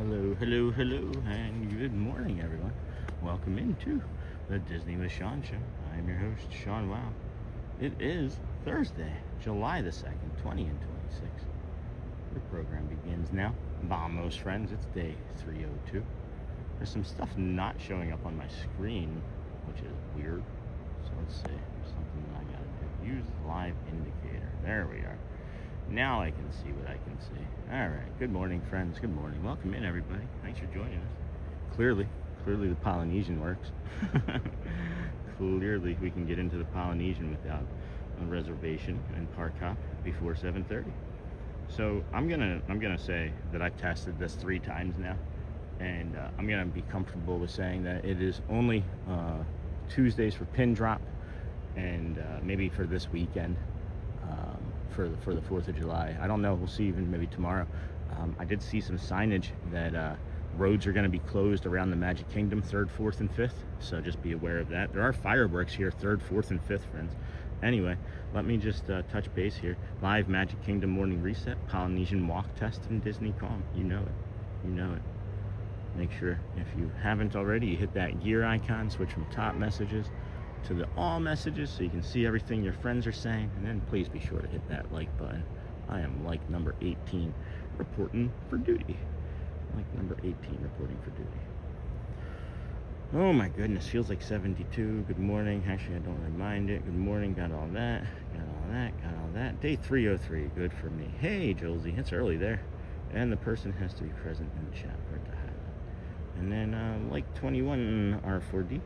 Hello, hello, hello, and good morning, everyone. Welcome into the Disney with Sean show. I am your host, Sean Wow. It is Thursday, July the 2nd, 20 and 26. The program begins now. Vamos, friends, it's day 302. There's some stuff not showing up on my screen, which is weird. So let's see, something that I gotta do. Use live indicator. There we are. Now I can see what I can see. All right. Good morning, friends. Good morning. Welcome in, everybody. Thanks for joining us. Clearly the Polynesian works. Clearly, we can get into the Polynesian without a reservation and park hop before 7:30. So I'm gonna say that I've tested this 3 times now, and I'm gonna be comfortable with saying that it is only Tuesdays for pin drop, and maybe for this weekend. For the 4th of July. I don't know, we'll see, even maybe tomorrow. I did see some signage that roads are going to be closed around the Magic Kingdom 3rd, 4th, and 5th, so just be aware of that. There are fireworks here 3rd, 4th, and 5th, friends. Anyway, let me just touch base here. Live Magic Kingdom morning reset, Polynesian walk test, and Disney Calm. You know it. Make sure, if you haven't already, you hit that gear icon, switch from top messages to the all messages so you can see everything your friends are saying, and then please be sure to hit that like button. I am like number 18 reporting for duty. Like number 18 reporting for duty. Oh my goodness, feels like 72. Good morning. Actually, I don't remind it. Good morning. Got all that. Day 303. Good for me. Hey, Josie. It's early there. And the person has to be present in the chat for it to highlight. And then like 21 R4D.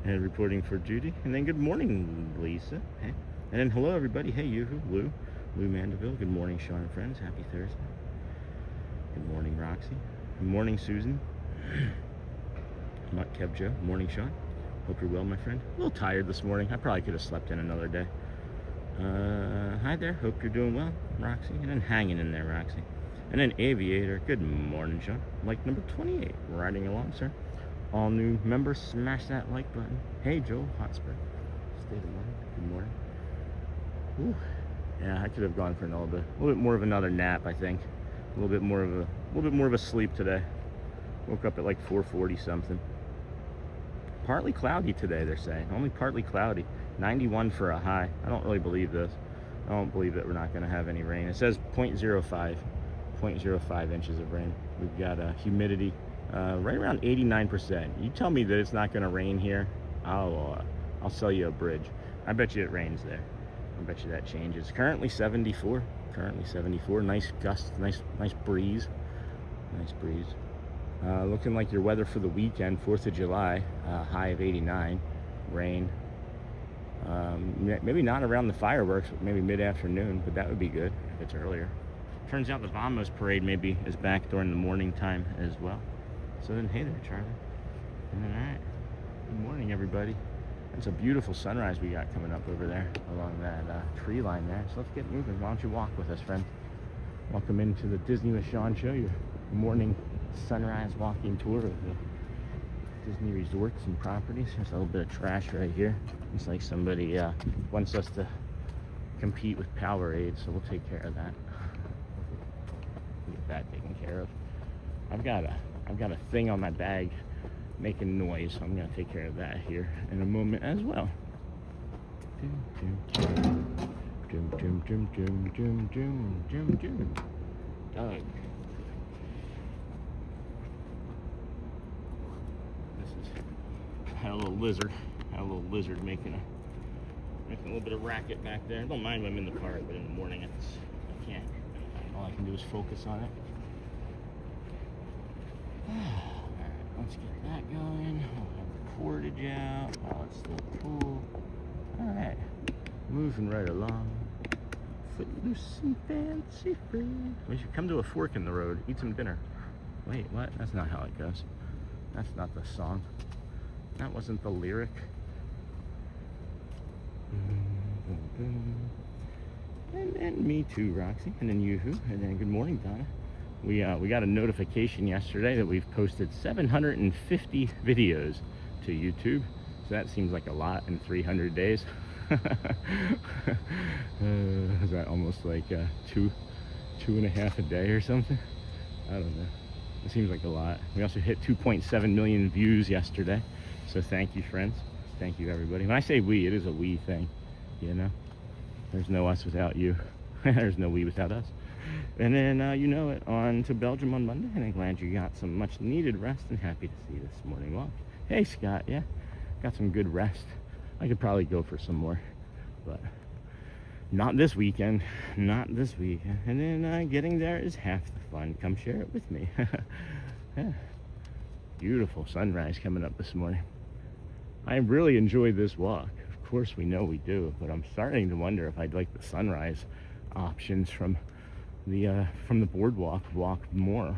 And reporting for duty. And then good morning, Lisa. Hey. And then hello, everybody. Hey, Yoo-hoo, Lou Mandeville. Good morning, Sean and friends. Happy Thursday. Good morning, Roxy. Good morning, Susan. Mutt Kev Joe. Good morning, Sean. Hope you're well, my friend. A little tired this morning. I probably could have slept in another day. Hi there. Hope you're doing well, Roxy. And then hanging in there, Roxy. And then Aviator. Good morning, Sean. Like number 28. Riding along, sir. All new members, smash that like button. Hey, Joel Hotspur. State of mind. Good morning. Ooh. Yeah, I could have gone for a little bit more of another nap. I think a little bit more of a sleep today. Woke up at like 4:40 something. Partly cloudy today, they're saying. Only partly cloudy. 91 for a high. I don't really believe this. I don't believe that we're not going to have any rain. It says 0.05 inches of rain. We've got humidity. Right around 89%. You tell me that it's not going to rain here, I'll sell you a bridge. I bet you it rains there. I bet you that changes. Currently 74. Nice gust, nice breeze. Looking like your weather for the weekend, 4th of July, high of 89, rain. Maybe not around the fireworks, but maybe mid-afternoon, but that would be good if it's earlier. Turns out the Vamos parade maybe is back during the morning time as well. So then, hey there, Charlie. All right. Good morning, everybody. It's a beautiful sunrise we got coming up over there along that tree line there. So let's get moving. Why don't you walk with us, friends? Welcome into the Disney with Sean show, your morning sunrise walking tour of the Disney resorts and properties. There's a little bit of trash right here. It's like somebody wants us to compete with Powerade, so we'll take care of that. Get that taken care of. I've got a thing on my bag making noise, so I'm going to take care of that here in a moment as well. Doug. Had a little lizard making a little bit of racket back there. I don't mind when I'm in the park, but in the morning I can't. All I can do is focus on it. Alright, let's get that going. We'll have the cordage out while it's still cool. Alright, moving right along. Footloose and fancy free. We should come to a fork in the road, eat some dinner. Wait, what? That's not how it goes. That's not the song. That wasn't the lyric. And me too, Roxy. And then Yoo-hoo. And then good morning, Donna. We got a notification yesterday that we've posted 750 videos to YouTube. So that seems like a lot in 300 days. Is that almost like two and a half a day or something? I don't know. It seems like a lot. We also hit 2.7 million views yesterday. So thank you, friends. Thank you, everybody. When I say we, it is a we thing, you know? There's no us without you. There's no we without us. And then, you know it, on to Belgium on Monday. And I'm glad you got some much needed rest and happy to see you this morning walk. Hey, Scott, yeah, got some good rest. I could probably go for some more, but not this weekend, not this weekend. And then getting there is half the fun. Come share it with me. Yeah. Beautiful sunrise coming up this morning. I really enjoyed this walk. Of course, we know we do, but I'm starting to wonder if I'd like the sunrise options from the boardwalk walk more.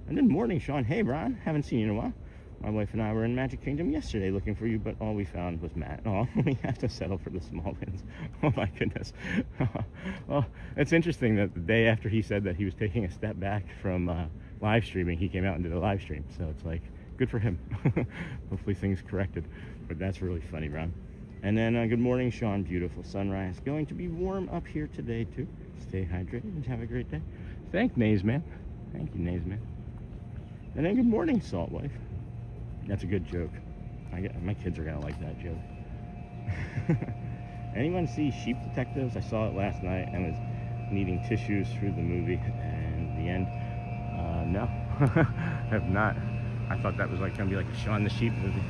And then morning, Sean. Hey, Ron, haven't seen you in a while. My wife and I were in Magic Kingdom yesterday looking for you, but all we found was Matt. Oh, we have to settle for the small ones. Oh my goodness. Well, it's interesting that the day after he said that he was taking a step back from live streaming, he came out and did a live stream. So it's like, good for him. Hopefully things corrected. But that's really funny, Ron. And then good morning, Sean. Beautiful sunrise. Going to be warm up here today too. Stay hydrated and have a great day. Thank Nays, man. Thank you, Nays, man. And then good morning, Salt Wife. That's a good joke. My kids are gonna like that joke. Anyone see Sheep Detectives? I saw it last night and was needing tissues through the movie. And the end, no, have not. I thought that was like gonna be like a Shaun the Sheep movie.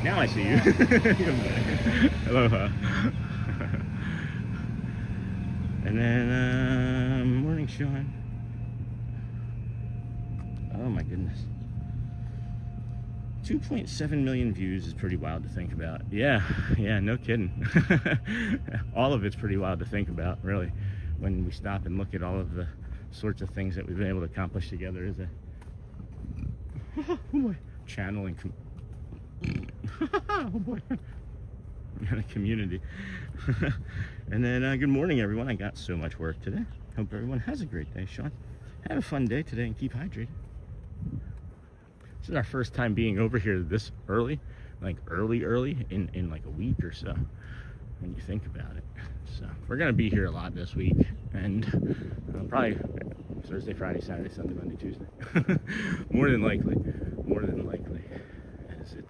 Now I see you. Aloha. And then morning, Sean. Oh my goodness. 2.7 million views is pretty wild to think about. Yeah, no kidding. All of it's pretty wild to think about, really, when we stop and look at all of the sorts of things that we've been able to accomplish together as a channeling oh boy. A community. And then good morning, everyone. I got so much work today. Hope everyone has a great day. Sean, have a fun day today and keep hydrated. This is our first time being over here this early, like early in like a week or so, when you think about it. So we're gonna be here a lot this week, and probably Thursday, Friday, Saturday, Sunday, Monday, Tuesday. more than likely, as it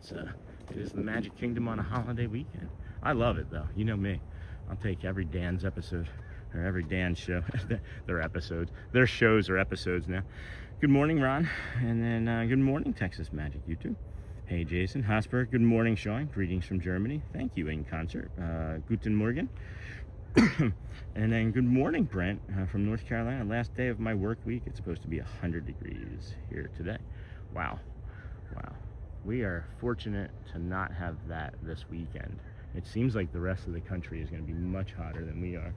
is the Magic Kingdom on a holiday weekend. I love it though. You know me. I'll take every Dan's episode, or every Dan show. Their shows are episodes now. Good morning, Ron. And then good morning, Texas Magic, you too. Hey, Jason Hosberg. Good morning, Sean. Greetings from Germany. Thank you, in concert. Guten Morgen. And then good morning, Brent, from North Carolina. Last day of my work week. It's supposed to be 100 degrees here today. Wow. We are fortunate to not have that this weekend. It seems like the rest of the country is going to be much hotter than we are.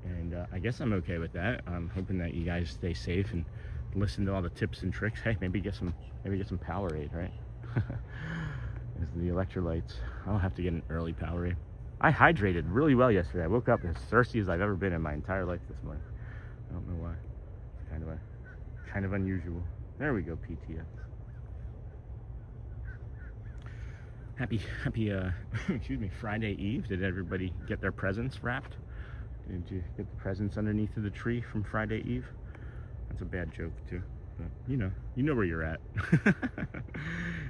And I guess I'm okay with that. I'm hoping that you guys stay safe and listen to all the tips and tricks. Hey, maybe get some Powerade, right? As the electrolytes. I'll have to get an early Powerade. I hydrated really well yesterday. I woke up as thirsty as I've ever been in my entire life this morning. I don't know why. It's kind of unusual. There we go, PTS. Happy excuse me, Friday Eve. Did everybody get their presents wrapped? Did you get the presents underneath of the tree from Friday Eve? That's a bad joke too, but you know where you're at.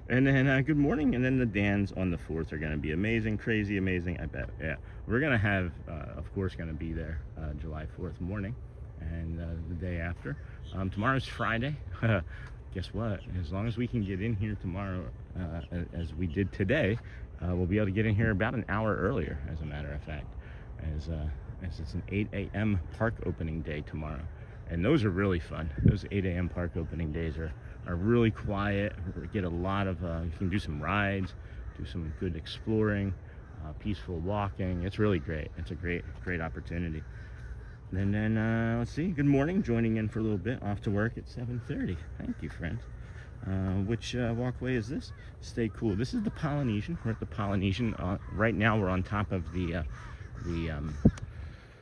And then good morning. And then the Dans on the 4th are going to be amazing, crazy amazing, I bet. Yeah, we're going to have of course going to be there July 4th morning, and the day after. Tomorrow's Friday. Guess what? As long as we can get in here tomorrow, as we did today, we'll be able to get in here about an hour earlier, as a matter of fact, as it's an 8 a.m. park opening day tomorrow. And those are really fun. Those 8 a.m. park opening days are really quiet. We get a lot of, you can do some rides, do some good exploring, peaceful walking. It's really great. It's a great opportunity. And then let's see, good morning, joining in for a little bit, off to work at 7:30. Thank you, friends. Which walkway is this? Stay cool. This is the Polynesian. We're at the Polynesian. Right now we're on top of the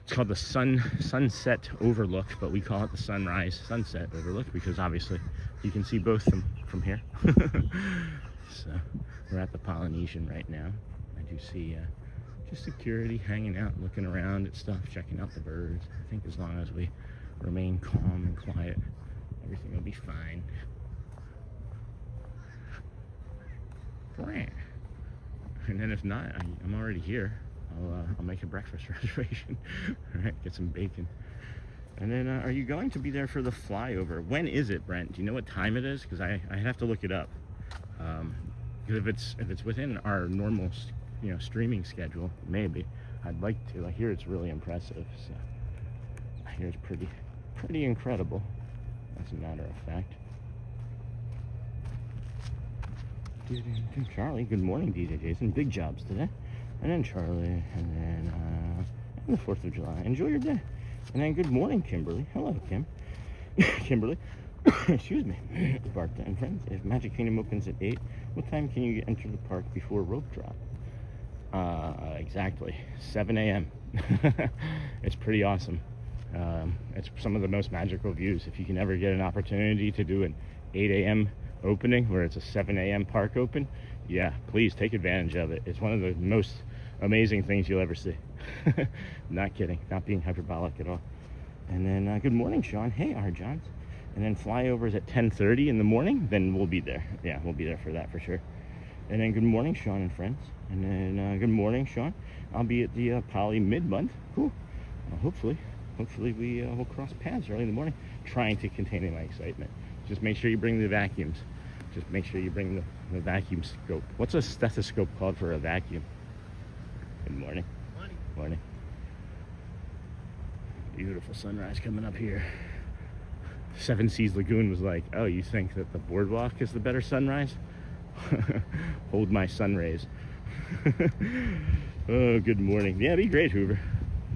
it's called the sunset overlook, but we call it the sunrise sunset overlook because obviously you can see both from here. So we're at the Polynesian right now. I do see just security hanging out, looking around at stuff, checking out the birds. I think as long as we remain calm and quiet. Everything will be fine. And then if not, I'm already here. I'll make a breakfast reservation. All right, get some bacon. And then, are you going to be there for the flyover? When is it, Brent? Do you know what time it is? Because I have to look it up. Because if it's within our normal, streaming schedule, maybe I'd like to. I hear it's really impressive. So I hear it's pretty incredible. As a matter of fact. Charlie, good morning, DJ Jason. Big jobs today. And then Charlie, and then the 4th of July. Enjoy your day. And then good morning, Kimberly. Hello, Kim. Kimberly. Excuse me. Barta and friends. If Magic Kingdom opens at 8, what time can you enter the park before rope drop? Exactly 7 a.m. It's pretty awesome. It's some of the most magical views. If you can ever get an opportunity to do an 8 a.m. opening where it's a 7 a.m. park open, yeah, please take advantage of it. It's one of the most amazing things you'll ever see. Not kidding, not being hyperbolic at all. And then good morning, Sean. Hey, our Johns. And then flyovers at 10:30 in the morning, then we'll be there. Yeah, we'll be there for that for sure. And then good morning, Sean and friends. And then good morning, Sean. I'll be at the Poly mid-month. Cool. Hopefully we will cross paths early in the morning. Trying to contain my excitement. Just make sure you bring the vacuums. Just make sure you bring the vacuum scope. What's a stethoscope called for a vacuum? Good morning. Morning. Beautiful sunrise coming up here. Seven Seas Lagoon was like, oh, you think that the boardwalk is the better sunrise? Hold my sun rays. Oh, good morning. Yeah, that'd be great, Hoover.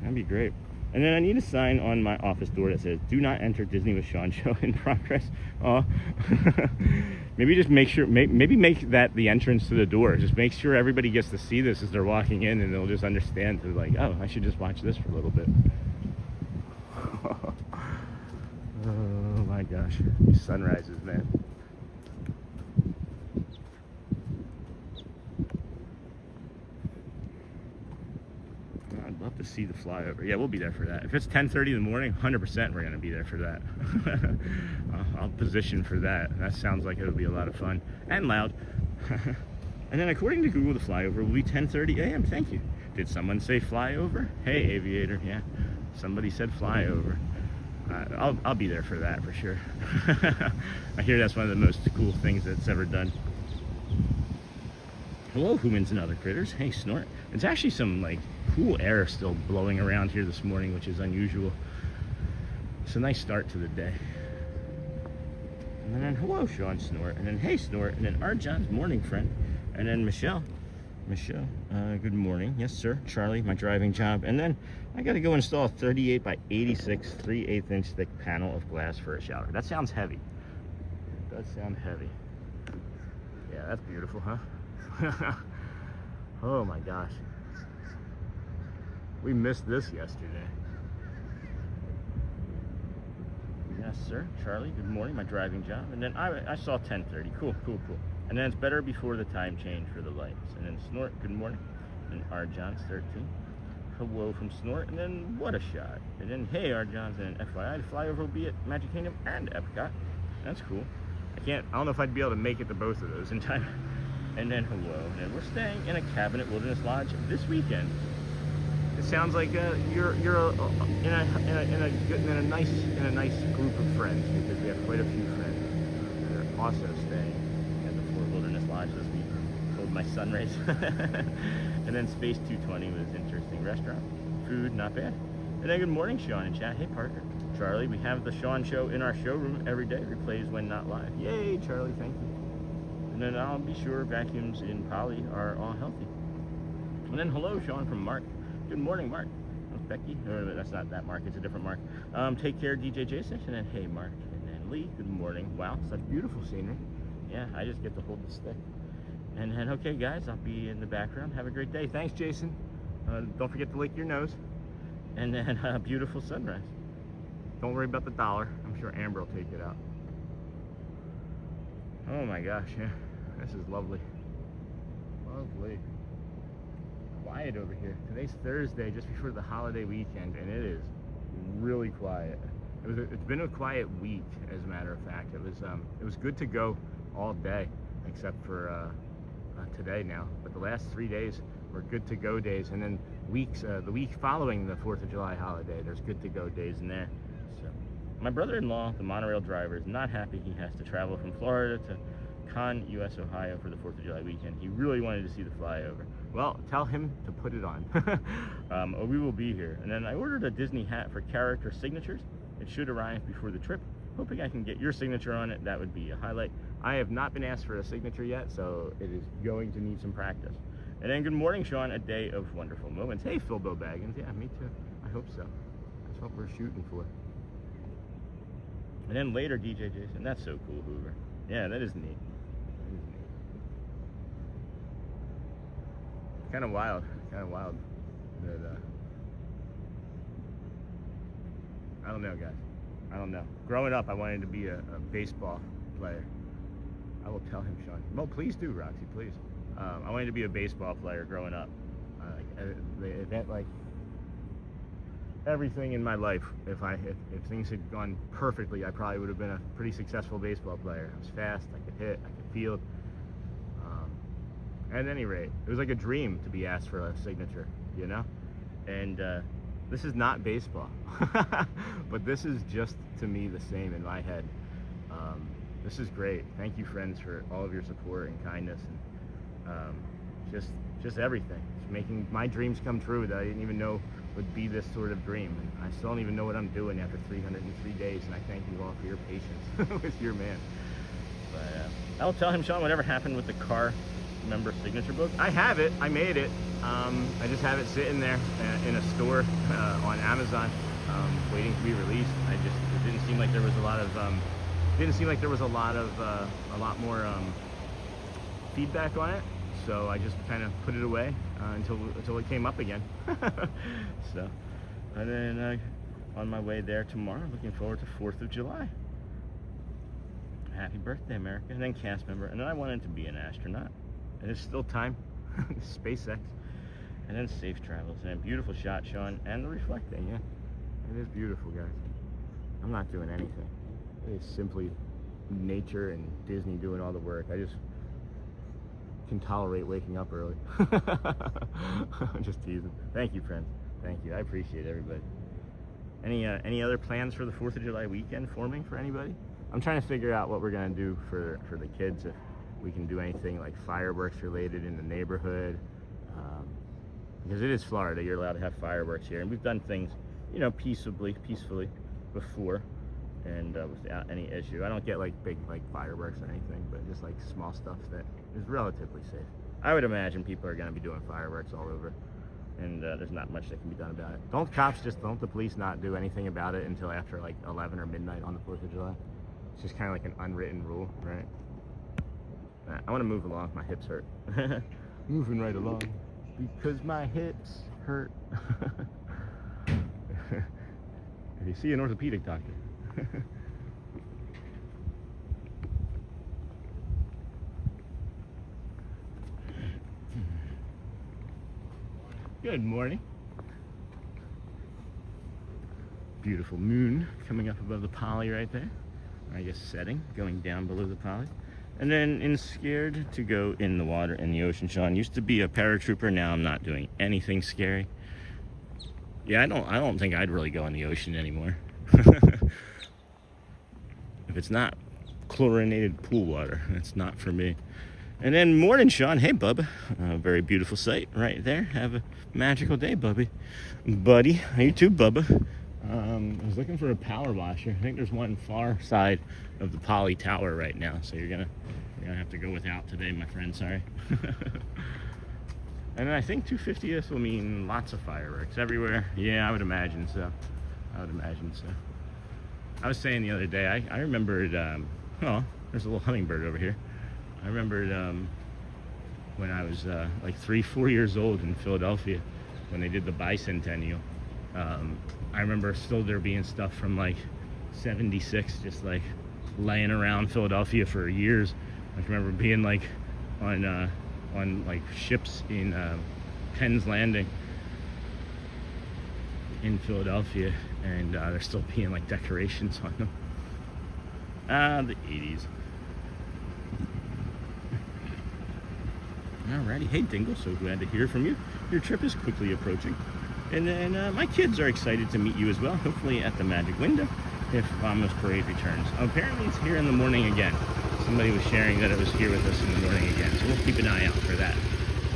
That'd be great. And then I need a sign on my office door that says, do not enter Disney with Sean show in progress. Oh, maybe just make sure, maybe make that the entrance to the door. Just make sure everybody gets to see this as they're walking in, and they'll just understand to like, oh, I should just watch this for a little bit. Oh my gosh, these sunrises, man. I'd love to see the flyover. Yeah, we'll be there for that. If it's 10:30 in the morning, 100% we're going to be there for that. I'll position for that. That sounds like it'll be a lot of fun and loud. And then according to Google, the flyover will be 10:30 a.m. Thank you. Did someone say flyover? Hey, Aviator. Yeah, somebody said flyover. I'll be there for that for sure. I hear that's one of the most cool things that's ever done. Hello, humans and other critters. Hey, Snort. It's actually some like cool air still blowing around here this morning, which is unusual. It's a nice start to the day. And then hello, Sean Snort. And then hey, Snort. And then Arjan's morning friend. And then Michelle, good morning. Yes, sir. Charlie, my driving job. And then I got to go install a 38 by 86 3/8 inch thick panel of glass for a shower. That sounds heavy. It does sound heavy. Yeah, that's beautiful, huh? Oh my gosh. We missed this yesterday. Yes, sir. Charlie, good morning. My driving job. And then I saw 10:30. Cool. And then it's better before the time change for the lights. And then Snort, good morning. And Arjan's 13. Hello from Snort. And then what a shot. And then hey, Arjan's, and FYI, the flyover will be at Magic Kingdom and Epcot. That's cool. I don't know if I'd be able to make it to both of those in time. And then hello. And then we're staying in a cabin at Wilderness Lodge this weekend. It sounds like you're in a nice group of friends, because we have quite a few friends that are also staying at the Fort Wilderness Lodge this week. Hold my sun rays. And then Space 220 was interesting restaurant, food not bad. And then good morning, Sean in chat. Hey Parker, Charlie, we have the Sean show in our showroom every day. Replays when not live. Yay, Charlie, thank you. And then I'll be sure vacuums in Poly are all healthy. And then hello, Sean from Mark. Good morning, Mark. That's Becky. That's not that Mark. It's a different Mark. Take care, DJ Jason. And then, hey, Mark. And then Lee. Good morning. Wow, such beautiful scenery. Yeah, I just get to hold the stick. And then, okay, guys, I'll be in the background. Have a great day. Thanks, Jason. Don't forget to lick your nose. And then, beautiful sunrise. Don't worry about the dollar. I'm sure Amber will take it out. Oh my gosh, yeah. This is lovely. Lovely. Quiet over here. Today's Thursday, just before the holiday weekend, and it is really quiet. it's been a quiet week, as a matter of fact. It was good to go all day, except for today now. But the last 3 days were good to go days, and then the week following the 4th of July holiday, there's good to go days in there. So, my brother-in-law, the monorail driver, is not happy he has to travel from Florida to Street U.S.A, Ohio for the 4th of July weekend. He really wanted to see the flyover. Well, tell him to put it on. We will be here. And then I ordered a Disney hat for character signatures. It should arrive before the trip. Hoping I can get your signature on it. That would be a highlight. I have not been asked for a signature yet, so it is going to need some practice. And then good morning, Sean. A day of wonderful moments. Hey, Philbo Baggins. Yeah, me too. I hope so. That's what we're shooting for. And then later, DJ Jason. That's so cool, Hoover. Yeah, that is neat. Kind of wild that I don't know, guys. I don't know. Growing up, I wanted to be a baseball player. I will tell him, Sean. Well, please do, Roxy, please. I wanted to be a baseball player growing up. Like everything in my life, if things had gone perfectly, I probably would have been a pretty successful baseball player. I was fast, I could hit, I could field. At any rate, it was like a dream to be asked for a signature, you know? And this is not baseball, but this is just, to me, the same in my head. This is great. Thank you, friends, for all of your support and kindness, and just everything. It's making my dreams come true that I didn't even know would be this sort of dream. And I still don't even know what I'm doing after 303 days, and I thank you all for your patience with your man. But I'll tell him, Sean, whatever happened with the car member signature book. I have it. I made it. I just have it sitting there in a store on Amazon, waiting to be released. It didn't seem like there was a lot of a lot more feedback on it, so I just kind of put it away until it came up again. So, and then on my way there tomorrow, looking forward to 4th of July. Happy birthday, America. And then cast member. And then I wanted to be an astronaut. And there's still time. SpaceX. And then safe travels. And a beautiful shot, Sean. And the reflecting, yeah. It is beautiful, guys. I'm not doing anything. It is simply nature and Disney doing all the work. I just can tolerate waking up early. I'm just teasing. Thank you, friends. Thank you. I appreciate everybody. Any other plans for the 4th of July weekend forming for anybody? I'm trying to figure out what we're going to do for the kids, if we can do anything like fireworks related in the neighborhood, because it is Florida. You're allowed to have fireworks here, and we've done things, you know, peacefully before, and without any issue. I don't get like big fireworks or anything, but just like small stuff that is relatively safe. I would imagine people are going to be doing fireworks all over, and there's not much that can be done about it. Don't the police not do anything about it until after like 11 or midnight on the 4th of July? It's just kind of like an unwritten rule, right? I want to move along. My hips hurt. Moving right along because my hips hurt. If you see an orthopedic doctor. Good morning. Beautiful moon coming up above the Poly right there. I guess setting, going down below the Poly. And then in Scared to go in the water, in the ocean, Sean. Used to be a paratrooper, now I'm not doing anything scary. Yeah, I don't think I'd really go in the ocean anymore. If it's not chlorinated pool water, it's not for me. And then morning, Sean. Hey, Bubba. Very beautiful sight right there. Have a magical day, Buddy. You too, Bubba. I was looking for a power washer. I think there's one far side of the Poly Tower right now, so you're gonna have to go without today, my friend. Sorry. And I think 250th will mean lots of fireworks everywhere. Yeah, I would imagine so. I was saying the other day, I remembered. Oh, there's a little hummingbird over here. I remembered when I was like 3-4 years old in Philadelphia when they did the bicentennial. I remember still there being stuff from like 76 just like laying around Philadelphia for years. I remember being like on like ships in Penn's Landing in Philadelphia and they're still being like decorations on them. Ah, the 80s. Alrighty, hey Dingle, so glad to hear from you. Your trip is quickly approaching. And then my kids are excited to meet you as well, hopefully at the Magic Window, if Vamos Parade returns. Apparently it's here in the morning again. Somebody was sharing that it was here with us in the morning again, so we'll keep an eye out for that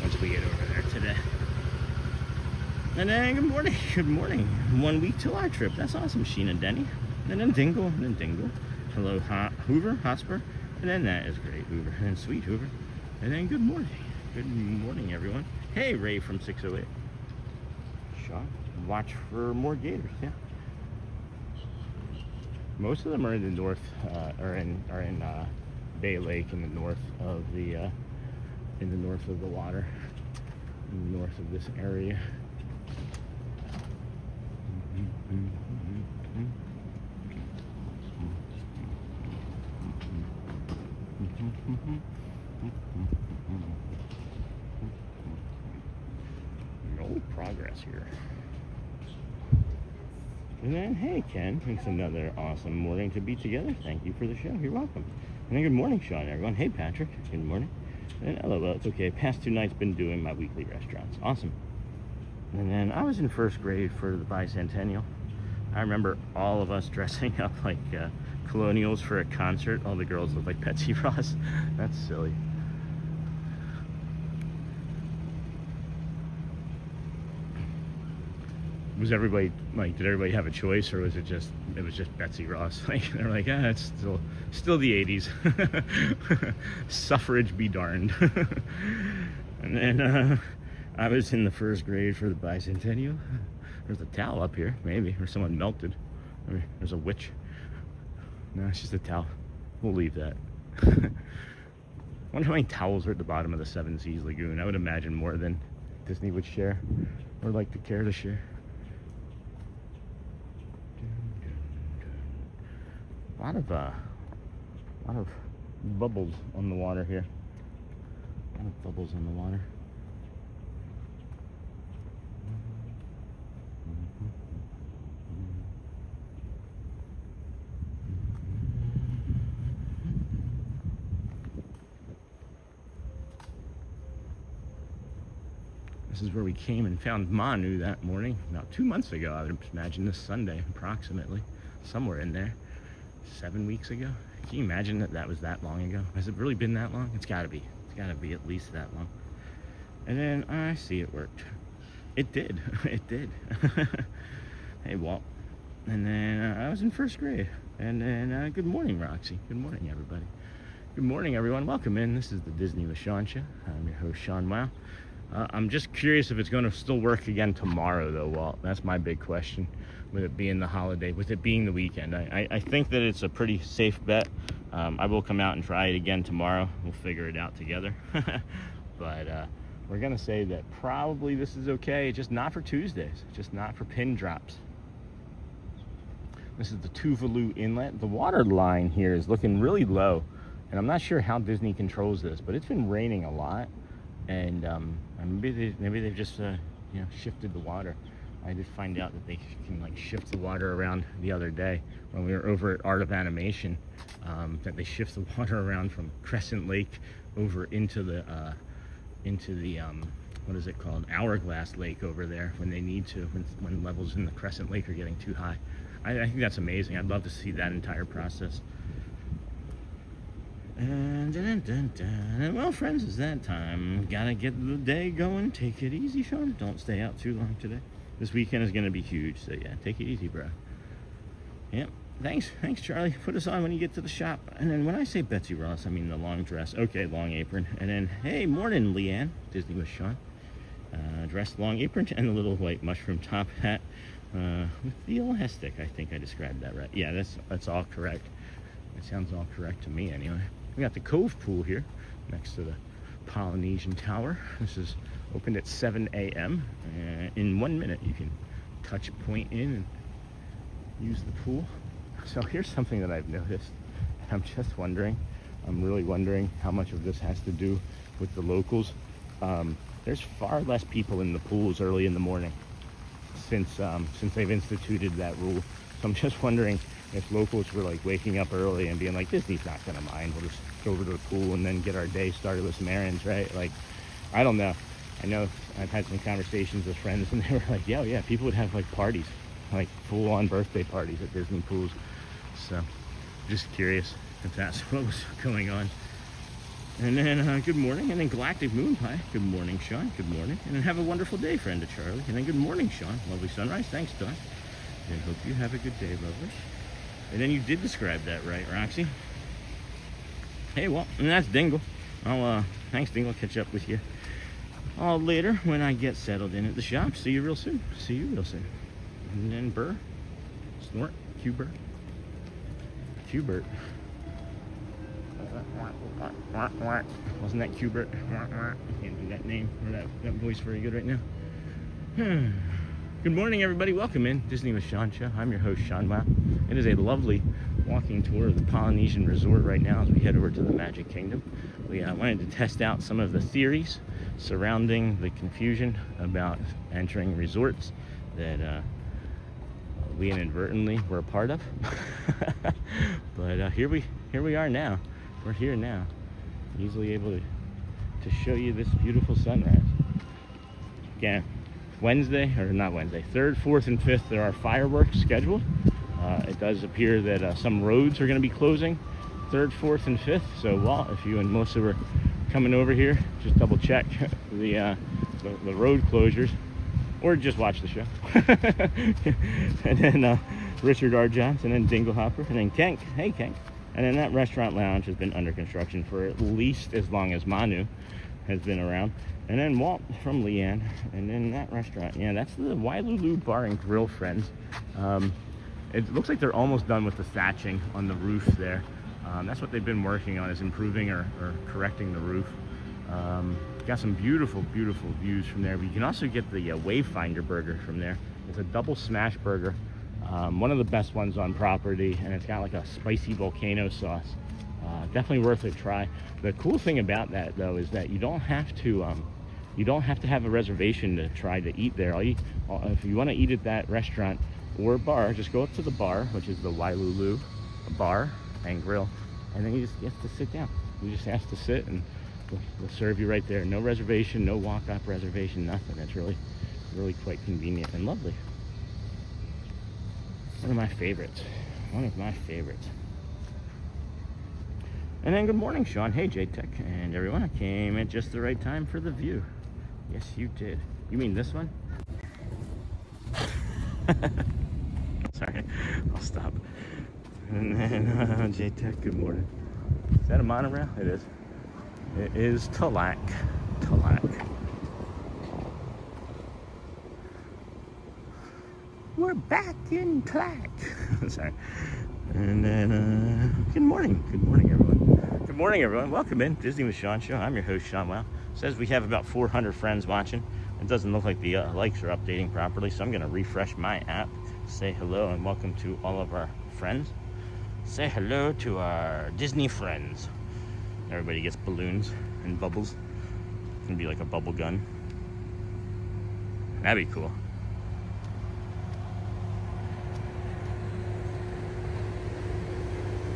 once we get over there today. And then good morning. 1 week till our trip. That's awesome, Sheena Denny. And then Dingle, Hello, Hoover, Hotspur. And then that is great, Hoover. And then sweet Hoover. And then good morning. Good morning, everyone. Hey, Ray from 608. Sean, watch for more gators, yeah. Most of them are in the north, are in Bay Lake in the north of the water, in the north of this area. No progress here. And then, hey Ken, it's another awesome morning to be together. Thank you for the show. You're welcome. And then good morning, Sean, everyone. Hey Patrick, good morning. And LOL, it's okay. Past 2 nights been doing my weekly restaurants. Awesome. And then I was in 1st grade for the bicentennial. I remember all of us dressing up like colonials for a concert. All the girls looked like Betsy Ross. That's silly. Was everybody like, did everybody have a choice, or was it just Betsy Ross? Like they're like, it's still the 80s. Suffrage be darned. And then I was in the 1st grade for the bicentennial. There's a towel up here, maybe, or someone melted. I mean, there's a witch. No, it's just a towel. We'll leave that. Wonder how many towels are at the bottom of the Seven Seas Lagoon. I would imagine more than Disney would share, or like to care to share. A lot of bubbles on the water here. A lot of bubbles on the water. This is where we came and found Manu that morning, about 2 months ago. I would imagine this Sunday, approximately, somewhere in there. 7 weeks ago. Can you imagine that was that long ago? Has it really been that long? It's got to be. It's got to be at least that long. And then I see it worked. It did. It did. Hey, Walt. And then I was in 1st grade. And then good morning, Roxy. Good morning, everybody. Good morning, everyone. Welcome in. This is the Disney with Sean show. I'm your host, Sean Wow. I'm just curious if it's going to still work again tomorrow, though, Walt. That's my big question. With it being the holiday, with it being the weekend, I think that it's a pretty safe bet. I will come out and try it again tomorrow. We'll figure it out together. But we're gonna say that probably this is okay, just not for Tuesdays, just not for pin drops. This is the Tuvalu Inlet. The water line here is looking really low, and I'm not sure how Disney controls this, but it's been raining a lot, and maybe they've just shifted the water. I did find out that they can like shift the water around the other day when we were over at Art of Animation, that they shift the water around from Crescent Lake over into the what is it called, Hourglass Lake over there when they need to, when levels in the Crescent Lake are getting too high. I think that's amazing. I'd love to see that entire process. And well, friends, it's that time. Gotta get the day going. Take it easy, Sean. Don't stay out too long today. This weekend is going to be huge, so yeah, take it easy, bro. Yep, thanks, Charlie. Put us on when you get to the shop. And then when I say Betsy Ross, I mean the long dress. Okay, long apron. And then, hey, morning, Leanne. Disney with Sean. Dress, long apron, and the little white mushroom top hat with the elastic. I think I described that right. Yeah, that's all correct. It sounds all correct to me, anyway. We got the Cove Pool here next to the Polynesian Tower. This is opened at 7 a.m. In 1 minute, you can touch a point in and use the pool. So here's something that I've noticed. I'm just wondering, I'm really wondering how much of this has to do with the locals. There's far less people in the pools early in the morning. since they've instituted that rule. So I'm just wondering if locals were like waking up early and being like, Disney's not gonna mind, we'll just go over to the pool and then get our day started with some errands, right? Like, I don't know. I know I've had some conversations with friends and they were like, yeah, people would have like parties, like full-on birthday parties at Disney pools. So just curious if that's what was going on. And then good morning, and then Galactic Moon Pie. Good morning, Sean. Good morning. And then have a wonderful day, friend of Charlie. And then good morning, Sean. Lovely sunrise. Thanks, Don. And hope you have a good day, lovely. And then you did describe that right, Roxy. Hey, well, and that's Dingle. Thanks, Dingle. I'll catch up with you all later when I get settled in at the shop. See you real soon. See you real soon. And then Burr, Snort, Q-Bert. Q-Bert. Wasn't that Q-Bert? I can't do that name or that voice very good right now. Good morning, everybody. Welcome in Disney with Sean Show. I'm your host, Sean Wow. It is a lovely walking tour of the Polynesian Resort right now as we head over to the Magic Kingdom. We wanted to test out some of the theories surrounding the confusion about entering resorts that we inadvertently were a part of. But here we are now. We're here now, easily able to show you this beautiful sunrise. Again, Wednesday, or not Wednesday, 3rd, 4th, and 5th, there are fireworks scheduled. It does appear that some roads are going to be closing 3rd, 4th, and 5th. So, Walt, if you and Melissa were coming over here, just double check the road closures, or just watch the show. And then Richard R. Johnson, and then Dingle Hopper, and then Kenk. Hey, Kenk. And then that restaurant lounge has been under construction for at least as long as Manu has been around. And then Walt from Leanne. And then that restaurant. Yeah, that's the Wailulu Bar and Grill, friends. It looks like they're almost done with the thatching on the roof there. That's what they've been working on, is improving or correcting the roof. Got some beautiful, beautiful views from there. But you can also get the Wavefinder burger from there. It's a double smash burger. One of the best ones on property, and it's got like a spicy volcano sauce. Definitely worth a try. The cool thing about that, though, is that you don't have to have a reservation to try to eat there. If you want to eat at that restaurant or bar, just go up to the bar, which is the Wailulu Bar and Grill, and then you have to sit down. You just have to sit, and they'll serve you right there. No reservation, no walk-up reservation, nothing. It's really, really quite convenient and lovely. One of my favorites. One of my favorites. And then good morning, Sean. Hey, J-Tech and everyone. I came at just the right time for the view. Yes, you did. You mean this one? Sorry, I'll stop. And then J-Tech, good morning. Is that a monorail? It is. It is Talac. Talac. We're back in Clack. Sorry. And then, good morning. Good morning, everyone. Good morning, everyone. Welcome in Disney with Sean Show. I'm your host, Sean Wow. It says we have about 400 friends watching. It doesn't look like the likes are updating properly, so I'm going to refresh my app. Say hello and welcome to all of our friends. Say hello to our Disney friends. Everybody gets balloons and bubbles. It's going to be like a bubble gun. That'd be cool.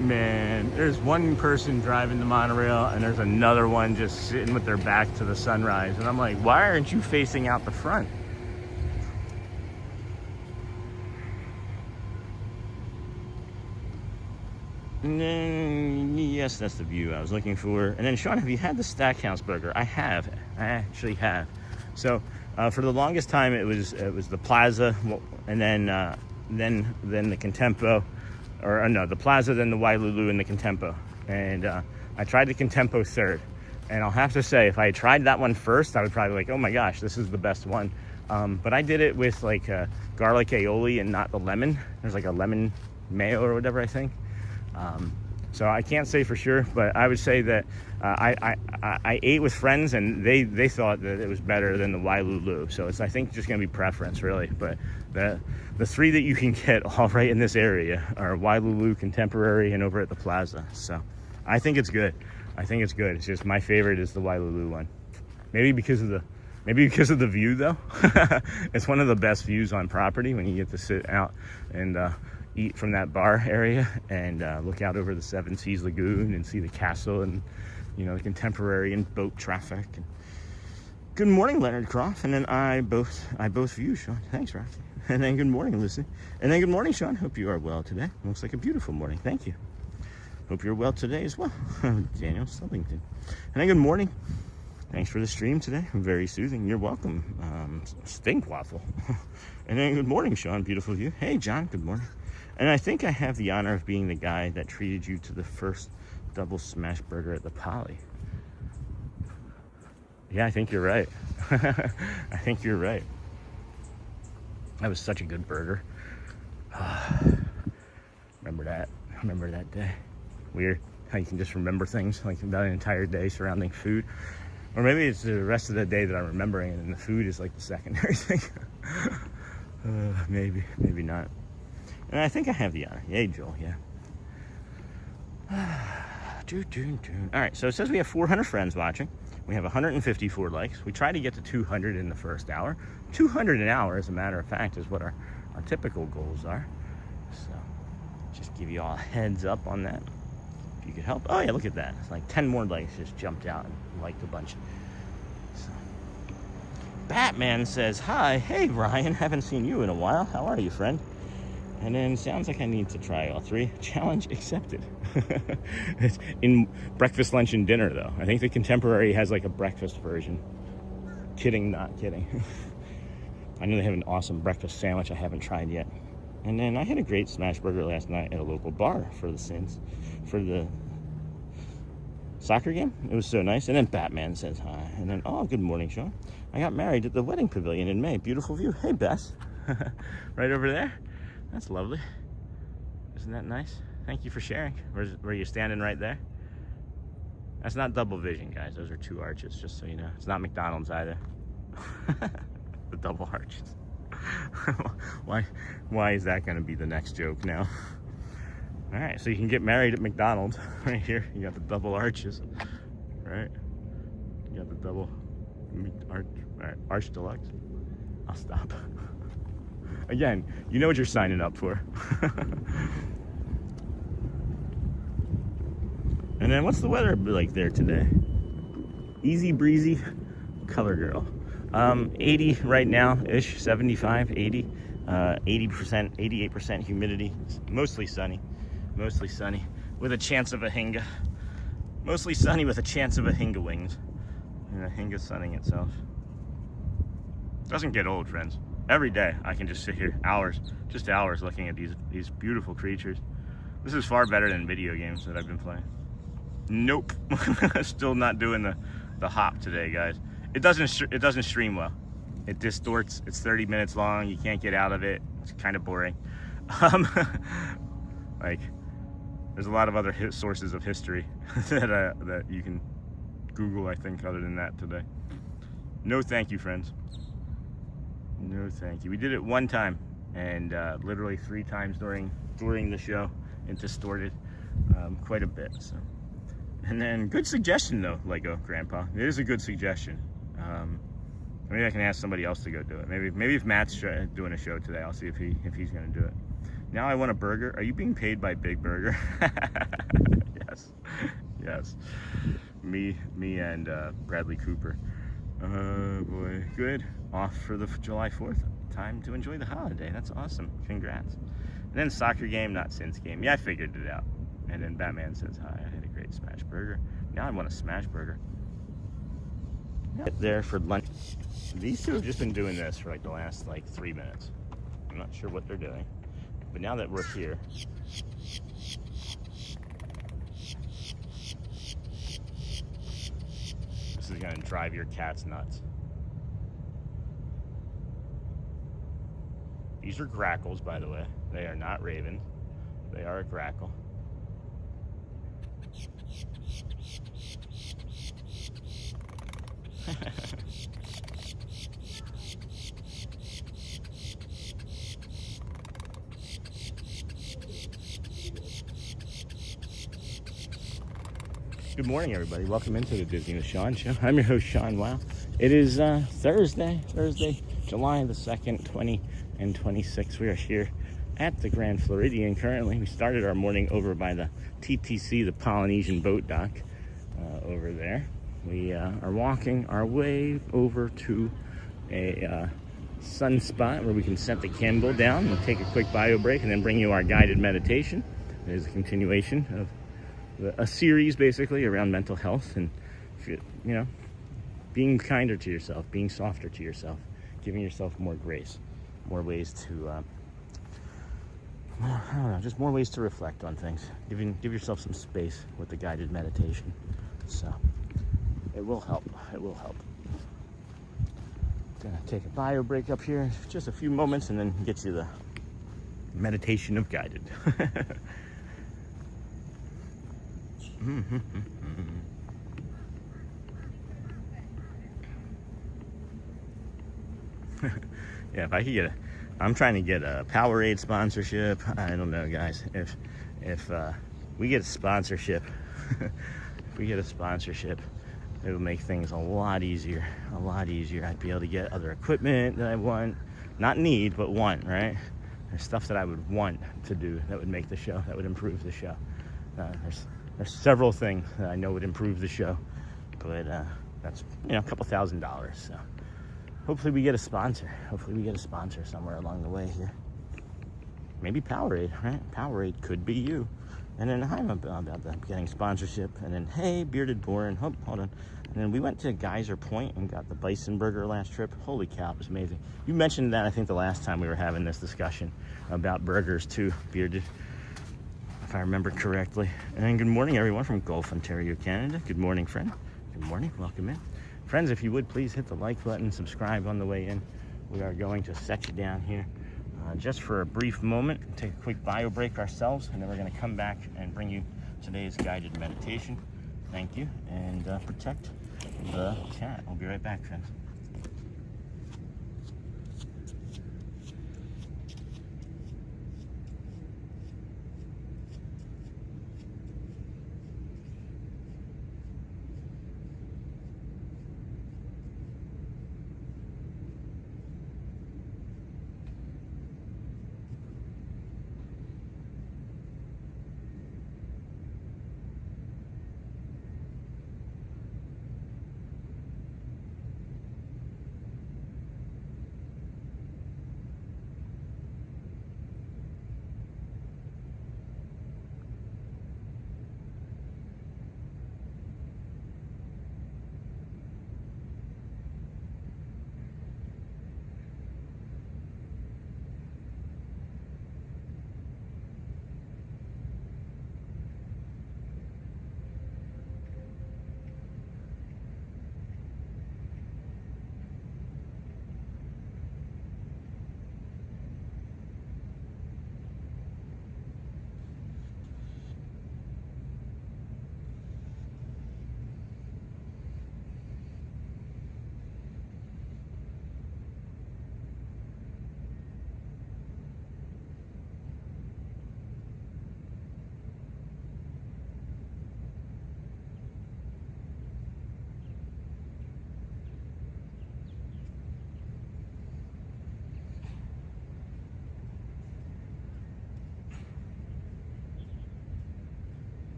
Man, there's one person driving the monorail and there's another one just sitting with their back to the sunrise. And I'm like, why aren't you facing out the front? And then, yes, that's the view I was looking for. And then, Sean, have you had the Stackhouse burger? I have. I actually have. So, for the longest time, it was the Plaza, and then the Contempo. Or no, the Plaza, then the Wailulu, and the Contempo. And I tried the Contempo third. And I'll have to say, if I had tried that one first, I would probably be like, oh my gosh, this is the best one. But I did it with like garlic aioli and not the lemon. There's like a lemon mayo or whatever, I think. So I can't say for sure, but I would say that I ate with friends and they thought that it was better than the Wailulu. So it's, I think, just gonna be preference really. But the three that you can get all right in this area are Wailulu, Contemporary, and over at the Plaza. So I think it's good. I think it's good. It's just my favorite is the Wailulu one. Maybe because of Maybe because of the view, though. It's one of the best views on property when you get to sit out and eat from that bar area and look out over the Seven Seas Lagoon and see the castle and, you know, the contemporary and boat traffic. And good morning, Leonard Croft. And then I both view, Sean. Thanks, Rocky. And then good morning, Lucy. And then good morning, Sean. Hope you are well today. Looks like a beautiful morning. Thank you. Hope you're well today as well. Daniel Slubbington. And then good morning. Thanks for the stream today. Very soothing. You're welcome. Stink waffle. And then good morning, Sean. Beautiful view. Hey, John. Good morning. And I think I have the honor of being the guy that treated you to the first double smash burger at the Poly. Yeah, I think you're right. I think you're right. That was such a good burger. Remember that? Remember that day? Weird how you can just remember things like about an entire day surrounding food. Or maybe it's the rest of the day that I'm remembering and the food is like the secondary thing. Maybe not. And I think I have the honor. Yay, Joel, yeah. All right, so it says we have 400 friends watching. We have 154 likes. We try to get to 200 in the first hour. 200 an hour, as a matter of fact, is what our typical goals are. So just give you all a heads up on that. If you could help. Oh, yeah, look at that. It's like 10 more likes just jumped out and liked a bunch. So Batman says, hi. Hey, Ryan. Haven't seen you in a while. How are you, friend? And then sounds like I need to try all three. Challenge accepted. It's in breakfast, lunch, and dinner, though. I think the Contemporary has like a breakfast version. Kidding, not kidding. I know they have an awesome breakfast sandwich I haven't tried yet. And then I had a great smash burger last night at a local bar for the soccer game. It was so nice. And then Batman says hi. And then, oh, good morning, Sean. I got married at the wedding pavilion in May. Beautiful view. Hey, Bess. Right over there. That's lovely. Isn't that nice? Thank you for sharing. Were you standing right there? That's not double vision, guys. Those are two arches, just so you know. It's not McDonald's either. The double arches. Why is that going to be the next joke now? All right, so you can get married at McDonald's right here. You got the double arches, right? You got the double arch, arch deluxe. I'll stop. Again, you know what you're signing up for. And then what's the weather like there today? Easy breezy, color girl. 80 right now ish, 75, 80, 80%, 88% humidity. Mostly sunny with a chance of a hinga. Mostly sunny with a chance of a hinga wings. And a hinga sunning itself. Doesn't get old, friends. Every day I can just sit here hours looking at these beautiful creatures. This is far better than video games that I've been playing. Nope. Still not doing the hop today, guys. It doesn't stream well. It distorts. It's 30 minutes long. You can't get out of it. It's kind of boring. Like there's a lot of other sources of history that you can Google, I think, other than that today. No thank you, friends. No thank you. We did it one time and literally 3 times during the show and distorted quite a bit. So, and then good suggestion though, Lego Grandpa. It is a good suggestion. Maybe I can ask somebody else to go do it. Maybe if Matt's doing a show today, I'll see if he's gonna do it. Now I want a burger. Are you being paid by Big Burger? Yes. Me and Bradley Cooper. Oh boy, good. Off for the July 4th. Time to enjoy the holiday. That's awesome. Congrats. And then soccer game, not Sin's game. Yeah, I figured it out. And then Batman says hi. I had a great smash burger. Now I want a smash burger. Get there for lunch. These two have just been doing this for like the last 3 minutes. I'm not sure what they're doing. But now that we're here, this is gonna drive your cats nuts. These are grackles, by the way. They are not ravens. They are a grackle. Good morning, everybody. Welcome into the Disney with Sean show. I'm your host, Sean Wow. It is Thursday, July the 2nd, 2026. We are here at the Grand Floridian currently. We started our morning over by the TTC, the Polynesian boat dock over there. We are walking our way over to a sun spot where we can set the candle down. We'll take a quick bio break and then bring you our guided meditation. It is a continuation of a series basically around mental health and, being kinder to yourself, being softer to yourself, giving yourself more grace, more ways to, just more ways to reflect on things. Give yourself some space with the guided meditation. So it will help. It will help. Gonna take a bio break up here, just a few moments, and then get you the meditation of guided. Yeah, if I could get I'm trying to get a Powerade sponsorship. I don't know, guys. If we get a sponsorship, if we get a sponsorship, it would make things a lot easier. I'd be able to get other equipment that I want, not need, but want, right? There's stuff that I would want to do that would make the show, that would improve the show. There's several things that I know would improve the show, but that's a couple $1,000. So hopefully we get a sponsor. Hopefully we get a sponsor somewhere along the way here. Maybe Powerade, right? Powerade could be you. And then I'm about that, getting sponsorship. And then, hey, Bearded Boar, hold on. And then we went to Geyser Point and got the bison burger last trip. Holy cow, it was amazing. You mentioned that, I think, the last time we were having this discussion about burgers too, Bearded, if I remember correctly. And then good morning, everyone from Gulf, Ontario, Canada. Good morning, friend. Good morning, welcome in. Friends, if you would, please hit the like button, subscribe on the way in. We are going to set you down here just for a brief moment, take a quick bio break ourselves, and then we're going to come back and bring you today's guided meditation. Thank you, and protect the cat. I'll be right back, friends.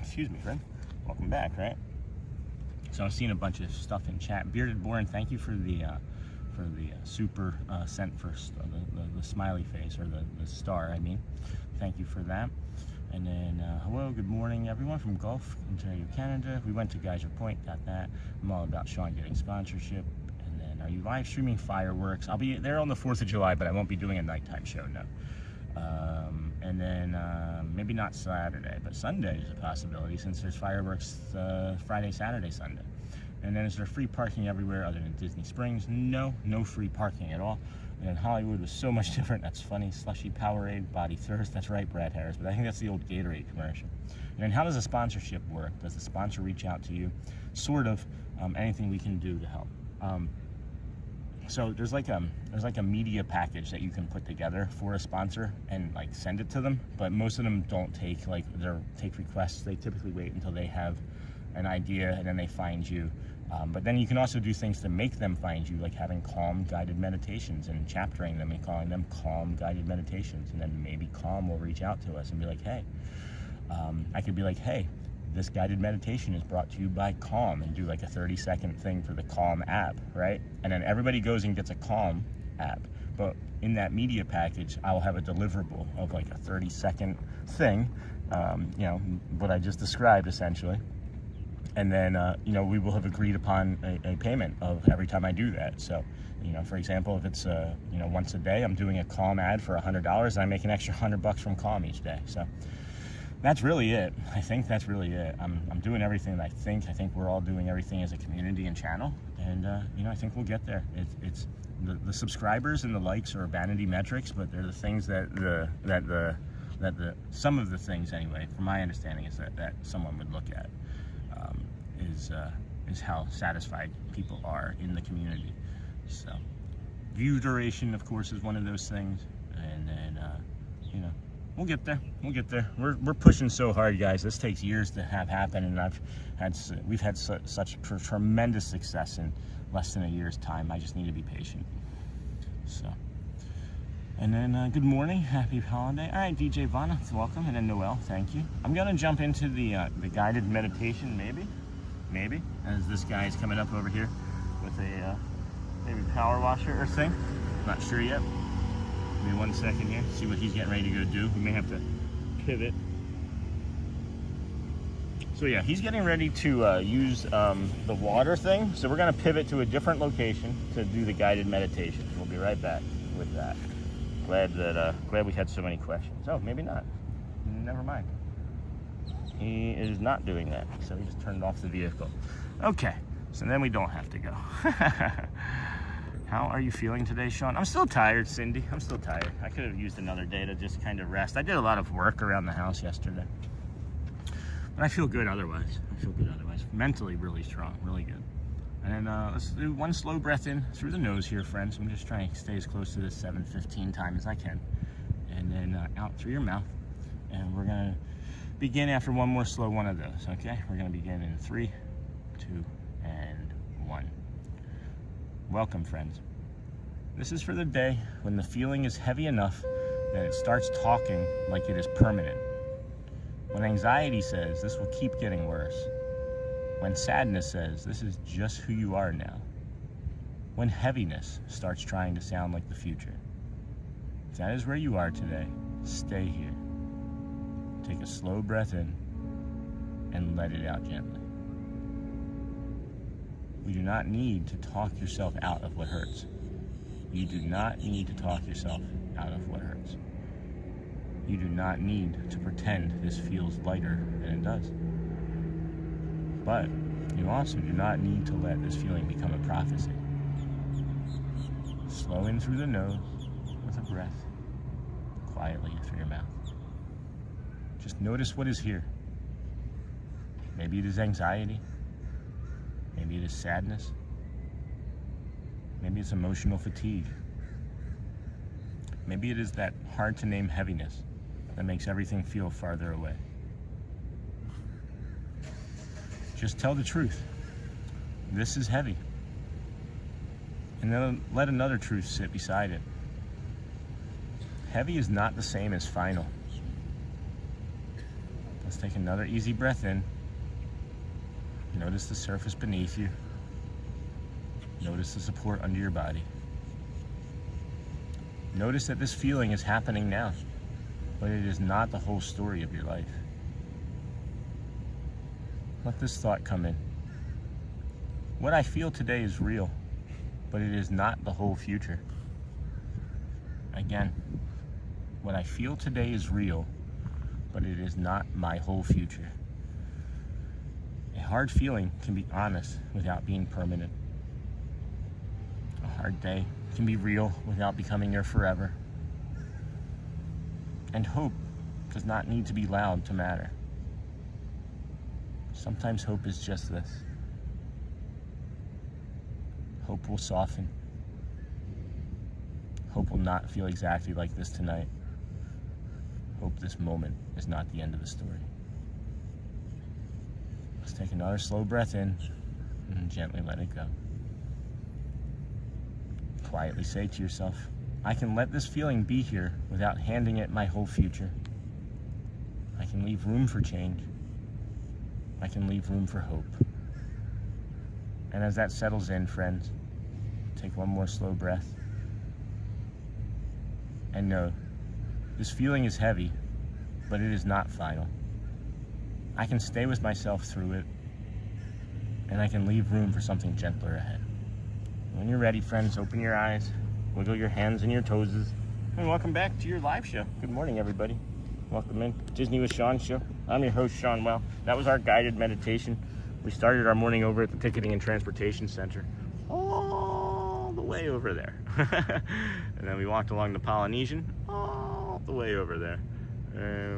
Excuse me, friend. Welcome back, right? So I've seen a bunch of stuff in chat. Bearded Born, thank you for the super sent first, the smiley face, or the star, I mean. Thank you for that. And then, hello, good morning, everyone from Gulf, Ontario, Canada. We went to Geyser Point, got that. I'm all about Sean getting sponsorship. And then, are you live streaming fireworks? I'll be there on the 4th of July, but I won't be doing a nighttime show, no. And then maybe not Saturday, but Sunday is a possibility since there's fireworks Friday, Saturday, Sunday. And then is there free parking everywhere other than Disney Springs? No free parking at all. And then Hollywood was so much different. That's funny. Slushy Powerade, Body Thirst. That's right, Brad Harris. But I think that's the old Gatorade commercial. And then how does a sponsorship work? Does the sponsor reach out to you? Sort of. Anything we can do to help. So there's like a media package that you can put together for a sponsor and like send it to them, but most of them don't take take requests. They typically wait until they have an idea and then they find you. But then you can also do things to make them find you, like having calm guided meditations and chaptering them and calling them calm guided meditations. And then maybe Calm will reach out to us and be like, hey, I could be like, hey, this guided meditation is brought to you by Calm, and do like a 30-second thing for the Calm app, right? And then everybody goes and gets a Calm app. But in that media package, I'll have a deliverable of like a 30-second thing, you know, what I just described essentially. And then, you know, we will have agreed upon a payment of every time I do that. So, you know, for example, if it's, you know, once a day, I'm doing a Calm ad for $100, and I make an extra $100 from Calm each day. So that's really it. I think that's really it. I'm doing everything that I think we're all doing everything as a community and channel. And, you know, I think we'll get there. It's the subscribers and the likes are vanity metrics, but they're the things that some of the things anyway, from my understanding, is that someone would look at. Is how satisfied people are in the community. So view duration, of course, is one of those things, and then you know, we'll get there. We're pushing so hard, guys. This takes years to have happen, and we've had such tremendous success in less than a year's time. I just need to be patient. So, and then good morning, happy holiday. All right, DJ Vanna, welcome, and then Noel, thank you. I'm gonna jump into the guided meditation, maybe, as this guy is coming up over here with a maybe power washer or thing. Not sure yet. Give me 1 second here, see what he's getting ready to go do. We may have to pivot. So yeah, he's getting ready to use the water thing. So we're gonna pivot to a different location to do the guided meditation. We'll be right back with that. Glad we had so many questions. Oh, maybe not. Never mind. He is not doing that, so he just turned off the vehicle. Okay, so then we don't have to go. How are you feeling today, Sean? I'm still tired, Cindy. I'm still tired. I could have used another day to just kind of rest. I did a lot of work around the house yesterday, but I feel good otherwise. Mentally really strong, really good. And then let's do one slow breath in through the nose here, friends. I'm just trying to stay as close to this 7:15 time as I can. And then out through your mouth. And we're gonna begin after one more slow one of those, okay? We're gonna begin in 3, 2, and 1. Welcome, friends. This is for the day when the feeling is heavy enough that it starts talking like it is permanent. When anxiety says this will keep getting worse. When sadness says this is just who you are now. When heaviness starts trying to sound like the future. If that is where you are today, stay here. Take a slow breath in and let it out gently. You do not need to talk yourself out of what hurts. You do not need to talk yourself out of what hurts. You do not need to pretend this feels lighter than it does. But you also do not need to let this feeling become a prophecy. Slow in through the nose with a breath, quietly through your mouth. Just notice what is here. Maybe it is anxiety. Maybe it is sadness. Maybe it's emotional fatigue. Maybe it is that hard to name heaviness that makes everything feel farther away. Just tell the truth. This is heavy. And then let another truth sit beside it. Heavy is not the same as final. Let's take another easy breath in. Notice the surface beneath you. Notice the support under your body. Notice that this feeling is happening now, but it is not the whole story of your life. Let this thought come in. What I feel today is real, but it is not the whole future. Again, what I feel today is real, but it is not my whole future. A hard feeling can be honest without being permanent. A hard day can be real without becoming your forever. And hope does not need to be loud to matter. Sometimes hope is just this. Hope will soften. Hope will not feel exactly like this tonight. Hope this moment is not the end of the story. Let's take another slow breath in and gently let it go. Quietly say to yourself, I can let this feeling be here without handing it my whole future. I can leave room for change. I can leave room for hope. And as that settles in, friends, take one more slow breath. And know, this feeling is heavy, but it is not final. I can stay with myself through it, and I can leave room for something gentler ahead. When you're ready, friends, open your eyes, wiggle your hands and your toeses, and welcome back to your live show. Good morning, everybody. Welcome in Disney with Sean show. I'm your host, Sean Well. That was our guided meditation. We started our morning over at the Ticketing and Transportation Center, all the way over there. And then we walked along the Polynesian, all the way over there.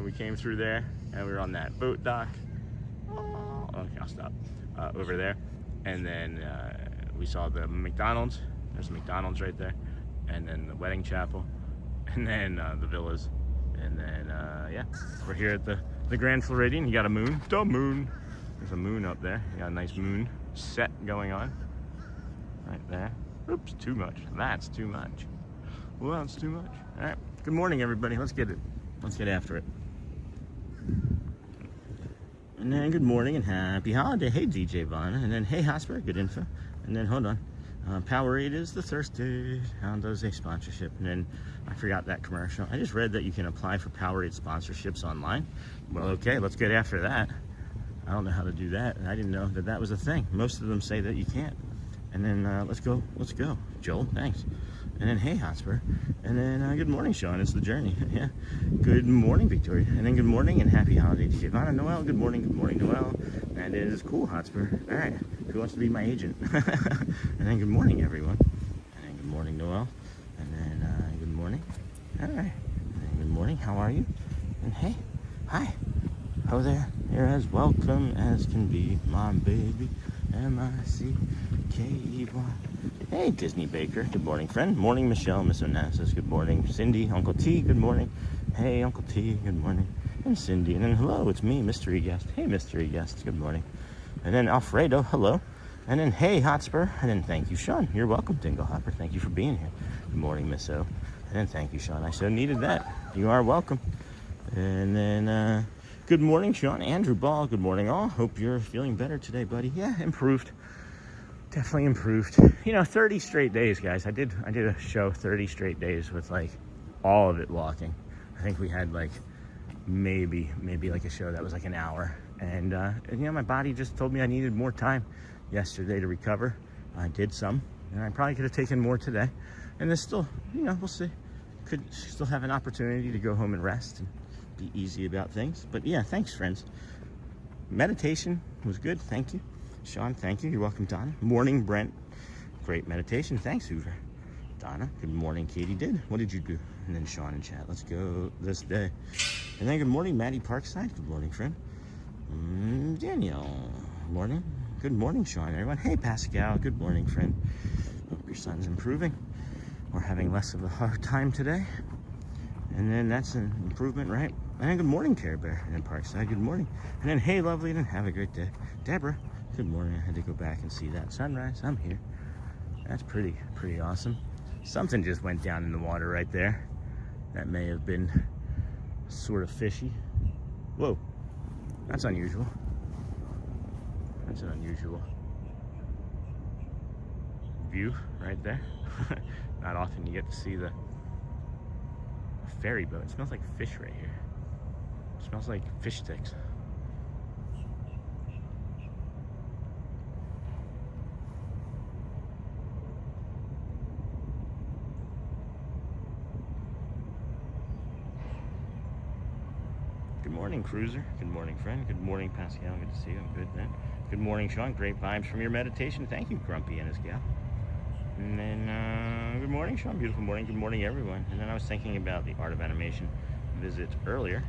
We came through there, and we were on that boat dock. Okay, I'll stop. Over there. And then we saw the McDonald's. There's a McDonald's right there. And then the wedding chapel. And then the villas. And then, yeah, we're here at the Grand Floridian. You got a moon. The moon. There's a moon up there. You got a nice moon set going on. Right there. Oops, too much. That's too much. Well, it's too much. All right. Good morning, everybody. Let's get it. Let's get after it. And then good morning and happy holiday. Hey, DJ Vaughn. And then, hey, Hosper, good info. And then, hold on. Powerade is the Thursday. How does a sponsorship? And then I forgot that commercial. I just read that you can apply for Powerade sponsorships online. Well, okay, let's get after that. I don't know how to do that. I didn't know that that was a thing. Most of them say that you can't. And then let's go. Joel, thanks. And then, hey, Hotspur. And then, good morning, Sean. It's the journey. Yeah. Good morning, Victoria. And then, good morning and happy holiday to Ivana. Noel, good morning, Noel. And it is cool, Hotspur. All right. Who wants to be my agent? And then, good morning, everyone. And then, good morning, Noel. And then, good morning. All right. And then, good morning. How are you? And hey, hi. Hello there. You're as welcome as can be, my baby. M-I-C-K-E-Y. Hey, Disney Baker. Good morning, friend. Morning, Michelle. Miss Onassis. Good morning. Cindy. Uncle T. Good morning. Hey, Uncle T. Good morning. And Cindy. And then, hello, it's me, mystery guest. Hey, mystery guest. Good morning. And then, Alfredo. Hello. And then, hey, Hotspur. And then, thank you, Sean. You're welcome, Dinglehopper. Thank you for being here. Good morning, Miss O. And then, thank you, Sean. I so needed that. You are welcome. And then, good morning, Sean. Andrew Ball. Good morning, all. Hope you're feeling better today, buddy. Yeah, improved. Definitely improved. 30 straight days, guys. I did a show 30 straight days with like all of it walking. I think we had like maybe like a show that was like an hour. And my body just told me I needed more time yesterday to recover. I did some, and I probably could have taken more today. And there's still, we'll see. Could still have an opportunity to go home and rest and be easy about things. But yeah, thanks, friends. Meditation was good. Thank you. Sean, thank you. You're welcome, Donna. Morning, Brent. Great meditation. Thanks, Hoover. Donna, good morning. Katie did. What did you do? And then Sean in chat. Let's go this day. And then good morning, Maddie Parkside. Good morning, friend. Danielle. Morning. Good morning, Sean. Everyone. Hey, Pascal. Good morning, friend. Hope your son's improving. We're having less of a hard time today. And then that's an improvement, right? And then good morning, Care Bear. And then Parkside, good morning. And then, hey, lovely, and have a great day. Deborah, good morning. I had to go back and see that sunrise. I'm here. That's pretty awesome. Something just went down in the water right there. That may have been sort of fishy. Whoa, that's unusual. That's an unusual view right there. Not often you get to see the ferry boat. It smells like fish right here. It smells like fish sticks. Good morning, Cruiser. Good morning, friend. Good morning, Pascal. Good to see you. I'm good, man. Good morning, Sean. Great vibes from your meditation. Thank you, Grumpy and his gal. And then, good morning, Sean. Beautiful morning. Good morning, everyone. And then I was thinking about the Art of Animation visit earlier.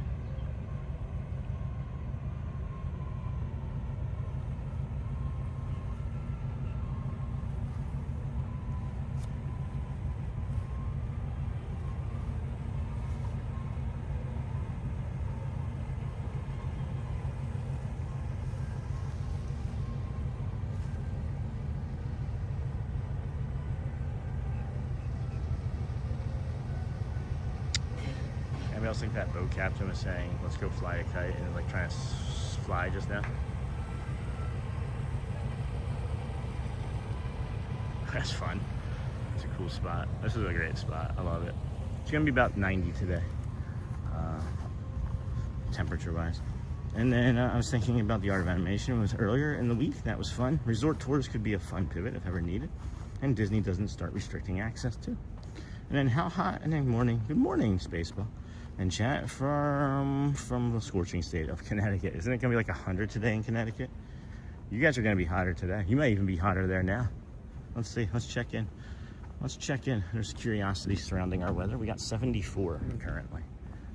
almost like that boat captain was saying, let's go fly a kite, and like trying to fly just now. That's fun. It's a cool spot. This is a great spot. I love it. It's gonna be about 90 today, temperature-wise. And then I was thinking about the Art of Animation. It was earlier in the week. That was fun. Resort tours could be a fun pivot if ever needed. And Disney doesn't start restricting access too. And then how hot? And then morning. Good morning, Spaceball. And chat from the scorching state of Connecticut. Isn't it gonna be like 100 today in Connecticut? You guys are gonna be hotter today. You might even be hotter there now. Let's see. Let's check in. Let's check in. There's curiosity surrounding our weather. We got 74 currently.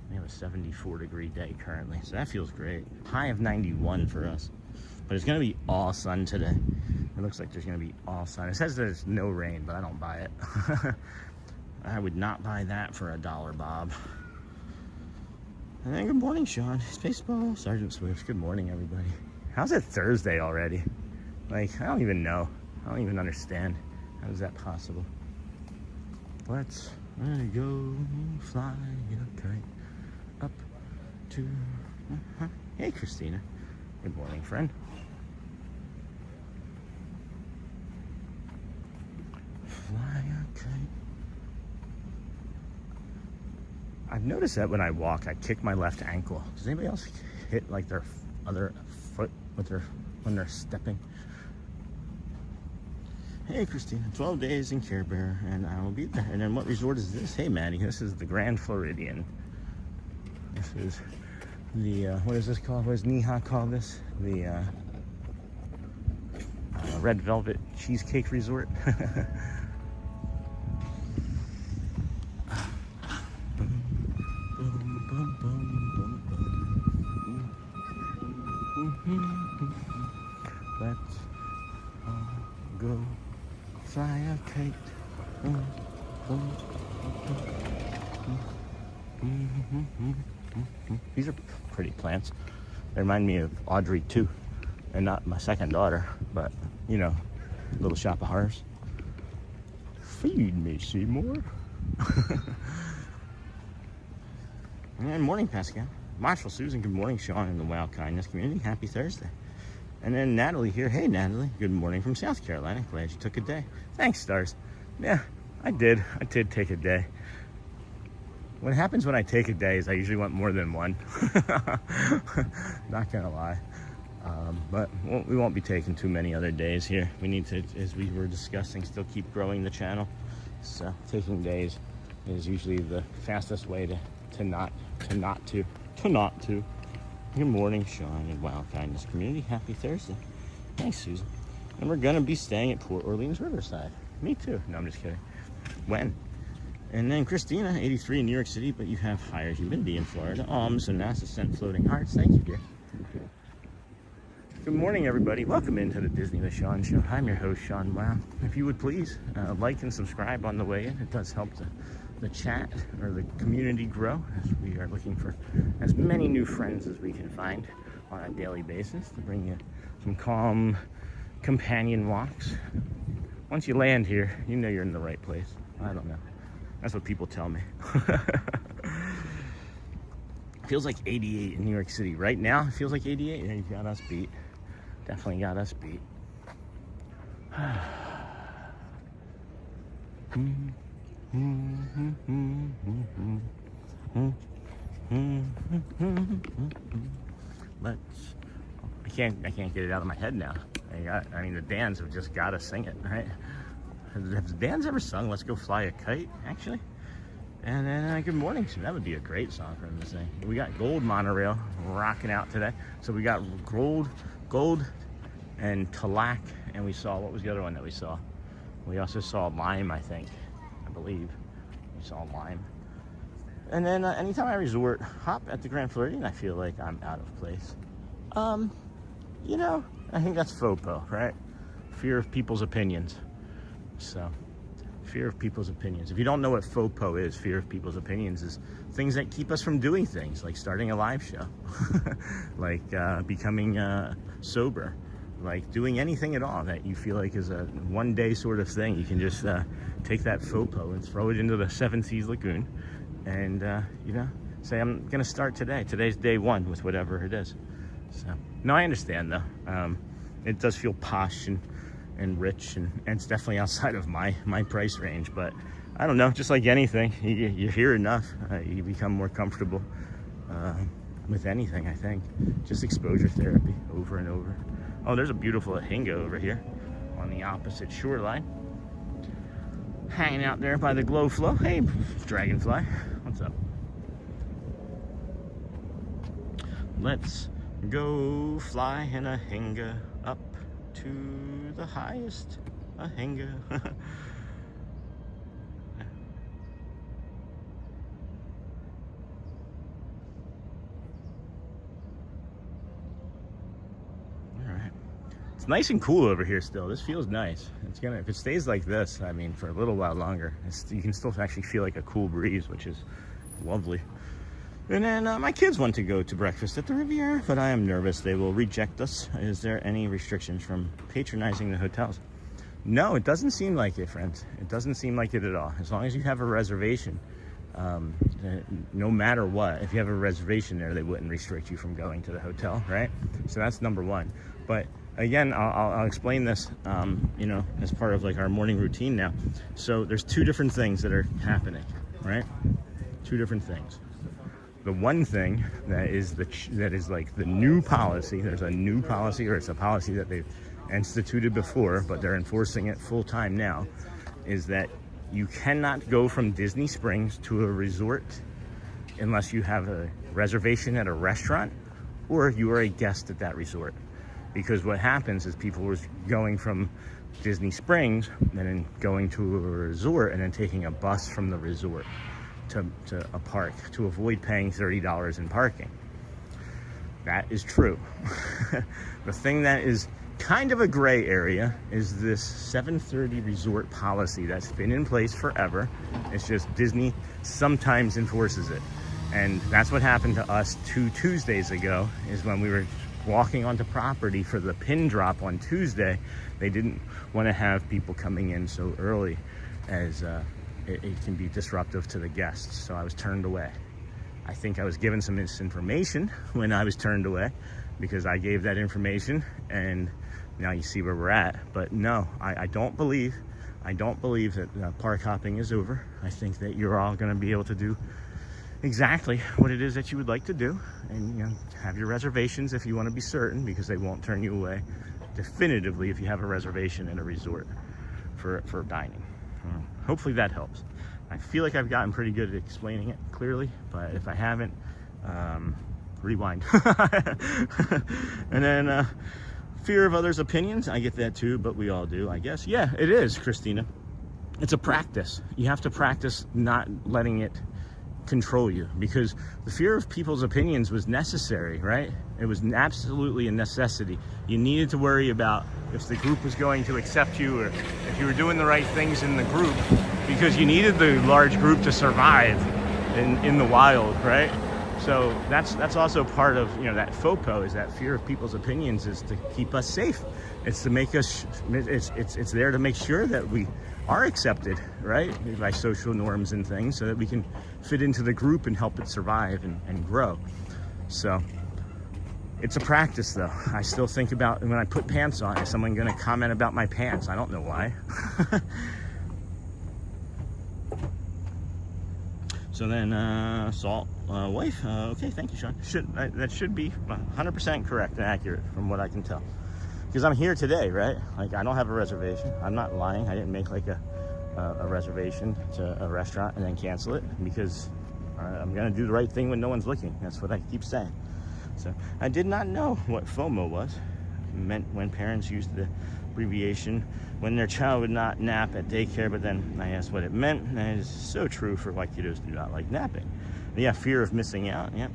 We have a 74-degree day currently, so that feels great. High of 91 for us. But it's gonna be all sun today. It looks like there's gonna be all sun. It says there's no rain, but I don't buy it. I would not buy that for $1, Bob. And then good morning, Sean. Spaceball, Sergeant Swift. Good morning, everybody. How's it Thursday already? Like, I don't even know. I don't even understand. How is that possible? Let's go fly a kite up to... Hey, Christina. Good morning, friend. Fly a kite. I've noticed that when I walk, I kick my left ankle. Does anybody else hit like their other foot with when they're stepping? Hey, Christina, 12 days in Care Bear, and I will be there. And then what resort is this? Hey, Maddie, this is the Grand Floridian. This is the, what is this called? What does Neha call this? The Red Velvet Cheesecake Resort. Let's go fly a kite. These are pretty plants. They remind me of Audrey too, and not my second daughter, but you know, Little Shop of Horrors. Feed me, Seymour. And morning, Pascal. Marshall, Susan, good morning, Sean, in the Wow Kindness community. Happy Thursday. And then Natalie here. Hey, Natalie. Good morning from South Carolina. Glad you took a day. Thanks, Stars. Yeah, I did. I did take a day. What happens when I take a day is I usually want more than one. Not gonna lie. But we won't be taking too many other days here. We need to, as we were discussing, still keep growing the channel. So taking days is usually the fastest way to not to. Good morning, Sean, and Wild Kindness community. Happy Thursday. Thanks, Susan. And we're gonna be staying at Port Orleans Riverside. Me too. No, I'm just kidding. When? And then Christina, 83 in New York City, but you have higher humidity in Florida. So NASA sent floating hearts. Thank you, dear. Good morning, everybody. Welcome into the Disney with Sean show. I'm your host, Sean Wow. If you would please like and subscribe on the way in. It does help the chat or the community grow, as we are looking for as many new friends as we can find on a daily basis to bring you some calm companion walks. Once you land here, you know you're in the right place. I don't know. That's what people tell me. Feels like 88 in New York City. Right now, it feels like 88. Yeah, you got us beat. Definitely got us beat. I can't get it out of my head now. I mean, the Dans have just got to sing it, right? Have the Dans ever sung "Let's Go Fly a Kite"? Actually, and then good morning. So that would be a great song for him to sing. We got Gold Monorail rocking out today. So we got Gold, and Talac, and we saw, what was the other one that we saw? We also saw Lime, I believe. We saw Lime. And then anytime I resort hop at the Grand Floridian, I feel like I'm out of place. You know, I think that's FOPO, right? Fear of people's opinions. So, fear of people's opinions. If you don't know what FOPO is, fear of people's opinions is things that keep us from doing things, like starting a live show, like becoming sober, like doing anything at all that you feel like is a one-day sort of thing. You can just take that FOPO and throw it into the Seven Seas Lagoon and, you know, say I'm gonna start today. Today's day one with whatever it is. So no, I understand though. It does feel posh and rich, and it's definitely outside of my price range, but I don't know, just like anything, you hear enough, you become more comfortable with anything. I think just exposure therapy over and over. Oh, there's a beautiful ahinga over here on the opposite shoreline, hanging out there by the glow flow. Hey, dragonfly, what's up? Let's go fly an ahinga up to the highest ahinga. It's nice and cool over here still. This feels nice. It's gonna, if it stays like this, I mean, for a little while longer, you can still actually feel like a cool breeze, which is lovely. And then my kids want to go to breakfast at the Riviera, but I am nervous they will reject us. Is there any restrictions from patronizing the hotels? No, it doesn't seem like it, friends. It doesn't seem like it at all. As long as you have a reservation, no matter what, if you have a reservation there, they wouldn't restrict you from going to the hotel, right? So that's number one. But again, I'll explain this, you know, as part of like our morning routine now. So there's two different things that are happening, right? Two different things. The one thing that is like the new policy, there's a new policy, or it's a policy that they've instituted before, but they're enforcing it full time now, is that you cannot go from Disney Springs to a resort unless you have a reservation at a restaurant or you are a guest at that resort. Because what happens is people were going from Disney Springs and then going to a resort and then taking a bus from the resort to a park to avoid paying $30 in parking. That is true. The thing that is kind of a gray area is this 7:30 resort policy that's been in place forever. It's just Disney sometimes enforces it. And that's what happened to us 2 Tuesdays ago, is when we were walking onto property for the pin drop on Tuesday. They didn't want to have people coming in so early, as it can be disruptive to the guests. So I was turned away. I think I was given some misinformation when I was turned away, because I gave that information, and now you see where we're at. But no, I don't believe that park hopping is over. I think that you're all going to be able to do exactly what it is that you would like to do, and you know, have your reservations if you want to be certain, because they won't turn you away definitively if you have a reservation at a resort for dining. Hopefully that helps. I feel like I've gotten pretty good at explaining it clearly, but if I haven't, rewind. And then fear of others' opinions, I get that too, but we all do, I guess. Yeah, it is, Christina. It's a practice. You have to practice not letting it control you, because the fear of people's opinions was necessary, right? It was absolutely a necessity. You needed to worry about if the group was going to accept you, or if you were doing the right things in the group, because you needed the large group to survive in the wild, right? So that's also part of, you know, that FOPO, is that fear of people's opinions, is to keep us safe. It's to make us, it's there to make sure that we are accepted, right, by social norms and things, so that we can fit into the group and help it survive and grow. So it's a practice, though. I still think about when I put pants on, is someone going to comment about my pants? I don't know why. So then, Salt wife. Okay, thank you, Sean. That should be 100% correct and accurate from what I can tell. Because I'm here today, right? Like, I don't have a reservation. I'm not lying. I didn't make like a reservation to a restaurant and then cancel it, because I'm gonna do the right thing when no one's looking. That's what I keep saying. So I did not know what FOMO was. It meant when parents used the abbreviation when their child would not nap at daycare, but then I asked what it meant, and it is so true for why kiddos do not like napping. Yeah, fear of missing out. Yeah.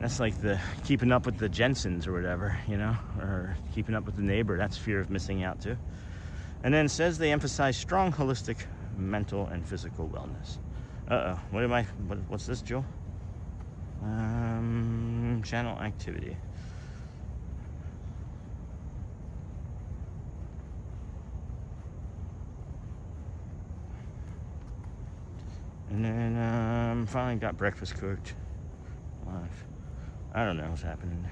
That's like the keeping up with the Jensens or whatever, you know, or keeping up with the neighbor. That's fear of missing out too. And then it says they emphasize strong holistic mental and physical wellness. What's this, Joe? Channel activity. And then finally got breakfast cooked. I don't know what's happening.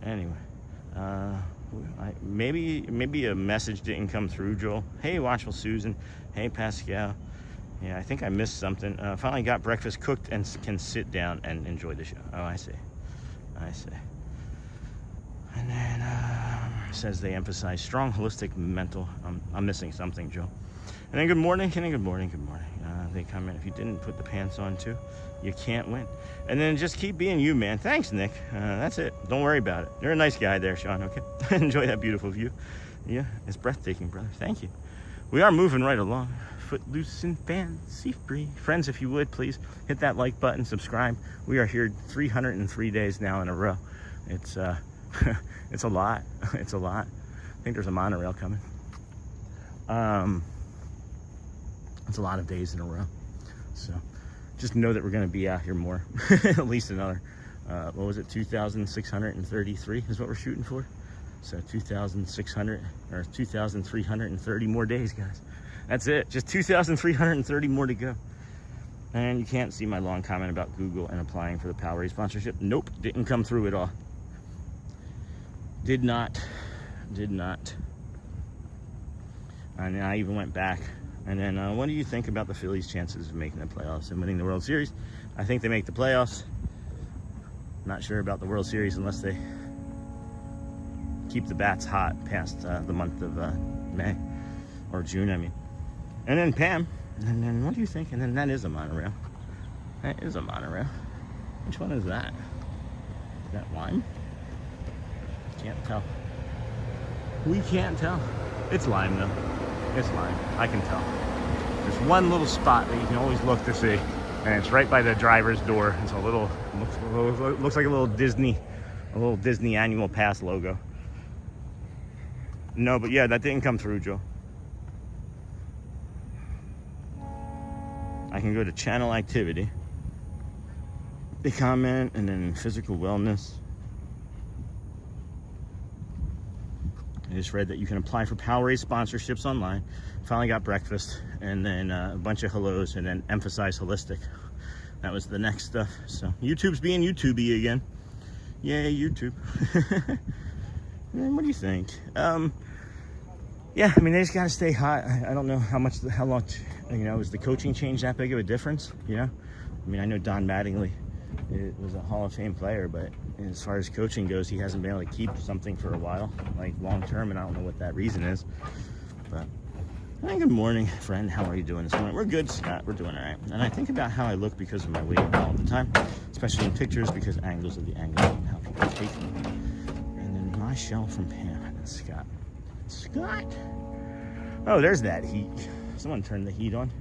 Anyway, maybe a message didn't come through, Joel. Hey, Watchful Susan. Hey, Pascal. Yeah, I think I missed something. Finally got breakfast cooked and can sit down and enjoy the show. Oh, I see. And then says they emphasize strong holistic mental. I'm missing something, Joe. And then good morning. They comment, if you didn't put the pants on too, you can't win. And then just keep being you, man. Thanks, Nick. That's it. Don't worry about it. You're a nice guy there, Sean, okay? Enjoy that beautiful view. Yeah, it's breathtaking, brother. Thank you. We are moving right along. Footloose and fancy free. Friends, if you would, please hit that like button, subscribe. We are here 303 days now in a row. It's it's a lot. It's a lot. I think there's a monorail coming. It's a lot of days in a row. So just know that we're going to be out here more. At least another, what was it, 2,633 is what we're shooting for. So 2,600 or 2,330 more days, guys. That's it. Just 2,330 more to go. And you can't see my long comment about Google and applying for the Powerade sponsorship. Nope, didn't come through at all. Did not. And I even went back. And then what do you think about the Phillies' chances of making the playoffs and winning the World Series? I think they make the playoffs. Not sure about the World Series unless they keep the bats hot past the month of May or June, I mean. And then Pam, and then what do you think? And then that is a monorail. That is a monorail. Which one is that? Is that lime? Can't tell. We can't tell. It's lime though. It's lime. I can tell. There's one little spot that you can always look to see, and it's right by the driver's door. It's a little looks like a little Disney annual pass logo. No, but yeah, that didn't come through, Joe. I can go to channel activity. They comment, and then physical wellness. I just read that you can apply for Powerade sponsorships online. Finally got breakfast, and then a bunch of hellos, and then emphasize holistic. That was the next stuff. So YouTube's being YouTubey again. Yay, YouTube. What do you think? Yeah, I mean, they just gotta stay hot. I don't know how long, is the coaching change that big of a difference? You know, I mean, I know Don Mattingly was a Hall of Fame player, but as far as coaching goes, he hasn't been able to keep something for a while, like long term, and I don't know what that reason is. But hey, good morning, friend. How are you doing this morning? We're good, Scott. We're doing all right. And I think about how I look because of my weight all the time, especially in pictures, because angles of the angles and how people take them. And then my shell from Pam and Scott. Scott! Oh, there's that heat. Someone turned the heat on.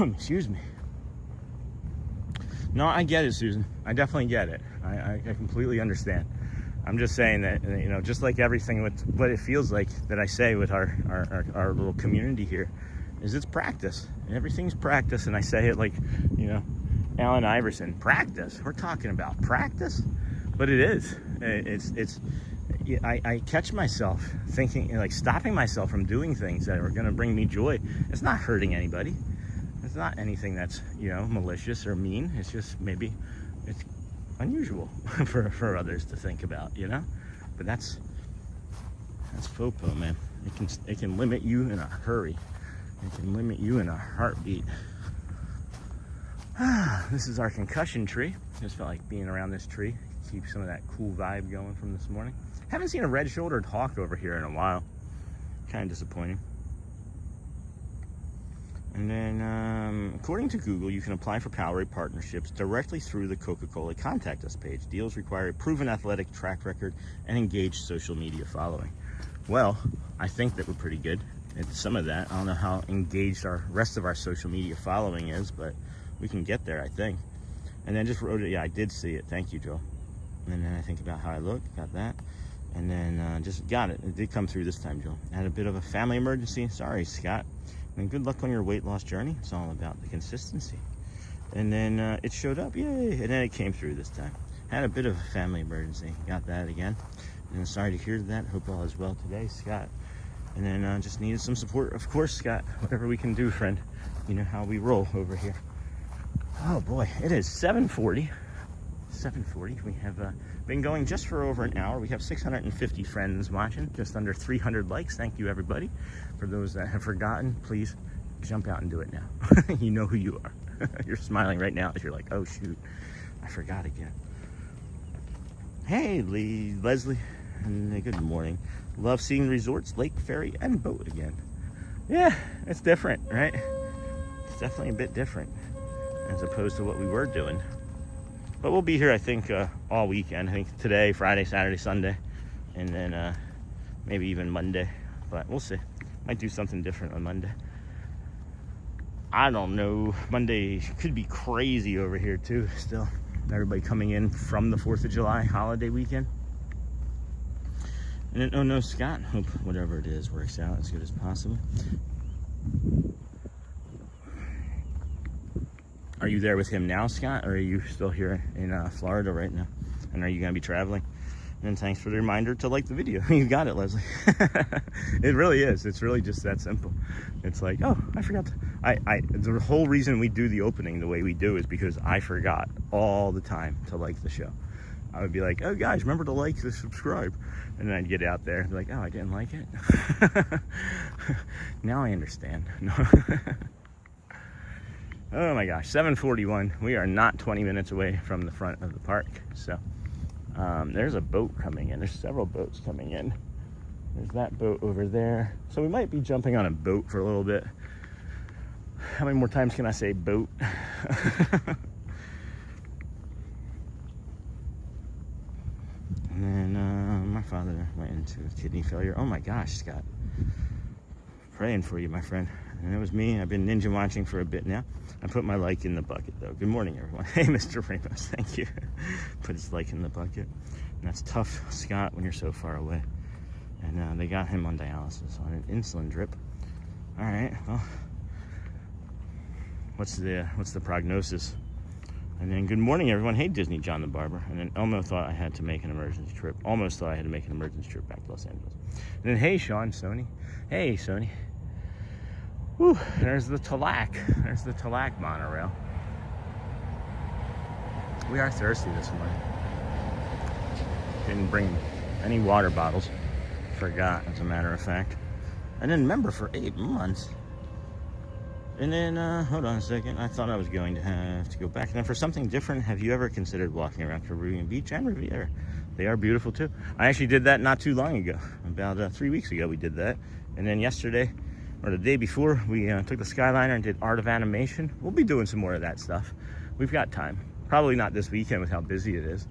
Excuse me. No, I get it, Susan. I definitely get it. I completely understand. I'm just saying that, you know, just like everything with what it feels like that I say with our little community here, is it's practice. Everything's practice, and I say it like, you know, Allen Iverson, practice. We're talking about practice, but it is. I catch myself thinking, like, stopping myself from doing things that are going to bring me joy. It's not hurting anybody. It's not anything that's, you know, malicious or mean. It's just maybe it's unusual for others to think about, you know. But that's FOPO, man. It can limit you in a hurry. It can limit you in a heartbeat. This is our concussion tree. Just felt like being around this tree. Keep some of that cool vibe going from this morning. Haven't seen a red-shouldered hawk over here in a while. Kind of disappointing. And then, according to Google, you can apply for Powerade partnerships directly through the Coca-Cola Contact Us page. Deals require a proven athletic track record and engaged social media following. Well, I think that we're pretty good at some of that. I don't know how engaged our rest of our social media following is, but we can get there, I think. And then just wrote it. Yeah, I did see it. Thank you, Joel. And then I think about how I look. Got that. And then just got it. It did come through this time, Joel. I had a bit of a family emergency. Sorry, Scott. And good luck on your weight loss journey. It's all about the consistency. And then it showed up. Yay. And then it came through this time. Had a bit of a family emergency. Got that again. And sorry to hear that. Hope all is well today, Scott. And then just needed some support, of course, Scott. Whatever we can do, friend. You know how we roll over here. Oh boy, it is 7:40. 7:40. We have been going just for over an hour. We have 650 friends watching, just under 300 likes. Thank you, everybody. For those that have forgotten, please jump out and do it now. You know who you are. You're smiling right now as you're like, oh shoot, I forgot again. Hey, Leslie, and good morning. Love seeing resorts, lake, ferry, and boat again. Yeah, it's different, right? It's definitely a bit different as opposed to what we were doing. But we'll be here, I think, all weekend. I think today, Friday, Saturday, Sunday, and then maybe even Monday. But we'll see. Might do something different on Monday. I don't know. Monday could be crazy over here, too, still. Everybody coming in from the 4th of July holiday weekend. And then, oh no, Scott, hope whatever it is works out as good as possible. Are you there with him now, Scott, or are you still here in Florida right now? And are you going to be traveling? And thanks for the reminder to like the video. You got it, Leslie. It really is. It's really just that simple. It's like, oh, I forgot to. The whole reason we do the opening the way we do is because I forgot all the time to like the show. I would be like, oh, guys, remember to like and subscribe. And then I'd get out there and be like, oh, I didn't like it. Now I understand. No. Oh my gosh, 7:41. We are not 20 minutes away from the front of the park. So there's a boat coming in. There's several boats coming in. There's that boat over there. So we might be jumping on a boat for a little bit. How many more times can I say boat? And then my father went into kidney failure. Oh my gosh, Scott. Praying for you, my friend. And it was me. I've been ninja watching for a bit now. I put my like in the bucket, though. Good morning, everyone. Hey, Mr. Ramos, thank you. Put his like in the bucket. And that's tough, Scott, when you're so far away. And they got him on dialysis, on an insulin drip. All right, well, what's the prognosis? And then good morning, everyone. Hey, Disney John the Barber. And then Elmo thought I had to make an emergency trip. Almost thought I had to make an emergency trip back to Los Angeles. And then, hey, Sean, Sony. Hey, Sony. Whew, there's the Talac. There's the Talac monorail. We are thirsty this morning. Didn't bring any water bottles. Forgot, as a matter of fact. And then remember, for 8 months. And then, hold on a second. I thought I was going to have to go back. Now, for something different, have you ever considered walking around Caribbean Beach and Riviera? They are beautiful, too. I actually did that not too long ago. About 3 weeks ago, we did that. And then yesterday, or the day before, we took the Skyliner and did Art of Animation. We'll be doing some more of that stuff. We've got time. Probably not this weekend with how busy it is,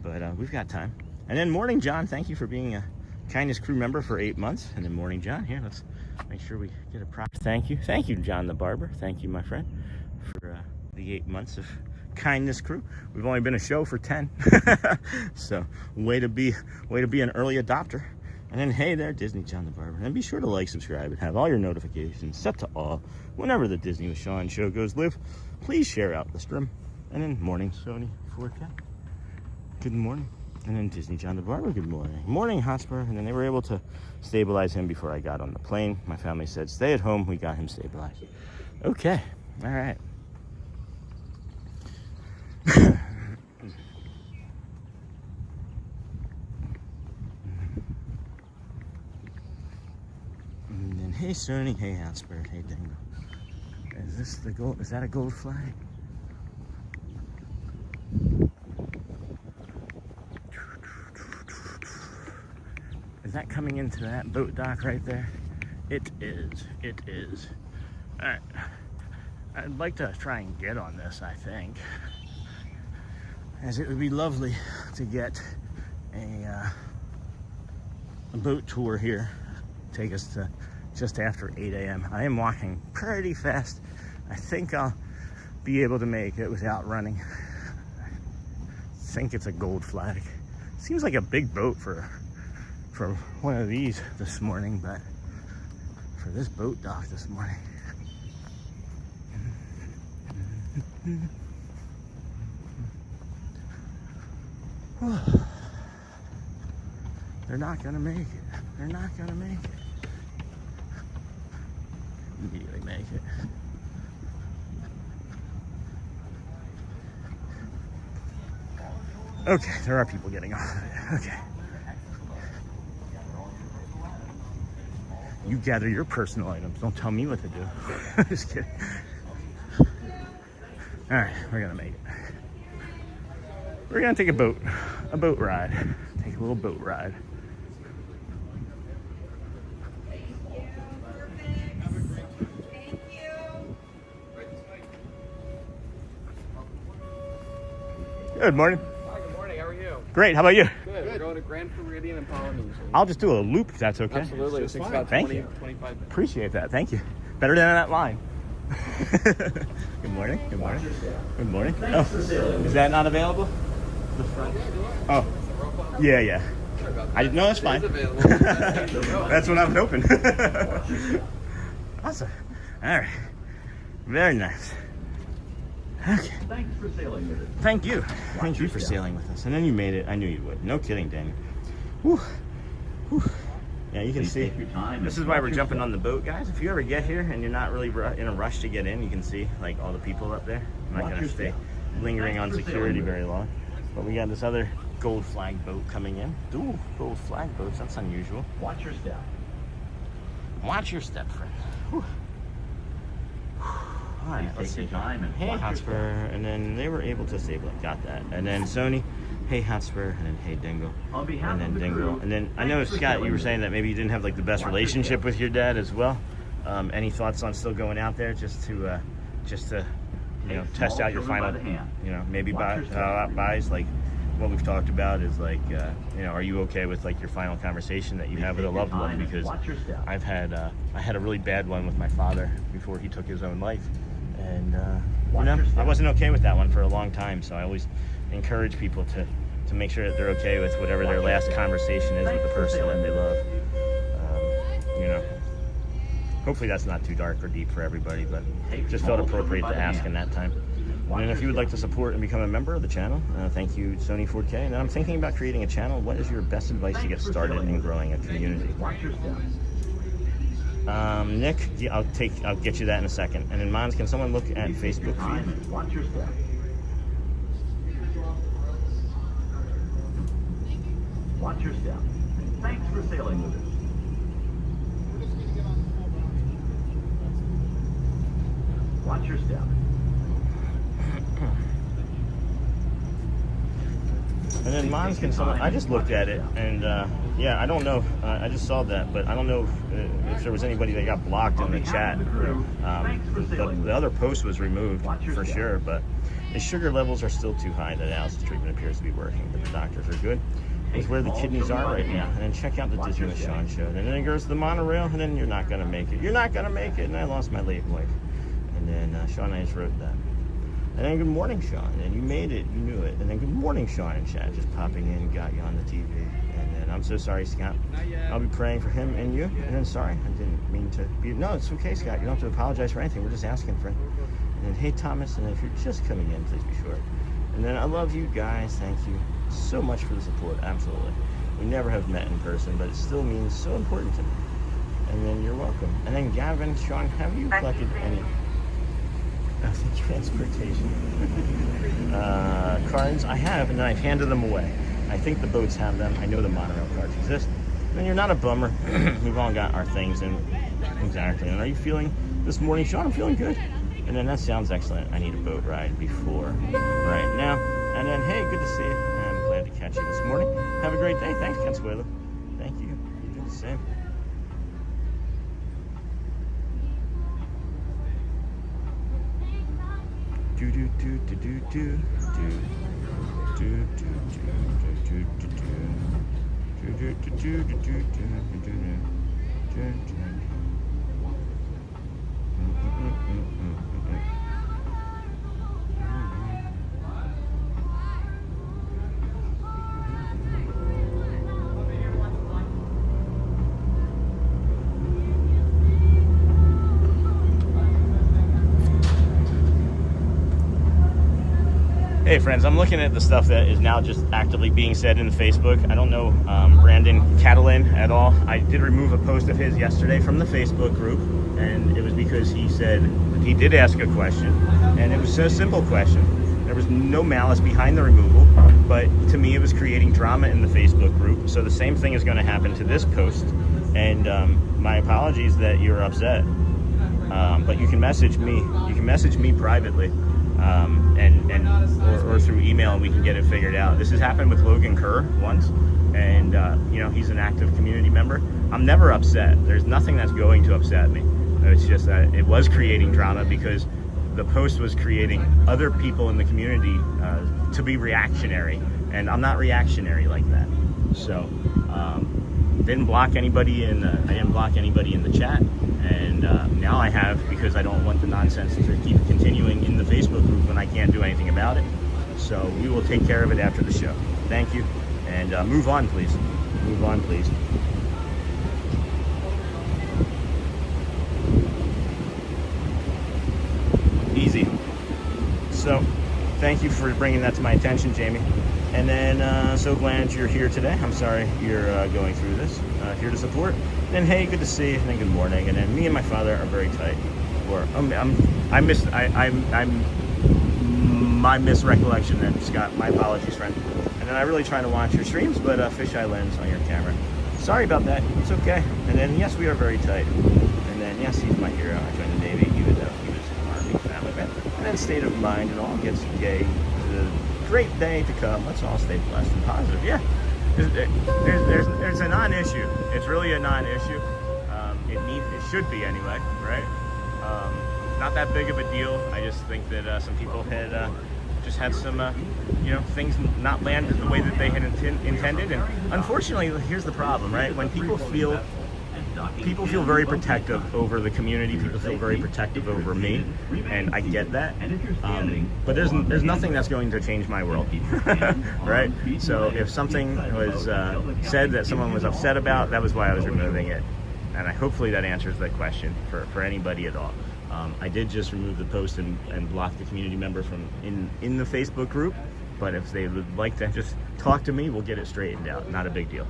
but we've got time. And then Morning John, thank you for being a Kindness Crew member for 8 months. And then Morning John, here, let's make sure we get a proper thank you. Thank you, John the Barber. Thank you, my friend, for the 8 months of Kindness Crew. We've only been a show for 10. So way to be an early adopter. And then, hey there, Disney John the Barber. And be sure to like, subscribe, and have all your notifications set to all. Whenever the Disney with Sean show goes live, please share out the stream. And then morning, Sony 4K. Good morning. And then Disney John the Barber, good morning. Morning, Hotspur. And then they were able to stabilize him before I got on the plane. My family said, stay at home. We got him stabilized. Okay. All right. And then, hey, Sony. Hey, Hotspur. Hey, Dingo. Is this the gold? Is that a gold flag? Is that coming into that boat dock right there? It is. It is. All right. I'd like to try and get on this, I think, as it would be lovely to get a boat tour here. Take us to just after 8 a.m. I am walking pretty fast. I think I'll be able to make it without running. I think it's a gold flag. Seems like a big boat for one of these this morning, but for this boat dock this morning. They're not gonna make it. They're not gonna make it. immediately make it. Okay, there are people getting off of it. Okay. You gather your personal items. Don't tell me what to do. Just kidding. All right, we're gonna make it. We're gonna take a boat ride. Take a little boat ride. Good morning. Hi, good morning. How are you? Great. How about you? Good. We're going to Grand Floridian and Polynesian. I'll just do a loop if that's okay. Absolutely. It takes about Thank 20, you. 25 minutes. Appreciate that. Thank you. Better than that line. Good morning. Good morning. Good morning. Oh, is that not available? The front. Oh, yeah, yeah. I didn't know. That's fine. That's what I'm hoping. Awesome. All right. Very nice. Okay. Thanks for sailing with us. Thank you. Thank you for sailing with us. And then you made it. I knew you would. No kidding, Daniel. Whew. Whew. Yeah, you can see. This is why we're jumping on the boat, guys. If you ever get here and you're not really in a rush to get in, you can see like all the people up there. I'm not going to stay lingering on security very long. But we got this other gold flag boat coming in. Ooh, gold flag boats. That's unusual. Watch your step. Watch your step, friend. Whew. All right, let's see. Hey, Hotspur, and then they were able to save it. Got that. And then Sony, hey, Hotspur, and then hey, Dingle, and then Dingle. And then I know, Scott, you were saying that maybe you didn't have like the best relationship with your dad as well. Any thoughts on still going out there just to you know, test out your final, you know, maybe buys like what we've talked about is like, you know, are you okay with like your final conversation that you have with a loved one? Because I had a really bad one with my father before he took his own life. And, you know, I wasn't okay with that one for a long time. So I always encourage people to make sure that they're okay with whatever their last conversation is with the person that they love. You know, hopefully that's not too dark or deep for everybody, but just felt appropriate to ask in that time. And if you would like to support and become a member of the channel, thank you, Sony 4K. And then I'm thinking about creating a channel. What is your best advice to get started in growing a community? Nick, I'll get you that in a second. And then Mons, can someone look at Facebook feed? Watch your step. Watch your step. Thanks for sailing with us. Watch your step. And then Mons, can someone, I just looked at it, and yeah, I don't know, I just saw that, but I don't know if there was anybody that got blocked in the chat. The other post was removed for sure, but his sugar levels are still too high. The dialysis treatment appears to be working, but the doctors are good with where the kidneys are right now. And then check out the Disney with Sean show. And then it goes to the monorail, and then you're not going to make it. You're not going to make it, and I lost my late wife. And then Sean, I just wrote that. And then good morning, Sean. And you made it, you knew it. And then good morning, Sean in chat, just popping in, got you on the TV. And then I'm so sorry, Scott. I'll be praying for him and you. And then sorry, I didn't mean to be. No, it's okay, Scott. You don't have to apologize for anything. We're just asking, friend. And then hey, Thomas. And then if you're just coming in, please be sure. And then I love you guys. Thank you so much for the support. Absolutely. We never have met in person, but it still means so important to me. And then you're welcome. And then Gavin, Sean, have you collected any? Transportation cards I have, and then I've handed them away. I think the boats have them. I know the monorail cards exist. And you're not a bummer. We've all got our things, and exactly. And are you feeling this morning, Sean? I'm feeling good. And then that sounds excellent. I need a boat ride before right now. And then hey, good to see you. I'm glad to catch you this morning. Have a great day. Thanks, Consuelo. Thank you. You do the same. Do do do do do do do do do do do do. Hey friends, I'm looking at the stuff that is now just actively being said in the Facebook. I don't know, Brandon Catalan at all. I did remove a post of his yesterday from the Facebook group, and it was because he said he did ask a question, and it was a simple question. There was no malice behind the removal, but to me it was creating drama in the Facebook group. So the same thing is going to happen to this post, and my apologies that you're upset. But you can message me. You can message me privately, or through email, and we can get it figured out. This has happened with Logan Kerr once, and you know, he's an active community member. I'm never upset. There's nothing that's going to upset me. It's just that it was creating drama because the post was creating other people in the community to be reactionary, and I'm not reactionary like that. So didn't block anybody in the, I didn't block anybody in the chat, and now I have, because I don't want the nonsense to keep continuing in the Facebook group when I can't do anything about it. So we will take care of it after the show. Thank you, and move on, please. Move on, please. Easy. So, thank you for bringing that to my attention, Jamie. And then, so glad you're here today. I'm sorry you're going through this. Here to support. And hey, good to see you. And then good morning. And then me and my father are very tight. Or my misrecollection. And Scott, my apologies, friend. And then I really try to watch your streams, but fisheye lens on your camera. Sorry about that. It's okay. And then yes, we are very tight. And then yes, he's my hero. I joined the Navy, even though he was an Army family man. And then state of mind and all gets gay. Great day to come. Let's all stay blessed and positive. Yeah, there's a non-issue. It's really a non-issue. It should be anyway, right? Not that big of a deal. I just think that some people had just had some you know, things not land the way that they had intended, and unfortunately, here's the problem, right? When people feel very protective over the community. People feel very protective over me, and I get that. But there's nothing that's going to change my world, right? So if something was said that someone was upset about, that was why I was removing it, and hopefully that answers that question for anybody at all. I did just remove the post and block the community member from in the Facebook group, but if they would like to just talk to me, we'll get it straightened out. Not a big deal.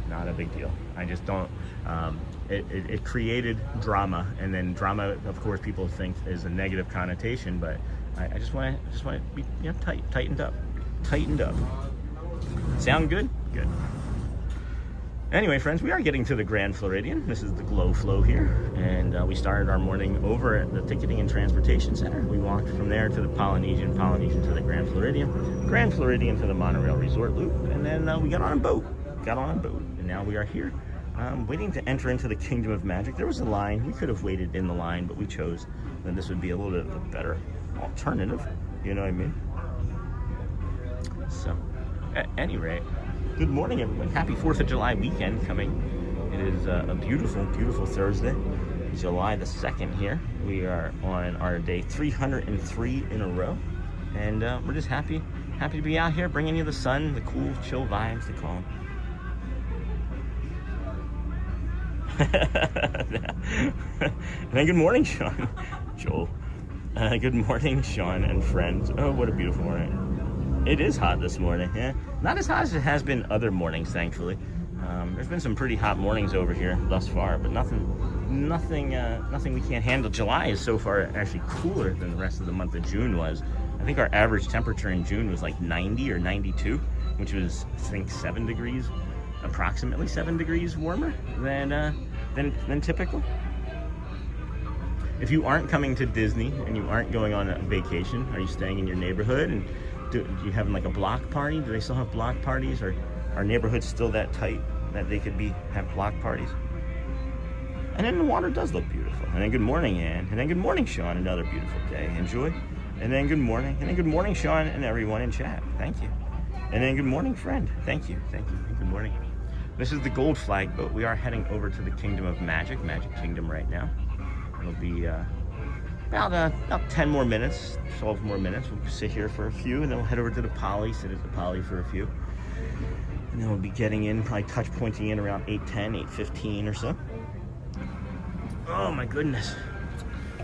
Not a big deal. I just don't. It created drama, and then drama, of course, people think is a negative connotation. But I just want to be, you know, tightened up. Sound good? Good. Anyway, friends, we are getting to the Grand Floridian. This is the Glow Flow here, and we started our morning over at the Ticketing and Transportation Center. We walked from there to the Polynesian to the Grand Floridian to the Monorail Resort Loop, and then we got on a boat. And now we are here, waiting to enter into the Kingdom of Magic. There was a line. We could have waited in the line, but we chose that this would be a little bit of a better alternative. You know what I mean? So, at any rate, good morning, everyone. Happy 4th of July weekend coming. It is a beautiful, beautiful Thursday, July the 2nd here. We are on our day 303 in a row, and we're just happy to be out here bringing you the sun, the cool, chill vibes, the calm. And then good morning, Sean. Joel. Good morning, Sean and friends. Oh, what a beautiful morning. It is hot this morning, yeah. Not as hot as it has been other mornings, thankfully. There's been some pretty hot mornings over here thus far, but nothing we can't handle. July is so far actually cooler than the rest of the month of June was. I think our average temperature in June was like 90 or 92, which was, I think, approximately 7 degrees warmer than typical. If you aren't coming to Disney and you aren't going on a vacation, are you staying in your neighborhood? And do you have like a block party? Do they still have block parties? Or are neighborhoods still that tight that they could have block parties? And then the water does look beautiful. And then good morning, Ann. And then good morning, Sean. Another beautiful day. Enjoy. And then good morning. And then good morning, Sean, and everyone in chat. Thank you. And then good morning, friend. Thank you. And good morning. This is the Gold Flag boat. We are heading over to the Kingdom of Magic Kingdom right now. It'll be about 10 more minutes, 12 more minutes. We'll sit here for a few, and then we'll head over to the Poly, sit at the Poly for a few. And then we'll be getting in, probably touch pointing in around 8:10, 8:15 or so. Oh my goodness.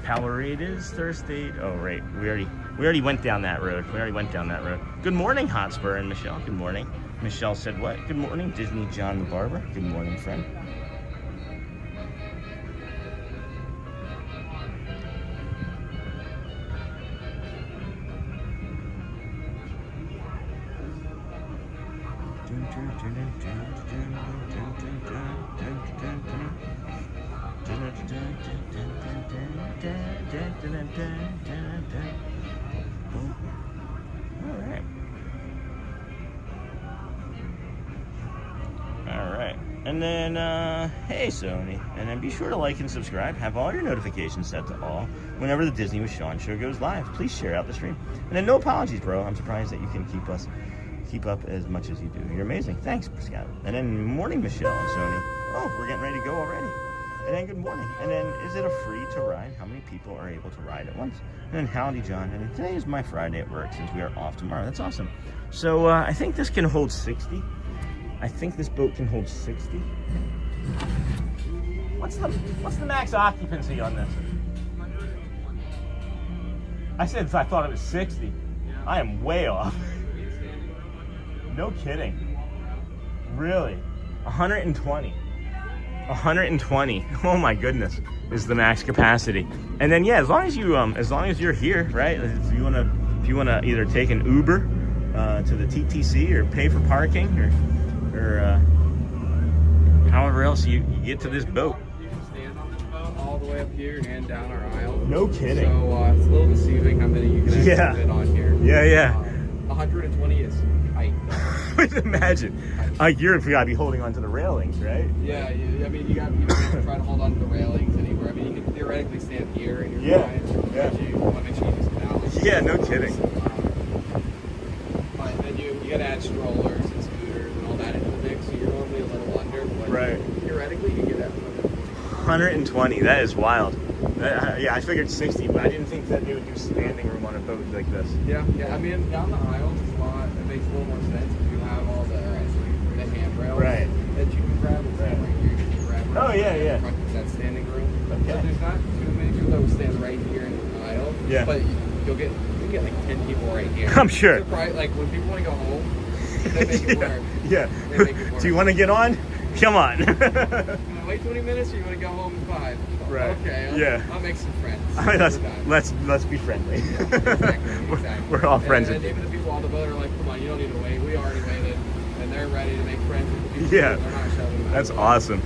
Powerade is Thursday. Oh, right. We already went down that road. Good morning, Hotspur and Michelle. Good morning. Michelle said what? Good morning, Disney John the Barber. Good morning, friend. All right. And then, hey, Sony. And then be sure to like and subscribe. Have all your notifications set to all whenever the Disney with Sean show goes live. Please share out the stream. And then no apologies, bro. I'm surprised that you can keep up as much as you do. You're amazing. Thanks, Scott. And then morning, Michelle and Sony. Oh, we're getting ready to go already. And then good morning. And then is it a free to ride? How many people are able to ride at once? And then howdy, John. And then today is my Friday at work since we are off tomorrow. That's awesome. So I think this can hold 60. I think this boat can hold 60. What's the max occupancy on this? I thought it was 60. I am way off. No kidding. Really? 120. 120. Oh my goodness, is the max capacity. And then yeah, as long as you're here, right? If you wanna either take an Uber to the TTC or pay for parking or however else you get to this boat. You can stand on this boat all the way up here and down our aisle. No kidding. So it's a little deceiving how many you can actually fit on here. Yeah. 120 is tight. Imagine. You're gotta be holding onto the railings, right? Yeah, I mean, you got people who try to hold on to the railings anywhere. I mean, you can theoretically stand here and you're fine. Yeah. You want to make sure you just balance. Yeah, no kidding. But then you got to add strollers and scooters and all that into the mix, so you're normally a little under. But right. Theoretically, you get that 120. That is wild. Yeah, I figured 60, but I didn't think that they would do standing room on a boat like this. Yeah. I mean, down the aisles is a lot. It makes a little more sense if you have all the handrails right. that you can grab. And right here, you can grab. Oh yeah. Front of that standing room. Okay. So there's not too many people that will stand right here in the aisle. Yeah. But you'll get like 10 people right here. I'm sure. So probably, like when people want to go home, they make it work. Yeah. They make it work. Do you want to get on? Come on. You want to wait 20 minutes, or you want to go home in 5? Right. Okay. I'll make some friends. Let's be friendly. Yeah, exactly. We're all friends. And even the people on the boat are like, come on, you don't need to wait. We already waited, and they're ready to make friends with the people. Yeah. They're not shoving them That's out. awesome.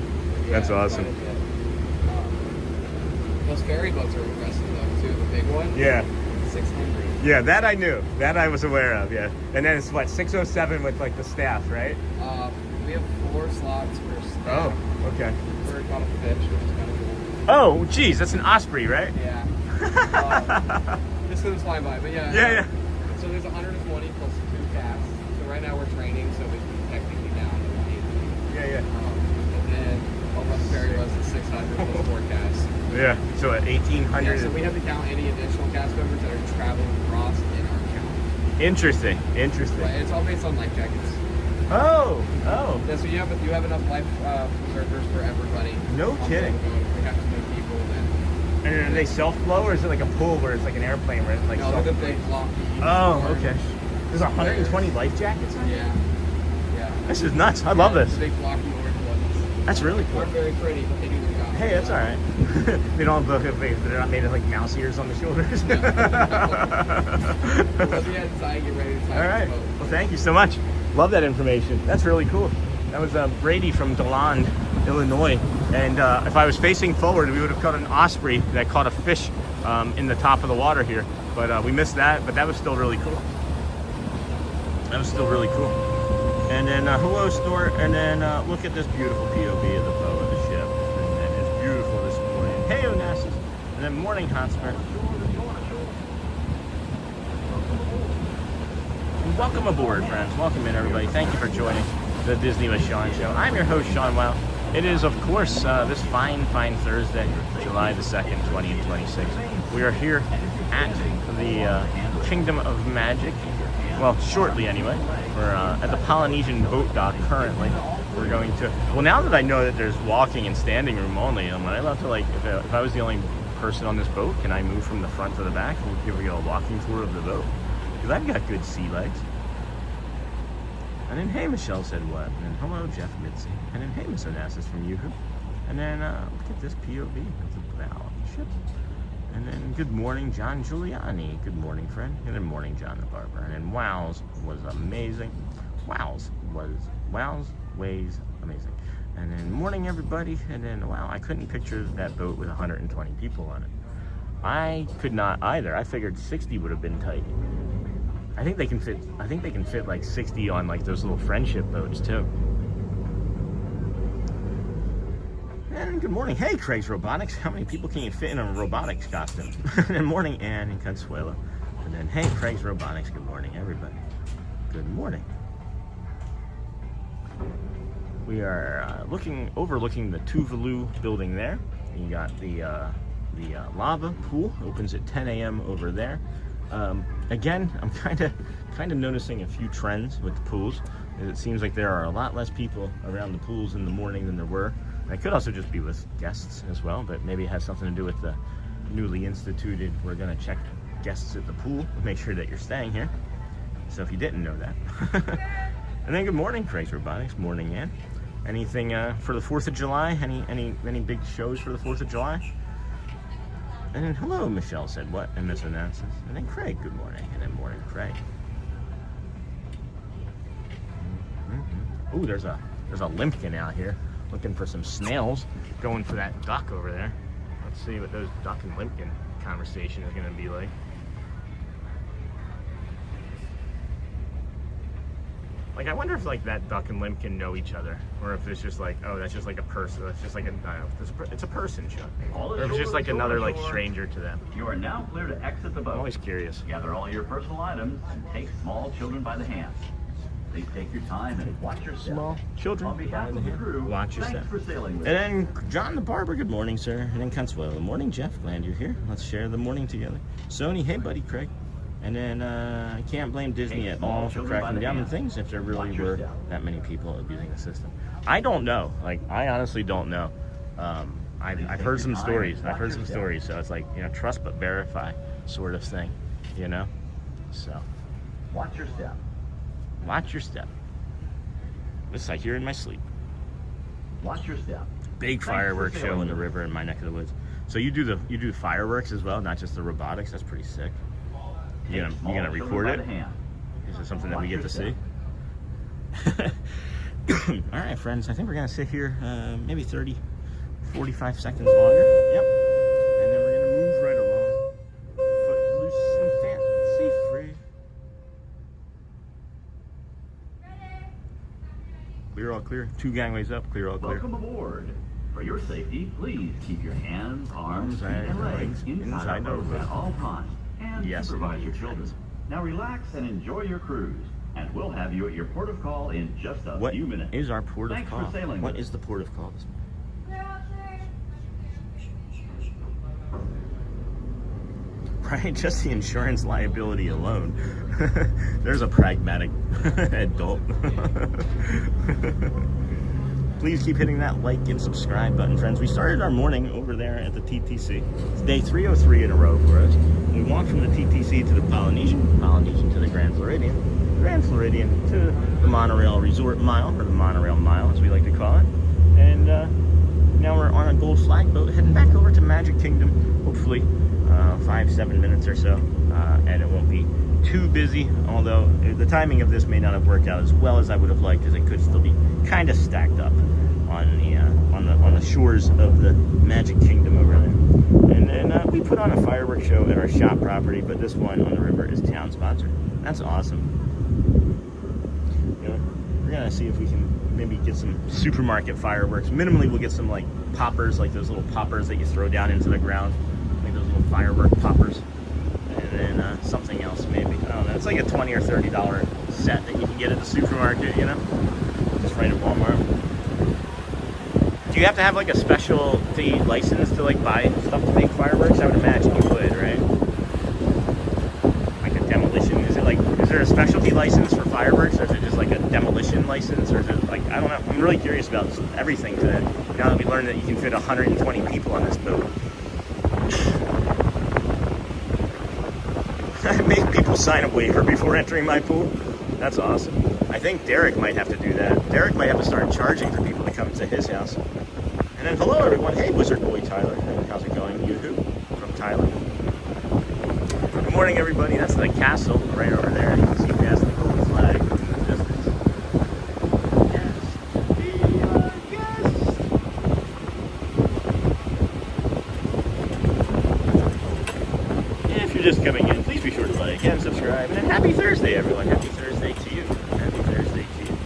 Yeah, That's awesome. Those ferry boats are impressive though too. The big one. Yeah. 600. Yeah, that I knew. That I was aware of. Yeah. And then it's what 607 with like the staff, right? We have 4 slots per staff. Oh, okay. We're caught a fish, which is kind of cool. Oh, geez, that's an osprey, right? Yeah. Just because it's flying by, but yeah. Yeah. So there's 120 plus 2 casts. So right now we're training, so we can technically down to 180. Yeah. And then over the ferry was at 600 plus 4 casts. Yeah. So at 1800. Yeah, so we have to count any additional cast members that are traveling across in our count. Interesting. Right, it's all based on life jackets. Oh. Yeah, so you have enough life preservers for everybody. No kidding. We have to move people then. And are they self-flow or is it like a pool where it's like an airplane where it's like No, they're the big blocky. Oh, okay. There's 120 life jackets on here? Yeah. This is nuts. I love this. The big blocky orange ones. That's really cool. They're very pretty, but they do their job. Hey, that's all right. They don't look they're not made of like mouse ears on the shoulders. We'll let you inside, get ready to All right. Well, thank you so much. Love that information. That's really cool. That was Brady from DeLand, Illinois. And if I was facing forward, we would have caught an osprey that caught a fish in the top of the water here. But we missed that, but that was still really cool. That was still really cool. And then hello, store. And then look at this beautiful POV of the bow of the ship. And it's beautiful this morning. Hey, Onassis. And then morning, Hotspur. Welcome aboard, friends. Welcome in, everybody. Thank you for joining the Disney with Sean show. I'm your host, Sean Weil. It is, of course, this fine Thursday, July the 2nd, 2026. We are here at the Kingdom of Magic. Well, shortly anyway. We're at the Polynesian boat dock currently. We're going to... Well, now that I know that there's walking and standing room only, am I allowed to, like, if I was the only person on this boat, can I move from the front to the back and give you a walking tour of the boat? Because I've got good sea legs. And then, hey, Michelle said what? And then, hello, Jeff Mitzi. And then, hey, Miss Onassis from Yuhu. And then, look at this POV of the battleship. And then, good morning, John Giuliani. Good morning, friend. And then, morning, John the Barber. And then, wows was amazing. Wows ways amazing. And then, morning, everybody. And then, wow, I couldn't picture that boat with 120 people on it. I could not either. I figured 60 would have been tight. I think they can fit like 60 on like those little friendship boats too. And good morning. Hey, Craig's Robotics. How many people can you fit in a robotics costume? And morning, Ann and Consuelo. And then, hey, Craig's Robotics. Good morning, everybody. Good morning. We are overlooking the Tuvalu building there. You got the lava pool. Opens at 10 a.m. over there. Again, I'm kind of noticing a few trends with the pools. It seems like there are a lot less people around the pools in the morning than there were. And it could also just be with guests as well, but maybe it has something to do with the newly instituted, we're going to check guests at the pool, make sure that you're staying here. So if you didn't know that. And then good morning, Craig's Robotics. Morning, Ann. Anything for the 4th of July? Any big shows for the 4th of July? And then, hello, Michelle said what? And Miss Onassis. And then Craig, good morning. And then morning, Craig. Ooh, there's a limpkin out here looking for some snails, going for that duck over there. Let's see what those duck and limpkin conversation is going to be like. Like, I wonder if like that duck and limpkin know each other, or if it's just like, oh, that's just like a person. That's just like it's a person show, or if it's just like another like stranger to them. You are now clear to exit the boat. I'm always curious. Gather all your personal items and take small children by the hand. Please take your time and watch your step. Small children On behalf of the crew, watch your thanks step. for sailing with And us. then John the Barber, good morning, sir. And then Consuelo, morning, Jeff. Glad you're here. Let's share the morning together. Sony, hey, buddy, Craig. And then I can't blame Disney at all for cracking down on things if there really were that many people abusing the system. I don't know. Like, I honestly don't know. I've heard some stories. So it's like, you know, trust but verify sort of thing, you know? So. Watch your step. Watch your step. This I hear in my sleep. Watch your step. Big fireworks show in the river in my neck of the woods. So you do fireworks as well, not just the robotics. That's pretty sick. You gonna record it? Is it something that we get to see? All right, friends. I think we're gonna sit here maybe 30, 45 seconds longer. Yep. And then we're gonna move right along. Foot loose and fancy free. Clear, all clear. 2 gangways up. Clear, all clear. Welcome aboard. For your safety, please keep your hands, arms, feet, and and legs inside the boat at all times. And Yes, supervise your indeed, children. friends. Now relax and enjoy your cruise. And we'll have you at your port of call in just a What few minutes. is our port of Thanks call? for sailing What with is the port of call this morning? Right, just the insurance liability alone. There's a pragmatic adult. Please keep hitting that like and subscribe button, friends. We started our morning over there at the TTC. It's day 303 in a row for us. We walked from the TTC to the Polynesian, Polynesian to the Grand Floridian, Grand Floridian to the Monorail Resort Mile, or the Monorail Mile as we like to call it. And now we're on a gold flag boat heading back over to Magic Kingdom, hopefully 5-7 minutes or so, and it won't be too busy, although the timing of this may not have worked out as well as I would have liked, as it could still be kind of stacked up on the shores of the Magic Kingdom over there. And then we put on a fireworks show at our shop property, but this one on the river is town sponsored. That's awesome. You know, we're gonna see if we can maybe get some supermarket fireworks. Minimally, we'll get some like poppers, like those little poppers that you throw down into the ground, like those little firework poppers. And then something else maybe. I don't know. It's like a $20 or $30 set that you can get at the supermarket, you know? Just right at Walmart. Do you have to have like a specialty license to like buy stuff to make fireworks? I would imagine you would, right? Like a demolition? Is there a specialty license for fireworks, or is it just like a demolition license, or is it like, I don't know. I'm really curious about everything today. Now that we learned that you can fit 120 people on this boat. I make people sign a waiver before entering my pool. That's awesome. I think Derek might have to do that. Derek might have to start charging for people to come to his house. And then hello everyone. Hey Wizard Boy Tyler. How's it going? Yoo-hoo from Thailand. Good morning everybody. That's the castle right over there. You can see past the golden flag in the distance. Yes. If you're just coming in, please be sure to like and subscribe. And happy Thursday everyone. Happy Thursday to you. Happy Thursday to you.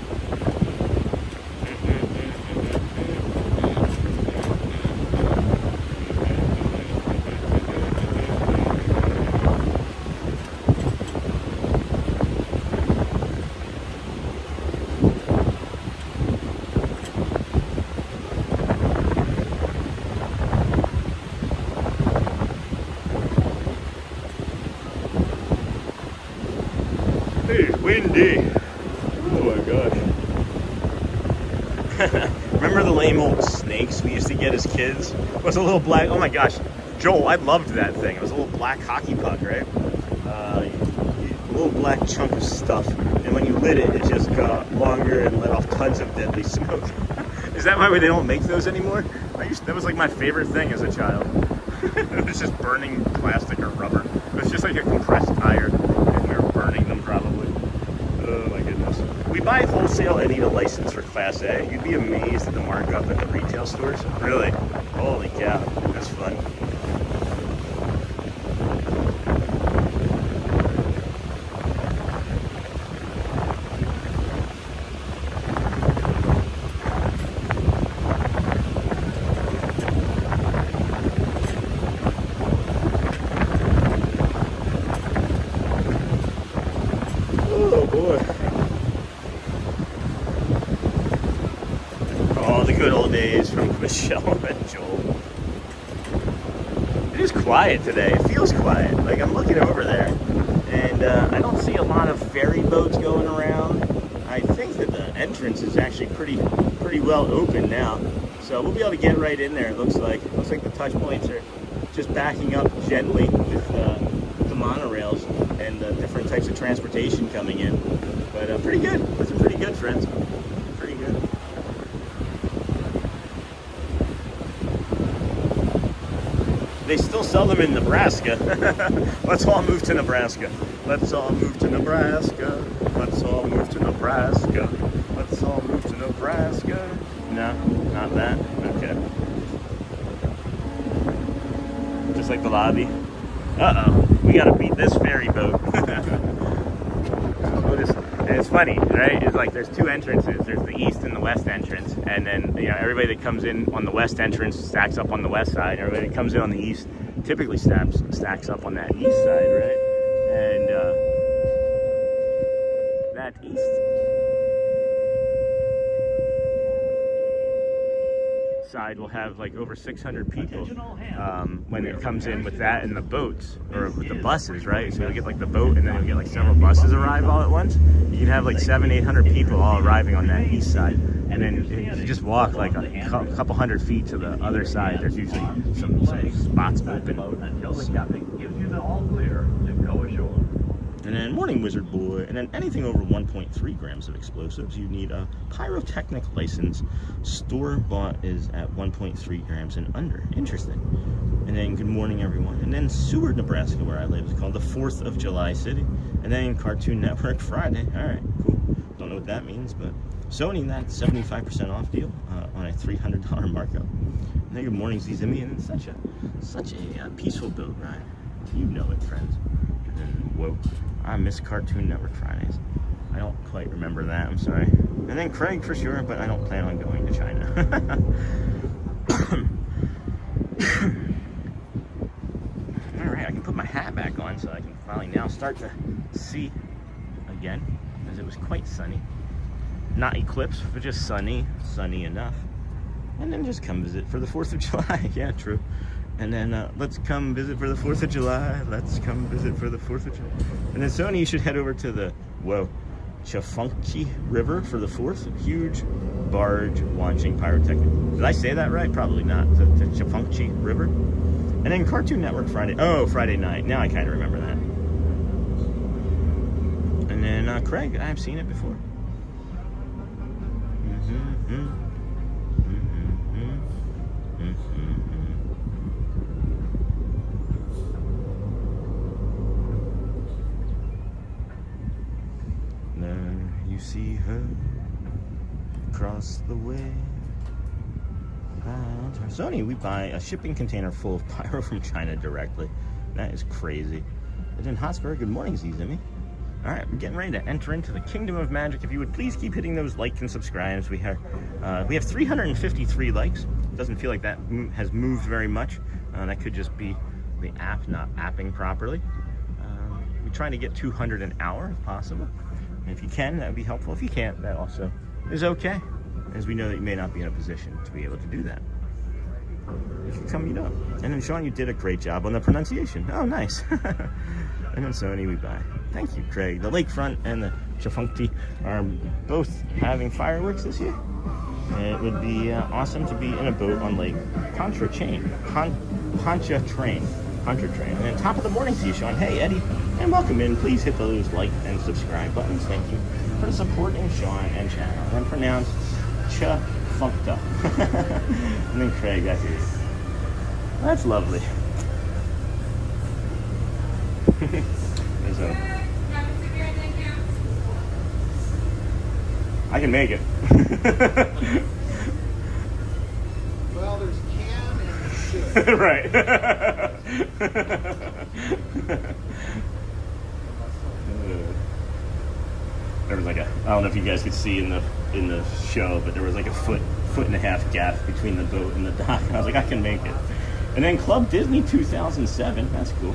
It's windy. Oh my gosh. Remember the lame old snakes we used to get as kids? It was a little black, oh my gosh. Joel, I loved that thing. It was a little black hockey puck, right? A little black chunk of stuff. And when you lit it, it just got longer and let off tons of deadly smoke. Is that why they don't make those anymore? That was like my favorite thing as a child. It was just burning plastic or rubber. It was just like a compressed tire. And we were burning them probably. Oh my goodness. We buy wholesale and need a license for Class A. You'd be amazed at the markup at the retail stores. Really? Holy cow. That's fun. Oh boy. Oh, the good old days from Michelle and Joel. It is quiet today. It feels quiet. Like I'm looking over there and I don't see a lot of ferry boats going around. I think that the entrance is actually pretty well open now. So we'll be able to get right in there, it looks like. Looks like the touch points are just backing up gently with the monorails and different types of transportation coming in. But pretty good. That's pretty good, friends. Pretty good. They still sell them in Nebraska. Let's all move to Nebraska. Let's all move to Nebraska. Let's all move to Nebraska. Let's all move to Nebraska. No, not that. Okay. Just like the lobby. Uh-oh. We gotta beat this ferry boat. And it's funny, right? It's like there's two entrances. There's the east and the west entrance, and then everybody that comes in on the west entrance stacks up on the west side. Everybody that comes in on the east typically stacks up on that east side, right? And that east side will have like over 600 people when it comes in with that and the boats or with the buses, right? So you'll get like the boat and then you'll get like several buses arrive all at once. You can have like 700-800 people all arriving on that east side, and then you just walk like a couple hundred feet to the other side. There's usually some spots open. Until the captain gives you the all clear to go ashore. And then morning wizard boy, and then anything over 1.3 grams of explosives, you need a pyrotechnic license. Store bought is at 1.3 grams and under. Interesting. And then good morning everyone. And then Seward, Nebraska, where I live, is called the 4th of July City. And then Cartoon Network Friday. All right, cool. Don't know what that means, but Sony, that 75% off deal on a $300 markup. And then good morning Zizimi, and it's such a peaceful boat ride. You know it, friends. And then whoa. I miss Cartoon Network Fridays. I don't quite remember that, I'm sorry. And then Craig for sure, but I don't plan on going to China. Alright, I can put my hat back on so I can finally now start to see again, as it was quite sunny. Not eclipsed, but just sunny enough. And then just come visit for the 4th of July. Yeah, true. And then let's come visit for the 4th of July. Let's come visit for the 4th of July. And then Sony, you should head over to the, Chafunchi River for the 4th. Huge barge launching pyrotechnic. Did I say that right? Probably not. The Chafunchi River. And then Cartoon Network Friday. Oh, Friday night. Now I kind of remember that. And And then Craig, I've seen it before. There you see her across the way. Sony, we buy a shipping container full of pyro from China directly. That is crazy. And then Hotspur, good morning, Zizimi. All right, we're getting ready to enter into the Kingdom of Magic. If you would please keep hitting those likes and subscribes. We have 353 likes. Doesn't feel like that has moved very much. That could just be the app not apping properly. We're trying to get 200 an hour if possible. And if you can, that would be helpful. If you can't, that also is okay, as we know that you may not be in a position to be able to do that. If you come, you know. And then Sean, you did a great job on the pronunciation. Oh, nice. And then Sony, we buy. Thank you, Craig. The lakefront and the Chafunkti are both having fireworks this year. It would be awesome to be in a boat on Lake Pontchartrain. Pontchartrain. And then top of the morning to you, Sean. Hey, Eddie, and welcome in. Please hit those like and subscribe buttons. Thank you for supporting Sean and channel. And pronounced Chafunkta. And then Craig, that's it. That's lovely. So, I can make it. Well, there's can and should. Right. There was like a, I don't know if you guys could see in the show, but there was like a foot and a half gap between the boat and the dock. And I was like, I can make it. And then Club Disney 2007. That's cool.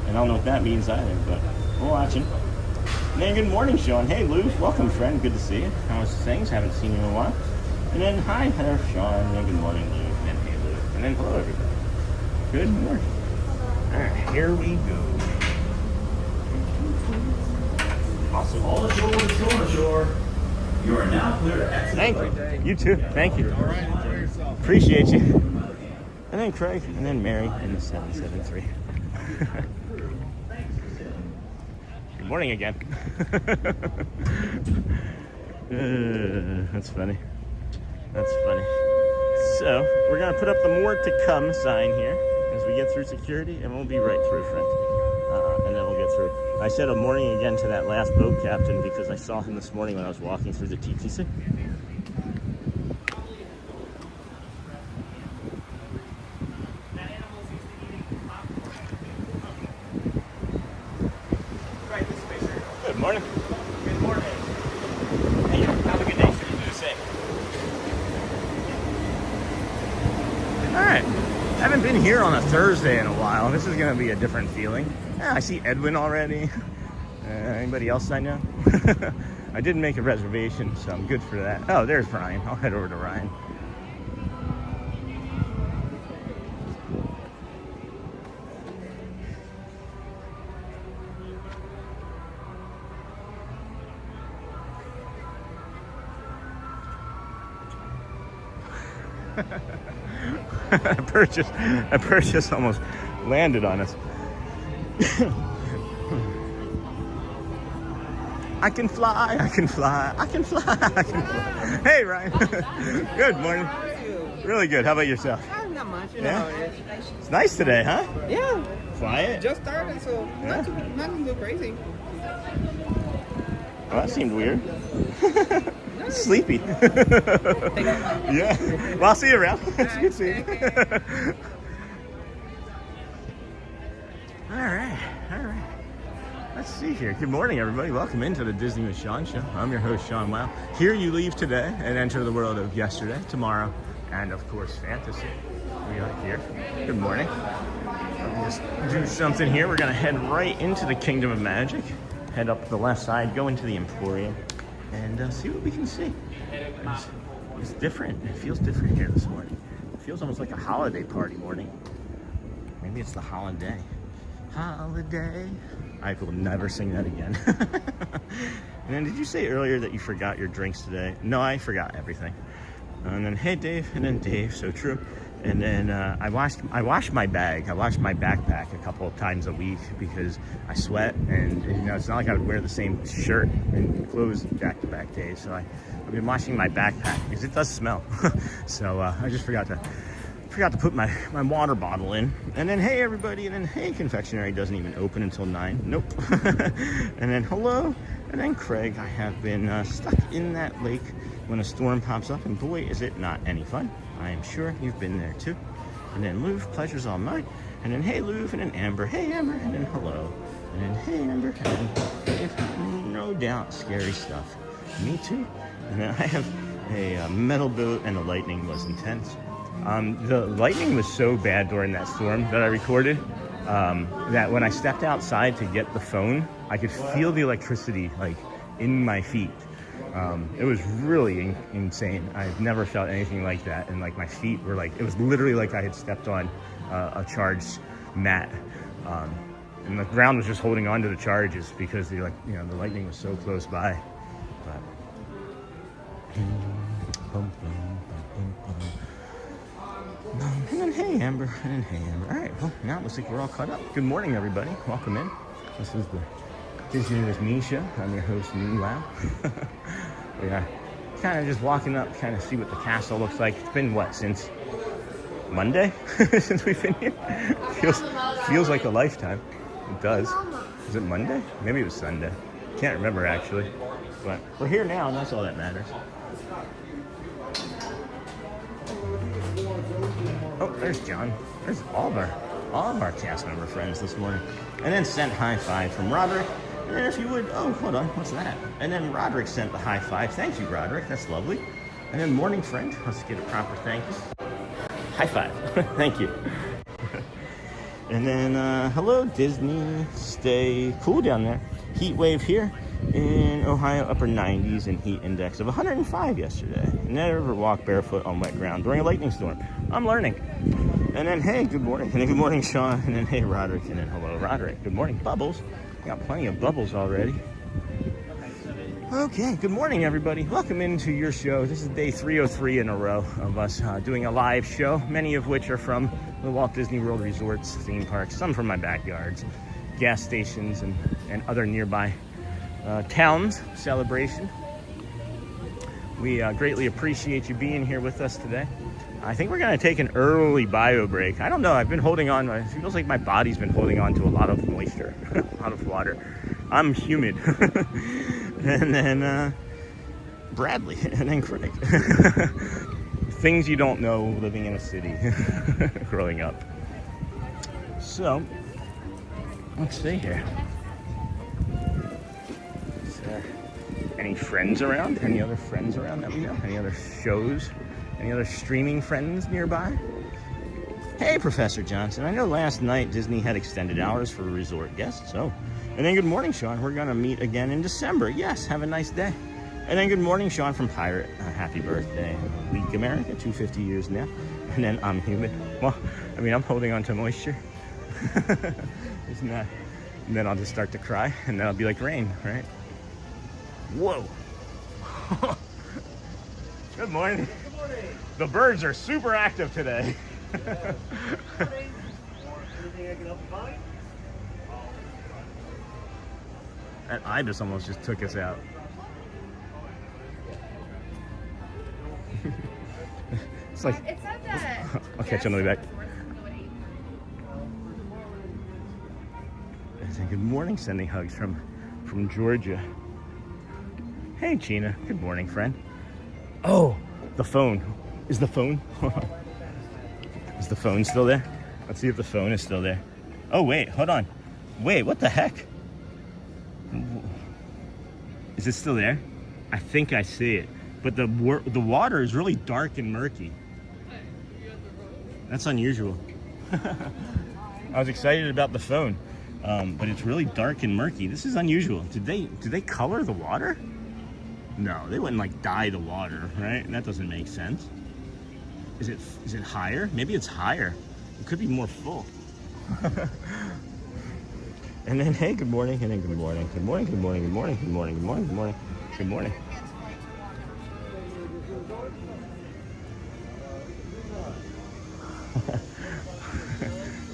And I don't know what that means either, but we're watching. And then good morning, Sean. Hey, Lou. Welcome, friend. Good to see you. How's things? Haven't seen you in a while. And then hi there, Sean. And then good morning, Lou. And then hey, Lou. And then hello, everybody. Good morning. All right, here we go. Awesome. All ashore. You are now clear to exit. Thank you. You too. Thank you. All right, enjoy yourself. Appreciate you. And then Craig, and then Mary in the 773. Good morning again. That's funny. That's funny. So, we're going to put up the more to come sign here as we get through security, and we'll be right through, friend. And then we'll get through. I said a morning again to that last boat captain because I saw him this morning when I was walking through the TTC. Good morning. Good morning. Hey, have a good day. You do the same. All right. I haven't been here on a Thursday in a while. This is going to be a different feeling. Yeah, I see Edwin already. Anybody else I know? I didn't make a reservation, so I'm good for that. Oh, there's Ryan. I'll head over to Ryan. A purchase almost landed on us. I can fly, I can fly, I can fly, I can fly. Hey, Ryan. Good morning. How are you? Really good. How about yourself? Not much, you know Yeah? how it is. It's nice today, huh? Yeah, Quiet. just started, so Yeah. nothing too crazy. Well, that seemed weird. Sleepy. Yeah. Well, I'll see you around. It's good seeing you. All right. Let's see here. Good morning, everybody. Welcome into the Disney with Sean show. I'm your host, Sean Wow. Here you leave today and enter the world of yesterday, tomorrow, and of course, fantasy. We are here. Good morning. I'll just do something here. We're going to head right into the Kingdom of Magic. Head up the left side, go into the Emporium, and see what we can see. It's different. It feels different here this morning. It feels almost like a holiday party morning. Maybe it's the holiday. Holiday. I will never sing that again. And then did you say earlier that you forgot your drinks today? No, I forgot everything. And then, hey, Dave. And then Dave, so true. And then I wash my bag. I wash my backpack a couple of times a week because I sweat, and you know it's not like I would wear the same shirt and clothes back-to-back days. So I've been washing my backpack because it does smell. So I just forgot to put my water bottle in. And then hey everybody, and then hey, confectionery doesn't even open until 9. Nope. And then hello, and then Craig. I have been stuck in that lake when a storm pops up, and boy is it not any fun. I am sure you've been there too. And then Louv, pleasure's all mine. And then hey Louv, and then Amber, hey Amber, and then hello. And then hey Amber, and then Dave, no doubt scary stuff. Me too. And then I have a metal boat, and the lightning was intense. The lightning was so bad during that storm that I recorded that when I stepped outside to get the phone, I could feel the electricity like in my feet. It was really insane. I've never felt anything like that, and like my feet were like, it was literally like I had stepped on a charged mat, and the ground was just holding on to the charges because the lightning was so close by. But and then hey Amber, and then hey Amber. All right, well now it looks like we're all caught up. Good morning everybody, welcome in. This is the Disney with Me show. I'm your host, Meanwhile. We are kind of just walking up, kind of see what the castle looks like. It's been what, since Monday since we've been here? Feels like a lifetime. It does. Is it Monday? Maybe it was Sunday. Can't remember actually. But we're here now, and that's all that matters. Oh, there's John. There's all of our cast member friends this morning. And then sent high five from Roderick. And then if you would, oh, hold on, what's that? And then Roderick sent the high five. Thank you, Roderick. That's lovely. And then morning friend. Let's get a proper thank you. High five. Thank you. And then hello, Disney. Stay cool down there. Heat wave here in Ohio, upper 90s, and heat index of 105 yesterday. Never walk barefoot on wet ground during a lightning storm. I'm learning. And then hey, good morning. And then good morning, Sean. And then hey, Roderick. And then hello, Roderick. Good morning, Bubbles. Got plenty of bubbles already. Okay, good morning, everybody. Welcome into your show. This is day 303 in a row of us doing a live show, many of which are from the Walt Disney World resorts, theme parks, some from my backyards, gas stations, and other nearby towns celebration. We greatly appreciate you being here with us today. I think we're going to take an early bio break. I don't know. I've been holding on. It feels like my body's been holding on to a lot of moisture, a lot of water. I'm humid. And then Bradley, and then Craig. Things you don't know living in a city growing up. So, let's see here. Is there any friends around? Any other friends around that we know? Any other shows? Any other streaming friends nearby? Hey, Professor Johnson. I know last night Disney had extended hours for resort guests, so. And then good morning, Sean. We're going to meet again in December. Yes, have a nice day. And then good morning, Sean from Pirate. Happy birthday. Week America, 250 years now. And then I'm humid. Well, I mean, I'm holding on to moisture. Isn't that? And then I'll just start to cry, and then I'll be like rain, right? Whoa. Good morning. The birds are super active today. That ibis almost just took us out. It's like, it said that. I'll catch you on the way back. Good morning, sending hugs from Georgia. Hey, Gina. Good morning, friend. Oh, the phone. Is the phone? Is the phone still there? Let's see if the phone is still there. Oh, wait, hold on. Wait, what the heck? Is it still there? I think I see it. But the water is really dark and murky. That's unusual. I was excited about the phone, but it's really dark and murky. This is unusual. Did they color the water? No, they wouldn't like dye the water, right? That doesn't make sense. Is it higher? Maybe it's higher. It could be more full. And then hey, good morning, and then good morning, good morning, good morning, good morning, good morning, good morning, good morning, good morning.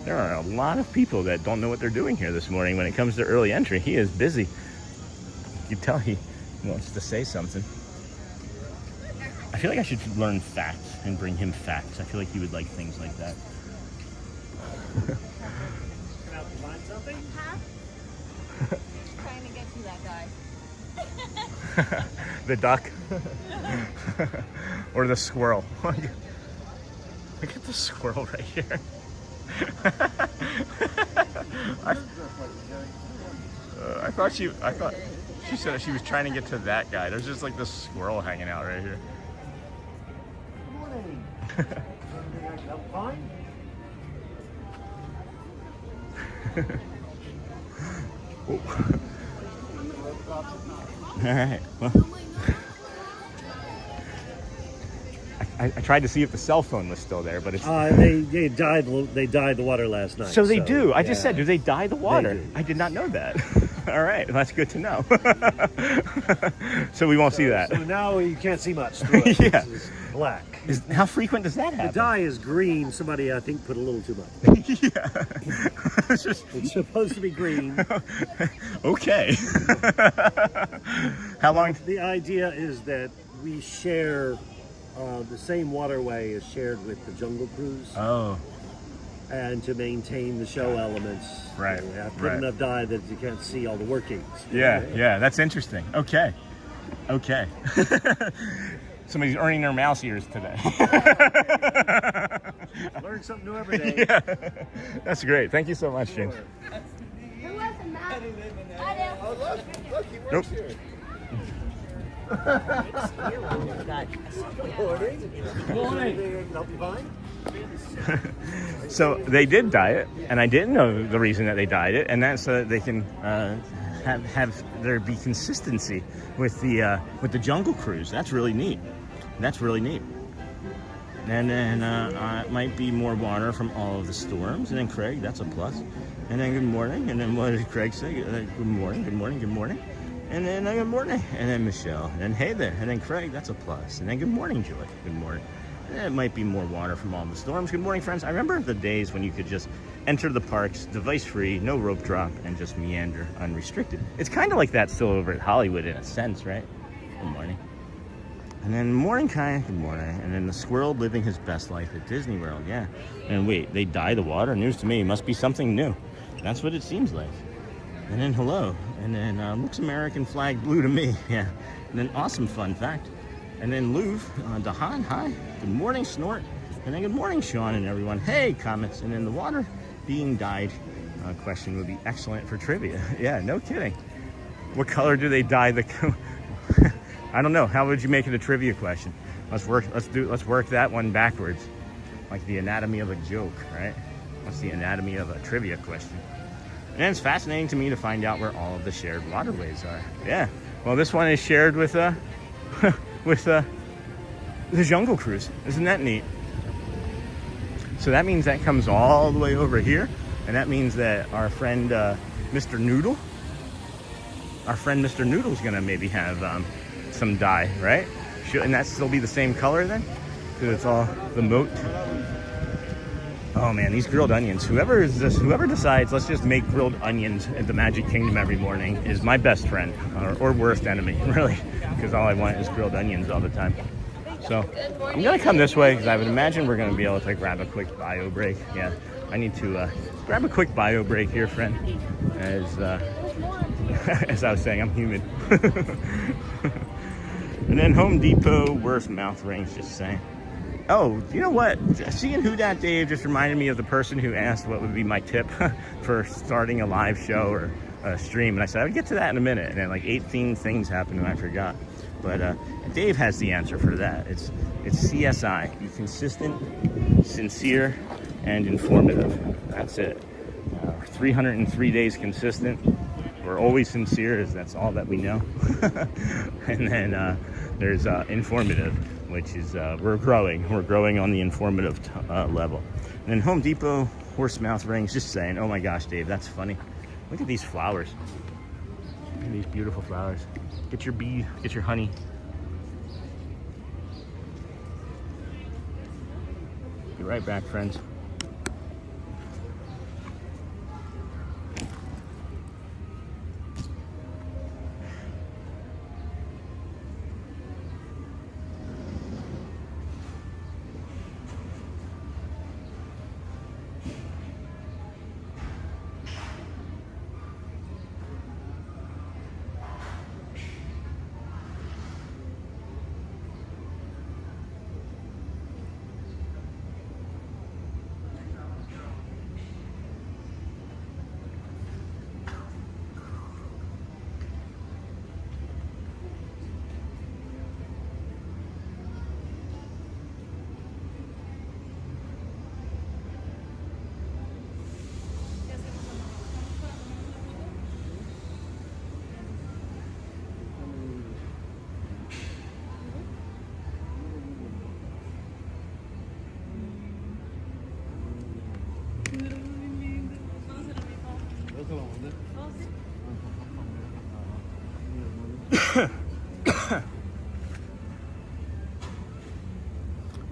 There are a lot of people that don't know what they're doing here this morning when it comes to early entry. He is busy. You can tell he wants to say something. I feel like I should learn facts and bring him facts. I feel like he would like things like that. Out to find something? Huh? Trying to get to that guy. The duck. Or the squirrel. Look at the squirrel right here. I thought she said she was trying to get to that guy. There's just like this squirrel hanging out right here. Good morning. Something I can help find? All right. Well, I tried to see if the cell phone was still there, but it's. They dyed the water last night. So they do. I just said, do they dye the water? do. I did not know that. All right, well, that's good to know. So we won't see that. So now you can't see much through it. Yeah. It's black. How frequent does that The happen? dye is green. Somebody, I think, put a little too much. Yeah. It's just It's supposed to be green. okay. How long? The idea is that we share the same waterway is shared with the Jungle Cruise, Oh, and to maintain the show elements, Right, we have to right. put enough dye that you can't see all the workings. yeah. That's interesting. Okay. Somebody's earning their mouse ears today. Learn something new every day. Yeah. That's great. Thank you so much, James. Who was the map? I do. Oh, look, he Nope. works here. Anything help you find? So they did dye it, and I didn't know the reason that they dyed it, and that's so that they can have there be consistency with the Jungle Cruise. That's really neat. And then it might be more water from all of the storms. And then Craig, that's a plus. And then good morning. And then what did Craig say? Good morning. And then good morning. And then Michelle. And then hey there. And then Craig, that's a plus. And then good morning, Joy. Good morning. And then it might be more water from all the storms. Good morning, friends. I remember the days when you could just enter the parks, device-free, no rope drop, and just meander unrestricted. It's kind of like that still over at Hollywood in a sense, right? Good morning. And then morning, Kai, good morning. And then the squirrel living his best life at Disney World, yeah. And wait, they dye the water? News to me, must be something new. That's what it seems like. And then hello. And then looks American flag blue to me, yeah. And then awesome fun fact. And then Louvre, Dahan, hi. Good morning, Snort. And then good morning, Sean and everyone. Hey, comments. And then the water being dyed question would be excellent for trivia. Yeah, no kidding. What color do they dye the... I don't know. How would you make it a trivia question? Let's work that one backwards. Like the anatomy of a joke, right? What's the anatomy of a trivia question? And it's fascinating to me to find out where all of the shared waterways are. Yeah. Well, this one is shared with the Jungle Cruise. Isn't that neat? So that means that comes all the way over here, and that means that our friend Mr. Noodle, is gonna maybe have some dye, right? Shouldn't that still be the same color then? Because it's all the moat. Oh man, these grilled onions. Whoever decides, let's just make grilled onions at the Magic Kingdom every morning is my best friend or worst enemy, really. Because all I want is grilled onions all the time. So I'm gonna come this way because I would imagine we're gonna be able to like, grab a quick bio break. Yeah, I need to grab a quick bio break here, friend. As as I was saying, I'm human. And then Home Depot, worst mouth rings, just saying. Oh, you know what? Seeing Who Dat Dave just reminded me of the person who asked what would be my tip for starting a live show or a stream. And I said, I would get to that in a minute. And then like 18 things happened and I forgot. But Dave has the answer for that. It's CSI. Be consistent, sincere, and informative. That's it. 303 days consistent. We're always sincere, as that's all that we know. And then there's informative, which is we're growing. We're growing on the informative level. And then Home Depot, horse mouth rings, just saying, oh my gosh, Dave, that's funny. Look at these flowers. Look at these beautiful flowers. Get your bee, get your honey. Be right back, friends.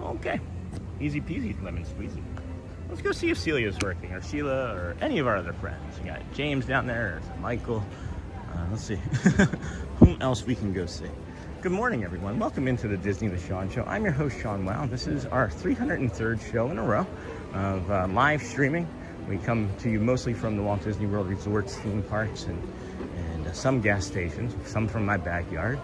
Okay, easy peasy lemon squeezy. Let's go see if Celia's working, or Sheila, or any of our other friends. We got James down there, or Michael. Let's see whom else we can go see. Good morning, everyone. Welcome into the Disney with Sean show. I'm your host, Sean Wow. This is our 303rd show in a row of live streaming. We come to you mostly from the Walt Disney World resorts, theme parks, and some gas stations, some from my backyard,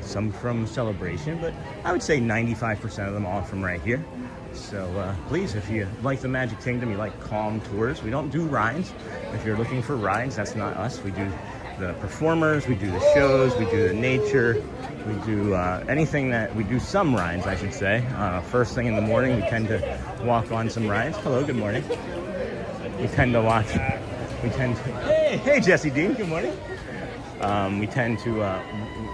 some from Celebration, but I would say 95% of them all from right here. So please, if you like the Magic Kingdom, you like calm tours, we don't do rides. If you're looking for rides, that's not us. We do the performers, we do the shows, we do the nature, we do anything that, we do some rides, I should say. First thing in the morning, we tend to walk on some rides. Hello, good morning. We tend to watch, hey Jesse Dean, good morning. We tend to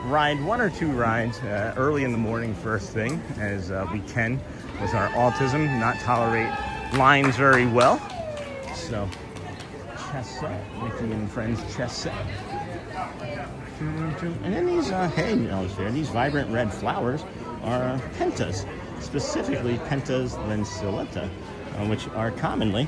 ride one or two rides early in the morning first thing, as we can, with our autism, not tolerate lines very well. So, Chessa, Mickey and Friends Chessa. And then these, these vibrant red flowers are pentas, specifically Pentas lancillata, which are commonly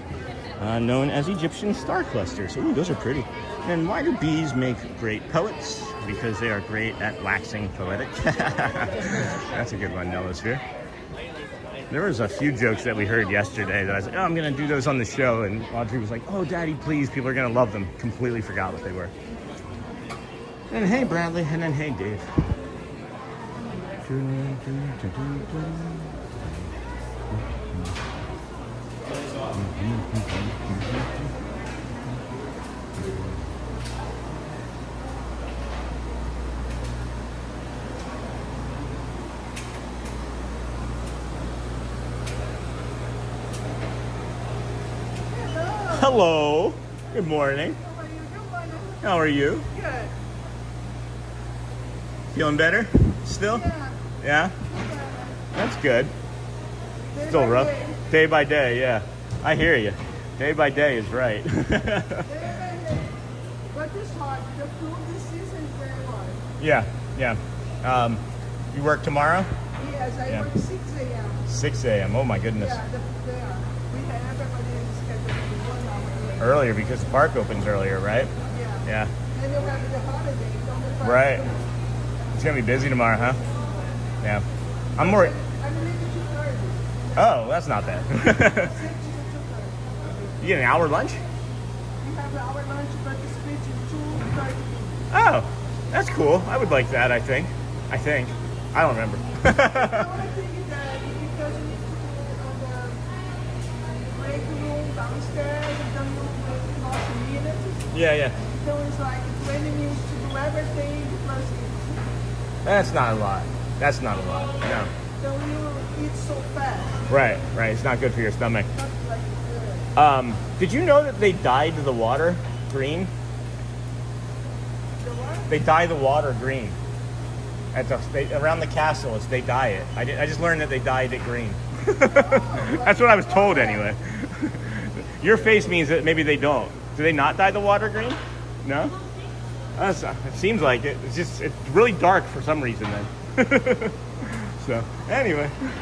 known as Egyptian star clusters. Ooh, those are pretty. And why do bees make great poets? Because they are great at waxing poetic. That's a good one, Nellosphere. There was a few jokes that we heard yesterday that I was like, oh, I'm going to do those on the show. And Audrey was like, oh, Daddy, please, people are going to love them. Completely forgot what they were. And hey, Bradley, and then hey, Dave. Hello. Good morning. How are you? Good. Feeling better? Still? Yeah. Yeah? That's good. Day Still by rough. day. Day by day, yeah. I hear you. Day by day is right. Day by day. But it's hard. The food this season is very hard. Yeah. You work tomorrow? Yes, I work 6 a.m. 6 a.m. Oh my goodness. Yeah, we have everybody scheduled to 1 hour Earlier because the park opens earlier, right? Yeah. Yeah. And you'll have the holiday. Don't the park Right. opens. It's gonna be busy tomorrow, huh? Yeah. I'm more. I'm leaving 2:30. Oh, that's not bad. 6 to 2:30. You get an hour lunch? We have our lunch, but the speech is 2:30. Oh, that's cool. I would like that, I think. I don't remember. The only thing is that because we put on the break room downstairs, and then we lost a minute. Yeah. So it's like 20 minutes to do everything plus eat. That's not a lot. No. So you eat so fast. Right. It's not good for your stomach. Not like Did you know that they dyed the water green? the what? They dye the water green. Around the castle, they dye it. I just learned that they dyed it green. That's what I was told anyway. Your face means that maybe they don't. Do they not dye the water green? No? It seems like it. It's really dark for some reason then. So, anyway. Maybe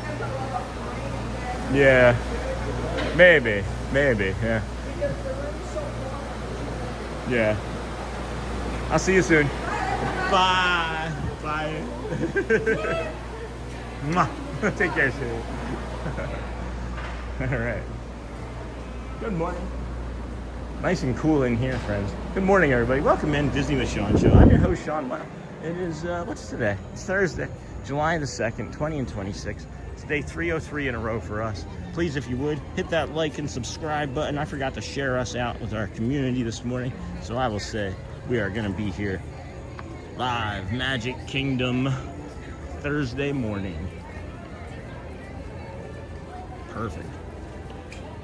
because a lot of rain Yeah. Maybe. Yeah. Yeah. I'll see you soon. Bye. Bye. Mwah. Take care, Sue. All right. Good morning. Nice and cool in here, friends. Good morning, everybody. Welcome in Disney with Sean Show. I'm your host, Sean Wow. It is, what's today? It's Thursday, July the 2nd, 2026. It's day 303 in a row for us. Please, if you would, hit that like and subscribe button. I forgot to share us out with our community this morning. So I will say we are going to be here live, Magic Kingdom, Thursday morning. Perfect.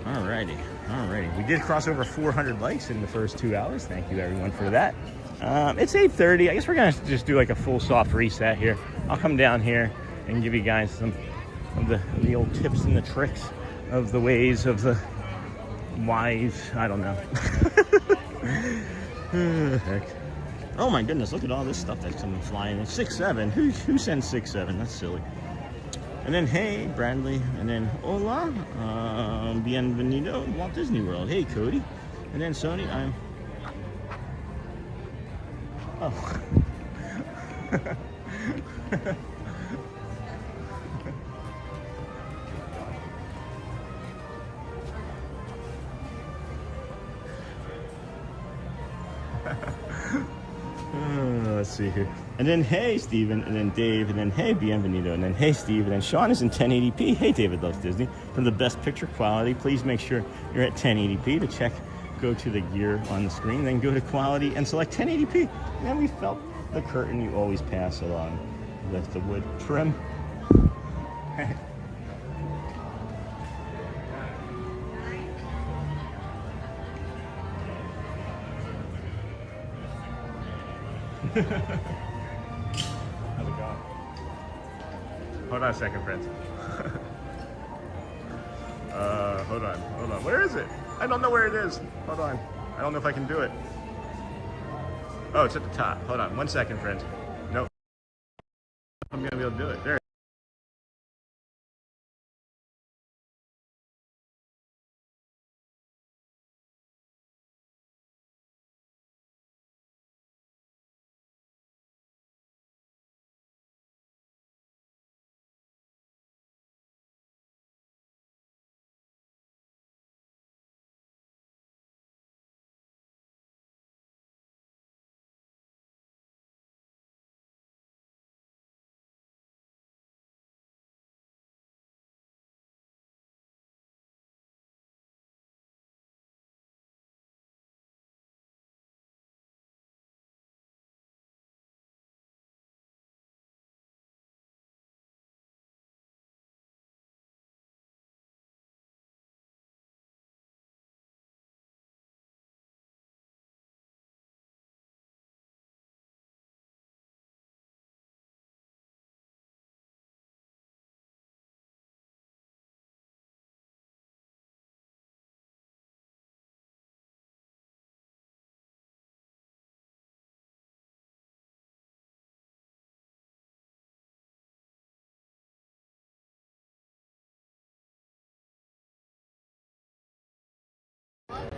Alrighty. We did cross over 400 likes in the first 2 hours. Thank you, everyone, for that. It's 8:30. I guess we're gonna just do like a full soft reset here. I'll come down here and give you guys some of the old tips and the tricks of the ways of the wise. I don't know. Heck. Oh my goodness! Look at all this stuff that's coming flying. It's 6'7". Who sends 6'7"? That's silly. And then, hey, Bradley. And then, hola, bienvenido, Walt Disney World. Hey, Cody. And then, Sony, I'm... Oh. Let's see here. And then, hey, Steven, and then Dave, and then, hey, bienvenido, and then, hey, Steve, and then Sean is in 1080p. Hey, David loves Disney. For the best picture quality, please make sure you're at 1080p to check. Go to the gear on the screen, then go to quality and select 1080p. And then we felt the curtain you always pass along with the wood trim. How's it going? Hold on a second, friends. Hold on. Where is it? I don't know where it is. Hold on. I don't know if I can do it. Oh, it's at the top. Hold on. 1 second, friends. Nope. I'm going to be able to do it. There.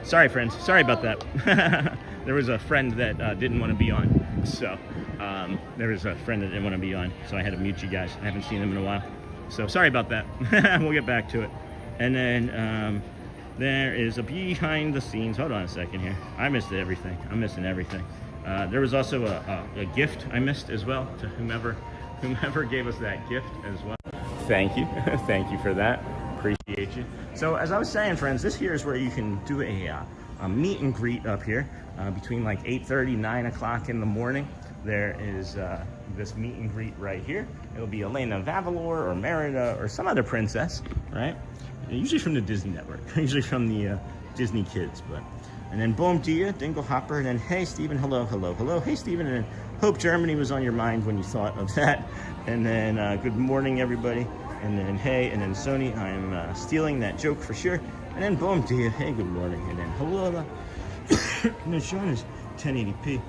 Sorry, friends. Sorry about that. There was a friend that didn't want to be on. So there was a friend that didn't want to be on. So I had to mute you guys. I haven't seen them in a while. So sorry about that. We'll get back to it. And then there is a behind the scenes. Hold on a second here. I missed everything. I'm missing everything. There was also a gift I missed as well to whomever gave us that gift as well. Thank you. Thank you for that. Appreciate you. So as I was saying, friends, this here is where you can do a meet and greet up here between like 8:30, 9 o'clock in the morning. There is this meet and greet right here. It'll be Elena Vavilor or Merida or some other princess, right? Usually from the Disney Network, usually from the Disney Kids. And then boom dia, Dingle Hopper, and then hey Stephen, hello. Hey Stephen, and then hope Germany was on your mind when you thought of that. And then good morning everybody. And then hey, and then Sony, I'm stealing that joke for sure. And then boom dia, hey good morning. And then hello. And then Sean is 1080p.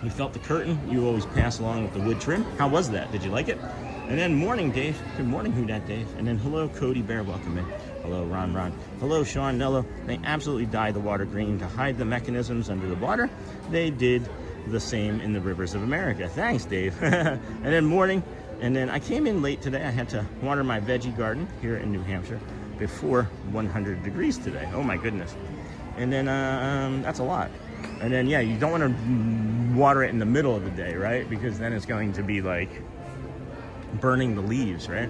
You felt the curtain you always pass along with the wood trim. How was that? Did you like it? And then morning, Dave. Good morning, Who Dat Dave. And then hello, Cody Bear. Welcome in. Hello, Ron. Hello, Sean Nello. They absolutely dyed the water green to hide the mechanisms under the water. They did the same in the rivers of America. Thanks, Dave. And then morning. And then I came in late today. I had to water my veggie garden here in New Hampshire before 100 degrees today. Oh my goodness. And then that's a lot. And then, yeah, you don't want to water it in the middle of the day, right? Because then it's going to be like burning the leaves, right?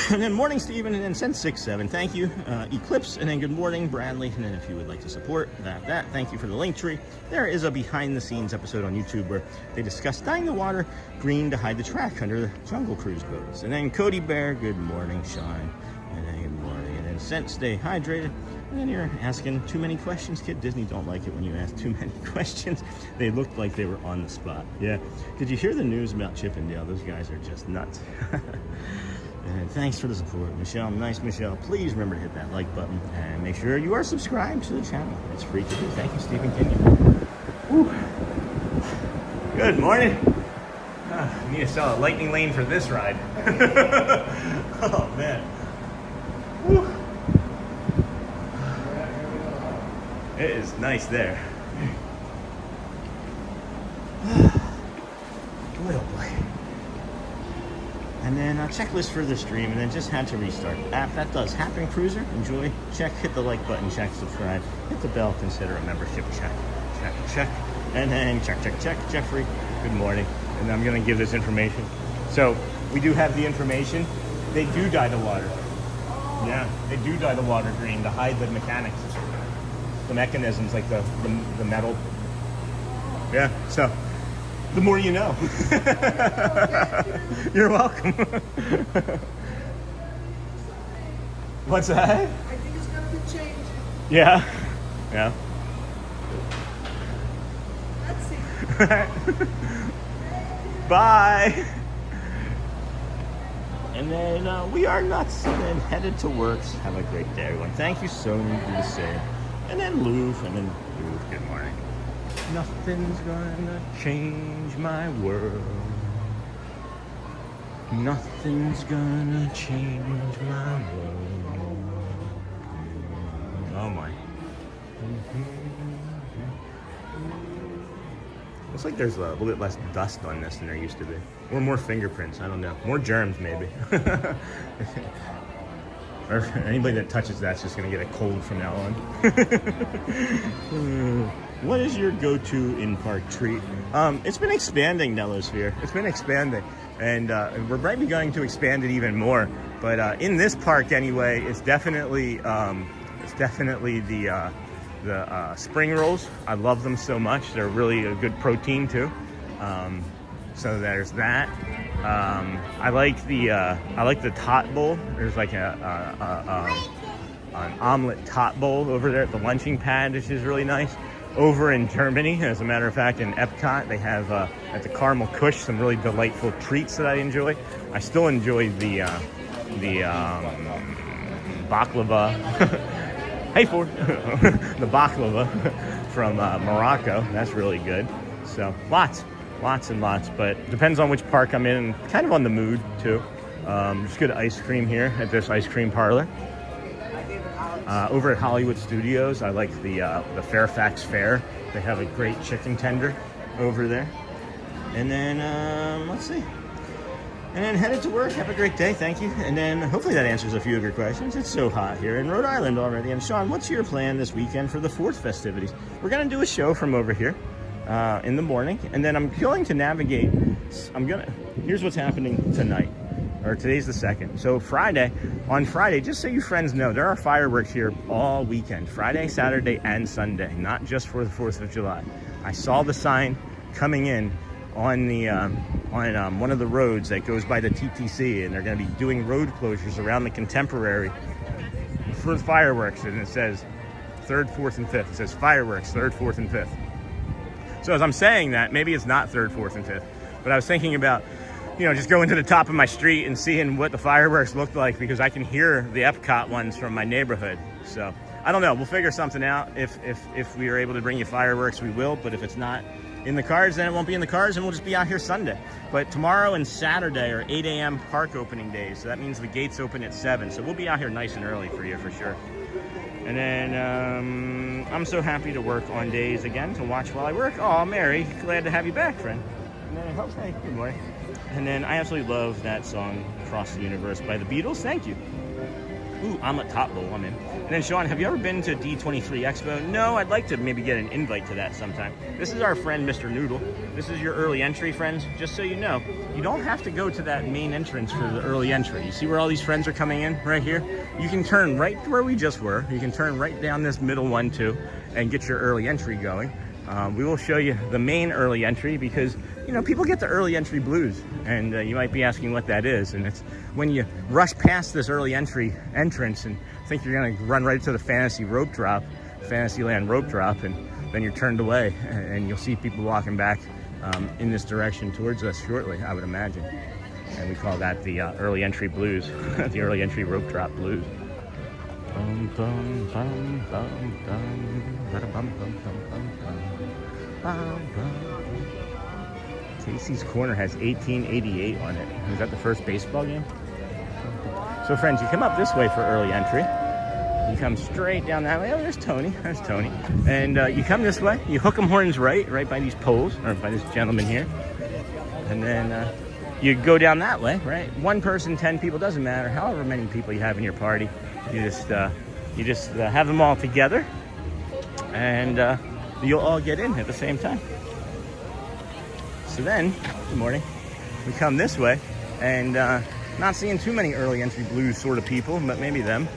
And then morning, Stephen, and then send 6-7. Thank you, Eclipse, and then good morning, Bradley. And then if you would like to support that, thank you for the link tree. There is a behind-the-scenes episode on YouTube where they discuss dyeing the water green to hide the track under the Jungle Cruise boats. And then Cody Bear, good morning, Sean, and then good morning. And then Scent, stay hydrated. And then you're asking too many questions, kid. Disney don't like it when you ask too many questions. They looked like they were on the spot. Yeah. Did you hear the news about Chippendale? Those guys are just nuts. And thanks for the support, Michelle. Nice, Michelle. Please remember to hit that like button and make sure you are subscribed to the channel. It's free to do. Thank you, Stephen Kenyon. Woo. Good morning. I need to sell a lightning lane for this ride. Oh, man. Woo. It is nice there. Little boy. And then a checklist for the stream, and then just had to restart. That does happen, Cruiser. Enjoy. Check, hit the like button, check, subscribe, hit the bell, consider a membership, check. And then check. Jeffrey, good morning. And I'm gonna give this information. So we do have the information. They do dye the water. Yeah, they do dye the water green to hide the mechanics, the mechanisms, like the metal. Yeah, so the more you know. You're welcome. What's that? I think it's gonna be changed. Yeah. Let's see. Bye. And then we are nuts. And then headed to works. Have a great day, everyone. Thank you, Sony. Do the same. And then Louvre. And then Louvre. Good morning. Nothing's gonna change my world. Nothing's gonna change my world. Oh my. Looks like there's a little bit less dust on this than there used to be. Or more fingerprints, I don't know. More germs, maybe. Or anybody that touches that's just gonna get a cold from now on. What is your go-to in-park treat? It's been expanding, Nellosphere. It's been expanding. And we're maybe going to expand it even more. But in this park anyway, it's definitely the spring rolls. I love them so much. They're really a good protein too. So there's that. I like the tot bowl. There's like an omelet tot bowl over there at the lunching pad, which is really nice. Over in Germany, as a matter of fact, in Epcot, they have at the Caramel Kush some really delightful treats that I enjoy. I still enjoy the baklava. Hey, Ford. The baklava from Morocco. That's really good. So lots and lots, but depends on which park I'm in, and kind of on the mood too. Just good ice cream here at this ice cream parlor. Over at Hollywood Studios, I like the Fairfax Fair. They have a great chicken tender over there. And then let's see. And then headed to work. Have a great day. Thank you. And then hopefully that answers a few of your questions. It's so hot here in Rhode Island already. And Sean, what's your plan this weekend for the 4th festivities? We're going to do a show from over here in the morning. And then I'm going to navigate. Here's what's happening tonight. Or today's the 2nd. So on Friday, just so you friends know, there are fireworks here all weekend. Friday, Saturday, and Sunday. Not just for the 4th of July. I saw the sign coming in on the on one of the roads that goes by the TTC, and they're going to be doing road closures around the Contemporary for fireworks, and it says 3rd, 4th, and 5th. It says fireworks 3rd, 4th, and 5th. So as I'm saying that, maybe it's not 3rd, 4th, and 5th, but I was thinking about, just going to the top of my street and seeing what the fireworks looked like, because I can hear the Epcot ones from my neighborhood. So I don't know. We'll figure something out. If we are able to bring you fireworks, we will. But if it's not, in the cards, then it won't be in the cards, and we'll just be out here Sunday. But tomorrow and Saturday are 8 a.m. park opening days, so that means the gates open at 7. So we'll be out here nice and early for you for sure. And then I'm so happy to work on days again to watch while I work. Oh, Mary, glad to have you back, friend. And then hey, good morning. And then I absolutely love that song, Across the Universe by the Beatles. Thank you. Ooh, I'm at Top Bowl, I'm in. And then Sean, have you ever been to D23 Expo? No, I'd like to maybe get an invite to that sometime. This is our friend, Mr. Noodle. This is your early entry, friends. Just so you know, you don't have to go to that main entrance for the early entry. You see where all these friends are coming in right here? You can turn right where we just were. You can turn right down this middle one too and get your early entry going. We will show you the main early entry because, you know, people get the early entry blues, and you might be asking what that is. And it's when you rush past this early entry entrance and think you're going to run right to the Fantasyland rope drop, and then you're turned away, and you'll see people walking back in this direction towards us shortly, I would imagine. And we call that the early entry blues, the early entry rope drop blues. Bum, bum, bum, bum, bum, bum, bum, bum, bum, bum. Casey's Corner has 1888 on it. Is that the first baseball game? So friends, you come up this way for early entry. You come straight down that way. Oh, there's Tony. There's Tony. And you come this way. You hook 'em horns right by these poles, or by this gentleman here. And then you go down that way, right? One person, 10 people, doesn't matter. However many people you have in your party, you just have them all together, and you'll all get in at the same time. So then, good morning, we come this way, and not seeing too many early entry blues sort of people, but maybe them.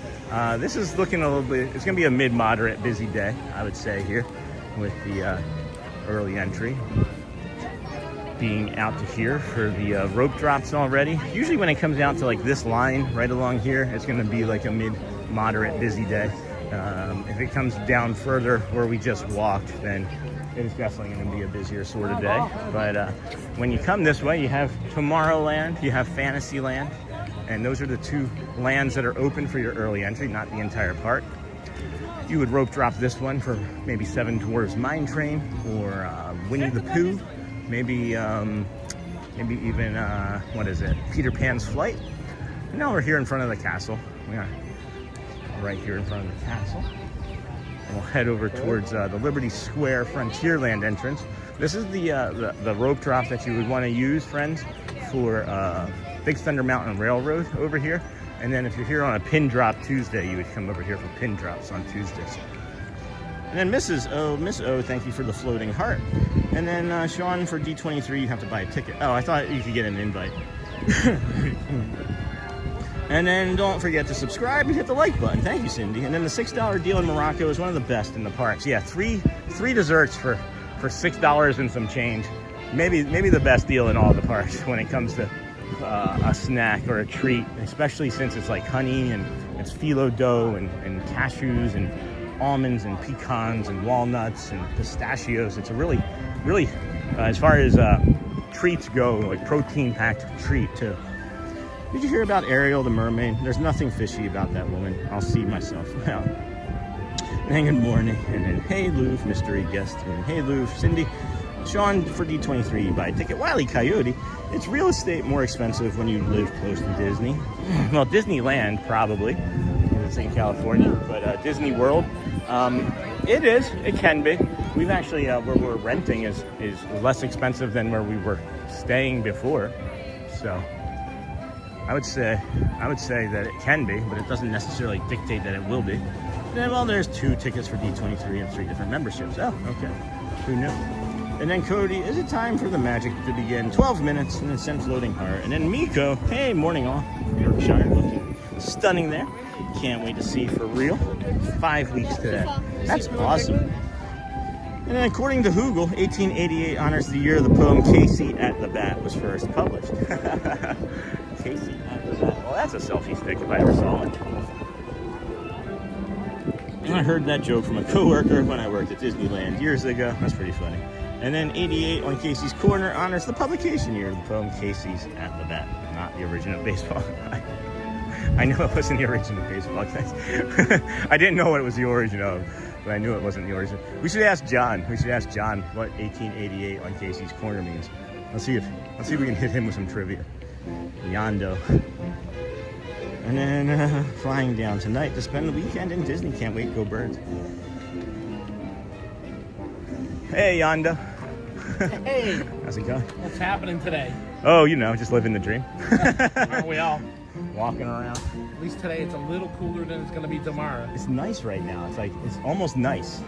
This is looking a little bit, it's gonna be a mid-moderate busy day, I would say, here with the early entry. Being out to here for the rope drops already. Usually when it comes out to like this line right along here, it's gonna be like a mid-moderate busy day. If it comes down further where we just walked, then it is definitely gonna be a busier sort of day. But when you come this way, you have Tomorrowland, you have Fantasyland, and those are the two lands that are open for your early entry, not the entire park. You would rope drop this one for maybe Seven Dwarfs Mine Train, or Winnie the Pooh, maybe even, what is it, Peter Pan's Flight. And now we're here in front of the castle. We are right here in front of the castle. And we'll head over towards the Liberty Square Frontierland entrance. This is the rope drop that you would want to use, friends, for Big Thunder Mountain Railroad over here. And then if you're here on a pin drop Tuesday, you would come over here for pin drops on Tuesdays. And then Miss O, thank you for the floating heart. And then Sean, for D23, you have to buy a ticket. Oh, I thought you could get an invite. And then don't forget to subscribe and hit the like button. Thank you, Cindy. And then the $6 deal in Morocco is one of the best in the parks. Yeah, three desserts for $6 and some change. Maybe the best deal in all the parks when it comes to a snack or a treat, especially since it's like honey and it's phyllo dough and cashews and almonds and pecans and walnuts and pistachios. It's a really, as far as treats go, like protein-packed treat too. Did you hear about Ariel the mermaid? There's nothing fishy about that woman. I'll see myself out. And good morning. And then hey Lou, mystery guest. And hey Lou, Cindy. Sean, for D23, you buy a ticket. Wile E. Coyote, it's real estate more expensive when you live close to Disney. Well, Disneyland probably, because it's in California, but Disney World, it can be. We've actually, where we're renting is less expensive than where we were staying before. So I would say that it can be, but it doesn't necessarily dictate that it will be. And, well, there's 2 tickets for D23 and 3 different memberships. Oh, okay. Who knew? And then Cody, is it time for the magic to begin? 12 minutes, and then send floating heart. And then Miko, hey, morning all. Yorkshire, looking stunning there. Can't wait to see for real. 5 weeks today. That's awesome. And then according to Hoogle, 1888 honors the year the poem Casey at the Bat was first published. Casey at the Bat. Well, that's a selfie stick if I ever saw one. And I heard that joke from a coworker when I worked at Disneyland years ago. That's pretty funny. And then 88 on Casey's Corner honors the publication year of the poem Casey's at the Bat, not the original baseball. I know it wasn't the original baseball. I didn't know what it was the origin of. but I knew it wasn't yours. We should ask John. We should ask John what 1888 on Casey's Corner means. Let's see if we can hit him with some trivia. Yondo. And then flying down tonight to spend the weekend in Disney. Can't wait. Go Birds. Hey, Yondo. Hey, How's it going? what's happening today? Oh, you know, just living the dream. Aren't we all? Walking around. At least today it's a little cooler than it's going to be tomorrow. It's nice right now. It's like, it's almost nice.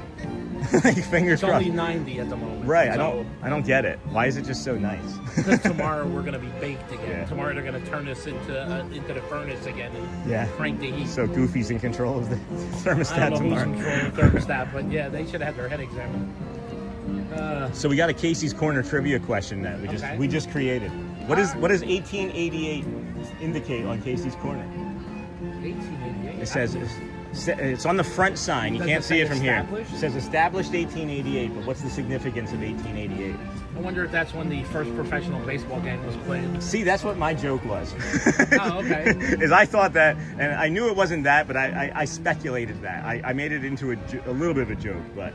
Like, fingers It's crossed. only 90 at the moment. Right, So, I don't get it. Why is it just so nice? because tomorrow we're going to be baked again. Yeah. Tomorrow they're going to turn us into the furnace again and Yeah. crank the heat. So Goofy's in control of the I thermostat don't know who's tomorrow. controlling the thermostat, but yeah, they should have their head examined. So we got a Casey's Corner trivia question that Okay. we just created. What does 1888 indicate on Casey's Corner? 1888. It says it's on the front sign. You Does can't it see say it from here. established? It says established 1888, but what's the significance of 1888? I wonder if that's when the first professional baseball game was played. See, that's what my joke was. Oh, okay. Is I thought that, and I knew it wasn't that, but I speculated that. I made it into a little bit of a joke, but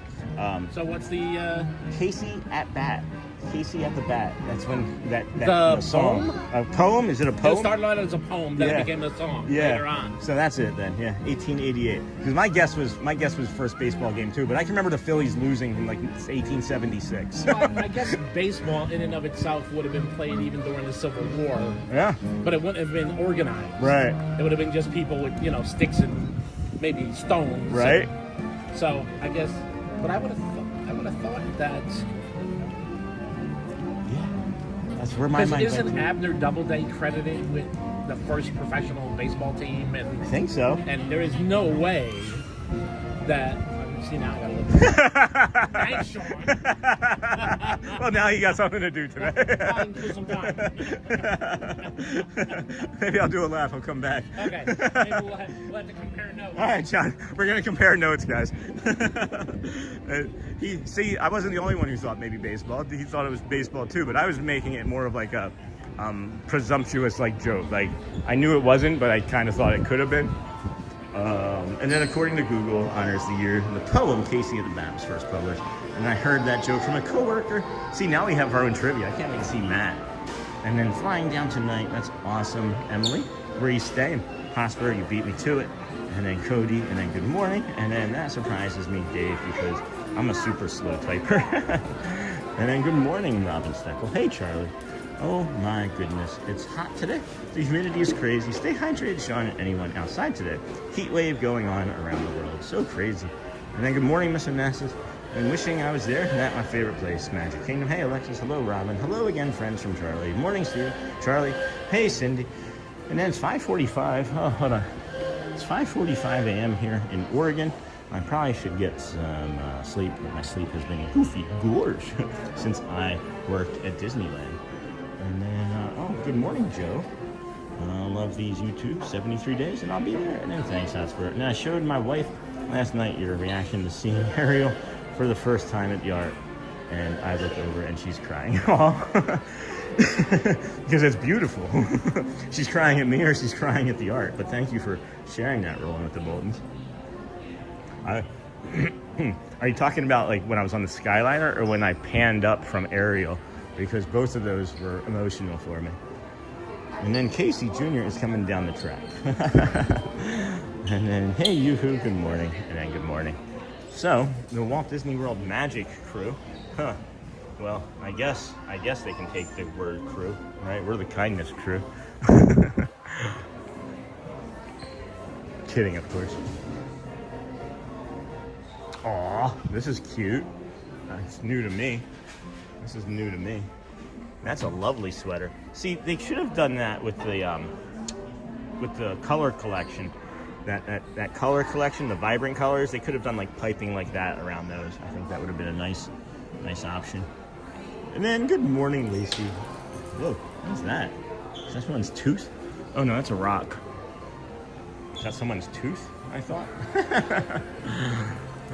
So what's the Casey at bat. Casey at the bat. That's when that The song. poem? A poem? Is it a it poem? started out as a poem, then Yeah. it became a song Yeah. later on. So that's it then. Yeah, 1888. Because my guess was first baseball game too, but I can remember the Phillies losing in like 1876. Well, I guess baseball in and of itself would have been played even during the Civil War, Yeah. but it wouldn't have been organized. Right. It would have been just people with, sticks and maybe stones. Right. So I guess, but I would have thought that That's where my mind isn't went. Abner Doubleday credited with the first professional baseball team, I and think so. there is no way that. See, now I gotta look. Thanks, Sean. Well, now you got something to do today. Fine, for some time. Maybe I'll do a laugh. I'll come back. Okay, maybe we'll have to compare notes. All right, John. We're gonna compare notes, guys. I wasn't the only one who thought maybe baseball. He thought it was baseball too, but I was making it more of like a presumptuous like joke. Like I knew it wasn't, but I kind of thought it could have been. And then according to Google, honors the year the poem Casey at the Bat was first published. And I heard that joke from a coworker. See, now we have our own trivia. I can't even see Matt. And then flying down tonight, that's awesome. Emily, where are you staying? Prosper, you beat me to it. And then Cody, and then good morning. And then that surprises me, Dave, because I'm a super slow typer. And then good morning, Robin Steckel. Hey, Charlie. Oh my goodness, it's hot today. The humidity is crazy. Stay hydrated, Sean, and anyone outside today. Heat wave going on around the world. So crazy. And then good morning, Miss Onassis. And wishing I was there. Not my favorite place, Magic Kingdom. Hey, Alexis. Hello, Robin. Hello again, friends from Charlie. Morning, Steve. Charlie. Hey, Cindy. And then it's 5:45. Oh, hold on. It's 5:45 a.m. here in Oregon. I probably should get some sleep, but my sleep has been a goofy gorge since I worked at Disneyland. And then, good morning, Joe. Love these YouTube 73 days, and I'll be there. And then thanks, Hotspur. And I showed my wife last night your reaction to seeing Ariel for the first time at the art. And I look over and she's crying. Because it's beautiful. She's crying at me or she's crying at the art. But thank you for sharing that, Rolling with the Boltons. Are you talking about like when I was on the Skyliner or when I panned up from Ariel? Because both of those were emotional for me. And then Casey Jr. is coming down the track. And then, hey, yoo-hoo, good morning. And then good morning. So, the Walt Disney World Magic crew. Huh. Well, I guess they can take the word crew, right? We're the kindness crew. Kidding, of course. Aw, this is cute. It's new to me. This is new to me. That's a lovely sweater. See, they should have done that with the color collection. That color collection, the vibrant colors, they could have done like piping like that around those. I think that would have been a nice option. And then good morning, Lacey. Whoa, what's that? Is that someone's tooth? Oh no, that's a rock. Is that someone's tooth? I thought.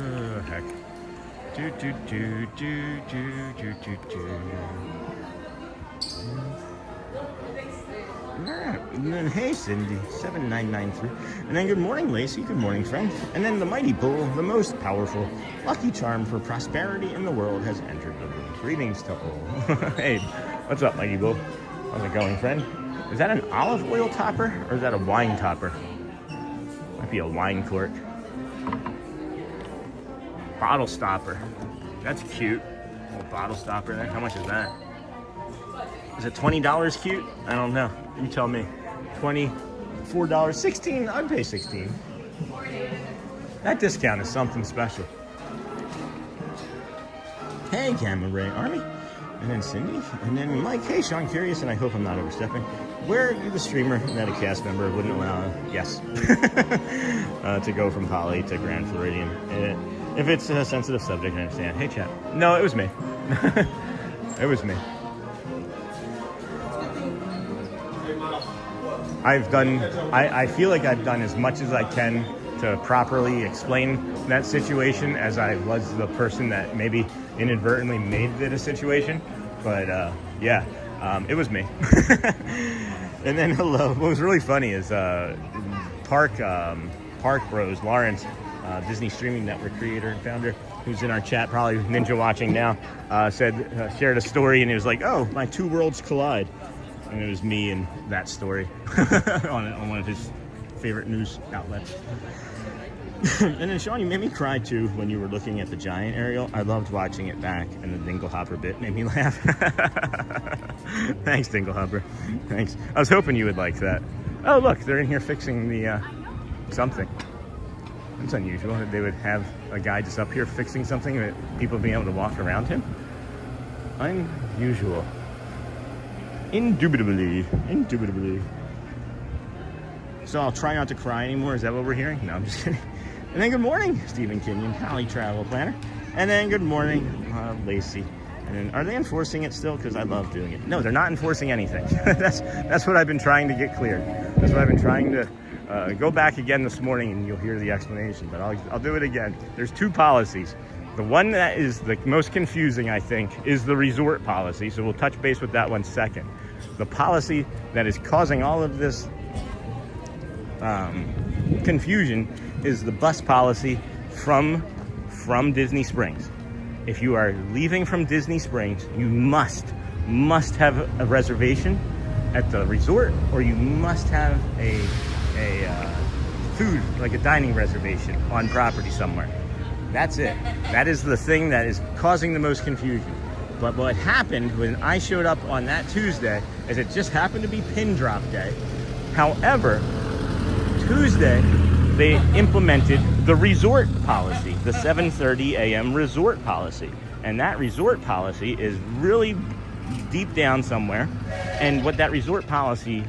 Oh heck. Do do do do do do do do. Alright. And then, hey, Cindy, 7993. And then, good morning, Lacey. Good morning, friend. And then the mighty bull, the most powerful, lucky charm for prosperity in the world has entered the room. Greetings to all. Hey, what's up, mighty bull? How's it going, friend? Is that an olive oil topper or is that a wine topper? Might be a wine cork. Bottle stopper. That's cute. Little bottle stopper there. How much is that? Is it $20 cute? I don't know. You tell me. $24, $16. I'd pay $16. That discount is something special. Hey, Gamma Ray Army. And then Cindy. And then Mike. Hey, Sean, curious, and I hope I'm not overstepping. Where are you the streamer that a cast member wouldn't allow yes to go from Poly to Grand Floridian? If it's a sensitive subject, I understand. Hey, chat. No, it was me. It was me. I feel like I've done as much as I can to properly explain that situation as I was the person that maybe inadvertently made it a situation. But yeah, it was me. And then hello. What was really funny is Park Bros, Lawrence, Disney Streaming Network creator and founder, who's in our chat, probably ninja watching now, shared a story, and it was like, oh, my two worlds collide. And it was me and that story on one of his favorite news outlets. And then Sean, you made me cry too when you were looking at the giant Ariel. I loved watching it back, and the Dinglehopper bit made me laugh. Thanks, Dinglehopper. Thanks. I was hoping you would like that. Oh, look, they're in here fixing the something. It's unusual that they would have a guy just up here fixing something that people being able to walk around him. Unusual. Indubitably. So I'll try not to cry anymore. Is that what we're hearing? No, I'm just kidding. And then good morning, Stephen Kenyon, Holly Travel Planner. And then good morning, Lacey. And then, are they enforcing it still? Because I love doing it. No, they're not enforcing anything. That's what I've been trying to get cleared. That's what I've been trying to go back again this morning, and you'll hear the explanation. But I'll do it again. There's two policies. The one that is the most confusing, I think, is the resort policy. So we'll touch base with that one second. The policy that is causing all of this confusion is the bus policy from Disney Springs. If you are leaving from Disney Springs, you must have a reservation at the resort, or you must have a food, like a dining reservation on property somewhere. That's it. That is the thing that is causing the most confusion. But what happened when I showed up on that Tuesday is it just happened to be pin drop day. However, Tuesday, they implemented the resort policy, the 7:30 a.m. resort policy. And that resort policy is really deep down somewhere. And what that resort policy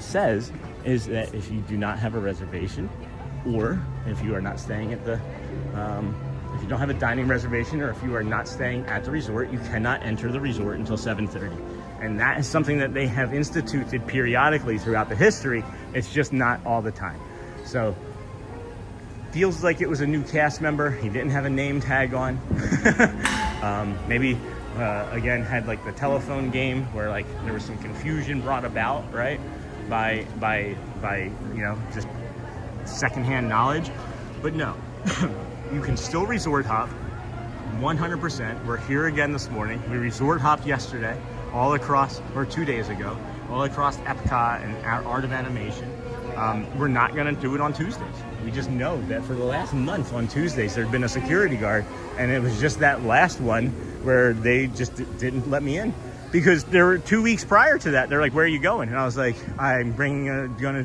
says is that if you do not have a reservation, or if you are not staying at the, if you don't have a dining reservation, or if you are not staying at the resort, you cannot enter the resort until 7:30. And that is something that they have instituted periodically throughout the history. It's just not all the time. So, feels like it was a new cast member. He didn't have a name tag on. Maybe, again, had like the telephone game where like there was some confusion brought about, right? By you know, just secondhand knowledge. But no, you can still resort hop 100%. We're here again this morning. We resort hopped yesterday, all across, or 2 days ago, all across Epcot and Art of Animation. We're not gonna do it on Tuesdays. We just know that for the last month on Tuesdays, there'd been a security guard, and it was just that last one where they just didn't let me in. Because there were 2 weeks prior to that, they're like, where are you going? And I was like, I'm gonna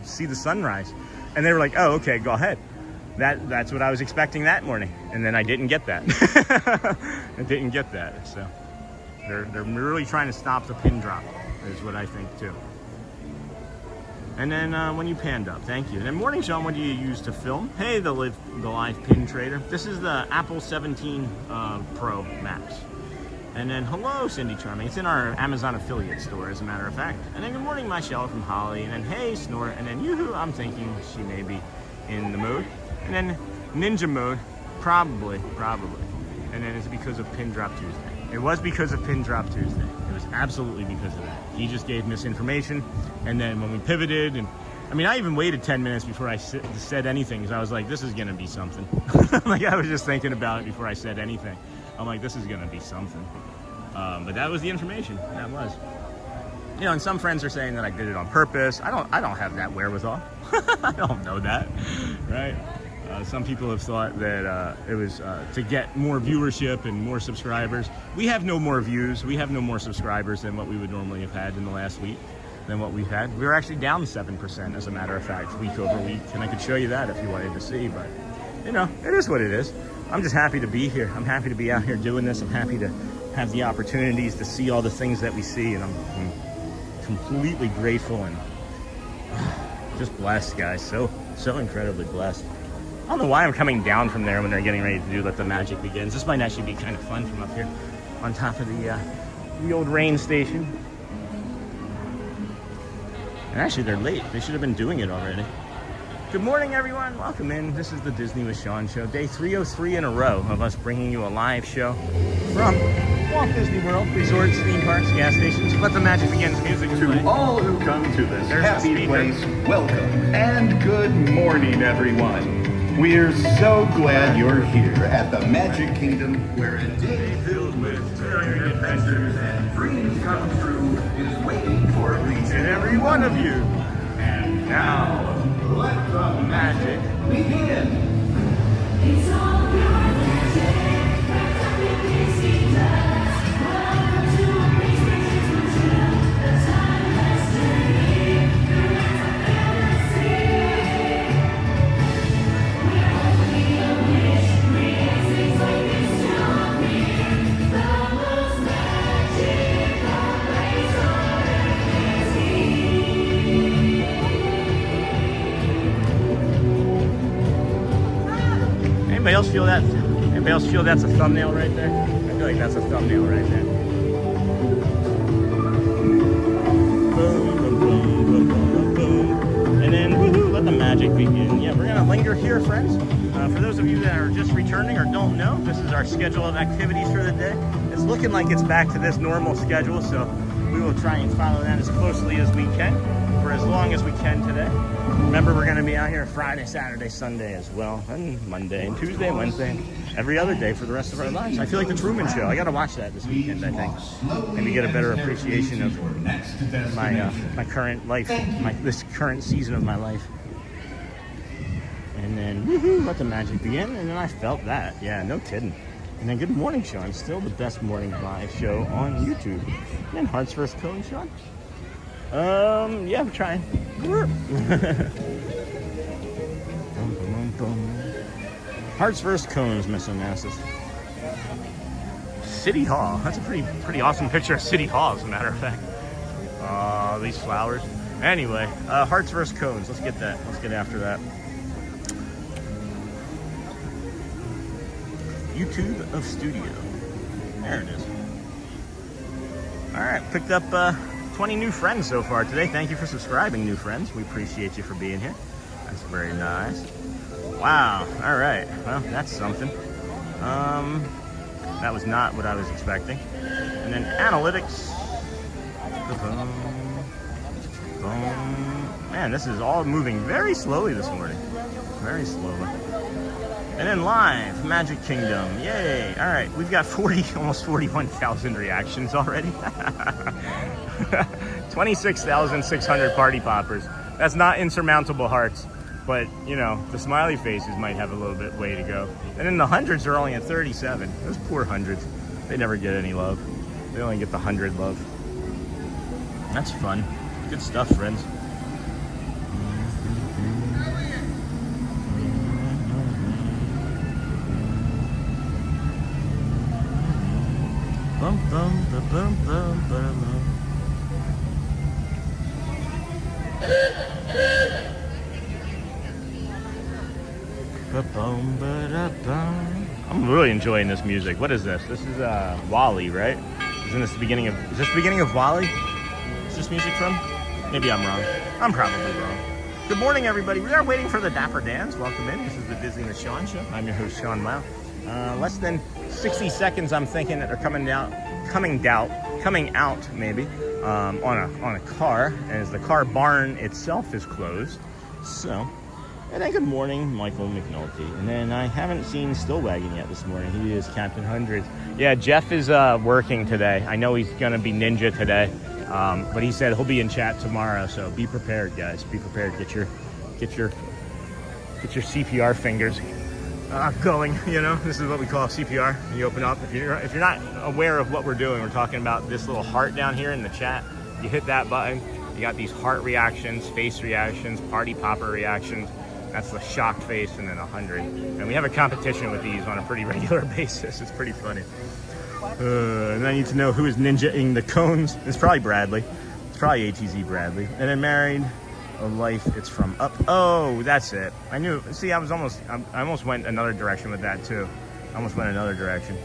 see the sunrise. And they were like, oh, okay, go ahead. That's what I was expecting that morning. And then I didn't get that. I didn't get that. So they're really trying to stop the pin drop, is what I think too. And then when you panned up, thank you. And then morning, Sean, what do you use to film? Hey, the live pin trader. This is the Apple 17 Pro Max. And then hello, Cindy Charming. It's in our Amazon affiliate store, as a matter of fact. And then good morning, Michelle from Holly. And then hey, Snort. And then Yoo-hoo, I'm thinking she may be in the mode. And then Ninja mode, probably. And then it's because of Pin Drop Tuesday. It was because of Pin Drop Tuesday. It was absolutely because of that. He just gave misinformation, and then when we pivoted, and I mean, I even waited 10 minutes before I said anything, because I was like, this is gonna be something. Like, I was just thinking about it before I said anything. I'm like, this is gonna be something. But that was the information. That was. You know, and some friends are saying that I did it on purpose. I don't have that wherewithal. I don't know that, right? Some people have thought that it was to get more viewership and more subscribers. We have no more views. We have no more subscribers than what we would normally have had in the last week, than what we've had. We were actually down 7%, as a matter of fact, week over week. And I could show you that if you wanted to see, but you know, it is what it is. I'm just happy to be here. I'm happy to be out here doing this. I'm happy to have the opportunities to see all the things that we see, and I'm completely grateful and just blessed, guys. So incredibly blessed. I don't know why I'm coming down from there when they're getting ready to do Let the Magic Begins. This might actually be kind of fun from up here on top of the old rain station. And actually, they're late. They should have been doing it already. Good morning, everyone. Welcome in. This is the Disney with Sean show. Day 303 in a row of us bringing you a live show from Walt Disney World, resorts, theme parks, gas stations. Let the Magic Begins music is playing. To all who come to this There's the happy speaker. place, welcome and good morning, everyone. We're so glad you're here at the Magic Kingdom, where a day filled with thrilling adventures and dreams come true is waiting for each And every one of you. And now, let the Magic. begin. Anybody else feel that? Anybody else feel that's a thumbnail right there? I feel like that's a thumbnail right there. Boom, boom, boom, boom, boom, boom. And then, woohoo, let the magic begin. Yeah, we're gonna linger here, friends. For those of you that are just returning or don't know, this is our schedule of activities for the day. It's looking like it's back to this normal schedule, so we will try and follow that as closely as we can for as long as we can today. Remember, we're going to be out here Friday, Saturday, Sunday as well, and Monday, and Tuesday, Wednesday, and every other day for the rest of our lives. I feel like the Truman Show. I got to watch that this weekend, I think. Maybe get a better appreciation of my current life, this current season of my life. And then, woohoo, let the magic begin. And then I felt that. Yeah, no kidding. And then good morning, Sean. Still the best morning live show on YouTube. And then Hearts vs. Cones, Sean. Yeah, I'm trying. Hearts vs. Cones, Mr. Masses. City Hall. That's a pretty awesome picture of City Hall, as a matter of fact. These flowers. Anyway, Hearts vs. Cones. Let's get that. Let's get after that. YouTube of Studio. There it is. All right, picked up 20 new friends so far today. Thank you for subscribing, new friends. We appreciate you for being here. That's very nice. Wow. All right. Well, that's something. That was not what I was expecting. And then analytics. Man, this is all moving very slowly this morning. Very slowly. And then live, Magic Kingdom, yay. All right, we've got almost 41,000 reactions already. 26,600 party poppers. That's not insurmountable hearts, but you know, the smiley faces might have a little bit way to go. And then the hundreds are only at 37. Those poor hundreds, they never get any love. They only get the 100 love. That's fun. Good stuff, friends. Bum, bum, ba, bum, bum, ba, bum. Ba-bum, ba-da-bum. I'm really enjoying this music. What is this? This is WALL-E, right? Isn't this the beginning of? Is this the beginning of WALL-E? Is this music from? Maybe I'm wrong. I'm probably wrong. Good morning, everybody. We are waiting for the Dapper Dans. Welcome in. This is the Disney with Sean show. I'm your host, Sean Lau. Less than 60 seconds, I'm thinking, that are coming out coming out maybe on a car, as the car barn itself is closed. So, and then good morning, Michael McNulty. And then I haven't seen Stillwagon yet this morning. He is Captain Hundreds. Yeah, Jeff is working today. I know he's gonna be ninja today, but he said he'll be in chat tomorrow. So be prepared, guys. Be prepared. Get your CPR fingers going. You know, this is what we call CPR. You open up. If you're not aware of what we're doing, we're talking about this little heart down here in the chat. You hit that button. You got these heart reactions, face reactions, party popper reactions. That's the shocked face, and then 100. And we have a competition with these on a pretty regular basis. It's pretty funny. And I need to know who is ninja-ing the cones. It's probably Bradley. It's probably ATZ Bradley. And then married a life. It's from up. Oh, that's it. I knew. See, I almost went another direction with that too. I almost went another direction.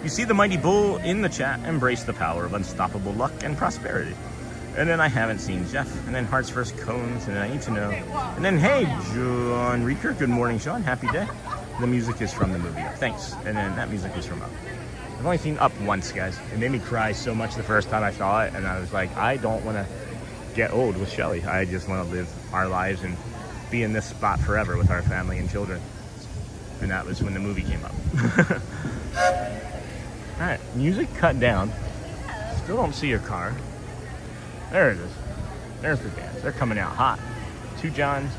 You see the mighty bull in the chat. Embrace the power of unstoppable luck and prosperity. And then I haven't seen Jeff. And then Hearts First Cones. And then I need to know. And then, hey, John Reeker. Good morning, Sean. Happy day. The music is from the movie Up. Thanks. And then that music is from Up. I've only seen Up once, guys. It made me cry so much the first time I saw it. And I was like, I don't want to get old with Shelly. I just want to live our lives and be in this spot forever with our family and children. And that was when the movie came up. All right, music cut down. Still don't see your car. There it is. There's the dance. They're coming out hot. 2 Johns.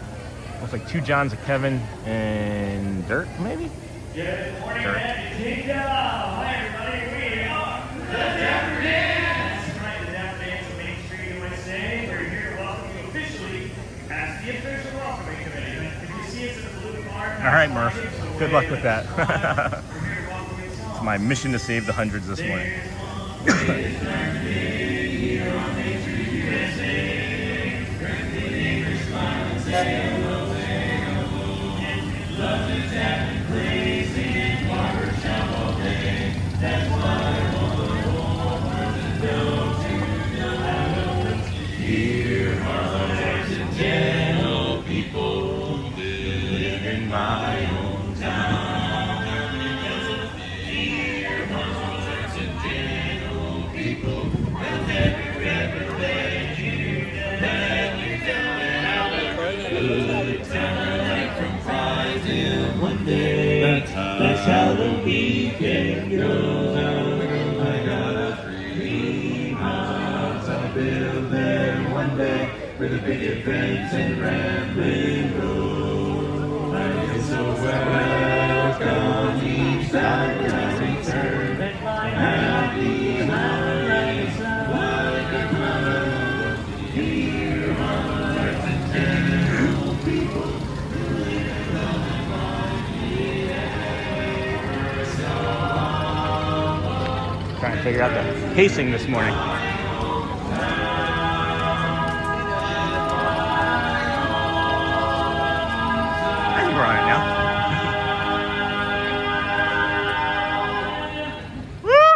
Looks like 2 Johns, a Kevin, and Dirt, maybe? Good morning, Dirt. Magic Kingdom. Hi, everybody. We are the Dapper Dans. That's right, the Dapper Dans of Main Street U.S.A. We're here to welcome you officially as the official welcoming committee. If you see us in the blue car, All right, Murph. Good luck with that. It's my mission to save the hundreds this morning. That's how the weekend goes. I got a dream house I'll build there one day with a big fence and rambling road. I get so welcome each time I return. Happy nights like a mother. Dear hearts and gentle people. Trying to figure out the pacing this morning. I think we're on it now. Woo!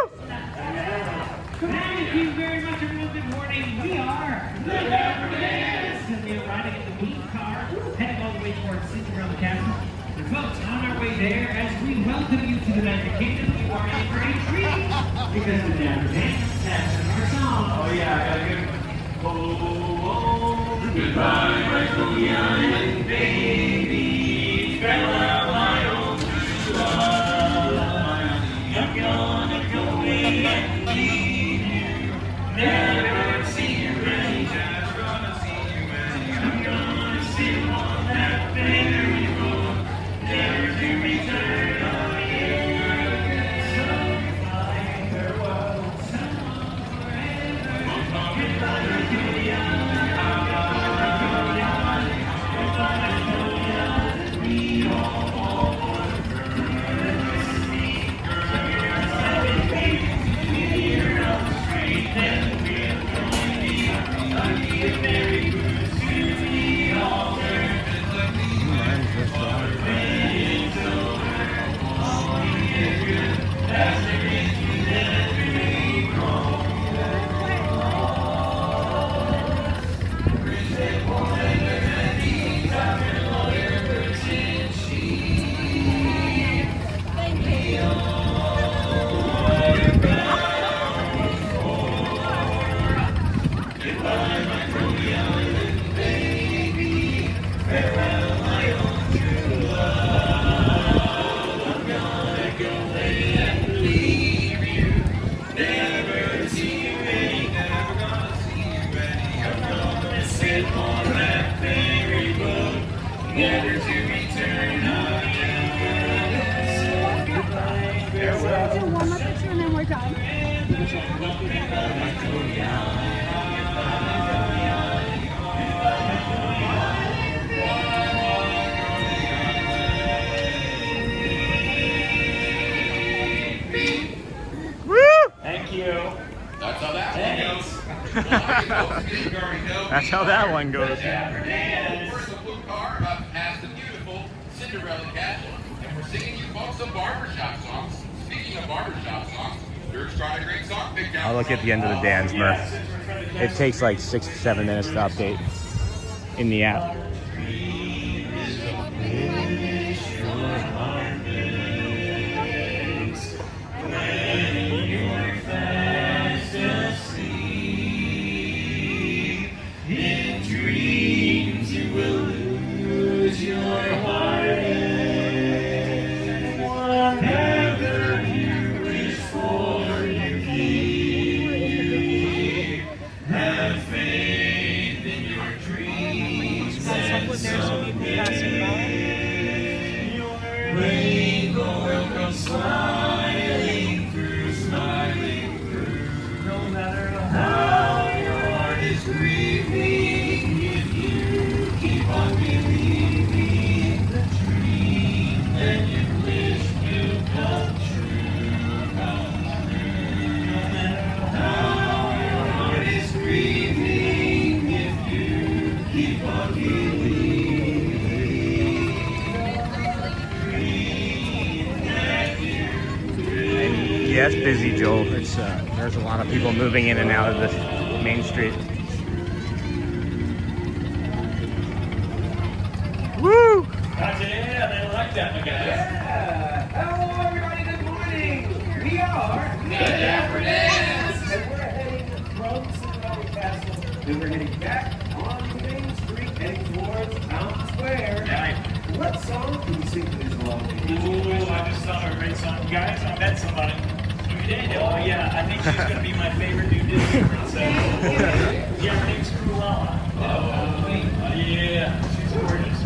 Thank you very much, everyone. Good morning. We are the Dapper Dans, and we are riding in the wheat car, heading all the way towards City around the castle. And folks, on our way there, as we welcome you to the Magic Kingdom, you are in for a treat. Because the Dapper Dans has our song. Oh yeah, I gotta get oh, goodbye, my Coney Island baby. Farewell, my own love. I'm gonna go away and leave you. Never see you again. Just gonna see you again. I'm gonna sit on that ferry boat, never to return again. Goodbye, Do one more picture and then we're done. Thank you. That's how that goes. That's how that one goes. We're in the blue car up past the beautiful Cinderella Castle, and we're singing you folks some barbershop songs. Speaking of barbershop songs, Dirk's got a great song picked out. I'll look at the end of the Dan's, Murph. It takes like 6 to 7 minutes to update in the app. Yeah, it's busy, Joel. It's there's a lot of people moving in and out of this main street. Woo! Yeah, they like that, my guys. Yeah. Hello, everybody. Good morning. We are the Dapper Dans, and we're heading from Cinderella Castle. Then we're heading back on Main Street, heading towards Town Square. Right. What song can we sing for this long day? Ooh, I just thought of a great song. Guys, I met somebody. You did? Oh, yeah. I think she's going to be my favorite new Disney princess. Yeah, her name's Cruella. Oh, yeah. She's gorgeous.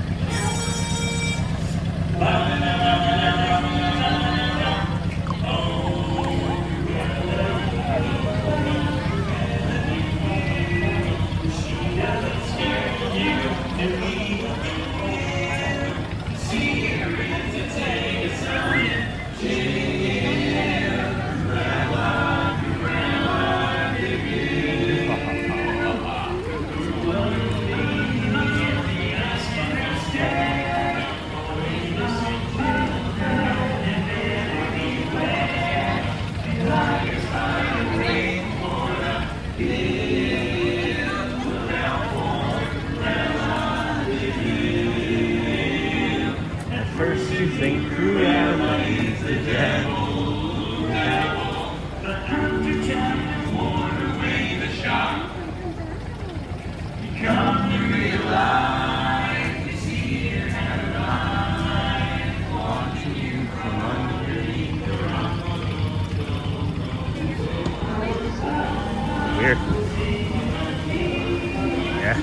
First you think Cruella is the devil. Come to realize he's here and alive, watching you from underneath the rock. Weird. Yeah.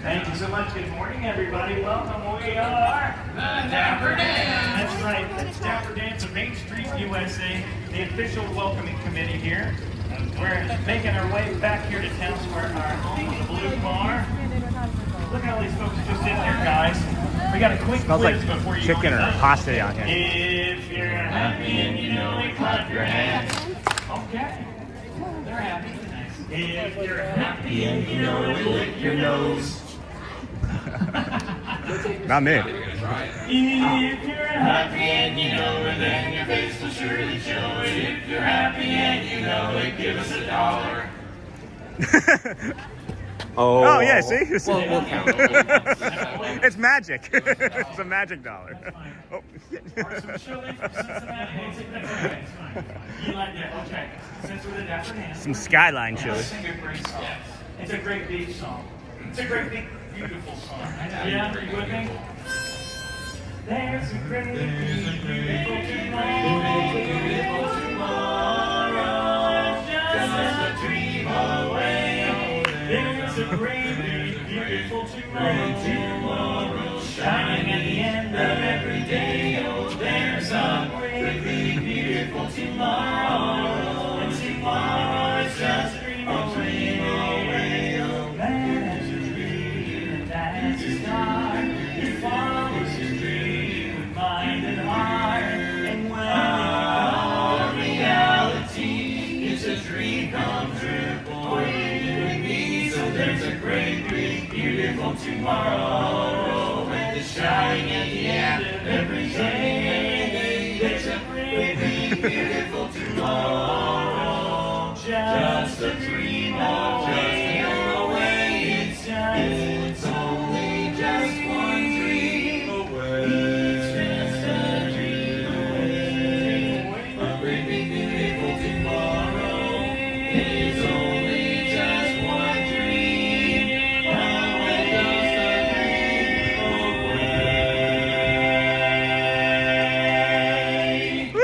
Thank you so much. Good morning, everybody. Welcome. We are the Dapper Dans. That's right. It's Dapper Dans of Main Street U.S.A., the official welcoming committee here. We're making our way back here to Town Square, our home of the blue bar. Look at all these folks just in there, guys. We got a quick Smells quiz like before you chicken go or inside. pasta down here. If you're happy and you know it, clap your hands. Okay. They're happy. If you're happy and you know it, lick your nose. Not me. If you're happy and you know it, then your face will surely show it. If you're happy and you know it, give us $1. Oh yeah, see? We'll count. It's magic. It's a magic dollar. Oh. Some chili from Cincinnati. We'll take that for you. It's fine. You like that? Okay. Since we're the Dapper Dans. Some skyline chili. Sing a great song. It's a great big song. It's a great big beautiful song. Yeah, you with me? There's a great beautiful tomorrow, just a dream away. There's a great beautiful tomorrow, shining at the end of every day. Oh, there's a great beautiful tomorrow, and tomorrow is just a dream away. Oh, man has a dream, and that's his star. He follows his dream with mind and heart, and when it becomes reality, it's a dream come true for you and me. So there's a great, big, beautiful tomorrow, and it's shining at the end of every day. There's a great, big, beautiful tomorrow, just a dream away. It's only just one dream away. It's just a dream away. A great big beautiful tomorrow is only just one dream away. Just a dream away. Woo!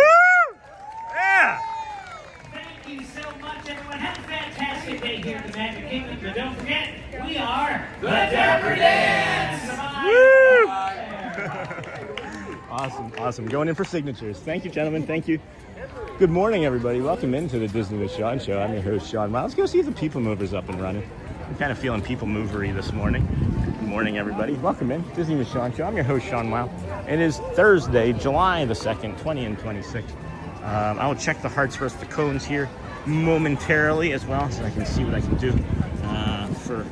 Yeah! Thank you so much, everyone. Have a fantastic day here at the Magic Kingdom. But don't forget, we are the Dapper Dans. Woo! Awesome. Going in for signatures. Thank you, gentlemen. Thank you. Good morning, everybody. Welcome into the Disney with Sean show. I'm your host, Sean Miles. Let's go see if the People Mover's up and running. I'm kind of feeling people movery this morning. Good morning, everybody. Welcome in Disney with Sean show. I'm your host, Sean Miles. It is Thursday, July the 2nd, 20 and 26. I will check the hearts versus the cones here momentarily as well, so I can see what I can do for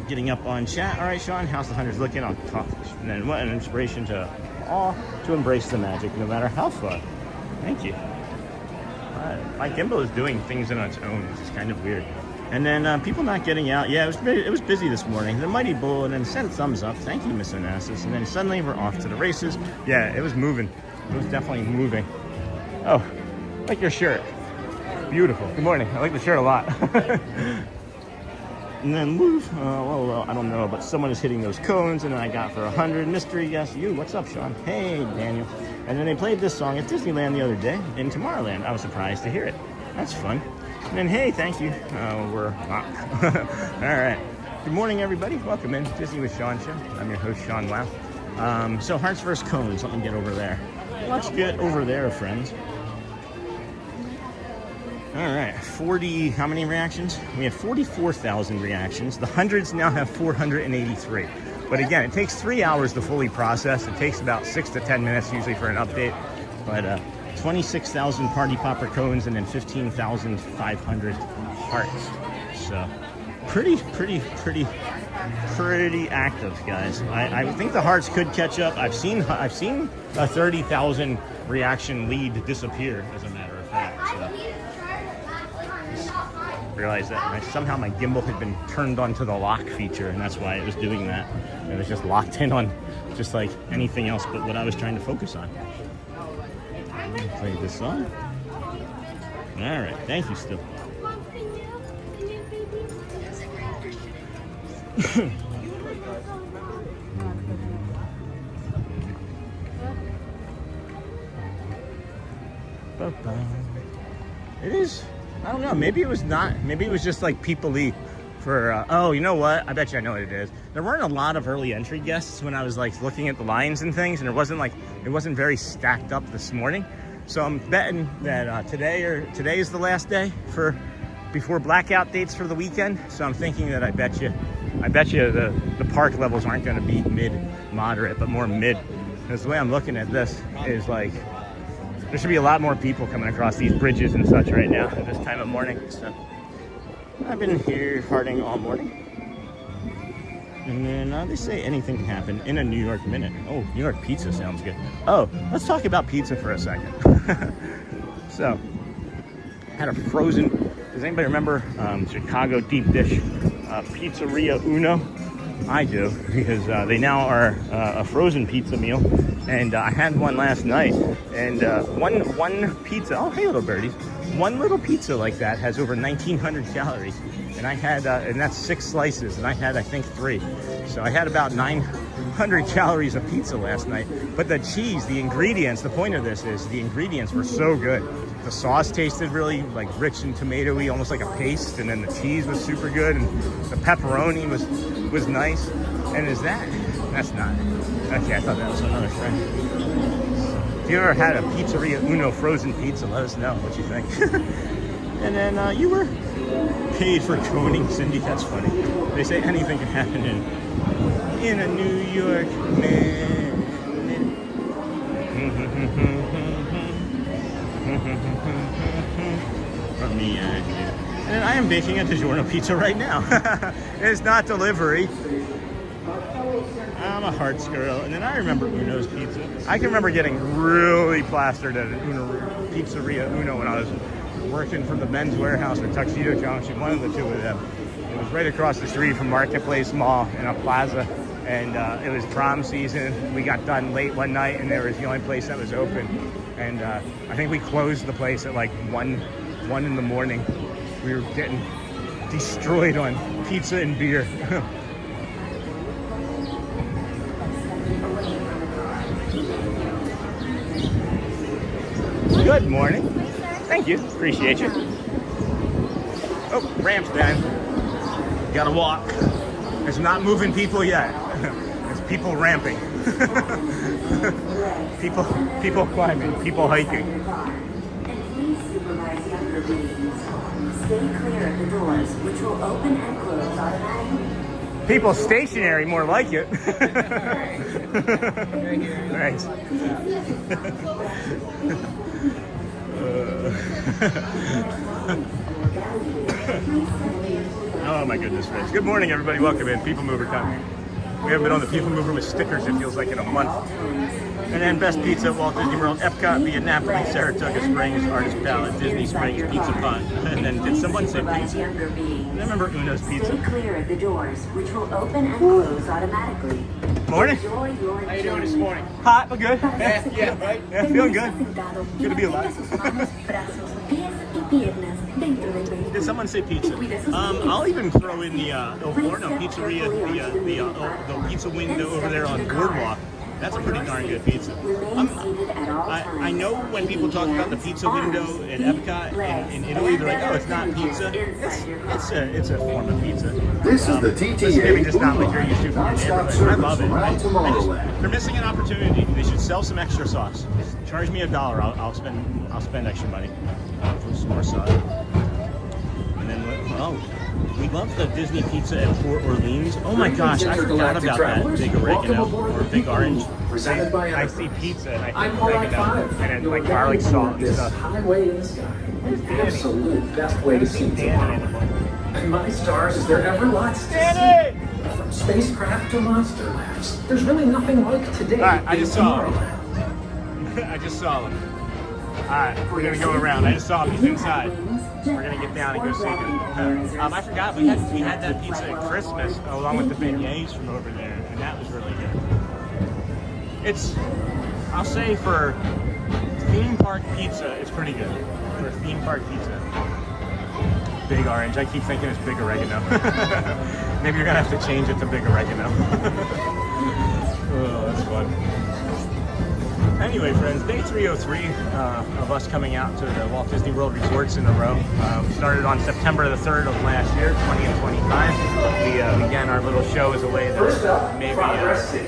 getting up on chat. All right, Sean, how's the hunters looking? I'll talk. And then what an inspiration to all to embrace the magic, no matter how far. Thank you. My gimbal is doing things on its own, which is kind of weird. And then people not getting out. Yeah, it was busy this morning. The Mighty Bull, and then sent a thumbs up. Thank you, Miss Onassis. And then suddenly we're off to the races. Yeah, it was moving. It was definitely moving. Oh, I like your shirt. Beautiful. Good morning. I like the shirt a lot. And then move. Well, I don't know, but someone is hitting those cones, and then I got for 100. Mystery, yes, you. What's up, Sean? Hey, Daniel. And then they played this song at Disneyland the other day in Tomorrowland. I was surprised to hear it. That's fun. And then, hey, thank you. We're not. All right. Good morning, everybody. Welcome in Disney with Sean show. I'm your host, Sean Wow. So hearts versus cones. Let me get over there. Let's get over there, friends. All right, 40, how many reactions? We have 44,000 reactions. The hundreds now have 483. But again, it takes 3 hours to fully process. It takes about 6 to 10 minutes usually for an update. But 26,000 party popper cones and then 15,500 hearts. So pretty active, guys. I think the hearts could catch up. I've seen a 30,000 reaction lead disappear, as a matter of fact. So. Realized that somehow my gimbal had been turned onto the lock feature, and that's why it was doing that. It was just locked in on just like anything else but what I was trying to focus on. Play this song. All right, thank you still. It is. I don't know. Maybe it was not. Maybe it was just like people-y for. Oh, you know what? I bet you I know what it is. There weren't a lot of early entry guests when I was like looking at the lines and things, and it wasn't very stacked up this morning. So I'm betting that today is the last day before blackout dates for the weekend. So I'm thinking that I bet you the park levels aren't going to be mid-moderate, but more mid. Because the way I'm looking at this is like. There should be a lot more people coming across these bridges and such right now at this time of morning. So I've been here hearting all morning. And then they say anything can happen in a New York minute. Oh, New York pizza sounds good. Oh, let's talk about pizza for a second. So, had a frozen Does anybody remember Chicago deep dish Pizzeria Uno? I do, because they now are a frozen pizza meal, and I had one last night, and one pizza, oh hey little birdies, one little pizza like that has over 1,900 calories, and I had, and that's 6 slices, and I had, I think, 3, so I had about 900 calories of pizza last night. But the cheese, the ingredients, the point of this is the ingredients were so good. The sauce tasted really like rich and tomatoey, almost like a paste, and then the cheese was super good, and the pepperoni was nice. And is that? That's not it. Okay, I thought that was another friend. If you ever had a Pizzeria Uno frozen pizza, let us know what you think. And then you were paid for coning, Cindy. That's funny. They say anything can happen in a New York minute. From me and you. And I am baking a DiGiorno pizza right now. It's not delivery. I'm a Hearts girl. And then I remember Uno's pizza. I can remember getting really plastered at Pizzeria Uno when I was working for the Men's Warehouse or Tuxedo Junction, one of the two of them. It was right across the street from Marketplace Mall in a plaza. And it was prom season. We got done late one night, and there was the only place that was open. And I think we closed the place at like 1 in the morning. We were getting destroyed on pizza and beer. Good morning. Thank you. Appreciate you. Oh, ramp's down. Gotta walk. It's not moving people yet. It's people ramping. people climbing, people hiking. Stay clear of the doors, which will open and close automatically. People stationary, more like it. Thanks. Oh my goodness, friends. Good morning, everybody. Welcome in. People Mover time. We haven't been on the People Mover with stickers, it feels like, in a month. And then best pizza at Walt Disney World, Epcot, via Napoli, Saratoga Springs, Artist Palette, Disney Springs, Pizza Pot. And then did someone say pizza? I remember Uno's pizza. Stay clear of the doors, which will open and close automatically. Morning. Enjoy your How you doing this morning? Hot, but good. Yeah, right? Yeah, feeling good. Good to be alive. Did someone say pizza? I'll even throw in the El Forno Pizzeria, the pizza window over there on Boardwalk. That's a pretty darn good pizza. I know when people talk about the pizza window at Epcot in Italy, they're like, oh, it's not pizza. It's a form of pizza. This is the TTA. Maybe just not like you're used to from your neighborhood. I love it. Tomorrowland. They're missing an opportunity. They should sell some extra sauce. Just charge me $1. I'll spend extra money for some more sauce. And then, oh, we love the Disney pizza at Port Orleans. Oh my gosh, I forgot about that big oregano or big orange. I see pizza and I think oregano and then like garlic salt and stuff. Highway in the sky. The absolute best way to see tomorrow. And my stars, is there ever lots to see? From spacecraft to monster labs, there's really nothing like today. All right, I just saw him. Tomorrowland. I just saw him. Alright, we're gonna go around. I just saw him. He's inside. We're gonna get down and go see him. I forgot we had that pizza at Christmas along with the beignets from over there, and that was really good. It's, I'll say for theme park pizza, it's pretty good. For a theme park pizza. Big orange. I keep thinking it's big oregano. Maybe you're gonna have to change it to big oregano. Oh, that's fun. Anyway, friends, day 303 of us coming out to the Walt Disney World resorts in a row. We started on September the 3rd of last year, 20 and 25. We began our little show as a way to maybe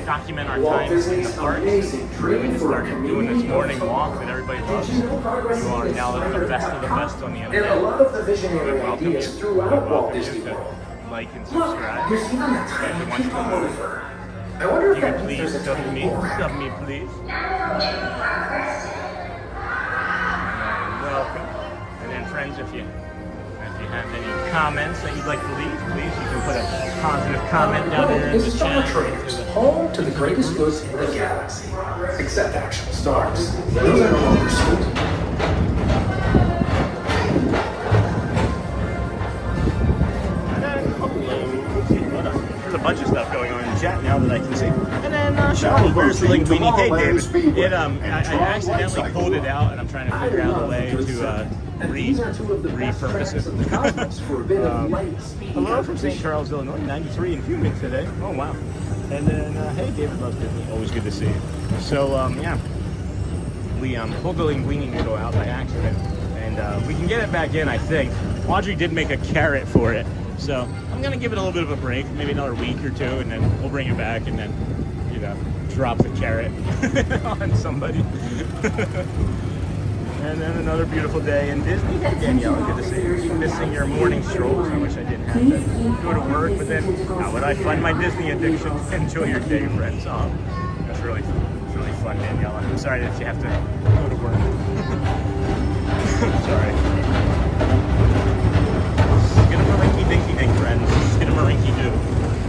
document our time in the parks. We just started doing this morning walk that everybody loves. You are now the best of the best on the internet. And a lot of the visionary ideas throughout Walt Disney World. Like and subscribe. There's even a tiny Everyone people come over. mover. I wonder if You that can means please there's a dub tiny me, please. Welcome. And then friends, if you have any comments that you'd like to leave, please, you can put a positive comment down there in the It's Star chat. Traders, home to the greatest goods in the galaxy. Except actual stars. Those are no longer sweet. bunch of stuff going on in the chat now that I can see. And then Shawnee, where's the linguini? Hey David, I accidentally pulled it out, and I'm trying to figure out a way to repurpose it. Hello from St. Charles, Illinois, 93 and humid today. Oh wow. And then hey David loves Disney, always good to see you. So yeah, we pulled the linguini noodle out by accident, and we can get it back in, I think. Audrey did make a carrot for it, so I'm gonna give it a little bit of a break, maybe another week or two, and then we'll bring it back, and then, you know, drop the carrot on somebody. And then another beautiful day in Disney. Hey Danielle, good to see you. Keep missing your morning strolls. I wish I didn't have to go to work, but then how would I fund my Disney addiction? Enjoy your day, friends. Oh, that's really fun, Danielle. I'm sorry that you have to go to work. Sorry. Skidamarinky dinky dink, friends. Skidamarinky doo.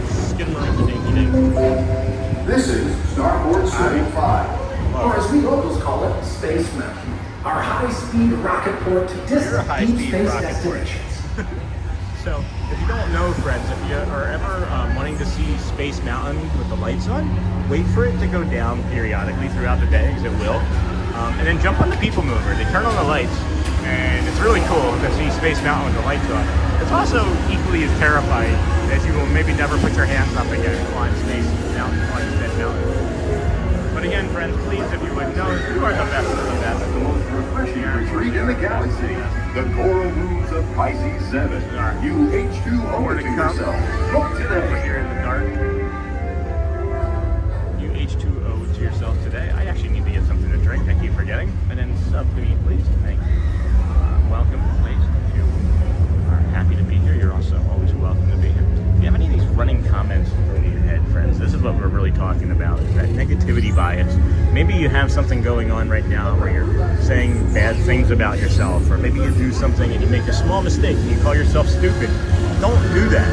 Skidamarinky dinky dink. This is Starboard Circle 5. Or as we locals call it, Space Mountain. Our high-speed rocket port to distant deep space destinations. So, if you don't know, friends, if you are ever wanting to see Space Mountain with the lights on, wait for it to go down periodically throughout the day, because it will. And then jump on the People Mover. They turn on the lights, and it's really cool to see Space Mountain with the lights on. It's also equally as terrifying as you will maybe never put your hands up again on Space Mountain, on Space Mountain. But again, friends, please, if you would know, you are the best of the best. The most refreshing retreat in the galaxy. The coral rooms of Pisces 7. You H2O to yourself. Book Over today. here in the dark. You H2O to yourself today. I actually need to get something to drink. I keep forgetting. And then sub to me, please. Thank you. Welcome, please. If you are happy to be here, you're also always welcome to be here. If you have any of these running comments over your head, friends, this is what we're really talking about, is that negativity bias. Maybe you have something going on right now where you're saying bad things about yourself, or maybe you do something and you make a small mistake and you call yourself stupid. Don't do that.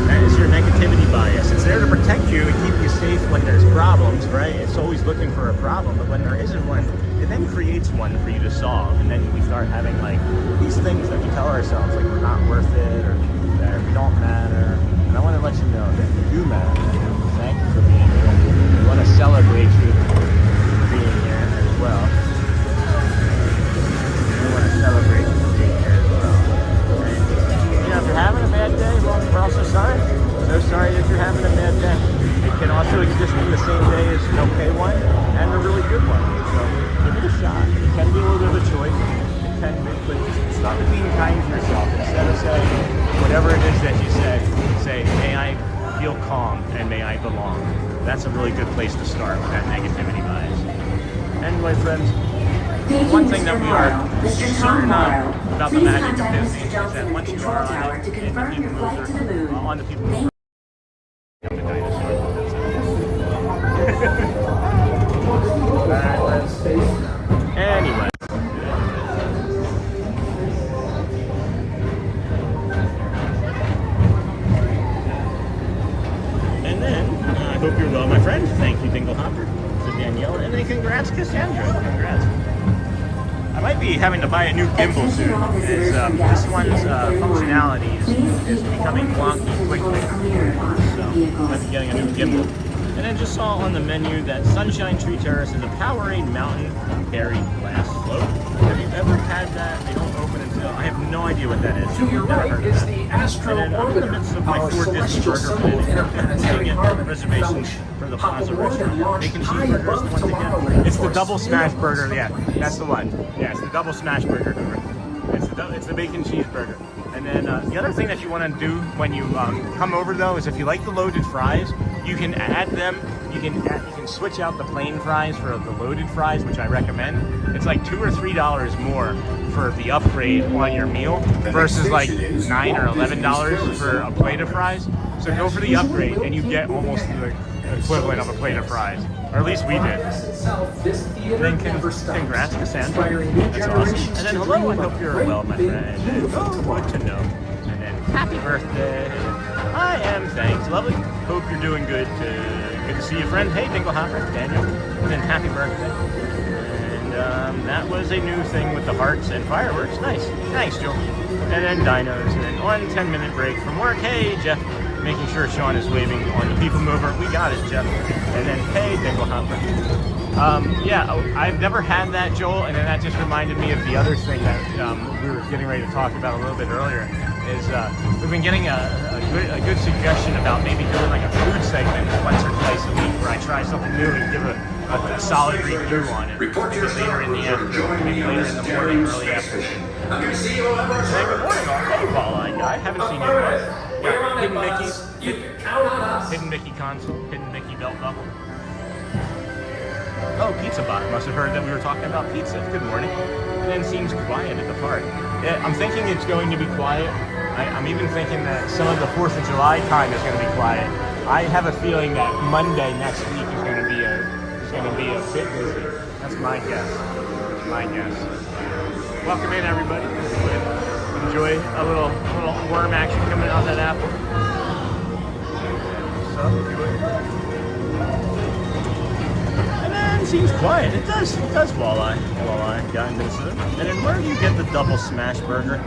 That is your negativity bias. It's there to protect you and keep you safe when there's problems, right? It's always looking for a problem, but when there isn't one, it then creates one for you to solve. And then we start having like these things that we tell ourselves, like we're not worth it, or that we don't matter. And I want to let you know that you do matter. Thank you for being here. We want to celebrate you being here as well. We want to celebrate you being here as well. And, you know, if you're having a bad day, well, we're also sorry. We're so sorry that you're having a bad day. It can also exist in the same day as an okay one and a really good one. So give it a shot. It can be a little bit of a choice. It can be, but just start with being kind to yourself. Instead of saying whatever it is that you say, may I feel calm and may I belong. That's a really good place to start with that negativity bias. Anyway, friends, one thing that we are certain of about the magic of Disney is that once you are on it, on the People Mover, I'm the dinosaur. Anyway. And then, I hope you're well, my friend. Thank you, Dingle Hopper, to Danielle, and then congrats, Cassandra. Congrats. I might be having to buy a new gimbal soon. This one's functionality is becoming wonky quickly. So, I might be getting a new gimbal. And then just saw on the menu that Sunshine Tree Terrace is a Powerade Mountain Berry Glass Float. Have you ever had that? They don't open until... I have no idea what that is. To your right is the Astro Orbiter, our celestial symbol of interplanetary reservation for the Plaza Restaurant. Bacon cheeseburgers, once again. It's the double smash burger. Yeah, that's the one. Yeah, it's the double smash burger. It's the bacon cheeseburger. And then the other thing that you want to do when you come over, though, is if you like the loaded fries, you can add them. You can switch out the plain fries for the loaded fries, which I recommend. It's like $2 or $3 more for the upgrade on your meal versus like $9 or $11 for a plate of fries. So go for the upgrade, and you get almost the equivalent of a plate of fries, or at least we did. Then congrats, Cassandra. That's awesome. And then hello, I hope you're well, my friend. And, oh, good to know. And then happy birthday. I am, thanks, lovely. Hope you're doing good. Good to see you, friend. Hey, Dingle Hopper, Daniel. And then happy birthday. And that was a new thing with the hearts and fireworks. Nice, Joe. And then dinos. And then 1 10-minute break from work. Hey, Jeff. making sure Sean is waving on the people mover. We got it, Jeff. And then, hey, Dingle Hopper. Yeah, I've never had that, Joel, and then that just reminded me of the other thing that we were getting ready to talk about a little bit earlier. Is we've been getting a good suggestion about maybe doing like a food segment once or twice a week where I try something new and give a solid review on it. Report your later in the stars or join afternoon, maybe me later on in the this morning, daring early space afternoon. mission. I'm going to see you all over. Hey, good morning, all. Hey, Walleye guy. Haven't seen you in a while. Yeah, Hidden Mickey. You can count on us. Hidden Mickey console. Hidden Mickey belt buckle. Oh, Pizza Bot must have heard that we were talking about pizza. Good morning. And then seems quiet at the park. Yeah, I'm thinking it's going to be quiet. I'm even thinking that some of the 4th of July time is going to be quiet. I have a feeling that Monday next week is going to be a bit busy. That's my guess. That's my guess. Welcome in, everybody. Enjoy a little worm action coming out of that apple. So, and then seems quiet. It does walleye got into this. And then where do you get the double smash burger?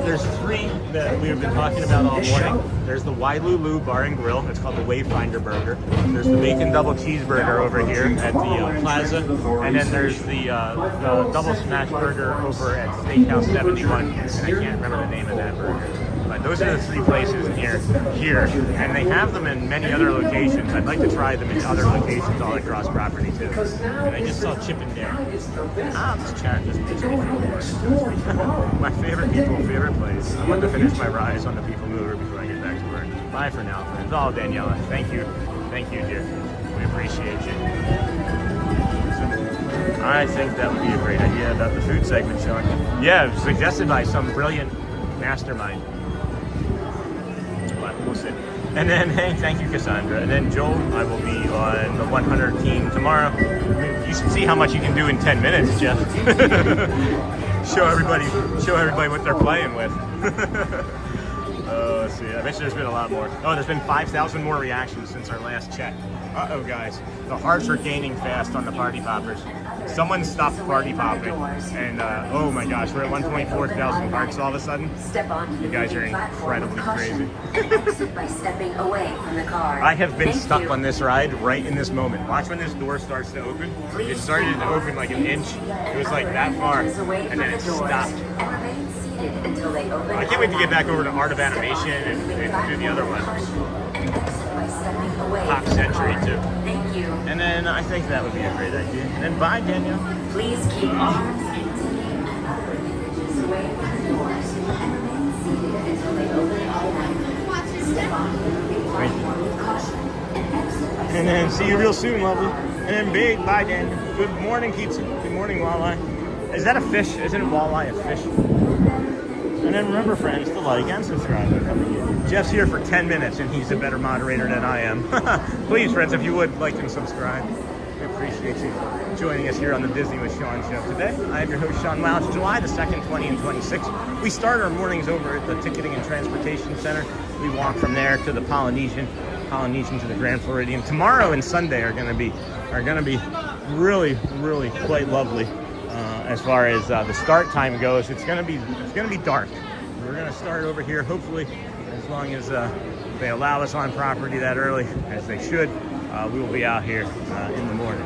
There's 3 that we've been talking about all morning. There's the Wailulu Bar and Grill. It's called the Wayfinder Burger. There's the bacon double cheeseburger over here at the Plaza, and then there's the double smash burger over at Steakhouse 71. And I can't remember the name of that burger. But those are the 3 places in here, and they have them in many other locations. I'd like to try them in other locations all across property too. And I just saw Chip and Dare. This chat just makes me feel my favorite place. I want to finish my rise on the people mover before I get back to work. Bye for now, friends. Oh, Daniela, thank you, dear. We appreciate you. I think that would be a great idea about the food segment, Sean. Yeah, suggested by some brilliant mastermind. We'll see. And then, hey, thank you, Cassandra. And then, Joel, I will be on the 100 team tomorrow. I mean, you should see how much you can do in 10 minutes, Jeff. show everybody what they're playing with. Let's see. I bet there's been a lot more. Oh, there's been 5,000 more reactions since our last check. Uh-oh, guys. The hearts are gaining fast on the party poppers. Someone stopped party popping, and oh my gosh, we're at 1.4 thousand hearts all of a sudden. You guys are incredibly crazy. By stepping away from the car. I have been stuck on this ride right in this moment. Watch when this door starts to open. It started to open like an inch. It was like that far, and then it stopped. I can't wait to get back over to Art of Animation and do the other one. Pop Century too. Thank you. And then I think that would be a great idea. And then bye, Danielle. Please keep arms and other images away from the doors and remain seated until they open automatically. Step on the platform with caution and exit by And then see you real soon, lovely. And then big bye, Daniel. Good morning, pizza. Good morning, walleye. Is that a fish? Isn't walleye a fish? And then remember, friends, to like and subscribe. Jeff's here for 10 minutes, and he's a better moderator than I am. Please, friends, if you would like and subscribe. We appreciate you joining us here on the Disney with Sean show today. I am your host, Sean Miles. July the 2nd, 20 and 26. We start our mornings over at the Ticketing and Transportation Center. We walk from there to the Polynesian to the Grand Floridian. Tomorrow and Sunday are going to be really quite lovely. As far as the start time goes, it's gonna be dark. We're gonna start over here, hopefully, as long as they allow us on property that early, as they should. We will be out here in the morning.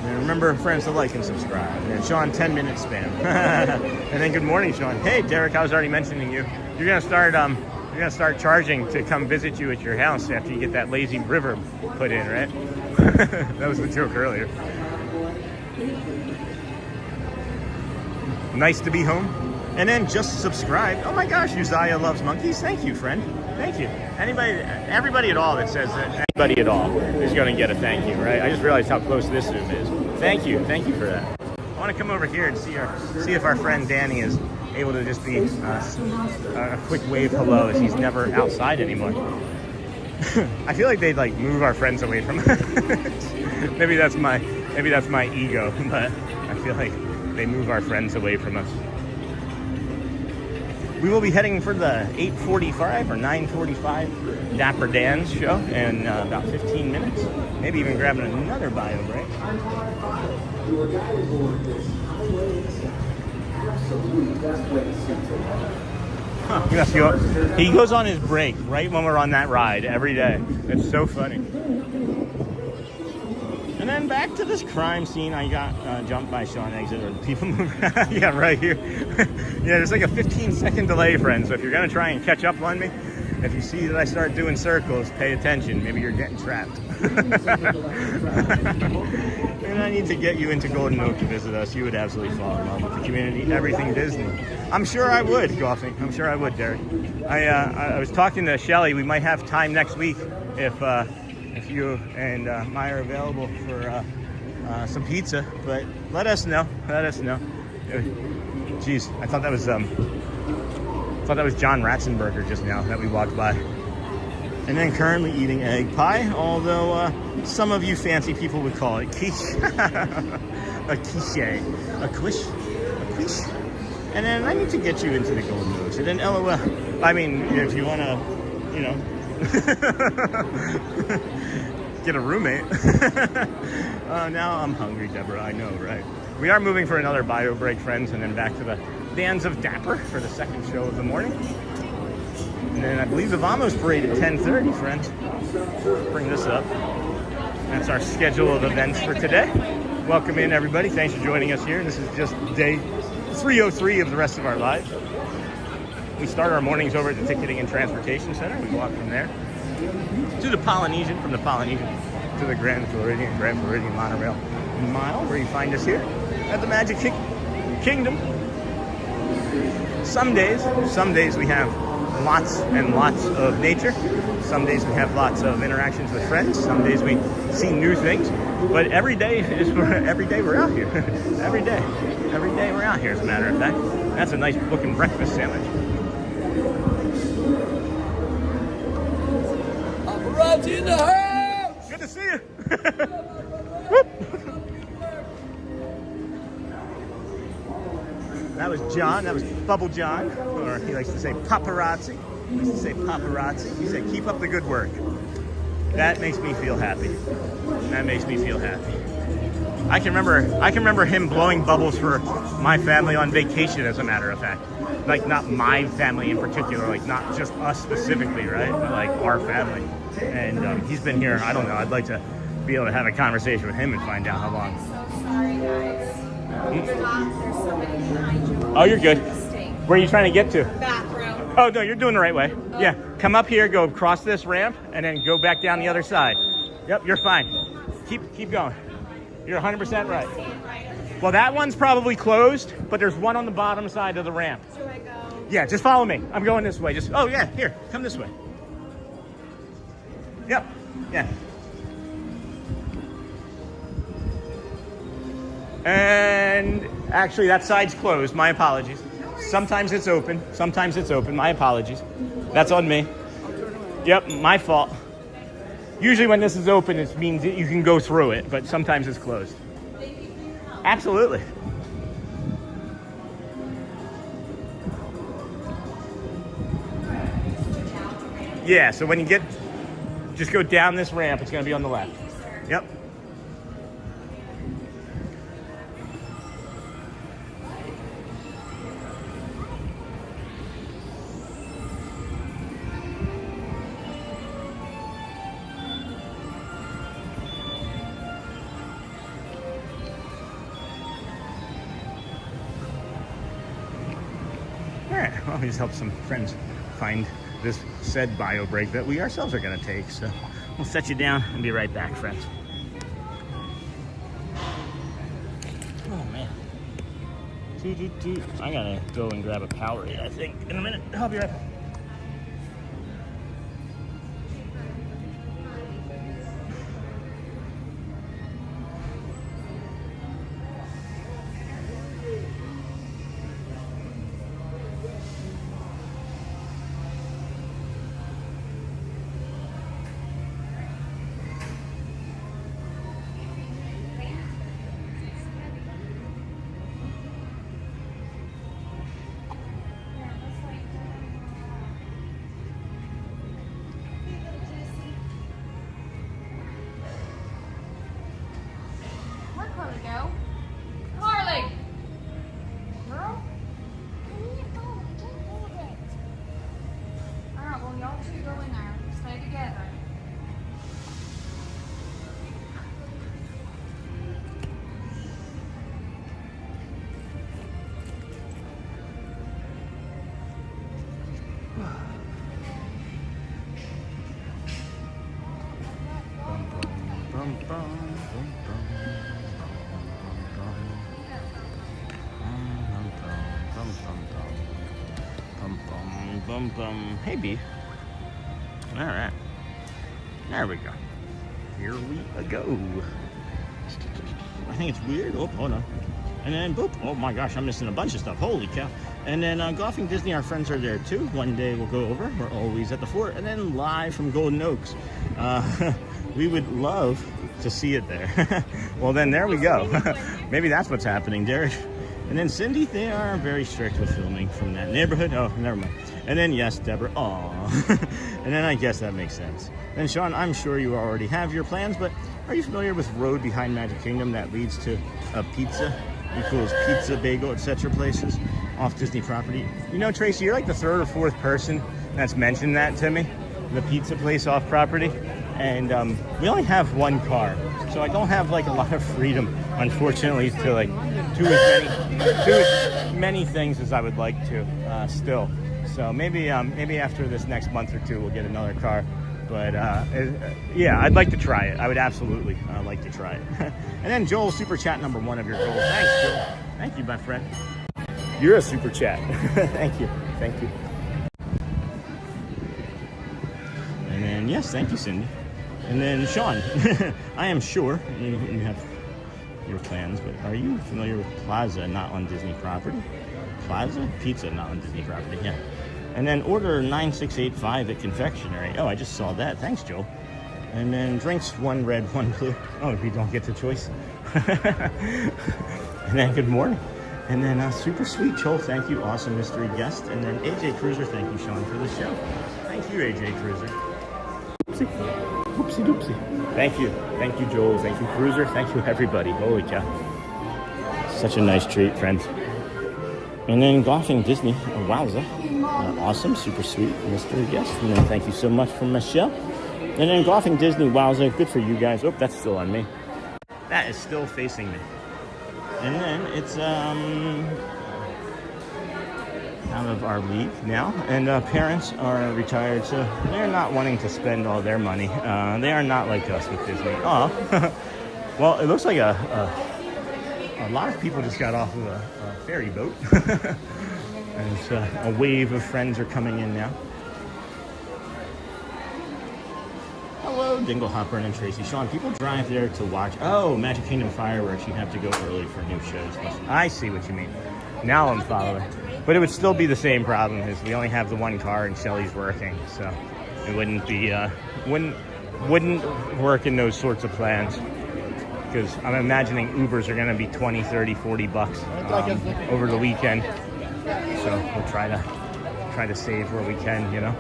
And remember, friends, to like and subscribe. And Sean, 10-minute spam. And then good morning, Sean. Hey, Derek, I was already mentioning you. You're gonna start charging to come visit you at your house after you get that lazy river put in, right? That was the joke earlier. Nice to be home. And then just subscribe. Oh my gosh, Uzziah loves monkeys. Thank you, friend. Thank you. Everybody at all that says that anybody at all is going to get a thank you, right? I just realized how close this Zoom is. Thank you for that. I want to come over here and see if our friend Danny is able to just be a quick wave hello, as he's never outside anymore. I feel like they'd like move our friends away from us. maybe that's my ego, but I feel like they move our friends away from us. We will be heading for the 8:45 or 9:45 Dapper Dans show in about 15 minutes. Maybe even grabbing another bio break. Yes, he goes on his break right when we're on that ride every day. It's so funny. And then back to this crime scene. I got jumped by Sean exit, or people moving. Yeah, right here. Yeah, there's like a 15-second delay, friends. So if you're gonna try and catch up on me, if you see that I start doing circles, pay attention. Maybe you're getting trapped. And I need to get you into Golden Oak to visit us. You would absolutely fall in love with the community, everything Disney. I'm sure I would, Golfing. I'm sure I would, Derek. I was talking to Shelly. We might have time next week if you and Maya are available for some pizza. But let us know. Let us know. Jeez, I thought that was John Ratzenberger just now that we walked by. And then currently eating egg pie, although some of you fancy people would call it quiche. A quiche. A quiche. A quiche. And then I need to get you into the Golden Oaks. And then LOL. I mean, if you want to, you know, get a roommate. Now I'm hungry, Deborah. I know, right? We are moving for another bio break, friends, and then back to the Dans of Dapper for the second show of the morning. And then I believe the Vamos parade at 10:30, friends. Bring this up. That's our schedule of events for today. Welcome in, everybody. Thanks for joining us here. This is just day 303 of the rest of our lives. We start our mornings over at the Ticketing and Transportation Center. We walk from there to the Polynesian, from the Polynesian to the Grand Floridian monorail mile, where you find us here at the Magic Kingdom. Some days we have lots and lots of nature. Some days we have lots of interactions with friends. Some days we see new things. But every day we're out here. Every day we're out here, as a matter of fact. That's a nice looking breakfast sandwich. Paparazzi in the house! Good to see you. That was John. That was Bubble John, or he likes to say paparazzi. He likes to say paparazzi. He said, "Keep up the good work." That makes me feel happy. That makes me feel happy. I can remember him blowing bubbles for my family on vacation, as a matter of fact. Like, not my family in particular, like not just us specifically, right? But like our family. And he's been here. I don't know. I'd like to be able to have a conversation with him and find out how long. So sorry, guys. There's somebody behind you. Oh, you're good. Where are you trying to get to? Bathroom. Oh, no, you're doing the right way. Oh. Yeah, come up here, go across this ramp, and then go back down the other side. Yep, you're fine. Keep going. You're 100% right. Well, that one's probably closed, but there's one on the bottom side of the ramp. Should I go? Yeah, just follow me. I'm going this way. Oh, yeah, here, come this way. Yep, yeah. And actually, that side's closed. My apologies. Sometimes it's open. Sometimes it's open. My apologies. That's on me. Yep, my fault. Usually when this is open, it means that you can go through it, but sometimes it's closed. Absolutely. Yeah, so when you just go down this ramp, it's going to be on the left. Yep. Well, we just helped some friends find this said bio break that we ourselves are going to take. So we'll set you down and be right back, friends. Oh, man. I got to go and grab a Powerade, I think, in a minute. I'll be right back. Go. Harley! Girl? I need a phone. I can't hold it. Hey, B. All right. There we go. Here we go. I think it's weird. Oh, hold on. And then, boop. Oh my gosh, I'm missing a bunch of stuff. Holy cow. And then Golfing Disney, our friends are there too. One day we'll go over. We're always at the fort. And then live from Golden Oaks. We would love to see it there. Well, then there we go. Maybe that's what's happening, Derek. And then Cindy, they are very strict with filming from that neighborhood. Oh, never mind. And then, yes, Deborah. Aw. And then I guess that makes sense. And Sean, I'm sure you already have your plans, but are you familiar with road behind Magic Kingdom that leads to a pizza? Equals pizza, bagel, etc. places off Disney property. You know, Tracy, you're like the third or fourth person that's mentioned that to me. The pizza place off property. And we only have one car. So I don't have like a lot of freedom, unfortunately, to like do as many things as I would like to still. So maybe after this next month or two, we'll get another car. But yeah, I'd like to try it. I would absolutely like to try it. And then Joel, super chat number 1 of your goals. Thanks, Joel. Thank you, my friend. You're a super chat. Thank you. Thank you. And then, yes, thank you, Cindy. And then Sean, I am sure you have your plans, but are you familiar with Plaza not on Disney property? Plaza? Pizza not on Disney property, yeah. And then order 9685 at confectionery. Oh, I just saw that. Thanks, Joel. And then drinks 1 red, 1 blue. Oh, we don't get the choice. And then good morning. And then super sweet, Joel. Thank you. Awesome mystery guest. And then AJ Cruiser. Thank you, Sean, for the show. Thank you, AJ Cruiser. Oopsie. Oopsie doopsie. Thank you. Thank you, Joel. Thank you, Cruiser. Thank you, everybody. Holy cow. Such a nice treat, friends. And then Golfing Disney. Oh, wowza. Awesome, super sweet mystery guest. And then thank you so much from Michelle. And then Golfing Disney, wowza, good for you guys. Oh, that's still on me. That is still facing me. And then it's out of our league now. And parents are retired, so they're not wanting to spend all their money. They are not like us with Disney. Oh, well, it looks like a lot of people just got off of a ferry boat. And a wave of friends are coming in now. Hello, Dinglehopper and Tracy. Sean, people drive there to watch. Oh, Magic Kingdom fireworks. You have to go early for new shows. I see what you mean. Now I'm following. But it would still be the same problem. Is we only have the one car and Shelly's working, so it wouldn't be wouldn't work in those sorts of plans. Because I'm imagining Ubers are going to be 20, 30, 40 bucks over the weekend. So we'll try to save where we can, you know.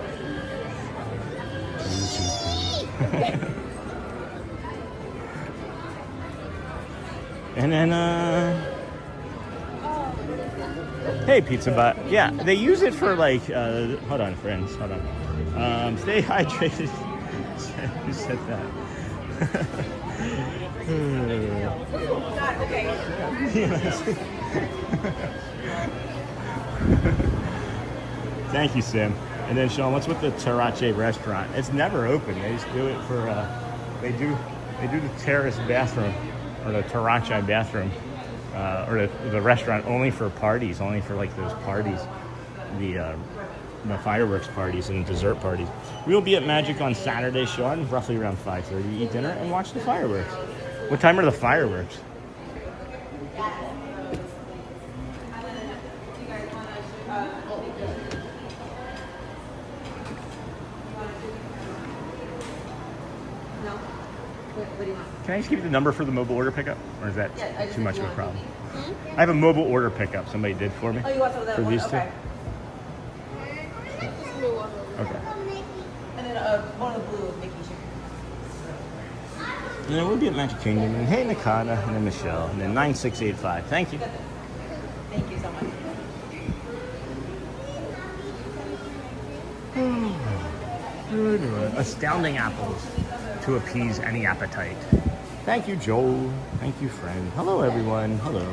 And then hey, Pizza Butt. Yeah, they use it for like hold on, friends, hold on. Stay hydrated. Who said that? Thank you, Sim. And then Sean, what's with the Tarache restaurant? It's never open. They just do it for they do the terrace bathroom or the Tarache bathroom or the restaurant only for parties, only for like those parties, the fireworks parties and dessert parties. We will be at Magic on Saturday, Sean, roughly around 5:30. Eat dinner and watch the fireworks. What time are the fireworks? Can I just give you the number for the mobile order pickup? Or is that too much of a problem? I have a mobile order pickup somebody did for me. Oh, you want some of that for one? these Okay. two? Okay. And then one of the blue Mickey chicken. And then we'll be at Magic Kingdom. And hey, Nakata, and then Michelle, and then 9685. Thank you. Thank you so much. Astounding apples to appease any appetite. Thank you, Joel. Thank you, friend. Hello, everyone. Hello.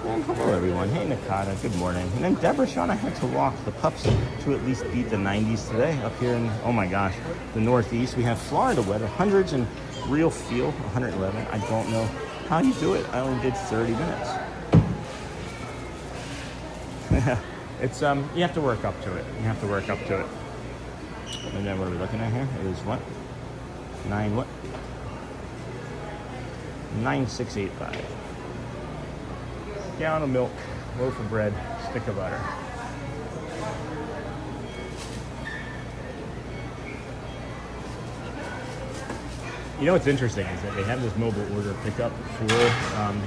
And hello everyone. Hey Nakata, good morning. And then Deborah, Sean, I had to walk the pups to at least beat the 90s today up here in, oh my gosh, the Northeast. We have Florida weather, hundreds and real feel, 111. I don't know how you do it. I only did 30 minutes. It's, you have to work up to it. You have to work up to it. And then what are we looking at here? It is what? 9685. Gallon of milk, loaf of bread, stick of butter. You know what's interesting is that they have this mobile order pickup for the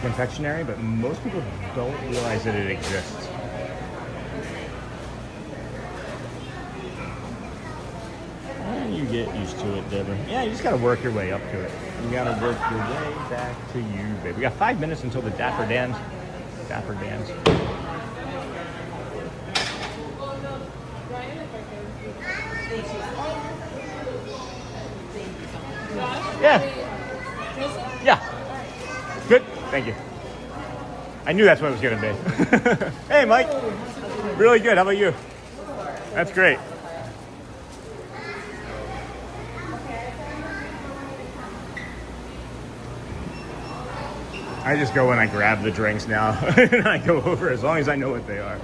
confectionery, but most people don't realize that it exists. And you get used to it, Deborah. Yeah, you just gotta work your way up to it. You gotta work your way back to you, baby. We got 5 minutes until the Dapper Dans. Dapper Dans. Yeah. Yeah. Good. Thank you. I knew that's what it was going to be. Hey, Mike. Really good. How about you? That's great. I just go when I grab the drinks now, and I go over as long as I know what they are. I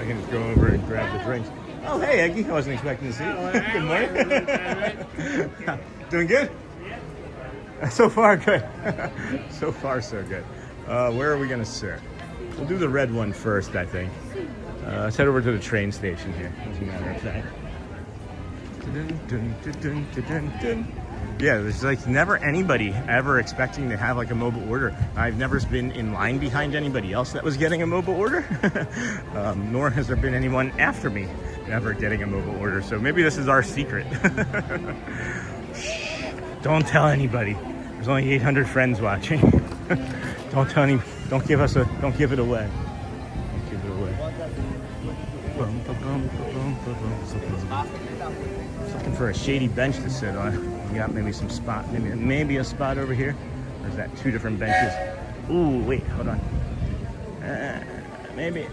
can just go over and grab the drinks. Oh, hey, Eggy. I wasn't expecting to see you. Good morning. Doing good? So far, good. So far, so good. Where are we going to sit? We'll do the red one first, I think. Let's head over to the train station here, as a matter of fact. Yeah, there's like never anybody ever expecting to have like a mobile order. I've never been in line behind anybody else that was getting a mobile order, nor has there been anyone after me ever getting a mobile order. So maybe this is our secret. Don't tell anybody. There's only 800 friends watching. Don't tell any. Don't give it away. Don't give it away. Looking for a shady bench to sit on. We got maybe some spot, maybe a spot over here. Or is that 2 different benches? Ooh, wait, hold on. Maybe.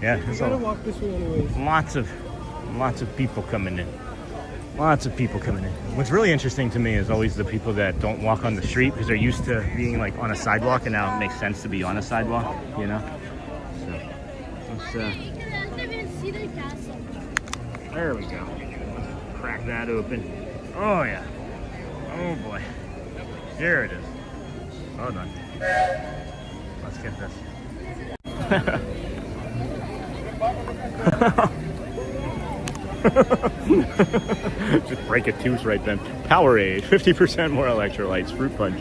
Yeah, You gotta walk this way anyways. Lots of people coming in. Lots of people coming in. What's really interesting to me is always the people that don't walk on the street because they're used to being like on a sidewalk, and now it makes sense to be on a sidewalk, you know? So, let's, there we go. Let's crack that open. Oh yeah. Oh boy. Here it is. Hold on. Let's get this. Just break a tooth right then. Powerade, 50% more electrolytes, fruit punch.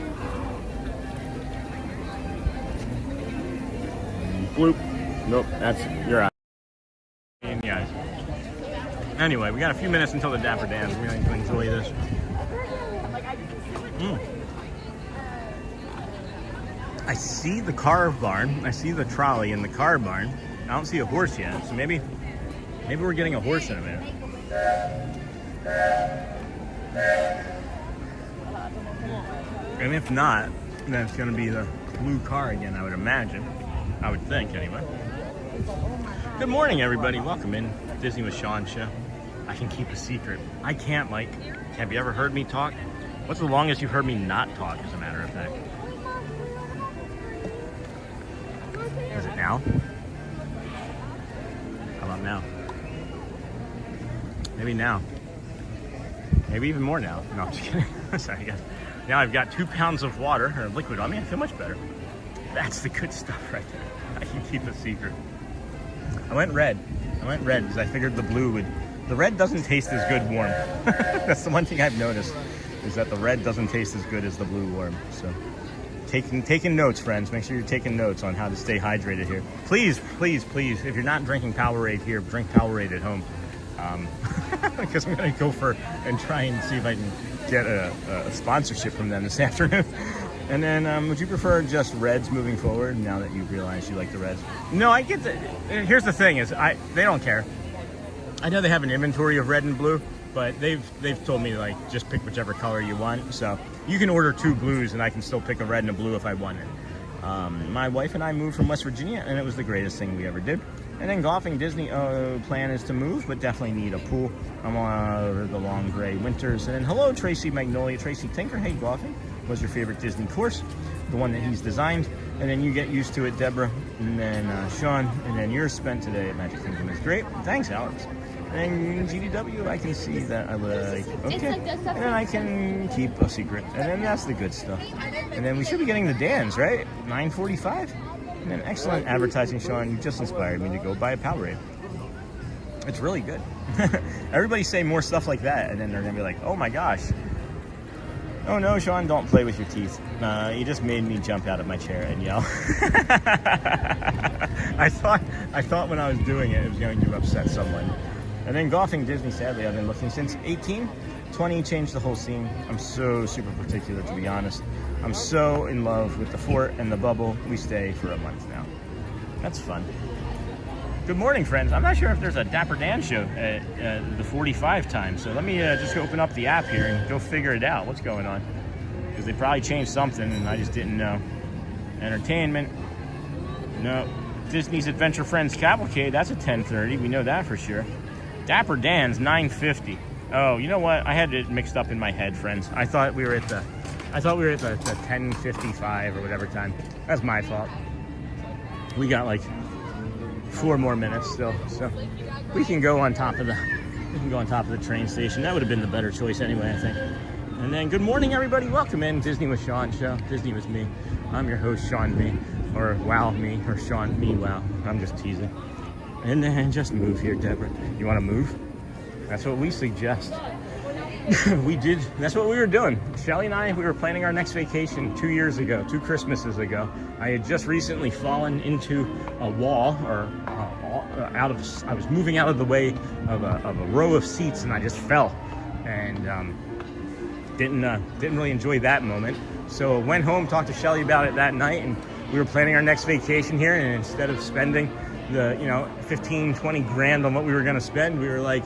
Bloop. Nope, that's, you're out. In the eyes. Anyway, we got a few minutes until the Dapper Dans. We're going to enjoy this. I see the car barn. I see the trolley in the car barn. I don't see a horse yet, so maybe we're getting a horse in a minute. And if not, then it's going to be the blue car again, I would imagine. I would think, anyway. Good morning, everybody. Welcome in Disney with Sean show. I can keep a secret. I can't, Mike. Have you ever heard me talk? What's the longest you've heard me not talk, as a matter of fact? Is it now? How about now? Maybe now. Maybe even more now. No, I'm just kidding. Sorry, guys. Now I've got 2 pounds of water, or liquid on me. I feel much better. That's the good stuff right there. I can keep a secret. I went red because I figured the blue would... The red doesn't taste as good warm. That's the one thing I've noticed, is that the red doesn't taste as good as the blue warm. So, taking notes, friends. Make sure you're taking notes on how to stay hydrated here. Please, if you're not drinking Powerade here, drink Powerade at home. Because I'm going to go for and try and see if I can get a sponsorship from them this afternoon. And then, would you prefer just reds moving forward now that you've realized you like the reds? No, I get the... Here's the thing is, they don't care. I know they have an inventory of red and blue, but they've told me like just pick whichever color you want. So you can order 2 blues and I can still pick a red and a blue if I want it. My wife and I moved from West Virginia and it was the greatest thing we ever did. And then golfing, Disney plan is to move, but definitely need a pool. I'm on the long gray winters. And then hello, Tracy Magnolia, Tracy Tinker. Hey, golfing. What's your favorite Disney course? The one that he's designed. And then you get used to it, Deborah. And then Sean. And then yours spent today at Magic Kingdom is great. Thanks, Alex. And then GDW, I can see that I like. Okay. And then I can keep a secret. And then that's the good stuff. And then we should be getting the Dans, right? 9:45. And then excellent advertising, Sean. You just inspired me to go buy a Powerade. It's really good. Everybody say more stuff like that, and then they're gonna be like, "Oh my gosh." Oh no, Sean, don't play with your teeth. You just made me jump out of my chair and yell. I thought when I was doing it, it was going to upset someone. And then golfing, Disney, sadly, I've been looking since 18. 20 changed the whole scene. I'm so super particular, to be honest. I'm so in love with the fort and the bubble. We stay for a month now. That's fun. Good morning, friends. I'm not sure if there's a Dapper Dans show at the 45 time, so let me just open up the app here and go figure it out. What's going on? Because they probably changed something and I just didn't know. Entertainment. No. Disney's Adventure Friends Cavalcade. That's at 10:30. We know that for sure. Dapper Dans, 9:50. Oh, you know what? I had it mixed up in my head, friends. I thought we were at the 10:55 or whatever time. That's my fault. We got like 4 more minutes still, so we can go on top of the train station. That would have been the better choice anyway, I think. And then good morning, everybody. Welcome in Disney with Sean show. Disney with me. I'm your host, Sean Me, or Wow Me, or Sean Me Wow. I'm just teasing. And then just move here, Deborah. You want to move? That's what we suggest. We did. That's what we were doing. Shelly and I, we were planning our next vacation 2 years ago, 2 Christmases ago. I had just recently fallen into a wall, or I was moving out of the way of a row of seats, and I just fell, and didn't really enjoy that moment. So went home, talked to Shelly about it that night, and we were planning our next vacation here. And instead of spending the 15-20 grand on what we were going to spend, we were like,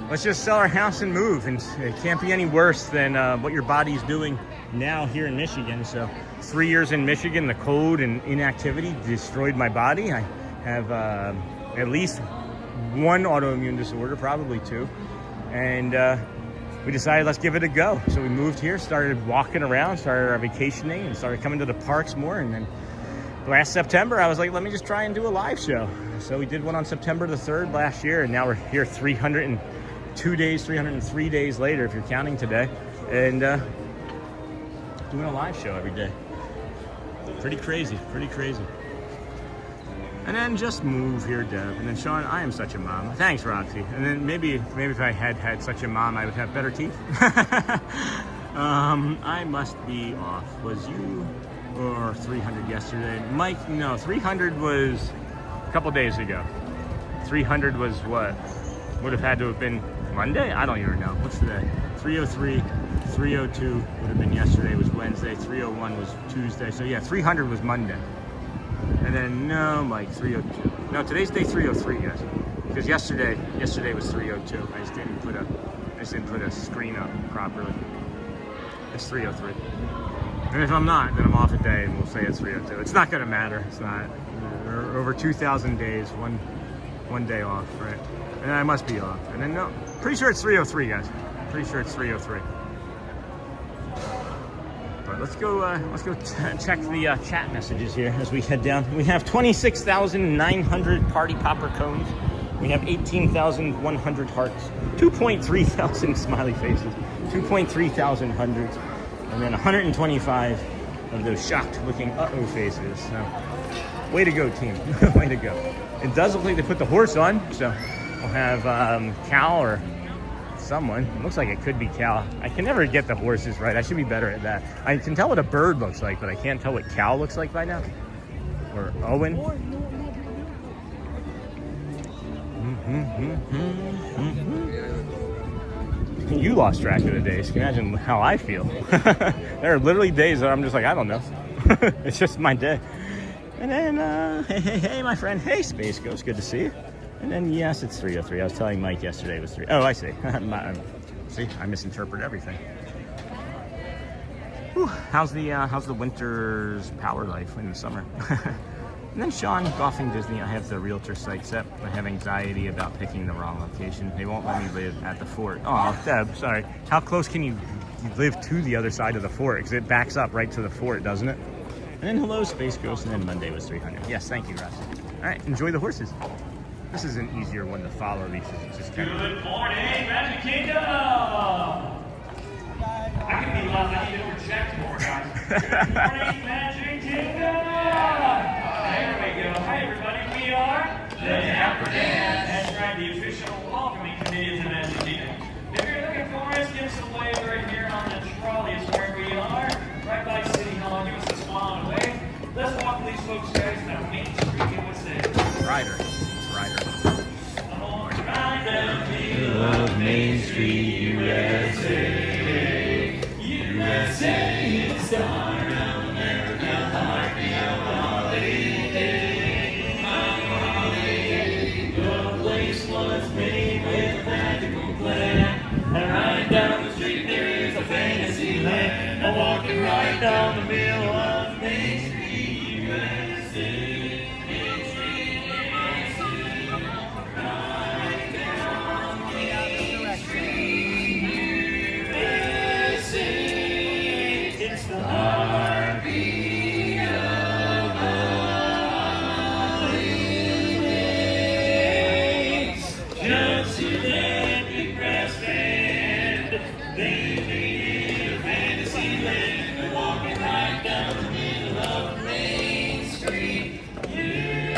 let's just sell our house and move. And it can't be any worse than what your body's doing now here in Michigan. So 3 years in Michigan, the cold and inactivity destroyed my body. I have at least 1 autoimmune disorder, probably 2. And we decided, let's give it a go. So we moved here, started walking around, started our vacationing, and started coming to the parks more. And then last September, I was like, let me just try and do a live show. So we did one on September the 3rd last year, and now we're here 303 days later, if you're counting today, and doing a live show every day. Pretty crazy. And then just move here, Deb. And then Sean, I am such a mom. Thanks, Roxy. And then maybe if I had such a mom, I would have better teeth. I must be off. Was you or 300 yesterday? Mike, no, 300 was a couple days ago. 300 was what? Would have had to have been Monday? I don't even know. What's today? 303, 302 would have been yesterday, was Wednesday, 301 was Tuesday. So yeah, 300 was Monday. And then no, Mike, 302. No, today's day 303, guys. Because yesterday was 302. I just didn't put a screen up properly. It's 303. And if I'm not, then I'm off a day and we'll say it's 302. It's not gonna matter. It's not. Over 2,000 days, one day off, right? And I must be off. And then no, pretty sure it's 303, guys. Pretty sure it's 303. But let's go check the chat messages here as we head down. We have 26,900 party popper cones. We have 18,100 hearts, 2.3 thousand smiley faces, 2.3 thousand hundreds, and then 125 of those shocked looking uh-oh faces. So, way to go, team. Way to go. It does look like they put the horse on, so we'll have Cal or someone. It looks like it could be Cal. I can never get the horses right. I should be better at that. I can tell what a bird looks like, but I can't tell what Cal looks like by now. Or Owen. You lost track of the days. Can you imagine how I feel? There are literally days that I'm just like, I don't know. It's just my day. And then, hey, my friend. Hey, Space Ghost. Good to see you. And then, yes, it's 3:03. I was telling Mike yesterday it was 3. Oh, I see. See, I misinterpret everything. Whew. How's the winter's power life in the summer? And then Sean, golfing Disney. I have the realtor site set. I have anxiety about picking the wrong location. They won't let me live at the fort. Oh, Deb, sorry. How close can you live to the other side of the fort? Because it backs up right to the fort, doesn't it? And then hello, Space Ghost. And then Monday was 300. Yes, thank you, Russ. All right, enjoy the horses. This is an easier one to follow. These is just kind of... Good morning, Magic Kingdom! I can be loud. I need to project more, guys. Good morning, Magic Kingdom! There we go. Hi, everybody. We are the Dapper Dans. That's right, the official welcoming committee of the Magic Kingdom. If you're looking for us, give us a wave right here on the trolley. It's where we are, right by City Hall. Give us a smile and a wave. Let's walk these folks, guys, down Main Street USA. Ryder. It's Ryder. Right down the middle of Main Street, USA. USA, it's the heart of America, heartbeat of holiday. The place was made with a magical plan. And right down the street there is a fantasy land. I'm walking right down the middle of Main Street, USA. Main Street, USA. Right down Main Street, USA. It's the heartbeat of the holidays. Just to that big brass band, they made it a fantasy land. We're walking right down the middle of Main Street, USA.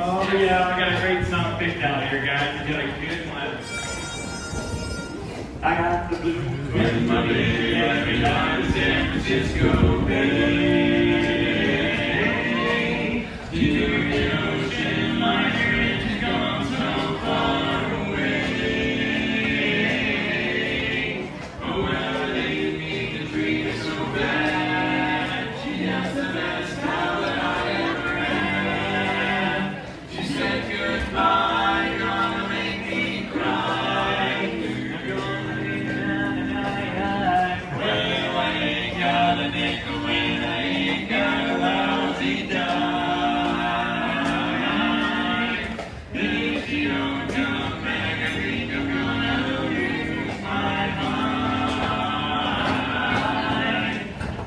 Oh yeah, I got a great song picked out here, guys. You got a good one. I got the blues with my baby, every night in San Francisco Bay. To the ocean, my heritage has gone so far away. Oh, well, they didn't mean to treat her so bad. She has the best style that I ever had. She said goodbye, you're gonna make me cry. You're gonna be well, I ain't got a nickel and I ain't got a lousy dime. If you don't come back, I think I'm gonna lose my mind.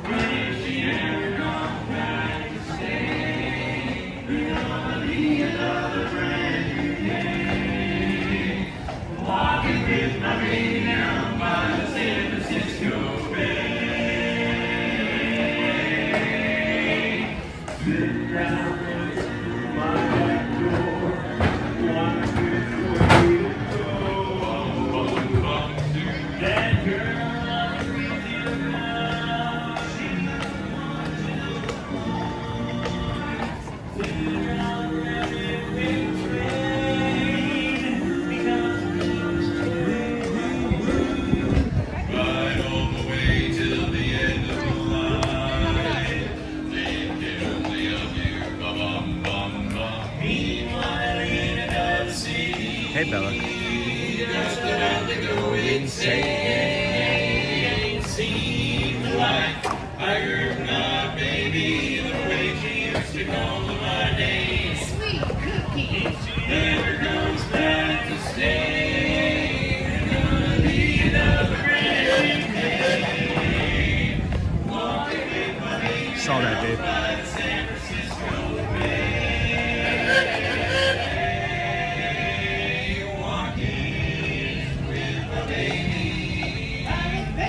But if she ever comes back to stay, it's gonna be another brand new day. Walking with my baby down by the San Francisco Bay. Been down through my back door, wondering where to go. That girl I'm crazy about, she's the one to sit around rabbit with train, because right all the way till the end of the line. Thinking only of you, bum bum bum. Meanwhile, in another city, Hey, Bella. just about to go insane. Seems like I heard my baby the way she used to call my name. Sweet cookie. If she never comes back to stay, there's gonna be another brand new day. Walking with my baby Saw that, Dave. by the San Francisco Bay. Walking with my baby by the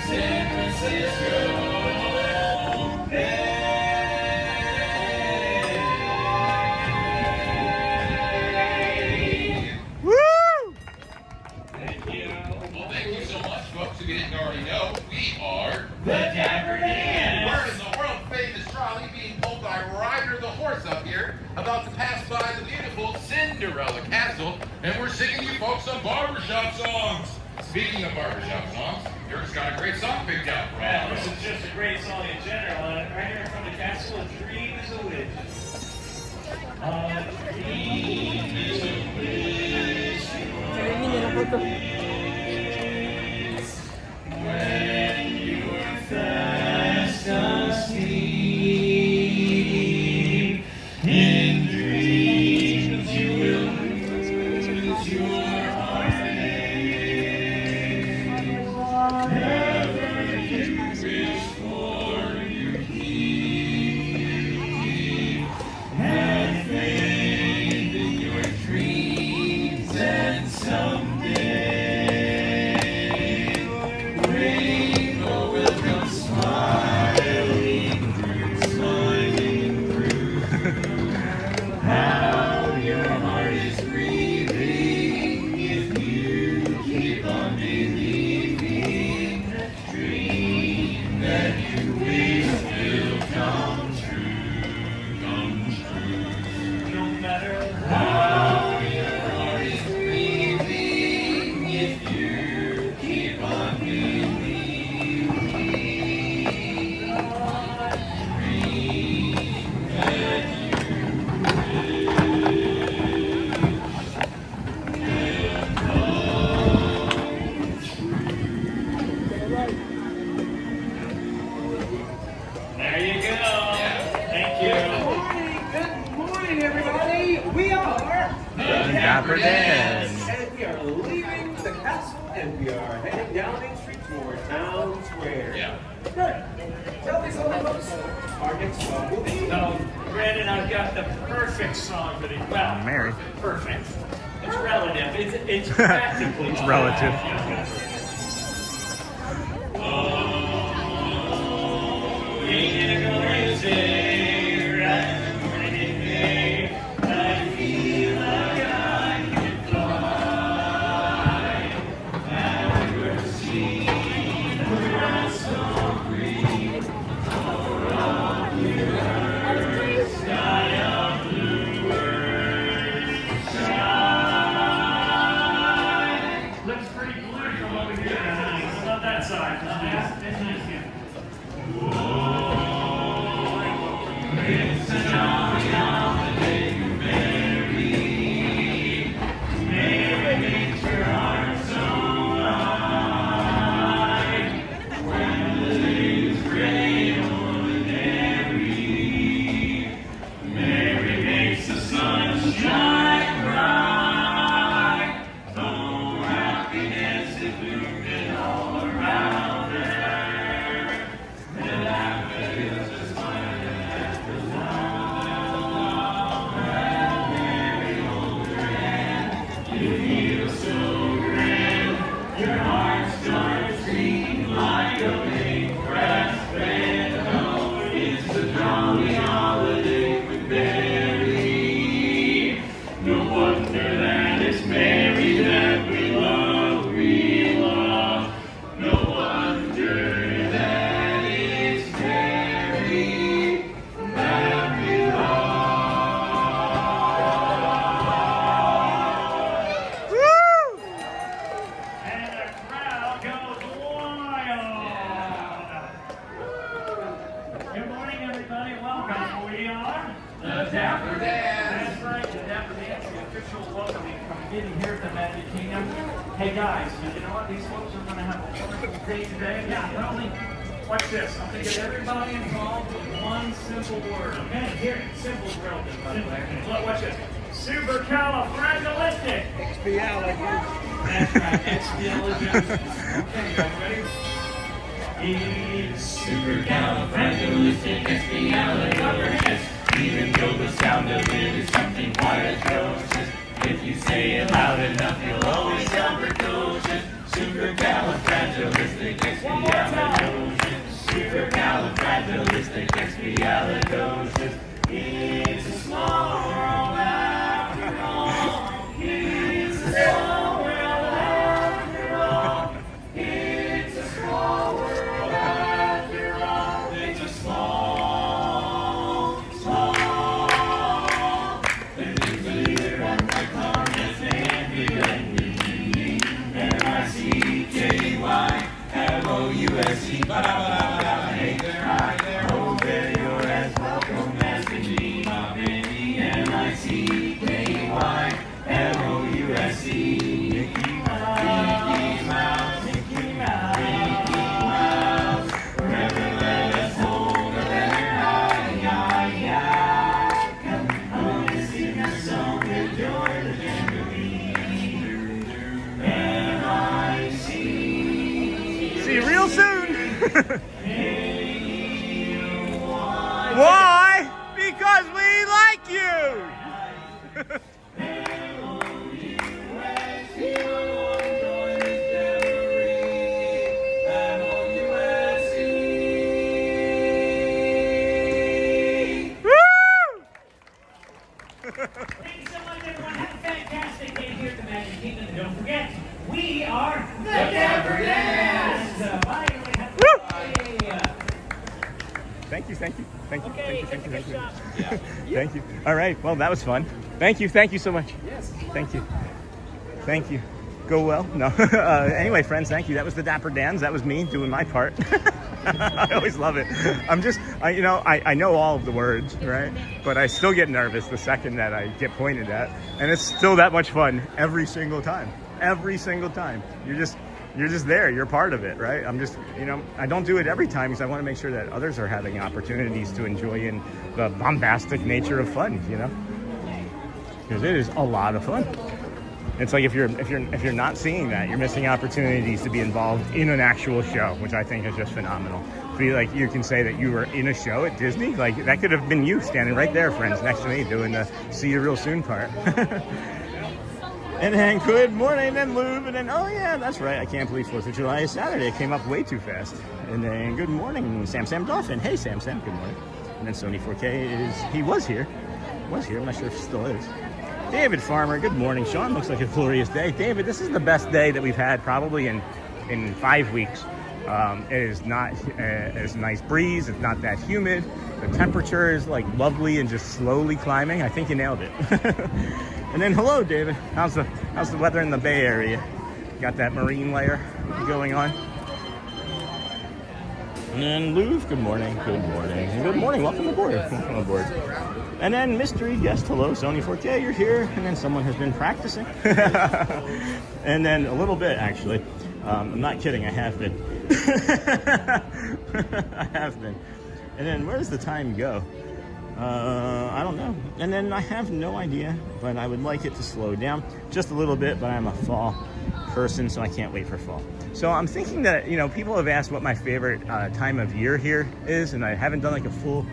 San Francisco Bay. Speaking of barbershop songs, Dirk's got a great song picked out for Yeah, all this of is just a great song in general. Right here from the Castle of Dreams of Wishes. Dreams of wish when you're fast asleep. In dreams you will lose your Dapper Dans. And we are leaving the castle and we are heading down Main Street toward Town Square. Yeah. Good. Tell me something folks. Our next song will be. So, Brandon, I've got the perfect song for the. Well, Mary. Perfect. It's relative. It's practically. It's relative. Ain't it gonna say right in the morning day, I feel like I can fly. And we're seeing the grass so green, over all the earth, sky of blue sky. Looks pretty blue from over here. How about that side? That's nice, yeah. It's a jolly holiday to Mary. Mary makes your heart so light. When the day is gray and ordinary, Mary makes the sun shine bright. Oh, happiness is blooming all around her. The laughter is a smile at the love. Mary, hold her hand. You feel so grand. Your heart starts beating like a big brass band. Oh, it's a jolly holiday with Mary. No wonder that it's Mary that we love, we love. No wonder that it's Mary that we love. And the crowd goes wild. Good morning, everybody. Welcome. We are the Dapper Dans. That's right, the Dapper Dans, the official welcoming committee here at the Magic Kingdom. Hey guys, you know what? These folks are going to have a wonderful day today. Yeah, not only. Watch this. I'm going to get everybody involved with one simple word. Okay, here, simple drill, by the way. Look, watch this. Supercalifragilistic. Expialidocious. That's right, expialidocious. Okay, you guys ready? It's supercalifragilisticexpialidocious. Even though the sound of it is something quite atrocious, if you say it loud enough, you'll always sound precocious. Supercalifragilisticexpialidocious. Supercalifragilisticexpialidocious. It's a small world after all. It's a small world after all. It's a small world after all. It's a small, small. There's a leader on the corner saying, and I see U.S.A. Hey there, oh there, you're as welcome as can be. M-A-N-I-C-K-Y-L-O-U-S-E. Mickey Mouse, Mickey Mouse, Mickey Mouse. Never let us hold a banner high, yeah. Come on and sing a song with joy to M-I-C. See you real soon. Why? Because we like you. Thanks so much, everyone. Have a fantastic day here at the Magic Kingdom. And don't forget, we are the Dapper Dans. Bye, everybody. Have a good day. Thank you. Okay, Thank you. shot. Thank you. All right. Well, that was fun. Thank you so much. Yes. Thank you. Go well. No. Anyway, friends, thank you. That was the Dapper Dans. That was me doing my part. I always love it. I know all of the words, right? But I still get nervous the second that I get pointed at, and it's still that much fun every single time. You're just there. You're part of it, right? I don't do it every time because I want to make sure that others are having opportunities to enjoy in the bombastic nature of fun, because it is a lot of fun. It's like if you're not seeing that, you're missing opportunities to be involved in an actual show, which I think is just phenomenal. Be like, you can say that you were in a show at Disney, like that could have been you standing right there, friends, next to me doing the see you real soon part. And then good morning, and Lube, and then, oh yeah, that's right, I can't believe 4th of July is Saturday. It came up way too fast. And then good morning, Sam Dolphin. Hey Sam, good morning. And then Sony 4K was here, I'm not sure if he still is. David Farmer, good morning. Sean, looks like a glorious day. David, this is the best day that we've had probably in 5 weeks. It is not it's a nice breeze, it's not that humid. The temperature is like lovely and just slowly climbing. I think you nailed it. And then hello, David. How's the weather in the Bay Area? Got that marine layer going on. And then Louvre, good morning. Welcome aboard. And then mystery guest, hello, Sony 4K, you're here. And then someone has been practicing. And then a little bit, actually. I'm not kidding, I have been. And then where does the time go? I don't know. And then I have no idea, but I would like it to slow down just a little bit, but I'm a fall person, so I can't wait for fall. So I'm thinking that, people have asked what my favorite time of year here is, and I haven't done like a full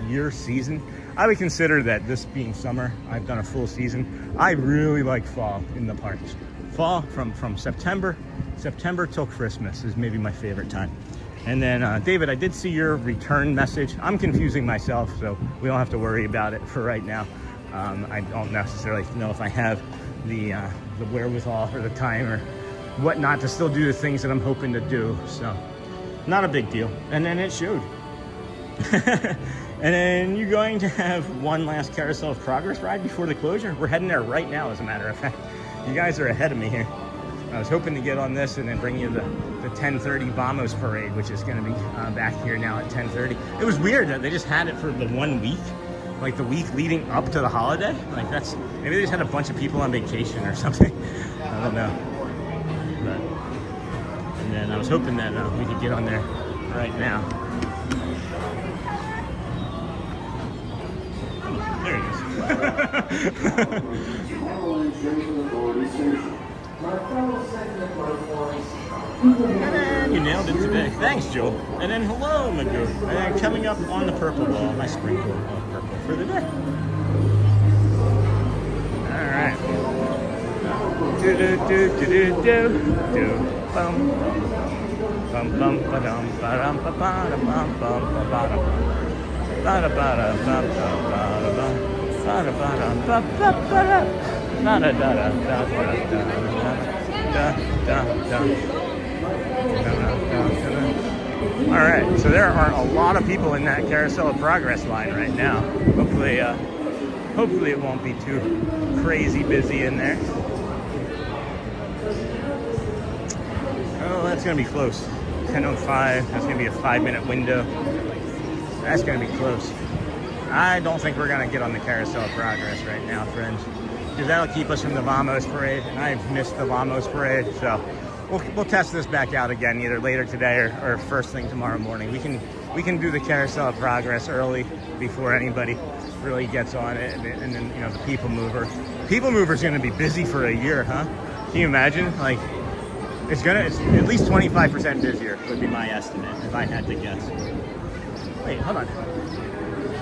year season. I would consider that this being summer, I've done a full season. I really like fall in the parks. Fall from September till Christmas is maybe my favorite time. And then, David, I did see your return message. I'm confusing myself, so we don't have to worry about it for right now. I don't necessarily know if I have the wherewithal or the time or whatnot to still do the things that I'm hoping to do. So, not a big deal. And then it showed. And then you're going to have one last Carousel of Progress ride before the closure. We're heading there right now, as a matter of fact. You guys are ahead of me here. I was hoping to get on this and then bring you the 10:30 Vamos parade, which is going to be back here now at 10:30. It was weird that they just had it for the 1 week, like the week leading up to the holiday. Like maybe they just had a bunch of people on vacation or something. I don't know. And then I was hoping that we could get on there right now. There he is. And then you nailed it today. Thanks, Joe. And then hello, Magoo. And then coming up on the purple wall, my sprinkle of purple for the day. All right. Do do do do do do do bum bum bum ba dum ba dum ba ba dum bum bum ba ba dum ba da ba da ba ba ba da ba ba da ba da ba ba ba da. Da da da da da da da. All right, so there are a lot of people in that Carousel of Progress line right now. Hopefully it won't be too crazy busy in there. Oh, that's gonna be close. 10:05. That's gonna be a 5-minute window. That's gonna be close. I don't think we're gonna get on the Carousel of Progress right now, friends, because that'll keep us from the Vamos Parade, and I've missed the Vamos Parade, so we'll test this back out again either later today or first thing tomorrow morning. We can do the Carousel of Progress early before anybody really gets on it, and then, you know, the People Mover. People Mover's gonna be busy for a year, huh? Can you imagine? Like, it's at least 25% busier would be my estimate if I had to guess. Wait, hold on.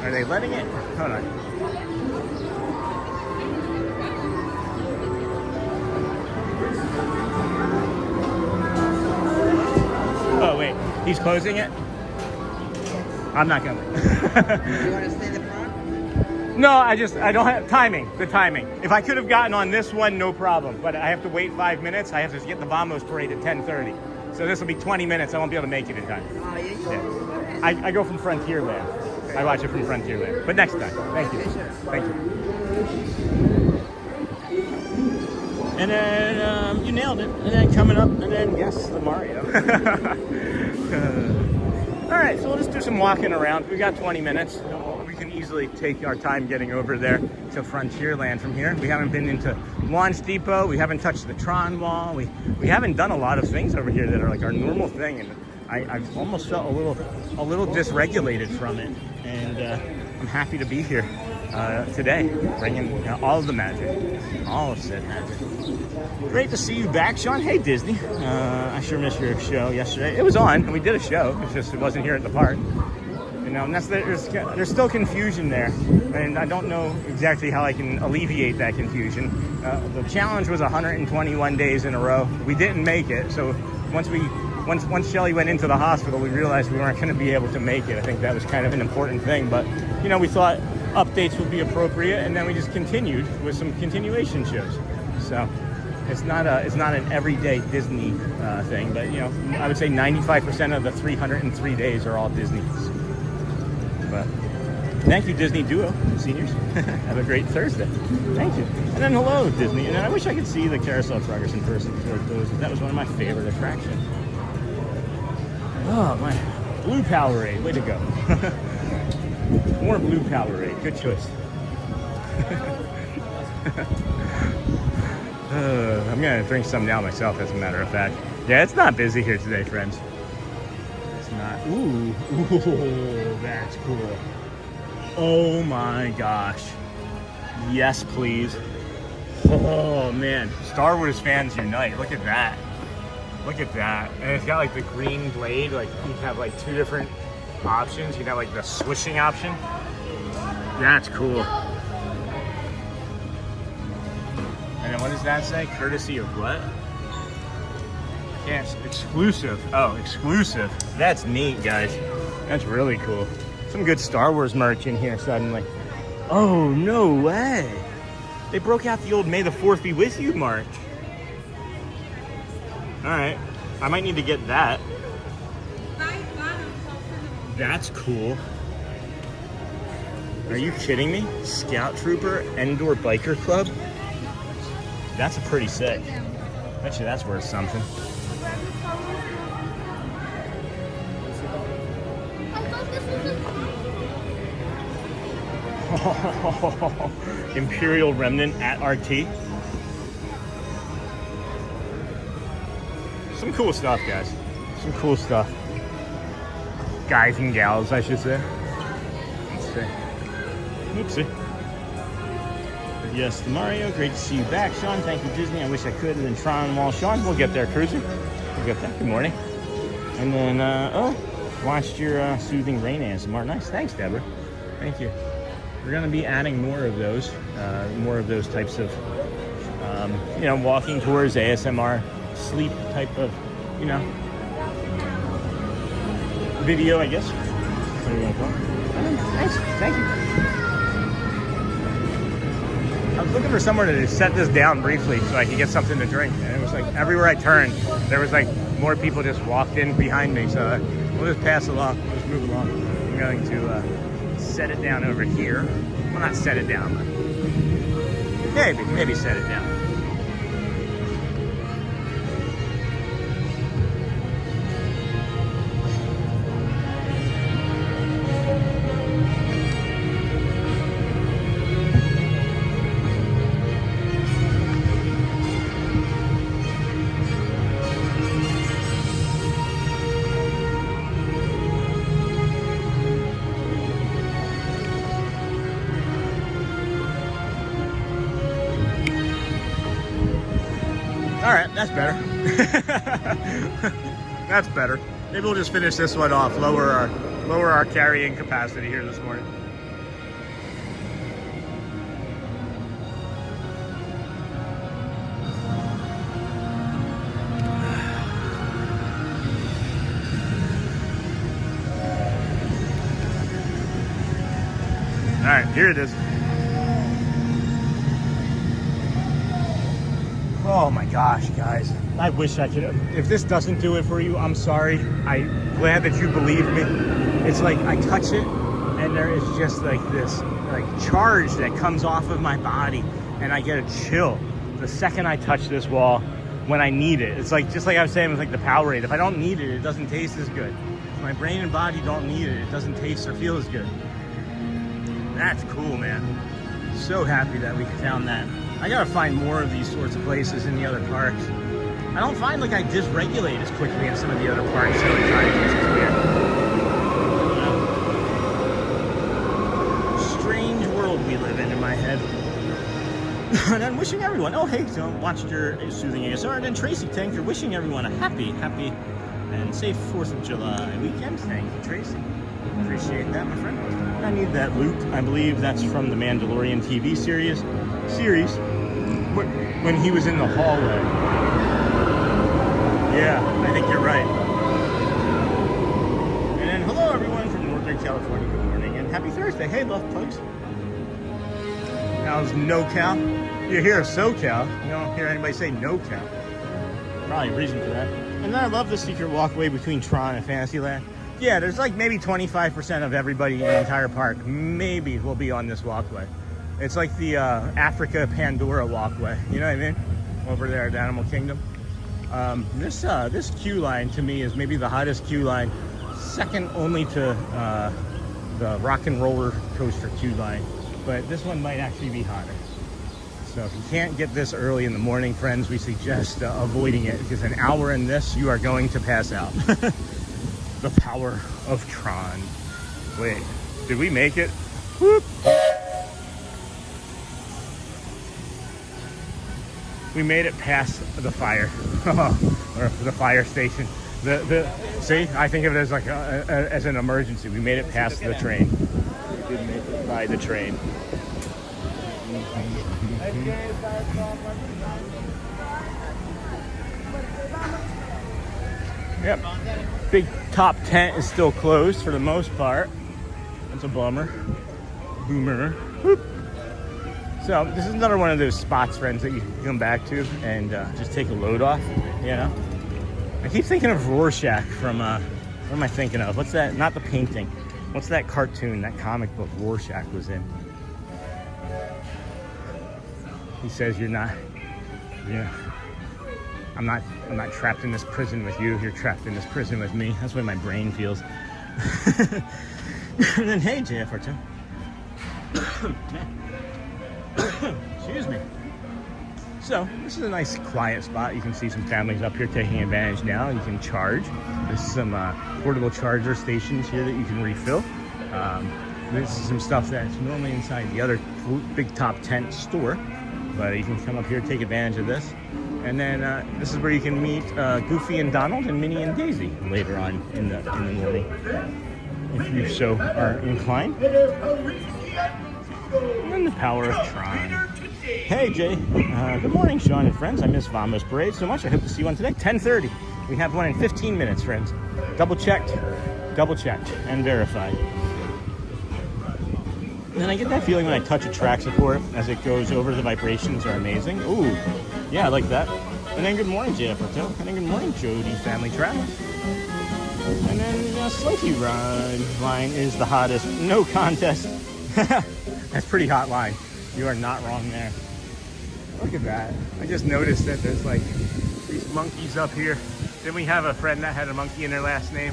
Are they letting it? Hold on. Oh wait, he's closing it? I'm not gonna. You want to stay in the front? No, I don't have timing, the timing. If I could have gotten on this one, no problem. But I have to wait 5 minutes. I have to get the Vamos Parade at 10:30. So this will be 20 minutes. I won't be able to make it in time. Oh, yeah. Yeah. I go from Frontierland. I watch it from Frontierland. But next time. Thank you. Thank you. And then you nailed it. And then coming up, and then yes, the Mario. All right, so we'll just do some walking around. We got 20 minutes. We can easily take our time getting over there to Frontierland from here. We haven't been into Launch Depot. We haven't touched the Tron Wall. We haven't done a lot of things over here that are like our normal thing. And I've almost felt a little dysregulated from it. And I'm happy to be here today, bringing all of the magic, all of said magic. Great to see you back, Sean. Hey, Disney. I sure missed your show yesterday. It was on, and we did a show. It's just it wasn't here at the park. You know, and there's still confusion there, and I don't know exactly how I can alleviate that confusion. The challenge was 121 days in a row. We didn't make it, so once Shelly went into the hospital, we realized we weren't going to be able to make it. I think that was kind of an important thing, but you know, we thought updates would be appropriate, and then we just continued with some continuation shows. So it's not an everyday Disney thing, but you know, I would say 95% of the 303 days are all Disney. But thank you, Disney Duo seniors. Have a great Thursday. Thank you. And then hello, Disney. And then I wish I could see the Carousel of Progress in person before it closes. That was one of my favorite attractions. Oh, my Blue Powerade. Way to go. More Blue Powerade. Good choice. I'm going to drink some now myself, as a matter of fact. Yeah, it's not busy here today, friends. It's not. Ooh, that's cool. Oh my gosh. Yes, please. Oh, man. Star Wars fans unite. Look at that. Look at that. And it's got like the green blade. Like you have like two different options. You have like the swishing option. That's cool. And then what does that say? Courtesy of what? Yes, exclusive. Oh, exclusive. That's neat, guys. That's really cool. Some good Star Wars merch in here suddenly. Oh, no way. They broke out the old May the 4th be with you march. All right, I might need to get that. That's cool. Are you kidding me? Scout Trooper Endor Biker Club? That's a pretty sick. Bet you that's worth something. Imperial Remnant at RT. Some cool stuff, guys. Some cool stuff. Guys and gals, I should say. Let's see. Oopsie. Yes, Mario. Great to see you back, Sean. Thank you, Disney. I wish I could. And then Tron Wall. Sean, we'll get there, Cruiser. We'll get there. Good morning. And then, watched your soothing rain ASMR. Nice. Thanks, Deborah. Thank you. We're going to be adding more of those types of, you know, walking tours, ASMR, sleep type of, you know, video, I guess. What do you want to call it? Nice. Thank you. I was looking for somewhere to set this down briefly so I could get something to drink. And it was like everywhere I turned, there was like more people just walked in behind me. So we'll just pass along. We'll just move along. I'm going to set it down over here. Well, not set it down, but maybe set it down. That's better. That's better. Maybe we'll just finish this one off, lower our carrying capacity here this morning. All right, here it is. Oh my gosh, guys. I wish I could. If this doesn't do it for you, I'm sorry. I'm glad that you believe me. It's like I touch it and there is just like this like charge that comes off of my body and I get a chill the second I touch this wall when I need it. It's like, just like I was saying with like the Powerade. If I don't need it, it doesn't taste as good. If my brain and body don't need it, it doesn't taste or feel as good. That's cool, man. So happy that we found that. I gotta find more of these sorts of places in the other parks. I don't find like I dysregulate as quickly in some of the other parks. So it's weird. Strange world we live in my head. And I'm wishing everyone, oh hey, so watched your soothing ASR, and then Tracy Tank, you're wishing everyone a happy and safe 4th of July weekend. Thank you, Tracy. Appreciate that, my friend. I need that loot. I believe that's from the Mandalorian TV series when he was in the hallway. Yeah, I think you're right. And then hello everyone from Northern California. Good morning and happy Thursday. Hey, love pugs. How's NoCal? You hear SoCal. You don't hear anybody say NoCal. Probably a reason for that. And then I love the secret walkway between Tron and Fantasyland. Yeah, there's like maybe 25% of everybody in the entire park maybe will be on this walkway. It's like the Africa Pandora walkway. You know what I mean? Over there at Animal Kingdom. This queue line to me is maybe the hottest queue line, second only to the Rock and Roller Coaster queue line. But this one might actually be hotter. So if you can't get this early in the morning, friends, we suggest avoiding it, because an hour in this, you are going to pass out. The power of Tron. Wait, did we make it? Whoop. We made it past the fire, or the fire station. See, I think of it as like as an emergency. We made it past the train. We did make it by the train. Yep. Big top tent is still closed for the most part. That's a bummer. Boomer. Whoop. So this is another one of those spots, friends, that you can come back to and just take a load off, you know? I keep thinking of Rorschach from, what am I thinking of? What's that? Not the painting. What's that cartoon, that comic book Rorschach was in? He says, I'm not trapped in this prison with you. You're trapped in this prison with me. That's what my brain feels. And then, hey, JFR2. Excuse me. So, this is a nice quiet spot. You can see some families up here taking advantage now. You can charge. There's some portable charger stations here that you can refill. This is some stuff that's normally inside the other big top tent store. But you can come up here, take advantage of this. And then this is where you can meet Goofy and Donald and Minnie and Daisy later on in the morning, if you so are inclined. And the power of Tron. Hey Jay, good morning Sean and friends. I miss Vamos Parade so much. I hope to see one today. 10:30. We have one in 15 minutes, friends. Double checked, and verified. And then I get that feeling when I touch a track support as it goes over. The vibrations are amazing. Ooh, yeah, I like that. And then good morning, JFR2. And then good morning, Jody Family Travel. And then Slinky Ride line is the hottest. No contest. That's pretty hot line. You are not wrong there. Look at that. I just noticed that there's like these monkeys up here. Didn't we have a friend that had a monkey in their last name?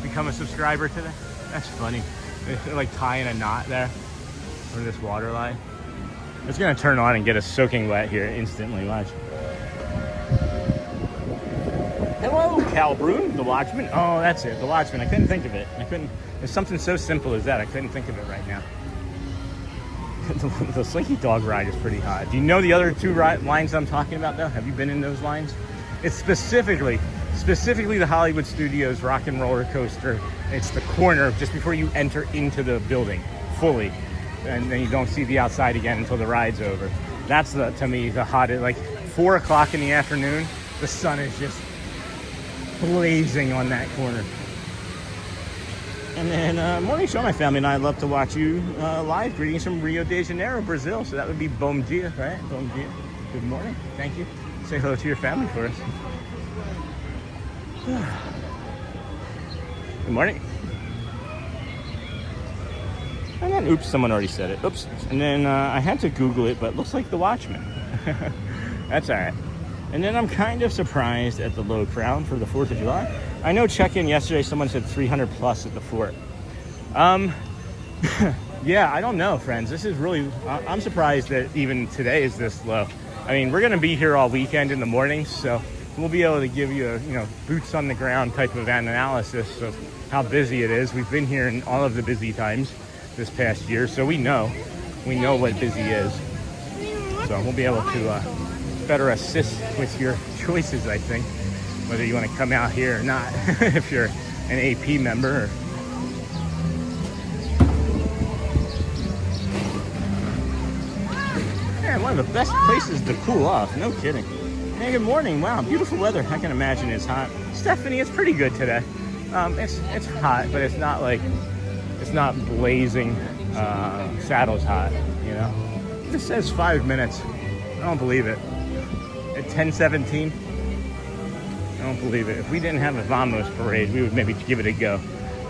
Become a subscriber today? That's funny. They're like tying a knot there for this water line. It's gonna turn on and get us soaking wet here instantly. Watch. Hello, Cal Brune, the Watchman. Oh, that's it, the Watchman. I couldn't think of it. It's something so simple as that. I couldn't think of it right now. the Slinky Dog ride is pretty hot. Do you know the other two lines I'm talking about though? Have you been in those lines? It's specifically the Hollywood Studios Rock and Roller Coaster. It's the corner just before you enter into the building fully, and then you don't see the outside again until the ride's over. That's to me the hottest. Like 4 o'clock in the afternoon, the sun is just blazing on that corner. And then morning show, my family and I love to watch you live. Greetings from Rio de Janeiro, Brazil. So that would be bom dia, right? Bom dia. Good morning. Thank you. Say hello to your family for us. Good morning. And then, oops, someone already said it. Oops. And then I had to Google it, but it looks like The Watchmen. That's all right. And then I'm kind of surprised at the low crowd for the 4th of July. I know check-in yesterday, someone said 300 plus at the fort. Yeah, I don't know, friends. This is really, I'm surprised that even today is this low. I mean, we're going to be here all weekend in the mornings, so we'll be able to give you a, boots on the ground type of analysis of how busy it is. We've been here in all of the busy times this past year, so we know what busy is. So we'll be able to better assist with your choices, I think, whether you want to come out here or not, if you're an AP member. Man, one of the best places to cool off, no kidding. Hey, good morning. Wow, beautiful weather. I can imagine it's hot. Stephanie, it's pretty good today. It's hot, but it's not blazing saddles hot, This says 5 minutes. I don't believe it. At 10:17, I don't believe it. If we didn't have a Vamos parade, we would maybe give it a go.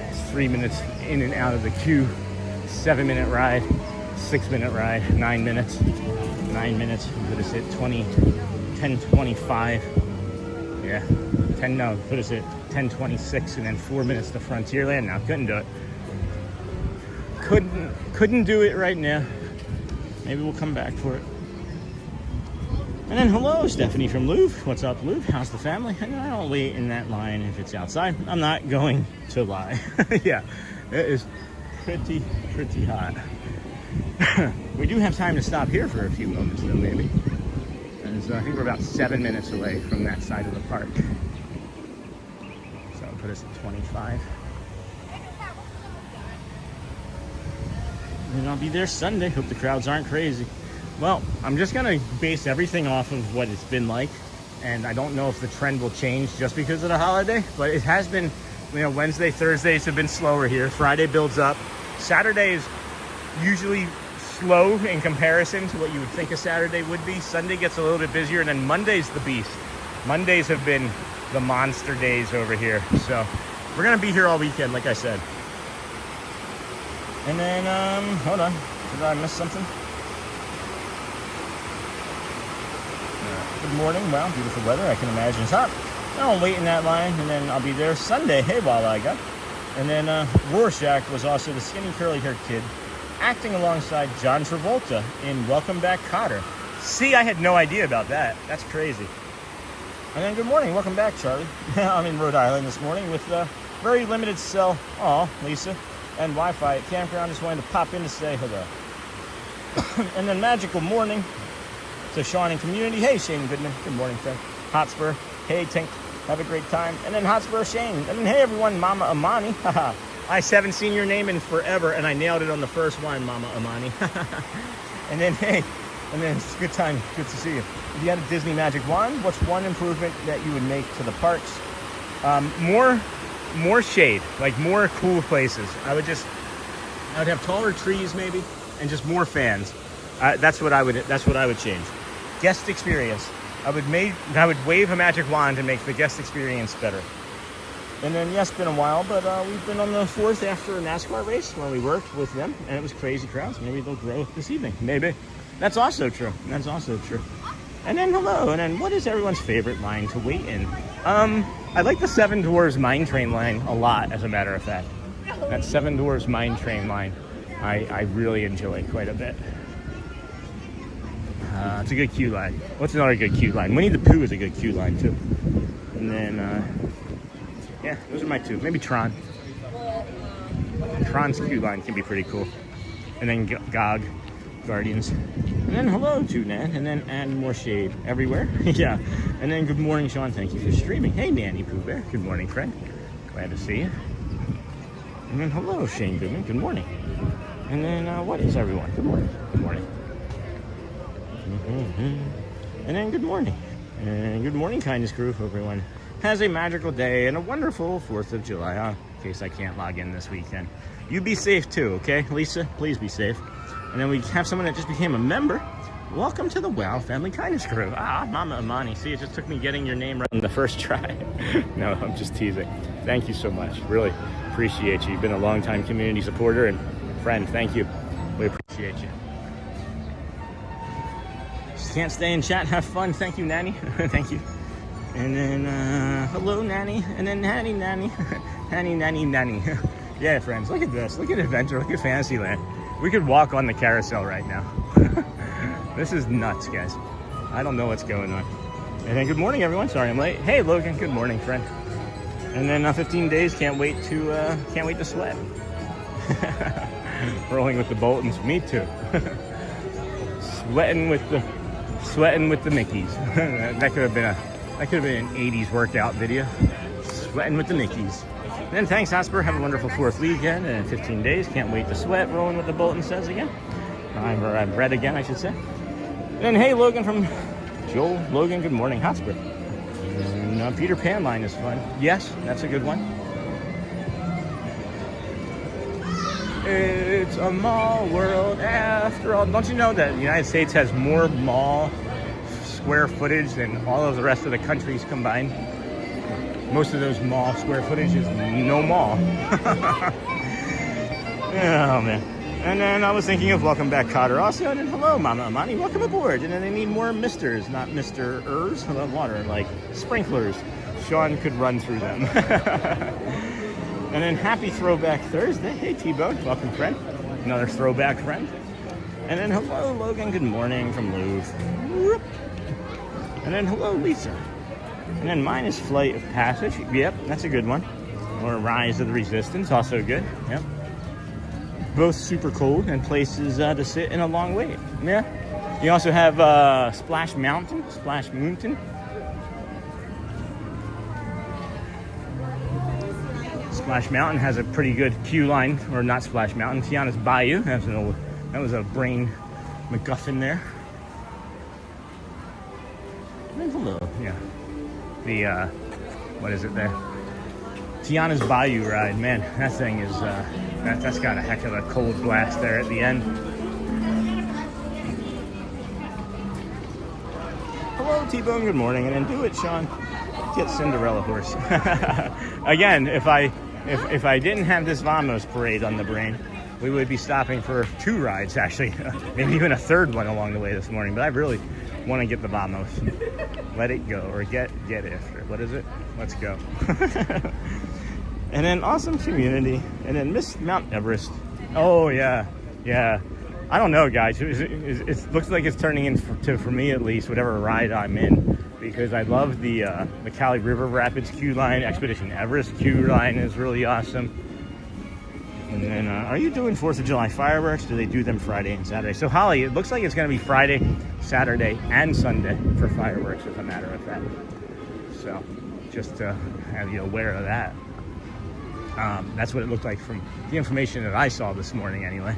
It's 3 minutes in and out of the queue, 7-minute ride, 6-minute ride, 9 minutes. 9 minutes, put us at 10:25. Yeah, put us at 10:26, and then 4 minutes to Frontierland. Now, couldn't do it. Couldn't do it right now. Maybe we'll come back for it. And then hello, Stephanie from Louvre. What's up, Louvre? How's the family? And I don't wait in that line if it's outside. I'm not going to lie. Yeah, it is pretty hot. We do have time to stop here for a few moments, though, maybe. And so I think we're about 7 minutes away from that side of the park. So I'll put us at 25. And I'll be there Sunday. Hope the crowds aren't crazy. Well, I'm just going to base everything off of what it's been like. And I don't know if the trend will change just because of the holiday. But it has been, Wednesday, Thursdays have been slower here. Friday builds up. Saturday is usually slow in comparison to what you would think a Saturday would be. Sunday gets a little bit busier. And then Monday's the beast. Mondays have been the monster days over here. So we're going to be here all weekend, like I said. And then, hold on. Did I miss something? Good morning. Wow, beautiful weather. I can imagine it's hot. I'll wait in that line, and then I'll be there Sunday. Hey, Walaga. And then Rorschach was also the skinny curly-haired kid acting alongside John Travolta in Welcome Back, Kotter. See, I had no idea about that. That's crazy. And then good morning. Welcome back, Charlie. I'm in Rhode Island this morning with very limited cell. Aw, Lisa. And Wi-Fi at campground. Just wanted to pop in to say hello. And then magical morning to Sean and community. Hey, Shane Goodman. Good morning, friend. Hotspur. Hey, Tink. Have a great time. And then Hotspur Shane. And then hey, everyone. Mama Amani. Haha. I haven't seen your name in forever, and I nailed it on the first one, Mama Amani. And then hey, and then it's a good time. Good to see you. If you had a Disney Magic Wand, what's one improvement that you would make to the parks? More shade, like more cool places. I would have taller trees maybe, and just more fans. That's what I would change. Guest experience. I would wave a magic wand and make the guest experience better. And then yes, been a while, but we've been on the 4th after a NASCAR race where we worked with them, and it was crazy crowds. Maybe they'll grow this evening. Maybe. That's also true. And then hello. And then what is everyone's favorite line to wait in? I like the Seven Dwarfs Mine Train line a lot, as a matter of fact. That Seven Dwarfs Mine Train line, I really enjoy quite a bit. It's a good queue line. What's another good queue line? Winnie the Pooh is a good queue line, too. And then, yeah, those are my two. Maybe Tron. Tron's queue line can be pretty cool. And then Gog. guardians. And then hello to Nan, and then add more shade everywhere. Yeah. And then good morning, Sean. Thank you for streaming. Hey, Nanny Pooh Bear. Good morning, friend. Glad to see you. And then hello, Shane Goodman. Good morning. And then what is everyone? Good morning. Good morning. And then good morning. And good morning, Kindness Crew. Hope everyone has a magical day and a wonderful 4th of July. In case I can't log in this weekend. You be safe too, okay? Lisa, please be safe. And then we have someone that just became a member. Welcome to the WOW Family Kindness Crew. Ah, Mama Amani. See, it just took me getting your name right on the first try. No, I'm just teasing. Thank you so much. Really appreciate you. You've been a long-time community supporter and friend. Thank you. We appreciate you. Just can't stay in chat. Have fun. Thank you, Nanny. Thank you. And then, hello, Nanny. And then Nanny. Nanny. Yeah, friends, look at this. Look at Adventure. Look at Fantasyland. We could walk on the carousel right now. This is nuts, guys. I don't know what's going on. And then good morning, everyone. Sorry I'm late. Hey, Logan. Good morning, friend. And then 15 days. Can't wait to sweat. Rolling with the Boltons. Me too. Sweating with the Mickeys. That could have been an 80s workout video. Sweating with the Mickeys. And then thanks, Asper. Have a wonderful 4th weekend and 15 days. Can't wait to sweat. Rolling with the Bolton says again. I've read again, I should say. And then hey, Logan from Joel. Logan, good morning, Hotspur. And Peter Pan line is fun. Yes, that's a good one. It's a mall world after all. Don't you know that the United States has more mall square footage than all of the rest of the countries combined? Most of those mall square footage is no mall. Oh, man. And then I was thinking of welcome back, Cotter. Also, and then hello, Mama Amani. Welcome aboard. And then they need more misters, not Mr.ers of water, like sprinklers. Sean could run through them. And then happy Throwback Thursday. Hey, T-Bone. Welcome, friend. Another throwback friend. And then hello, Logan. Good morning from Louvre. And then hello, Lisa. And then mine is Flight of Passage. Yep, that's a good one. Or Rise of the Resistance, also good. Yep. Both super cold and places to sit in a long wait. Yeah. You also have Splash Mountain. Splash Mountain has a pretty good queue line, or not Splash Mountain. Tiana's Bayou. That was a brain MacGuffin there. And hello. Yeah. The what is it there? Tiana's Bayou ride, man, that thing is that's got a heck of a cold blast there at the end. Hello, T-Bone, good morning, and then do it, Sean. Get Cinderella horse. Again, if I didn't have this Vamos parade on the brain, we would be stopping for 2 rides, actually, maybe even a 3rd one along the way this morning. But I really want to get the Vamos. Let it go, or get it. What is it? Let's go. And then awesome community, and then Miss Mount Everest. Oh yeah. I don't know, guys. It looks like it's turning into, for me at least, whatever ride I'm in, because I love the Cali River Rapids queue line. Expedition Everest queue line is really awesome. And then, are you doing 4th of July fireworks? Do they do them Friday and Saturday? So, Holly, it looks like it's going to be Friday, Saturday, and Sunday for fireworks, as a matter of fact. So, just to have you aware of that. That's what it looked like from the information that I saw this morning, anyway.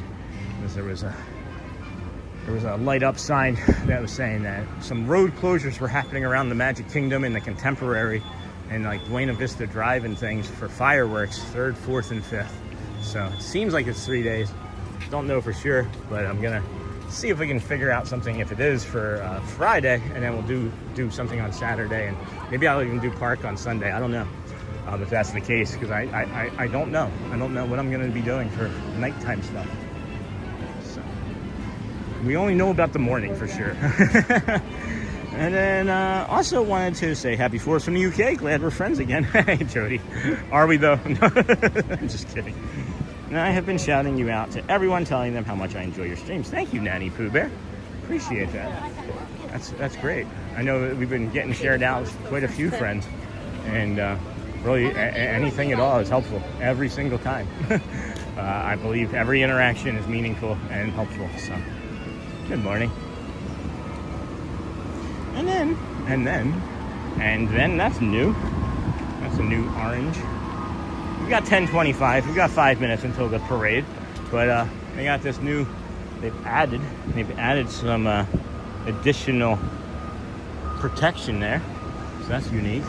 Because there was a light up sign that was saying that some road closures were happening around the Magic Kingdom and the Contemporary and like Buena Vista Drive and things for fireworks, 3rd, 4th, and 5th. So it seems like it's 3 days. Don't know for sure, but I'm gonna see if we can figure out something if it is for Friday, and then we'll do something on Saturday, and maybe I'll even do park on Sunday. I don't know if that's the case, because I don't know. I don't know what I'm gonna be doing for nighttime stuff. So we only know about the morning for sure. And then also wanted to say happy 4th from the UK. Glad we're friends again. Hey, Jody. Are we, though? I'm just kidding. And I have been shouting you out to everyone, telling them how much I enjoy your streams. Thank you, Nanny Pooh Bear. Appreciate that. That's great. I know that we've been getting shared out with quite a few friends. And really, anything at all is helpful every single time. I believe every interaction is meaningful and helpful. So Good morning. And then that's new. That's a new orange. We got 10:25. We got 5 minutes until the parade, but they got this new. They've added some additional protection there, so that's unique.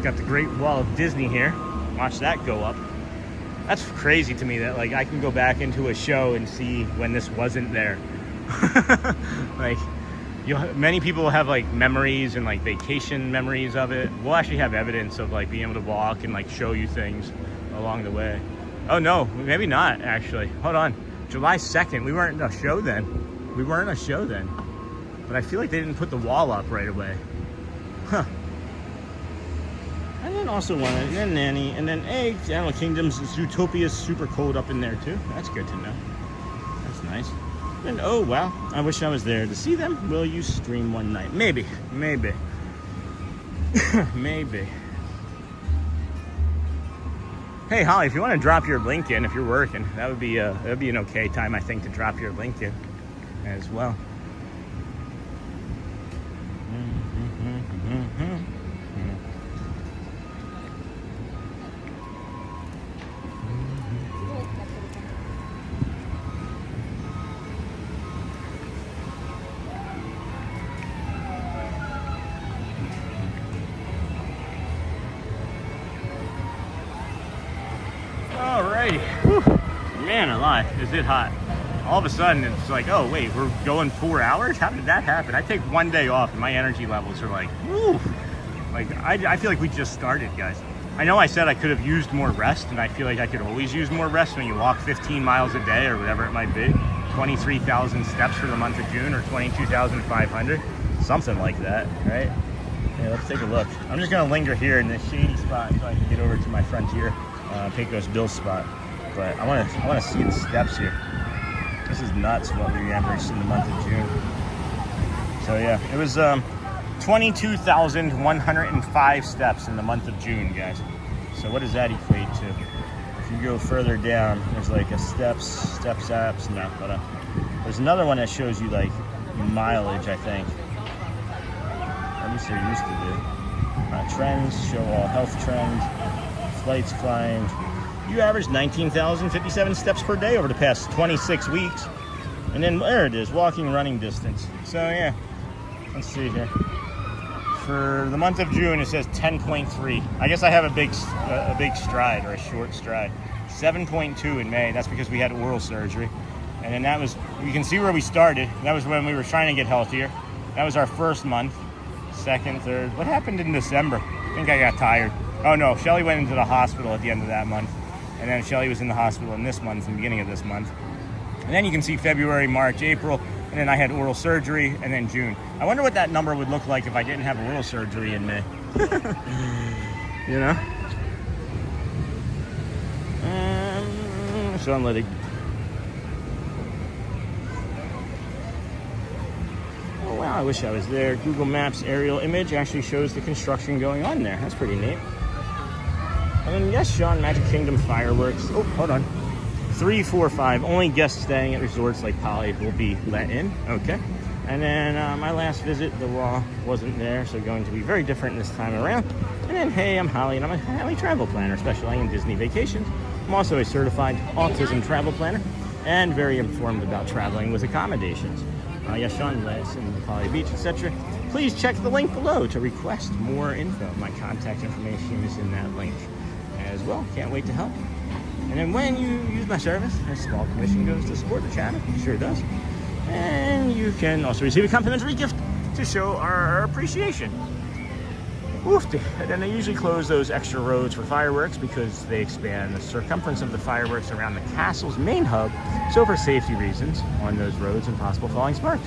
Got the Great Wall of Disney here. Watch that go up. That's crazy to me that like I can go back into a show and see when this wasn't there. Like, many people have like memories and like vacation memories of it. We'll actually have evidence of like being able to walk and like show you things along the way. Oh no, maybe not actually. Hold on, July 2nd. We weren't in a show then. But I feel like they didn't put the wall up right away. Huh. And then also and then Nanny, and then Animal Kingdom's Zootopia is super cold up in there too. That's good to know. That's nice. And oh wow, I wish I was there to see them. Will you stream one night? Maybe. Maybe. Hey Holly, if you want to drop your link in, if you're working, that'd be an okay time I think to drop your link in as well. Alrighty. Whew. Man alive, is it hot. All of a sudden it's like, oh wait, we're going 4 hours? How did that happen? I take one day off and my energy levels are like, woo. Like, I feel like we just started, guys. I know I said I could have used more rest, and I feel like I could always use more rest when you walk 15 miles a day or whatever it might be. 23,000 steps for the month of June, or 22,500. Something like that, right? Yeah, let's take a look. I'm just gonna linger here in this shady spot so I can get over to my Frontier Pecos Bill spot. But I wanna see the steps here. This is nuts what we averaged in the month of June. So yeah, it was 22,105 steps in the month of June, guys. So what does that equate to? If you go further down, there's like a steps apps, no, but there's another one that shows you like mileage, I think. At least there used to be. Trends, show all health trends, flights climbed. You averaged 19,057 steps per day over the past 26 weeks. And then there it is, walking and running distance. So yeah, let's see here. For the month of June, it says 10.3. I guess I have a big stride or a short stride. 7.2 in May. That's because we had oral surgery. And then that was, you can see where we started. That was when we were trying to get healthier. That was our first month. Second, third. What happened in December? I think I got tired. Oh no, Shelly went into the hospital at the end of that month. And then Shelly was in the hospital in this month, in the beginning of this month. And then you can see February, March, April, and then I had oral surgery, and then June. I wonder what that number would look like if I didn't have oral surgery in May. You know? So I'm letting... Oh wow, I wish I was there. Google Maps aerial image actually shows the construction going on there. That's pretty neat. And then yes, Sean, Magic Kingdom fireworks. Oh, hold on. 3, 4, 5. Only guests staying at resorts like Poly will be let in. Okay. And then my last visit, the wall wasn't there, so going to be very different this time around. And then, hey, I'm Holly, and I'm a Holly travel planner, specializing in Disney vacations. I'm also a certified autism travel planner and very informed about traveling with accommodations. Yes, Sean, Les, and Poly Beach, etc. Please check the link below to request more info. My contact information is in that link as well. Can't wait to help. And then when you use my service, a small commission goes to support the channel. It sure does. And you can also receive a complimentary gift to show our appreciation. Oofty. And then they usually close those extra roads for fireworks because they expand the circumference of the fireworks around the castle's main hub. So for safety reasons on those roads and possible falling sparks.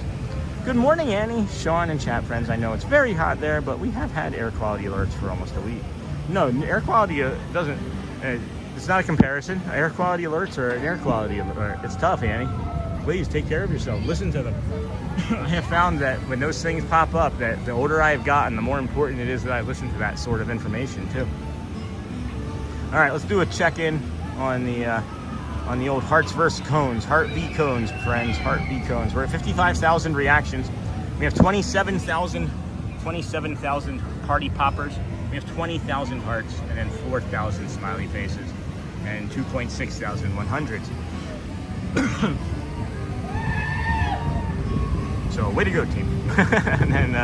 Good morning, Annie, Sean, and chat friends. I know it's very hot there, but we have had air quality alerts for almost a week. No, air quality doesn't... it's not a comparison. Air quality alerts are an air quality alert. It's tough, Annie. Please take care of yourself. Listen to them. I have found that when those things pop up, that the older I have gotten, the more important it is that I listen to that sort of information too. All right, let's do a check-in on the on the old Hearts versus Cones. Heart v Cones, friends. Heart v Cones. We're at 55,000 reactions. We have 27,000 party poppers. We have 20,000 hearts and then 4,000 smiley faces and 2,600 100s. So way to go, team. And then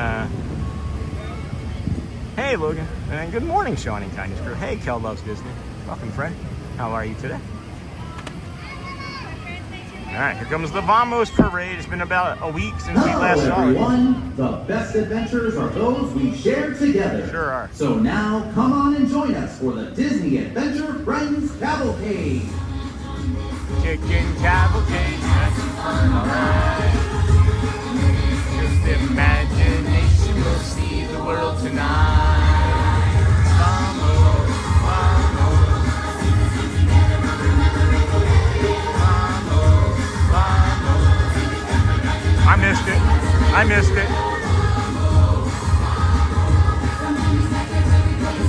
hey Logan, and then good morning Sean and Kindness Crew. Hey Kel Loves Disney. Welcome friend. How are you today? Alright, here comes the Vamos Parade. It's been about a week since we last saw it. Everyone, the best adventures are those we share together. Sure are. So now, come on and join us for the Disney Adventure Friends Cavalcade. Chicken cavalcade, that's fun, alright. Just imagination will see the world tonight. Vamos, vamos. I missed it. I missed it.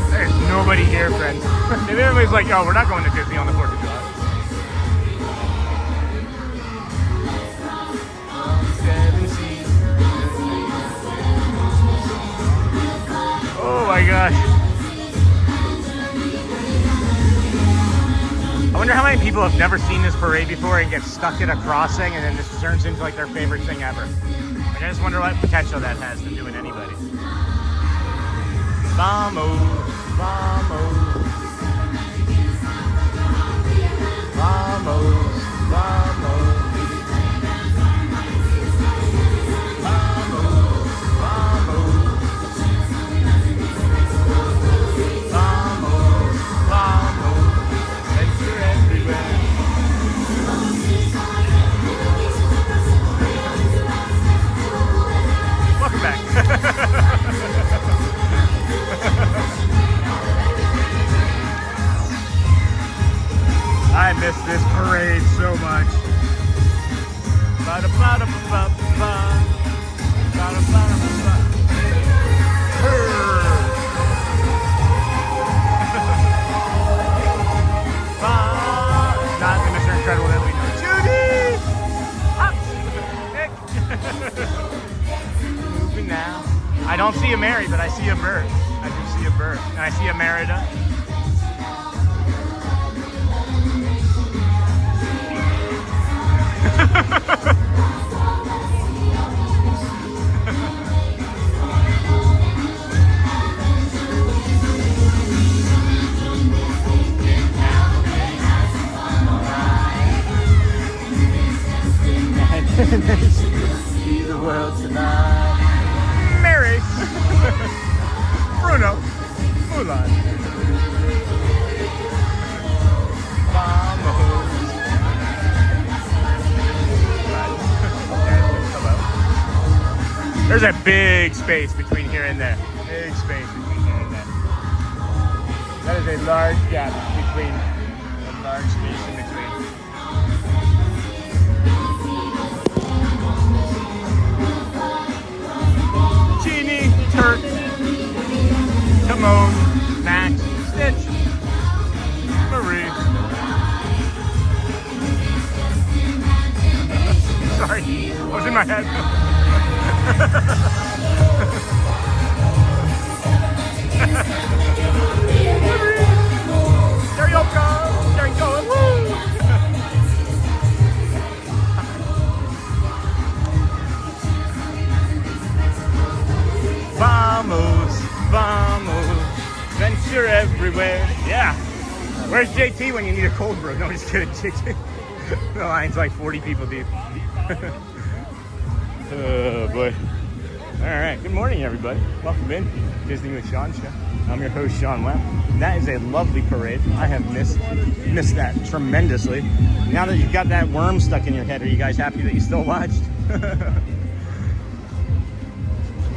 There's nobody here, friends. Maybe everybody's like, oh, we're not going to Disney on the 4th of July. Oh my gosh. I wonder how many people have never seen this parade before and get stuck at a crossing and then this turns into like their favorite thing ever. Like, I just wonder what potential that has to do with anybody. Vamos, vamos. Vamos, vamos. I miss this parade so much. Not the Mr. Incredible that we know. Judy! Moving now. I don't see a Mary, but I see a bird. I do see a bird. And I see a Merida. See the world tonight. Mary, Bruno, Mulan. There's a big space between here and there. Big space between here and there. That is a large gap between, a large space in between. Genie, Turk, Timon, Max, Stitch, Marie. Sorry, I was in my head. There you go, there you go, woo! Vamos, vamos, venture everywhere. Yeah. Where's JT when you need a cold brew? No, just kidding, JT. The line's like 40 people deep. Oh boy. Alright, good morning everybody. Welcome in Disney with Sean Show. I'm your host Sean Webb. That is a lovely parade. I have missed that tremendously. Now that you've got that worm stuck in your head, are you guys happy that you still watched?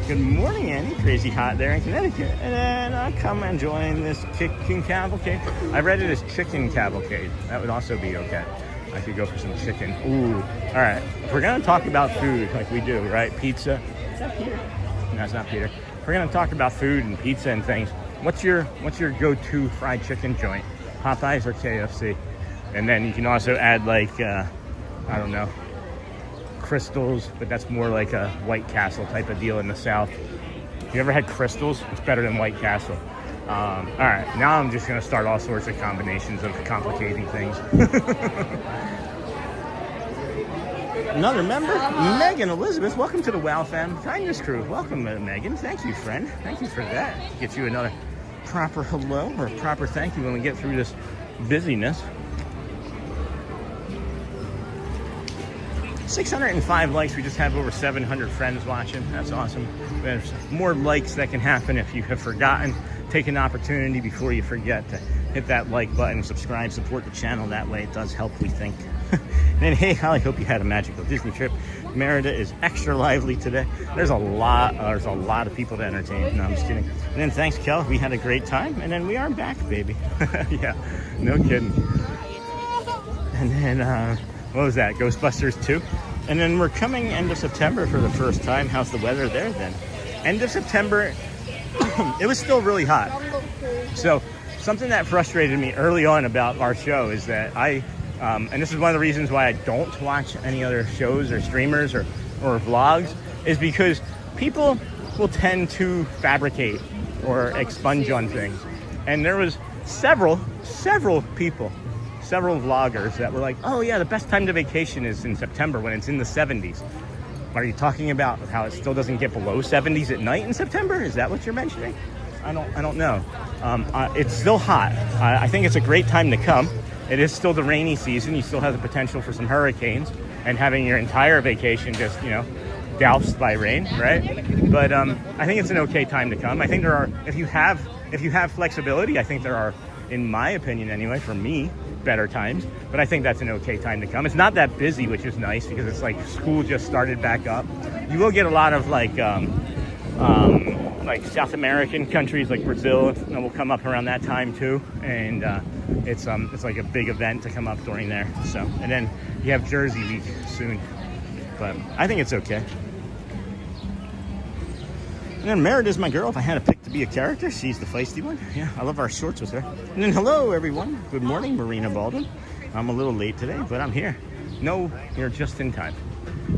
Good morning, Andy. Crazy hot there in Connecticut. And then I come and join this chicken cavalcade. I read it as chicken cavalcade. That would also be okay. I could go for some chicken. Ooh. All right. We're going to talk about food like we do, right? Pizza. Is that Peter? No, it's not Peter. We're going to talk about food and pizza and things. What's your go-to fried chicken joint? Popeyes or KFC? And then you can also add like, I don't know, crystals, but that's more like a White Castle type of deal in the South. If you ever had crystals, it's better than White Castle. All right, now I'm just gonna start all sorts of combinations of complicating things. Another member, Megan Elizabeth. Welcome to the WOW Fam Kindness Crew. Welcome, Megan. Thank you, friend. Thank you for that. Get you another proper hello or proper thank you when we get through this busyness. 605 likes. We just have over 700 friends watching. That's awesome. There's more likes that can happen if you have forgotten. Take an opportunity before you forget to hit that like button, subscribe, support the channel. That way it does help, we think. And hey, Holly, hope you had a magical Disney trip. Merida is extra lively today. There's a lot of people to entertain. No, I'm just kidding. And then thanks, Kel. We had a great time. And then we are back, baby. Yeah, no kidding. And then, what was that? Ghostbusters 2? And then we're coming end of September for the first time. How's the weather there then? End of September, it was still really hot. So something that frustrated me early on about our show is that and this is one of the reasons why I don't watch any other shows or streamers or vlogs, is because people will tend to fabricate or expunge on things. And there was several people, several vloggers that were like, oh yeah, the best time to vacation is in September when it's in the 70s. Are you talking about how it still doesn't get below 70s at night in September? Is that what you're mentioning? I don't know. It's still hot. I think it's a great time to come. It is still the rainy season. You still have the potential for some hurricanes and having your entire vacation just, doused by rain, right? But I think it's an okay time to come. I think there are, if you have flexibility, I think there are, in my opinion anyway, for me, better times. But I think that's an okay time to come. It's not that busy, which is nice because it's like school just started back up. You will get a lot of like South American countries like Brazil will come up around that time too, and it's like a big event to come up during there. So, and then you have Jersey week soon, but I think it's okay. And then Merida's my girl. If I had to pick to be a character, she's the feisty one. Yeah, I love our shorts with her. And then hello everyone. Good morning, Marina Baldwin. I'm a little late today, but I'm here. No, you're just in time.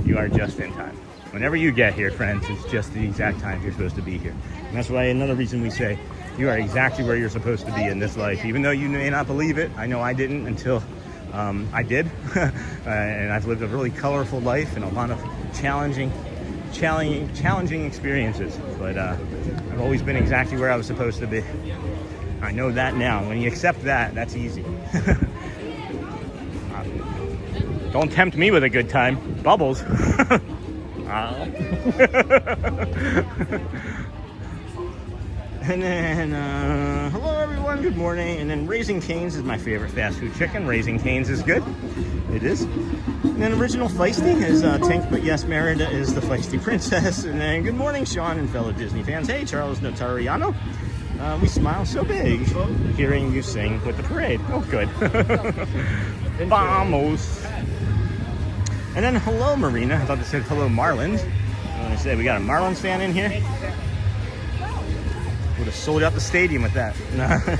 You are just in time. Whenever you get here, friends, it's just the exact time you're supposed to be here. And that's why another reason we say you are exactly where you're supposed to be in this life. Even though you may not believe it, I know I didn't until I did. And I've lived a really colorful life and a lot of challenging experiences. But I've always been exactly where I was supposed to be. I know that now. When you accept that, that's easy. Don't tempt me with a good time. Bubbles. And then, hello everyone, good morning. And then Raising Cane's is my favorite fast food chicken. Raising Cane's is good. It is. And then Original Feisty is Tink, but yes, Merida is the Feisty Princess. And then good morning, Sean and fellow Disney fans. Hey, Charles Notariano. We smile so big hearing you sing with the parade. Oh, good. Vamos. And then hello, Marina. I thought they said hello, Marlins. I want to say we got a Marlins fan in here. Would have sold out the stadium with that.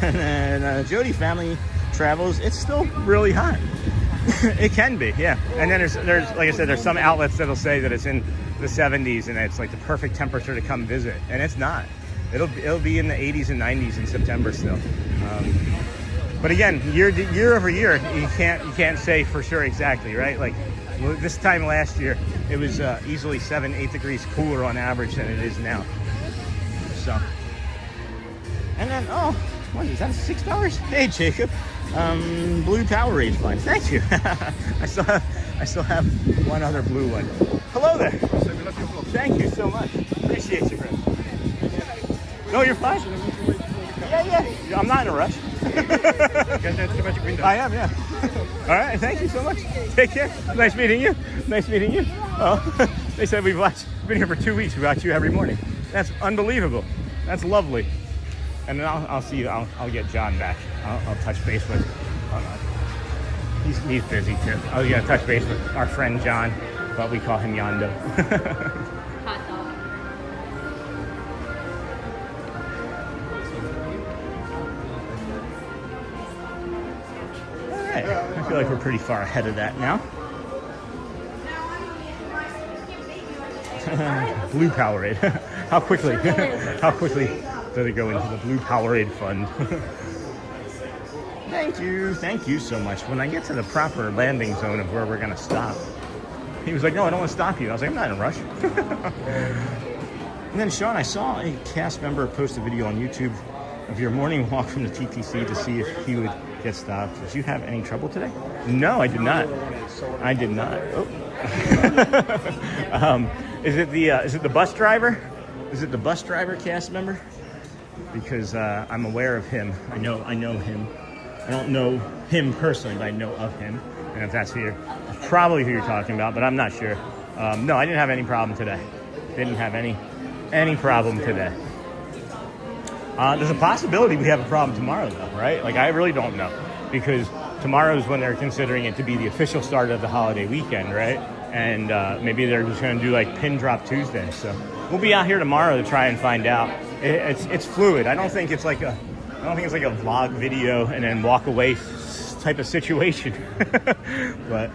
And Jody Family Travels. It's still really hot. It can be, yeah. And then there's like I said, there's some outlets that'll say that it's in the 70s and it's like the perfect temperature to come visit, and it's not. It'll be in the 80s and 90s in September still. But again, year over year, you can't say for sure exactly, right? Like this time last year, it was easily 7-8 degrees cooler on average than it is now. So, and then what is that? $6? Hey, Jacob. Blue Powerade fine. Thank you. I still have one other blue one. Hello there. Thank you so much. Appreciate you, friend. No, you're fine. Yeah. I'm not in a rush. I am, yeah. All right, thank you so much. Take care. Nice meeting you. Oh, they said we've been here for 2 weeks. We watch you every morning. That's unbelievable. That's lovely. And then I'll see you. I'll get John back. I'll touch base with. He's busy too. I was gonna touch base with our friend John, but we call him Yondo. Hot dog. All right. I feel like we're pretty far ahead of that now. Blue Powerade. How quickly did it go into the Blue Powerade fund? Thank you so much. When I get to the proper landing zone of where we're gonna stop, he was like, no, I don't want to stop you. I was like, I'm not in a rush. And then Sean, I saw a cast member post a video on YouTube of your morning walk from the TTC to see if he would get stopped. Did you have any trouble today? No, I did not. I did not. Oh. Is it the bus driver? Is it the bus driver cast member? Because I'm aware of him. I know him. I don't know him personally, but I know of him. And if that's probably who you're talking about, but I'm not sure. No, I didn't have any problem today. Didn't have any problem today. There's a possibility we have a problem tomorrow, though, right? Like, I really don't know, because tomorrow is when they're considering it to be the official start of the holiday weekend, right? And maybe they're just going to do like Pin Drop Tuesday. So we'll be out here tomorrow to try and find out. It's fluid. I don't think it's like a vlog video and then walk away type of situation. But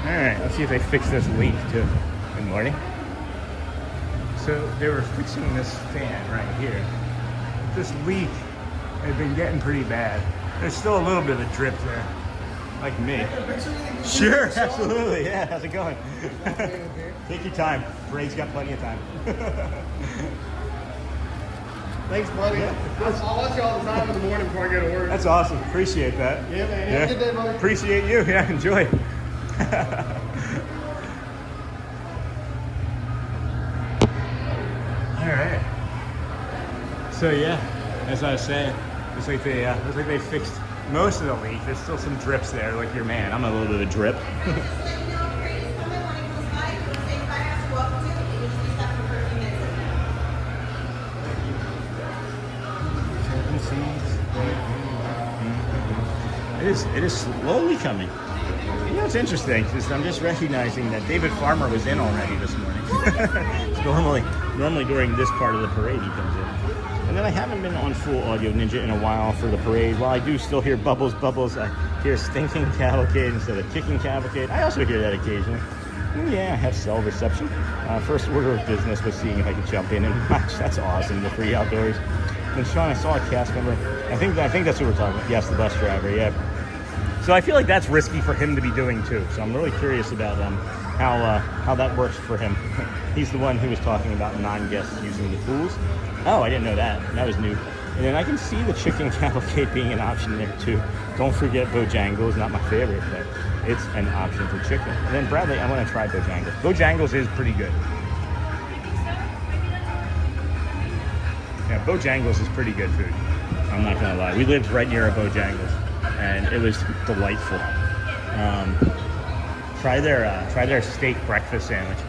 all right, let's see if they fix this leak too. Good morning. So they were fixing this fan right here. This leak had been getting pretty bad. There's still a little bit of drip there, like me. Sure, absolutely. Yeah, how's it going? Take your time. Parade's got plenty of time. Thanks, buddy. Yeah, I'll watch you all the time in the morning before I go to work. That's awesome. Appreciate that. Yeah, man. Have a good day, buddy. Appreciate you. Yeah, enjoy. All right. So yeah, as I was saying, looks like they fixed most of the leak. There's still some drips there, like your man. I'm a little bit of a drip. It is slowly coming. You know, it's interesting because I'm just recognizing that David Farmer was in already this morning. normally during this part of the parade he comes in. And then I haven't been on full Audio Ninja in a while for the parade. While I do still hear bubbles, I hear stinking cavalcade instead of kicking cavalcade. I also hear that occasionally. And yeah, I have cell reception. First order of business was seeing if I could jump in and watch. That's awesome, the free outdoors. And Sean, I saw a cast member. I think that's what we're talking about. Yes, the bus driver, yeah. So I feel like that's risky for him to be doing too. So I'm really curious about how that works for him. He's the one who was talking about non-guests using the pools. Oh, I didn't know that. That was new. And then I can see the chicken cavalcade being an option there too. Don't forget Bojangles, not my favorite, but it's an option for chicken. And then Bradley, I want to try Bojangles. Bojangles is pretty good. Yeah, Bojangles is pretty good food. I'm not gonna lie. We lived right near a Bojangles, and it was delightful. Try their steak breakfast sandwich.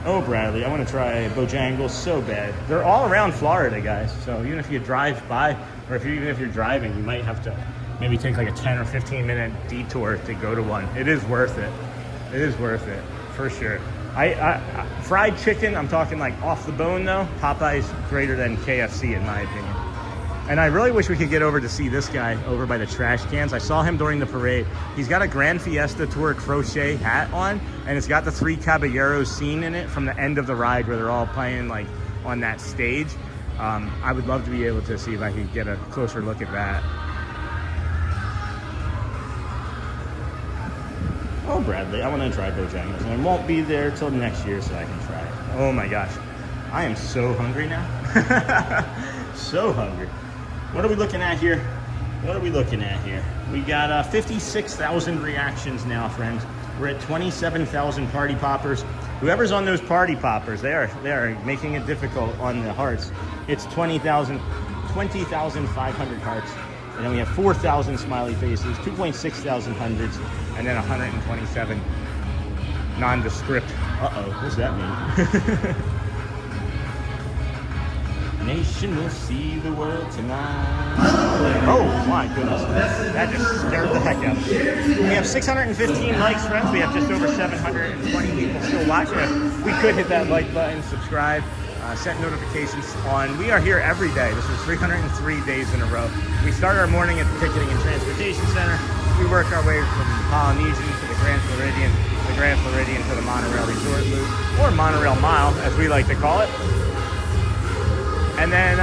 Oh, Bradley, I want to try Bojangles so bad. They're all around Florida, guys. So even if you drive by, or even if you're driving, you might have to maybe take like a 10 or 15 minute detour to go to one. It is worth it. It is worth it, for sure. I fried chicken, I'm talking like off the bone though. Popeye's greater than KFC in my opinion. And I really wish we could get over to see this guy over by the trash cans. I saw him during the parade. He's got a Grand Fiesta Tour crochet hat on, and it's got the Three Caballeros scene in it from the end of the ride where they're all playing like on that stage. I would love to be able to see if I could get a closer look at that. Oh, Bradley, I want to try Bojangles, and I won't be there till next year so I can try it. Oh my gosh, I am so hungry now. So hungry. What are we looking at here? We got 56,000 reactions now, friends. We're at 27,000 party poppers. Whoever's on those party poppers, they are making it difficult on the hearts. It's 20,500 hearts. And then we have 4,000 smiley faces, 2.6 thousand hundreds, and then 127 nondescript. Uh-oh, what does that mean? nation will see the world tonight. Oh my goodness, that just scared the heck out of me. We have 615 likes, friends. We have just over 720 people still watching. If we could hit that like button, subscribe, set notifications on. We are here every day. This is 303 days in a row. We start our morning at the Ticketing and Transportation Center. We work our way from Polynesian to the Grand Floridian to the Monorail Resort Loop, or Monorail Mile, as we like to call it. And then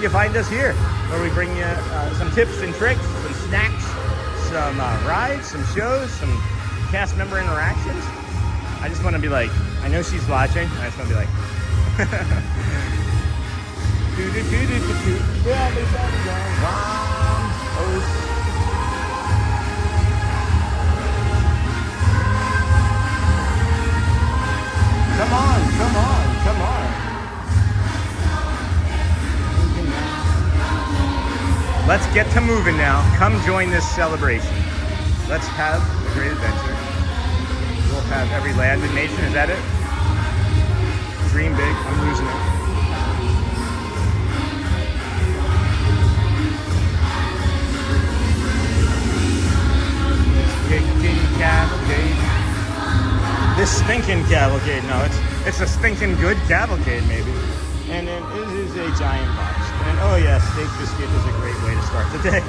you find us here, where we bring you some tips and tricks, some snacks, some rides, some shows, some cast member interactions. I just want to be like, I know she's watching, I just want to be like, come on, come on, come on. Let's get to moving now. Come join this celebration. Let's have a great adventure. We'll have every land and nation. Is that it? Dream big. I'm losing it. This stinking cavalcade. No, it's a stinking good cavalcade, maybe. And then it is a giant box. And oh yeah, steak biscuit is a great way to start the day.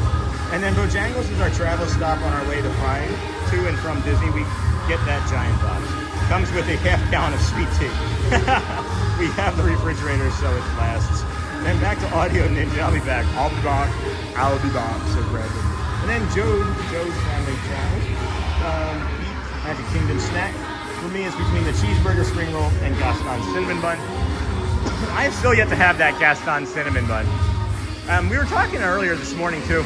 And then Bojangles is our travel stop on our way to flying to and from Disney. We get that giant box. Comes with a half gallon of sweet tea. We have the refrigerator so it lasts. And then back to Audio Ninja. I'll be back. I'll be back. So Brandon. And then Joe's family challenge. Eat Magic Kingdom snack. For me, it's between the cheeseburger, spring roll, and Gaston cinnamon bun. I have still yet to have that Gaston cinnamon bun. We were talking earlier this morning too.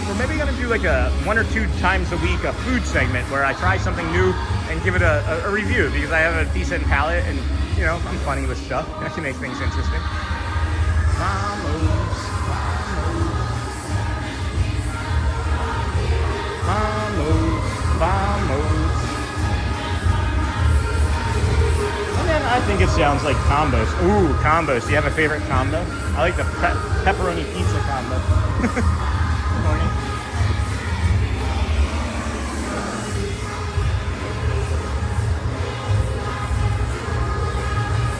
We're maybe gonna do like a 1 or 2 times a week a food segment where I try something new and give it a review, because I have a decent palate and you know I'm funny with stuff. That can make things interesting. Vamos, vamos, vamos. I think it sounds like combos. Ooh, combos. Do you have a favorite combo? I like the pepperoni pizza combo. Good morning.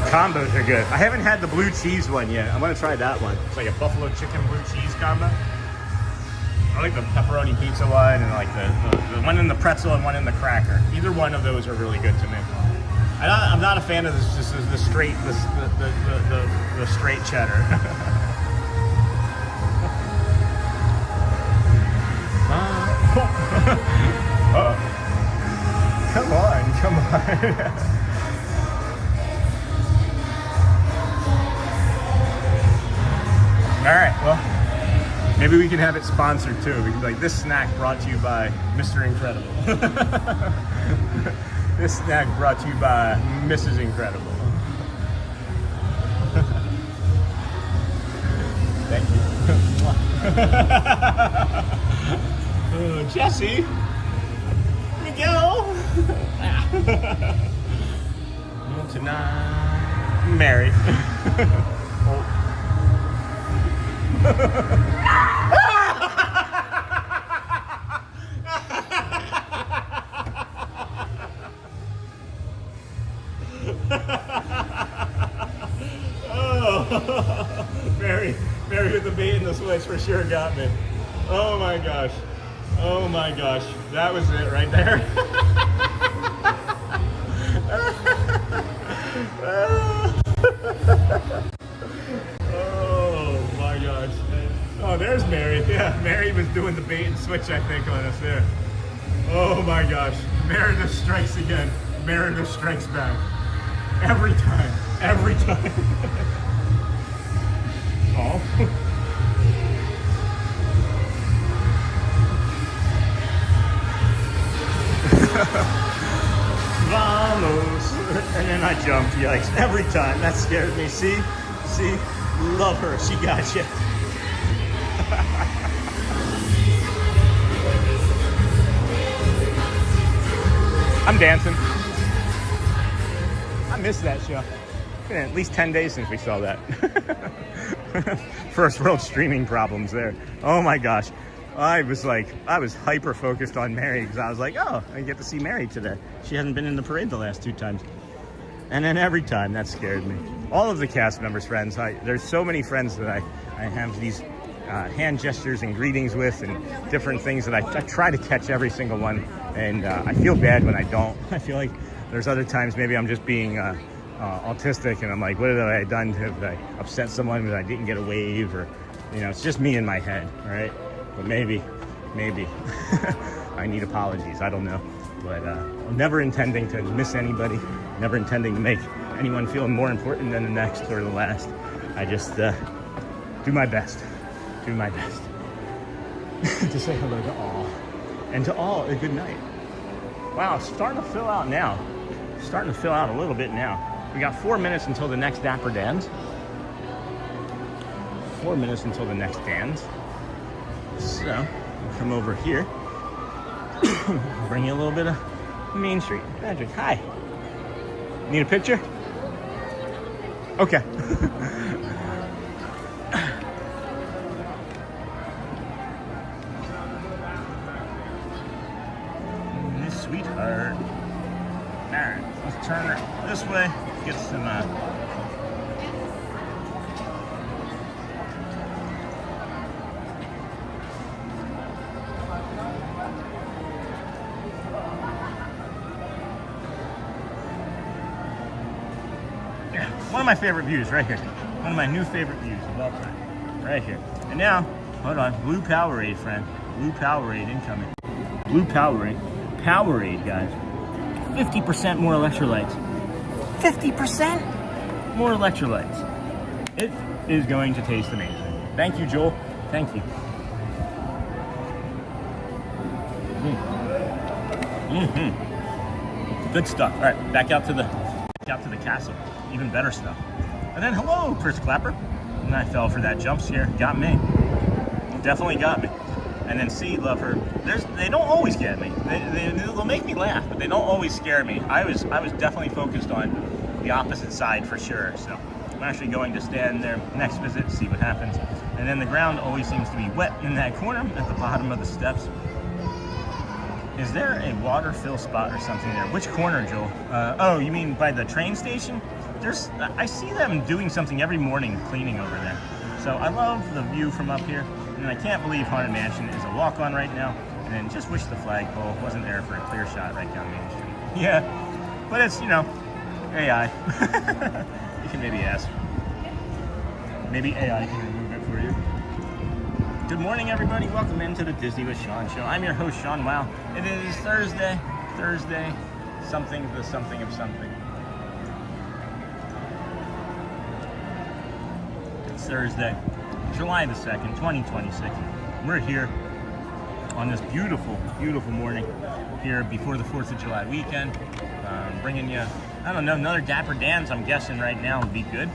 Combos are good. I haven't had the blue cheese one yet. I'm gonna try that one. It's like a buffalo chicken blue cheese combo. I like the pepperoni pizza one and like the one in the pretzel and one in the cracker. Either one of those are really good to me. I'm not a fan of the straight cheddar. Come on, come on. All right, well, maybe we can have it sponsored too. We can be like, this snack brought to you by Mr. Incredible. This snack brought to you by Mrs. Incredible. Thank you. Oh, Jesse, Miguel. Tonight, Mary. Oh, Mary with the bait and the switch for sure got me. Oh my gosh. Oh my gosh. That was it right there. Oh my gosh. Oh, there's Mary. Yeah, Mary was doing the bait and switch, I think, on us there. Oh my gosh. Meredith strikes again. Meredith strikes back. Every time. Every time. Oh. Vamos. And then I jumped. Yikes. Every time. That scared me. See? Love her. She got you. I'm dancing. I missed that show. It's been at least 10 days since we saw that. First world streaming problems there. Oh my gosh. I was hyper focused on Mary because I was like, oh, I get to see Mary today. She hasn't been in the parade the last 2 times. And then every time, that scared me. All of the cast members' friends, there's so many friends that I have these hand gestures and greetings with and different things that I try to catch every single one. And I feel bad when I don't. I feel like there's other times maybe I'm just being autistic and I'm like, what have I done? Have I upset someone that I didn't get a wave? Or, it's just me in my head, right? But maybe I need apologies. I don't know. But I'm never intending to miss anybody, never intending to make anyone feel more important than the next or the last. I just do my best. Do my best to say hello to all. And to all, a good night. Wow, it's starting to fill out now. Starting to fill out a little bit now. We got 4 minutes until the next Dapper Dans. 4 minutes until the next Dans. So, I'll come over here. Bring you a little bit of Main Street magic. Hi. Need a picture? Okay. Sweetheart. Alright, let's turn her this way. Get some one of my favorite views right here. One of my new favorite views of all time. Right here. And now, hold on, blue Powerade, friend. Blue Powerade incoming. Blue Powerade. Powerade, guys. 50% more electrolytes. 50% more electrolytes. It is going to taste amazing. Thank you, Joel. Thank you. Good stuff. All right, back out to the castle. Even better stuff. And then, hello, Chris Clapper. And I fell for that jump scare. Got me. Definitely got me. And then C, love her. They don't always get me. They'll make me laugh, but they don't always scare me. I was definitely focused on the opposite side for sure. So I'm actually going to stand there next visit, see what happens. And then the ground always seems to be wet in that corner at the bottom of the steps. Is there a water fill spot or something there? Which corner, Joel? Oh, you mean by the train station? I see them doing something every morning, cleaning over there. So I love the view from up here. And I can't believe Haunted Mansion is a walk-on right now. And then just wish the flagpole wasn't there for a clear shot right down Main Street. Yeah, but it's, AI. You can maybe ask. Maybe AI can remove it for you. Good morning, everybody. Welcome into the Disney with Sean show. I'm your host, Sean Wow. It is Thursday, something the something of something. It's Thursday, July the 2nd, 2026. We're here on this beautiful, beautiful morning here before the 4th of July weekend. Bringing you, I don't know, another Dapper Dans, I'm guessing right now would be good.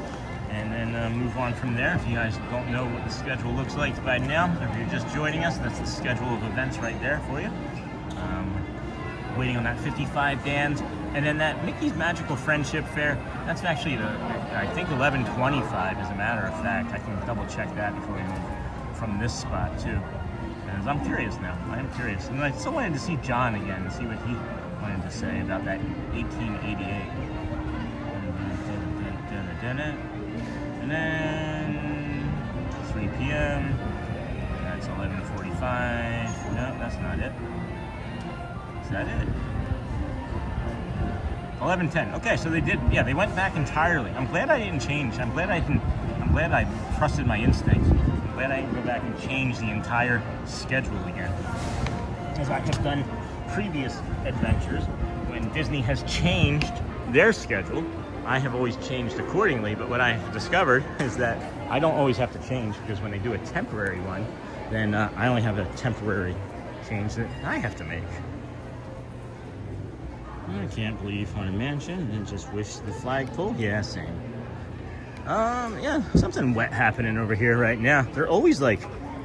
And then move on from there. If you guys don't know what the schedule looks like by now, if you're just joining us, that's the schedule of events right there for you. Waiting on that 55 Dans. And then that Mickey's Magical Friendship Fair, that's actually I think 11:25 as a matter of fact. I can double check that before we move from this spot too. Because I'm curious now. I am curious. And I still wanted to see John again and see what he wanted to say about that 1888. And then 3 p.m. That's 11:45. No, that's not it. Is that it? 11:10. Okay, so they did. Yeah, they went back entirely. I'm glad I didn't change. I'm glad I trusted my instincts. I'm glad I didn't go back and change the entire schedule again, as I have done previous adventures when Disney has changed their schedule. I have always changed accordingly, but what I have discovered is that I don't always have to change, because when they do a temporary one, then I only have a temporary change that I have to make. I can't believe Haunted Mansion and just wish the flagpole. Yeah, same. Yeah, something wet happening over here right now. They're always like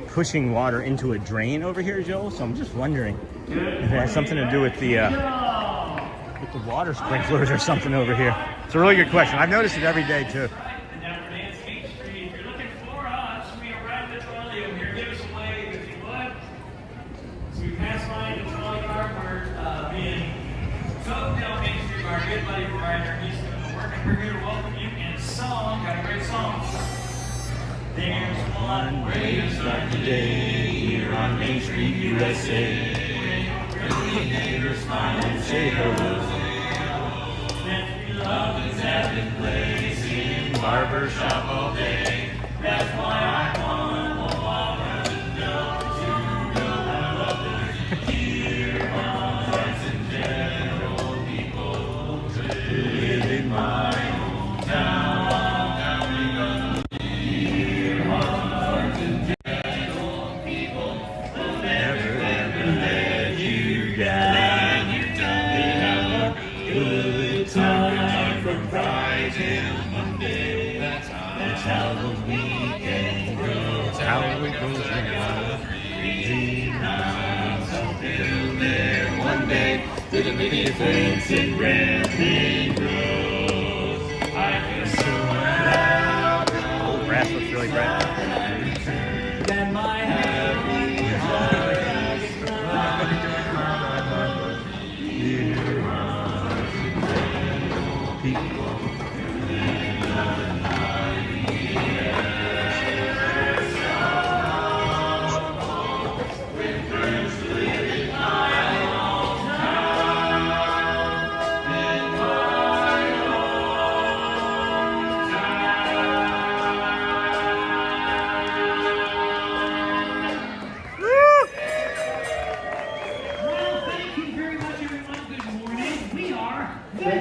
pushing water into a drain over here, Joel, so I'm just wondering if it has something to do with the water sprinklers or something over here. It's a really good question. I've noticed it every day too. Dapper Dans Main Street. If you're looking for song. There's one way to start the day here on Main Street, USA. Really neighbors smile and say hello. Let's be loved and having place in barber shop all day. That's why I want to want to know how love is here on hearts and general people who live in my hometown. That's how the weekend goes. How it goes now. Dream on something there one day. To the many events in Ramping Rose. I feel so loud. Oh, brass looks really bright. That my happy heart has People.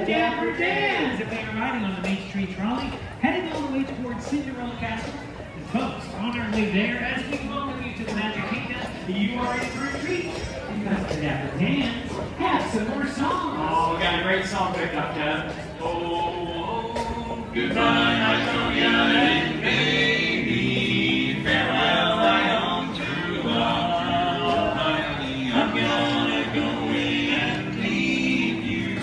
Dapper Dans, if they are riding on the Main Street trolley, heading all the way towards Cinderella Castle. And folks, on our way there, as we welcome you to the Magic Kingdom, you are in for a treat. Because the Dapper Dans have some more songs. Oh, we got a great song picked up, Kev. Oh, goodbye, my Sonia and baby. Farewell, my own true love. I'm gonna go away and leave you.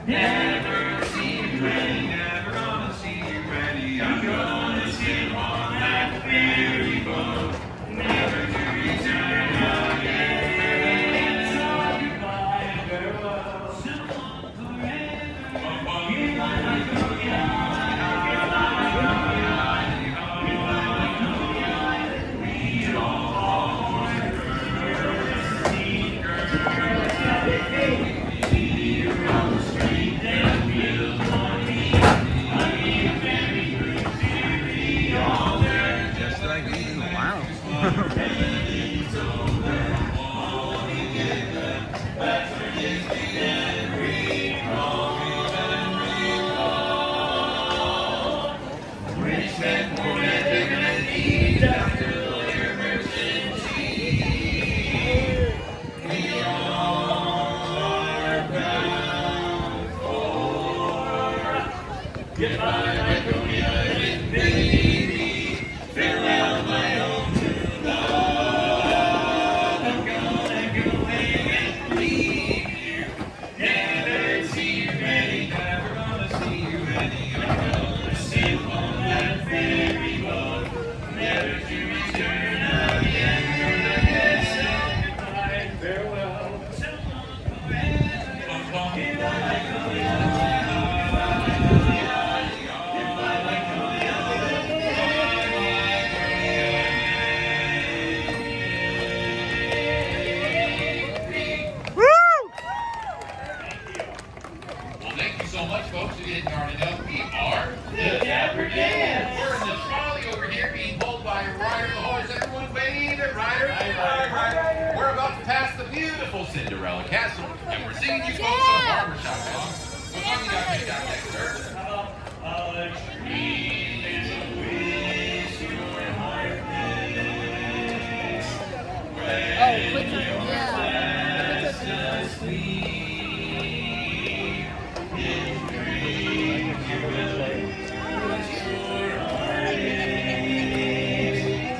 Never see you ready, never gonna see you ready. I'm gonna sit on that ferry boat, never to return again. So goodbye and farewell, so long forever. Goodbye, my Sonia. Goodbye, my Korean baby. Farewell, my own true love. I'm gonna go away and leave you. Never see you ready, never gonna see you ready. I'm gonna sit on that ferry boat, never to return again. So goodbye and farewell. So long forever. Goodbye, my Korean. So much, folks, who didn't already know, we are the Dapper Dans. We're in the trolley over here being pulled by a rider the horse. Everyone wave at rider. We're about to pass the beautiful Cinderella Castle, and we're singing you folks some barbershop songs. What song you got picked out next, sir? A dream is a wish your heart makes. When you're fast asleep.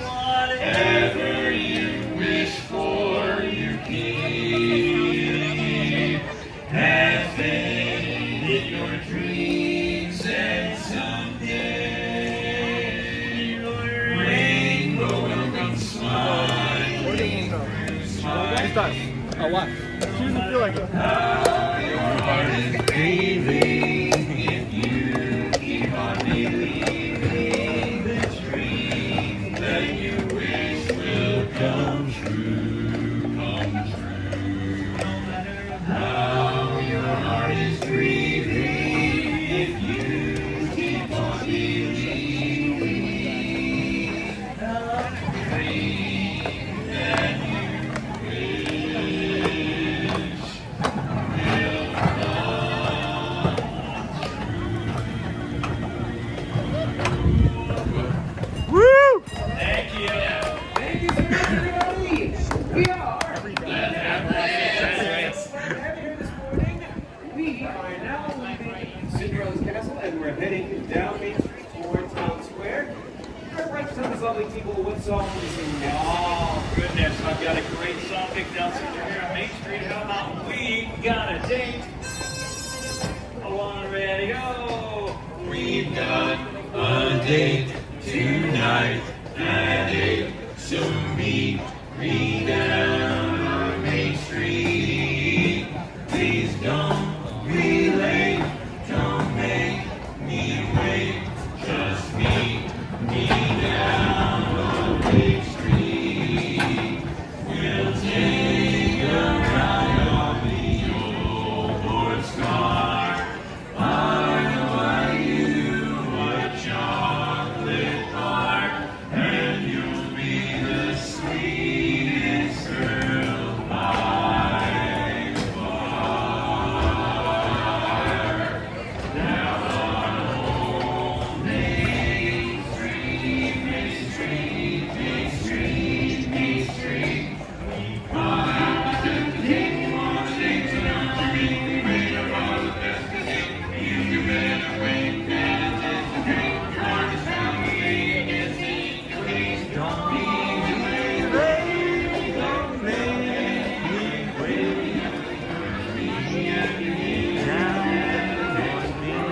Whatever you wish for, you keep. Have faith in your dreams, and someday your rainbow will come smiling through smiling. Oh, what? She doesn't feel like it. How your heart is beating if you keep on believing. lovely people, what song do you sing next? Oh, goodness, I've got a great song picked out since you're here on Main Street. How about We Got a Date? One, ready, go! We've got a date tonight at 8, so meet me down on Main Street. Please don't be late, don't make me wait, just meet me down on Main Street. We'll take a ride on the old horse car. I'll buy you a chocolate bar, and you'll be the sweetest girl by far. Down on old Main Street, Main Street, Main Street, Main Street. I didn't take you on a date tonight to make me wait about the best to see. You better wait, better anticipate. Hardest family gets it. Please don't be late, don't make me wait. Me and me down on Main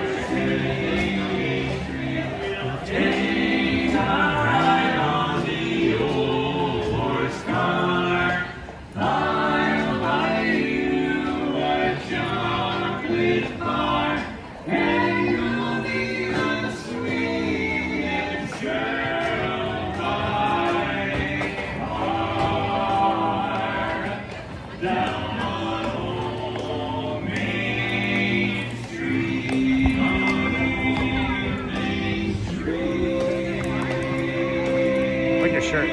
Street. We'll take a ride on the old horse car. I'll buy you a chocolate bar, and you'll be the sweetest girl by far. Down on old Main Street, on old Main Street. Like your shirt.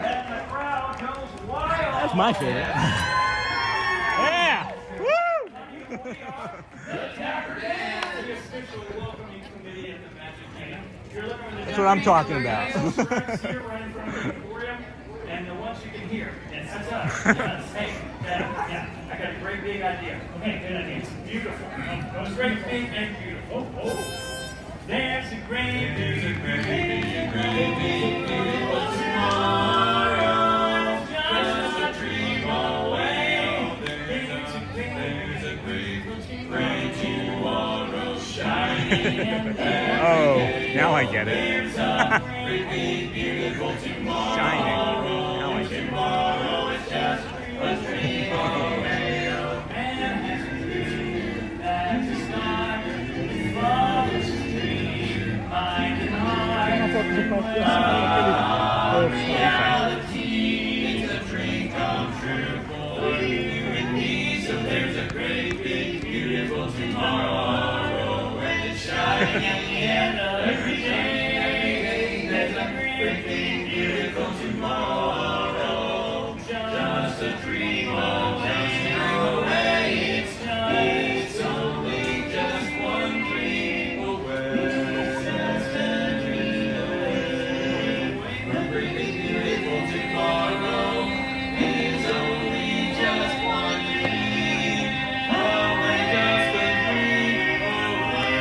And the crowd goes wild. That's my favorite. Yeah! Woo! The Dapper Dans, the official welcoming committee at the Magic Kingdom. You're looking for the That's what I'm talking about. Dapper Dans starts here right in front of the Emporium, and the ones you can hear. Yes, that's us. Yes. Hey, yeah, I got a great big idea. Okay, good idea. It's beautiful. Go straight, big, and beautiful. Oh. There's a great, beautiful tomorrow, just a dream away. There's a great tomorrow shining and there. Oh, now I get it. There's a great, beautiful tomorrow. Shining. Now I get it. Tomorrow is just a dream away. And there's a dream that's a start from this dream. Mind and heart. Reality is a dream come true for you and me. So there's a great, big, beautiful tomorrow, and it's shining at the end of every day. There's a great, big, beautiful tomorrow, just a dream away. It's only just one dream away. Just a dream away. A great, big, beautiful tomorrow is only just one dream away. Just a dream away.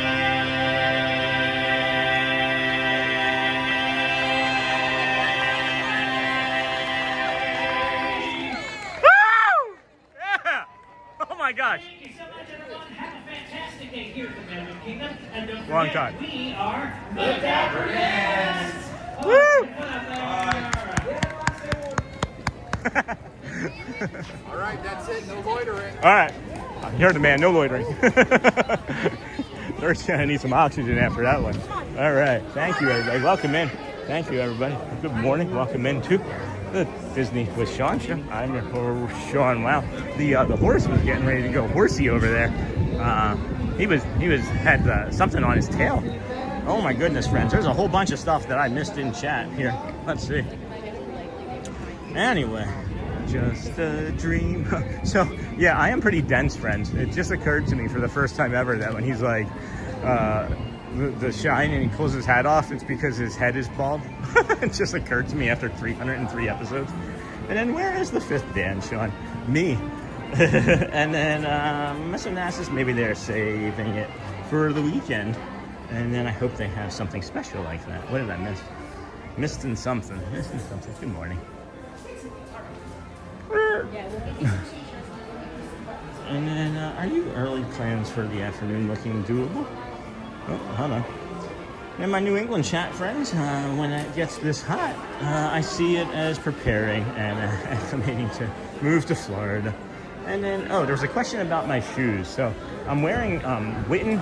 Woo! Yeah! Oh my gosh. Thank you so much, everyone. Have a fantastic day here at the Magic Kingdom. And don't Wrong forget, time. we are the Dapper Dans. Woo! All right, that's it. No loitering. All right. You heard the man. No loitering. They're gonna need some oxygen after that one. All right. Thank you, everybody. Welcome in. Thank you, everybody. Good morning. Welcome in to the Disney with Sean show. I'm your host, Sean. Wow. The horse was getting ready to go horsey over there. He had something on his tail. Oh my goodness, friends. There's a whole bunch of stuff that I missed in chat here. Let's see. Anyway. Just a dream. So, yeah, I am pretty dense, friends. It just occurred to me for the first time ever that when he's like, the shine and he pulls his hat off, it's because his head is bald. It just occurred to me after 303 episodes. And then where is the fifth Dan, Sean? Me. And then Mr. Nassus, maybe they're saving it for the weekend. And then I hope they have something special like that. What did I miss? Missing something. Good morning. And then, are you early plans for the afternoon looking doable? Oh, hold on. And my New England chat friends, when it gets this hot, I see it as preparing and acclimating to move to Florida. And then, oh, there was a question about my shoes. So I'm wearing Witten,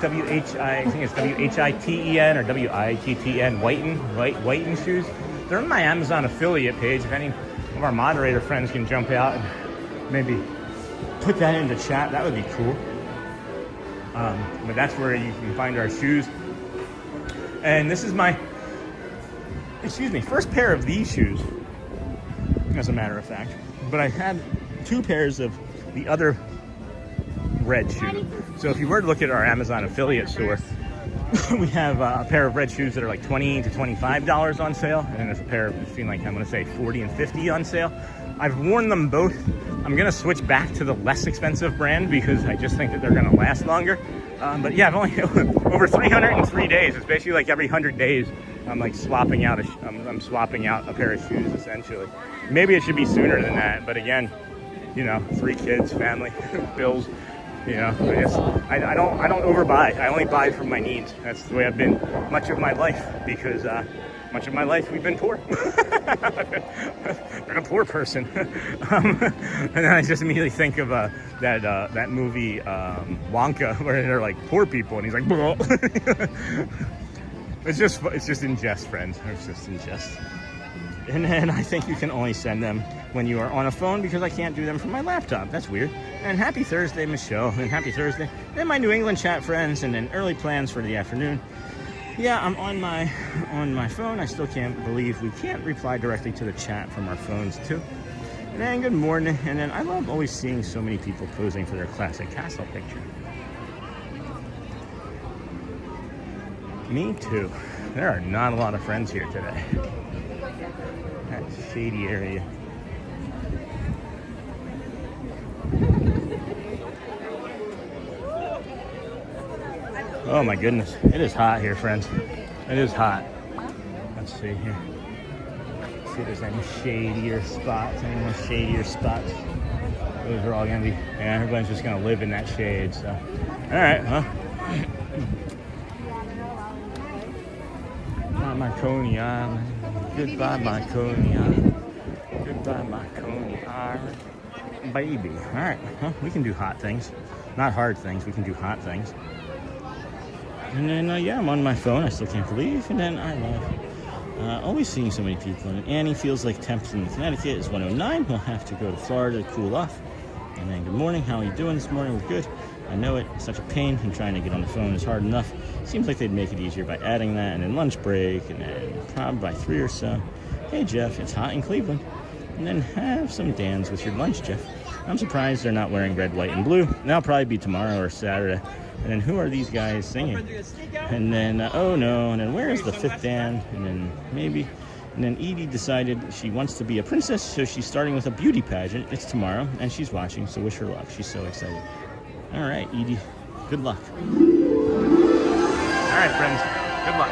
I think it's W-H-I-T-E-N or W-I-T-T-N, Whiten shoes. They're on my Amazon affiliate page. If any of our moderator friends can jump out and maybe put that into chat, that would be cool. But that's where you can find our shoes. And this is my, first pair of these shoes, as a matter of fact. But I had 2 pairs of the other red shoe. So if you were to look at our Amazon affiliate store, we have a pair of red shoes that are like $20 to $25 on sale, and then there's a pair between like, I'm gonna say $40 and $50 on sale. I've worn them both. I'm gonna switch back to the less expensive brand because I just think that they're gonna last longer. But yeah, I've only over 303 days. It's basically like every 100 days I'm like swapping out I'm swapping out a pair of shoes essentially. Maybe it should be sooner than that, but again, you know, 3 kids, family, bills. You know, I don't overbuy. I only buy for my needs. That's the way I've been much of my life because much of my life we've been poor. I've been a poor person. And then I just immediately think of that movie Wonka where they're like poor people and he's like, blah. It's just in jest, friends. It's just in jest. And then I think you can only send them when you are on a phone because I can't do them from my laptop. That's weird. And happy Thursday, Michelle. And happy Thursday. Then my New England chat friends, and then early plans for the afternoon. Yeah, I'm on my phone. I still can't believe we can't reply directly to the chat from our phones too. And then good morning. And then I love always seeing so many people posing for their classic castle picture. Me too. There are not a lot of friends here today. That shady area. Oh my goodness, it is hot here, friends. It is hot. Let's see here. Let's see if there's any shadier spots, any more shadier spots. Those are all gonna be, yeah, everyone's just gonna live in that shade, so. All right, well. My Coney Island. Goodbye, my Coney Island. Goodbye, my Coney Island. Baby. All right, well, we can do hot things. Not hard things, we can do hot things. And then, yeah, I'm on my phone. I still can't believe. And then I love always seeing so many people. And Annie feels like temps in Connecticut is 109. We'll have to go to Florida to cool off. And then good morning. How are you doing this morning? We're good. I know it. It's such a pain. And trying to get on the phone is hard enough. Seems like they'd make it easier by adding that. And then lunch break. And then probably by 3 or so. Hey, Jeff, it's hot in Cleveland. And then have some Dans with your lunch, Jeff. I'm surprised they're not wearing red, white, and blue. That'll probably be tomorrow or Saturday. And then who are these guys singing? And then, oh no, and then where is the 5th Dan? And then maybe, and then Edie decided she wants to be a princess, so she's starting with a beauty pageant. It's tomorrow, and she's watching, so wish her luck. She's so excited. All right, Edie, good luck. All right, friends, good luck.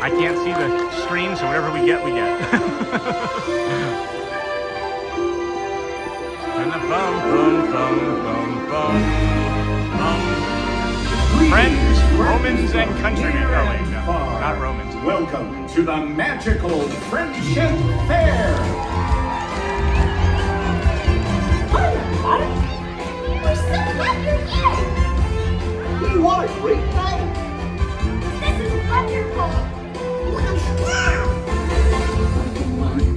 I can't see the screen, so whatever we get, we get. And the bum, bum, bum, bum, bum. Friends, Romans, and countrymen. Oh, wait, no, not Romans. Welcome to the magical Friendship Fair. We're so happy you're here! You are a great night. This is wonderful!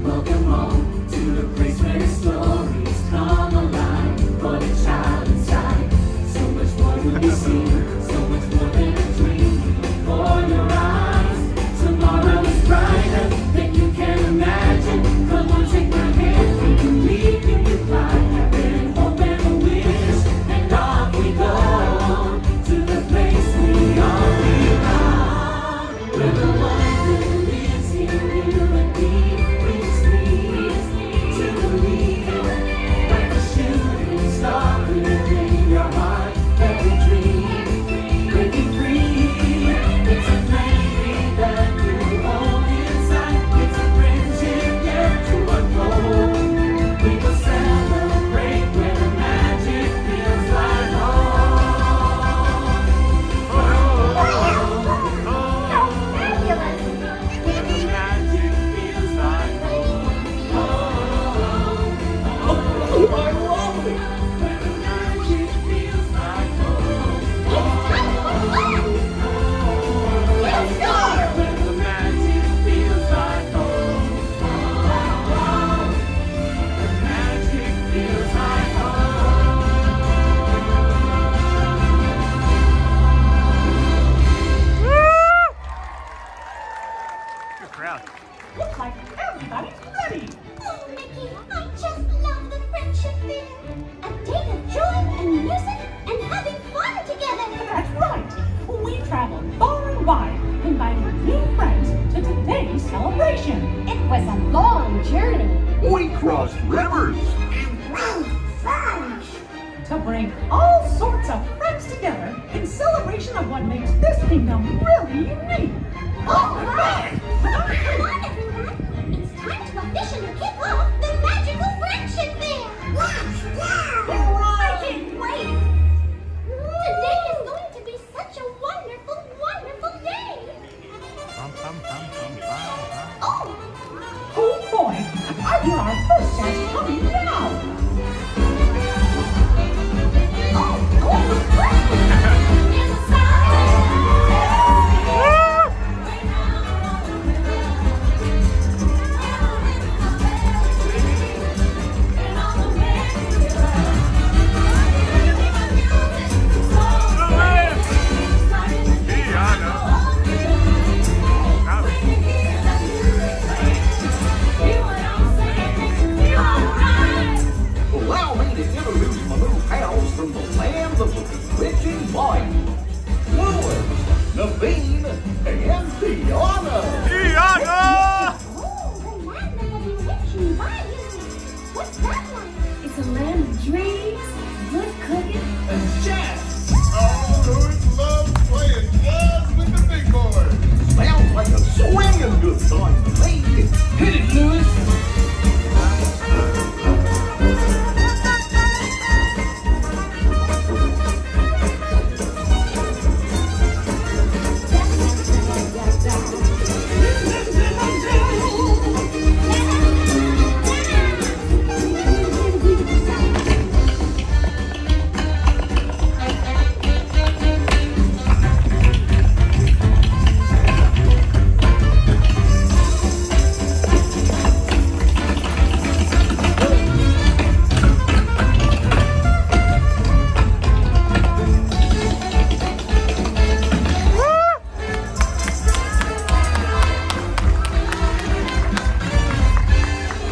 Welcome on to the place where stories come alive for the child inside. So much more to be seen, so much more than a dream before your eyes. Tomorrow is brighter than you can imagine. Come on, take my hand, we can leap, you can fly. And hope and a wish, and off we go to the place we all belong. Where the inviting new friends to today's celebration. It was a long journey. We crossed rivers. To bring all sorts of friends together in celebration of what makes this kingdom really unique. All right! Come on, everyone! It's time to officially kick off the magical friendship fair! Let's go! I can't wait! Today is going to be such a wonderful, wonderful day! Oh boy! I hear our first guest coming now! Allow me to introduce my little pals from the land of the rich and white. Louis, Naveen, and Tiana. Oh, the land of the rich and bayou. What's that like? It's a land of dreams, good cooking, And jazz. Oh, Louis loves playing jazz with the big boys. Sounds like a swinging good time to me. Hit it, Louis.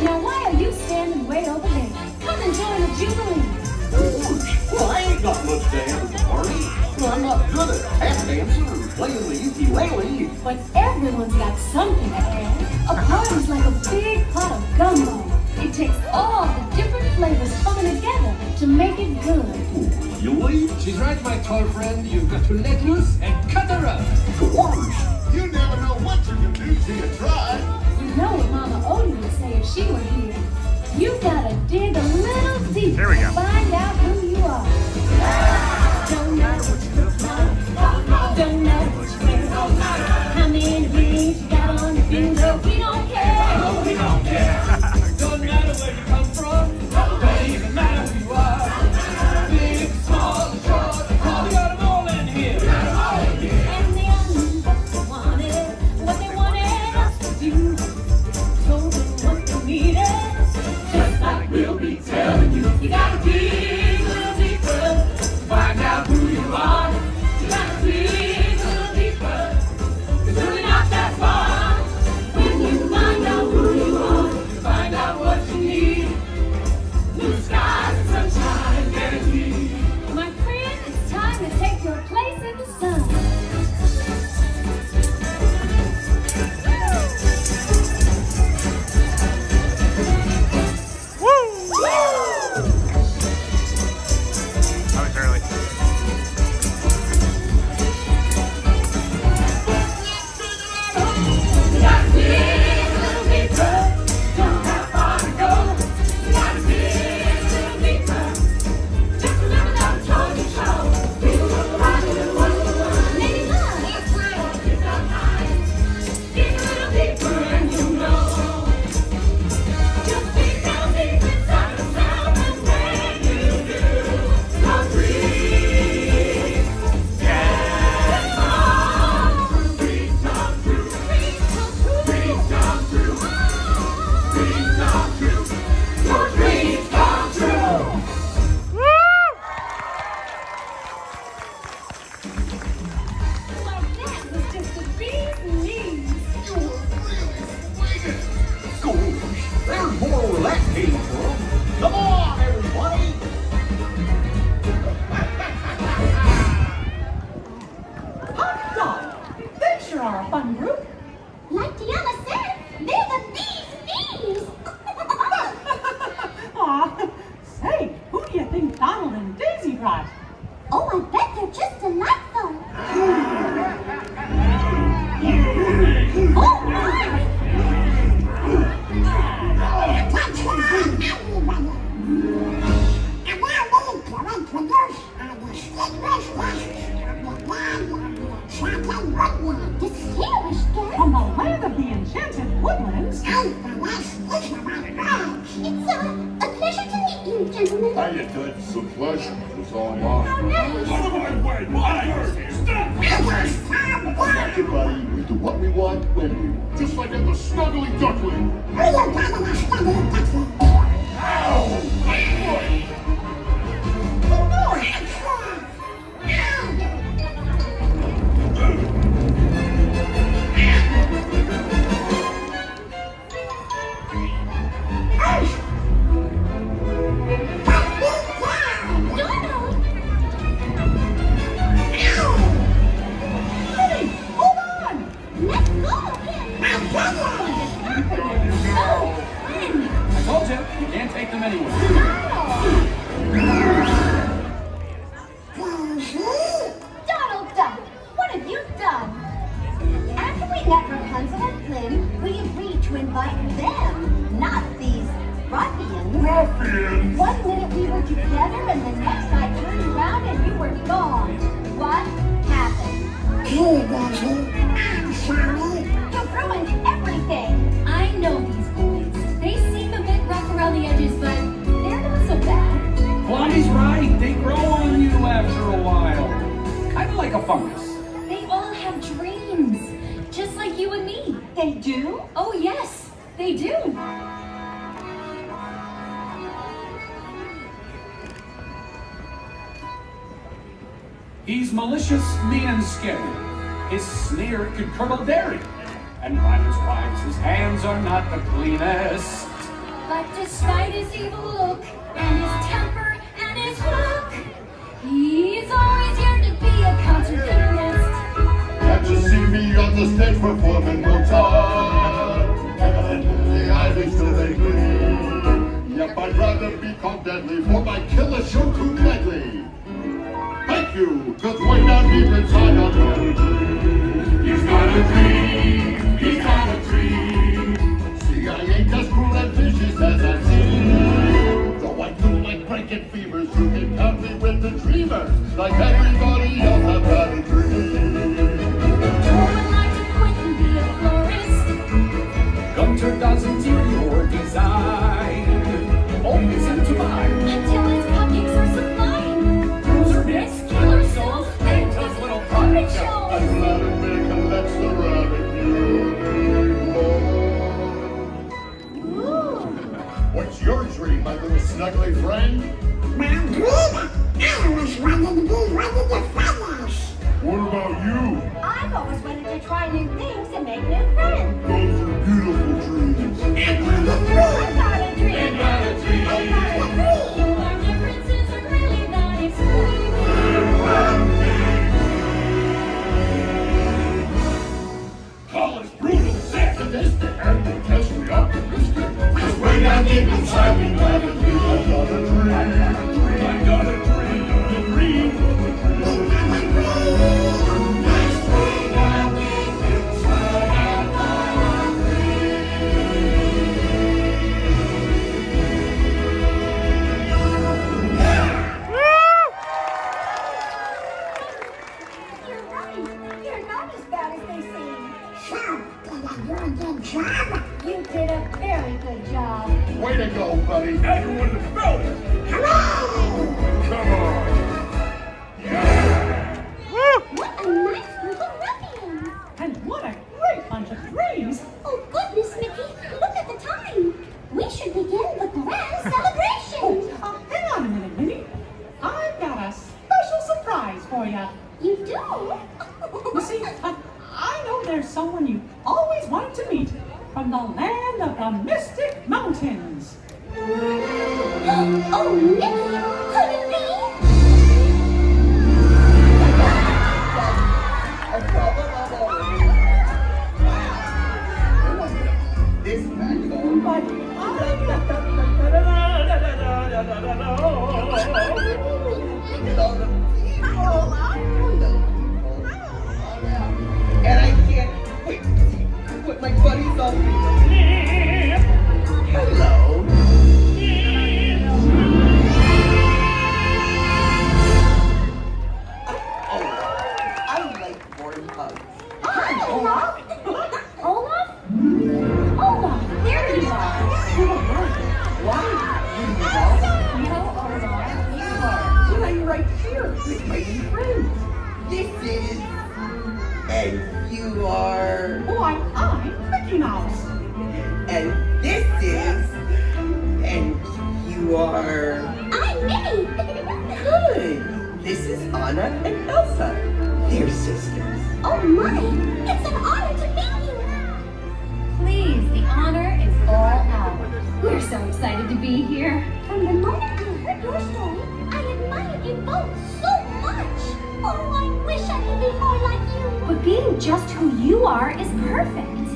Now why are you standing way over there? Come and join the Jubilee. Well, I ain't got much to add to the party. Well, I'm not good at tap dancing or playing the ukulele. But everyone's got something to add. A party's like a big pot of gumbo. It takes all the different flavors coming together to make it good. Really? She's right, my tall friend. You've got to let loose and cut her up. Gorge. You never know what you can do till you try. You know what Mama Odie would say if she were here. You gotta dig a little deeper There we go. to find out who you are. Don't know what you look like. Don't know what you wear. How many rings you got on your finger? We don't care. We don't care. Don't matter where you come from. Don't even matter who you are. Big, small, short, we got them all in here. And are a fun group. Like Tiana said, they're the bees. Aw, say, who do you think Donald and Daisy brought? Oh, I bet they're just delightful. Oh, my! Distinguished guest. From the land of the enchanted woodlands. It's a pleasure to meet you, gentlemen. How you doing? It's a pleasure. It's all mine. How nice. Thank you, buddy. We do what we want, when we want. Just like in the Snuggly Duckling. I told you, you can't take them anywhere. Donald Duck, what have you done? After we met Rapunzel and Flynn, we agreed to invite them, not these ruffians. Ruffians! One minute we were together, and the next I turned around and you were gone. What happened? I'm sorry. You ruined everything. I know these boys. They seem a bit rough around the edges, but they're not so bad. Blondie's right. They grow on you after a while. Kind of like a fungus. They all have dreams, just like you and me. They do? Oh yes, they do. He's malicious, mean, and scary. His sneer could curdle dairy. And violence rhymes, his hands are not the cleanest. But despite his evil look, and his temper, and his hook, he's always yearned to be a concert pianist. Can't you see me on the stage performing Mozart? And the Irish till they bleed. Yep, I'd rather be called deadly, for my killer show too deadly. Thank you, cause way down deep inside I got a dream. He's got a dream, he's got a dream. See, I ain't as cruel and vicious as I seem. Though I do like breaking fevers, you can count me with the dreamers. Like everybody else, I've got a dream. Who would like to quit and be a florist? Gunter does interior design. Always into mine. Until his cupcakes are sublime. Bruiser bits, killer souls, and his tough little puppet shows. I'd rather make a Lex around you. What's your dream, my little snuggly friend? My dream? I always wanted to be one of your feathers. What about you? I've always wanted to try new things and make new friends. Those are beautiful dreams. I got a dream. I got a dream. I got a dream. Our differences are really nice. College brutal, sadistic, and grotesquely optimistic. Cause way down deep inside me, I got a dream. I got a dream. I got a dream. A dream. Yes, way down deep inside, I got a You're right. You're not as bad as they seem. So, did I do a good job? You did a very good job. Way to go, buddy. Everyone in the building. Hooray! Come on. Yeah. What a nice group of ruffians. And what a great bunch of dreams. Oh, goodness, Mickey. Look at the time. We should begin the grand celebration. Hang on a minute, Minnie. I've got a special surprise for you. You do? You see, I know there's someone you always wanted to meet from the land of the Mystic Mountains. Oh, Mickey, could it be? Hi, Olaf. Olaf? Olaf, there you are. Why? No, Olaf, you are. Well, I'm right here with my new friends. This is... And you are... Why, I'm Mickey Mouse. And this is... And you are... I'm Minnie. Good. This is Anna and Elsa. They're sisters. Oh my, it's an honor to meet you. Please, the honor is all ours. We're so excited to be here. From the moment we heard your story, I admired you both so much. Oh, I wish I could be more like you. But being just who you are is perfect.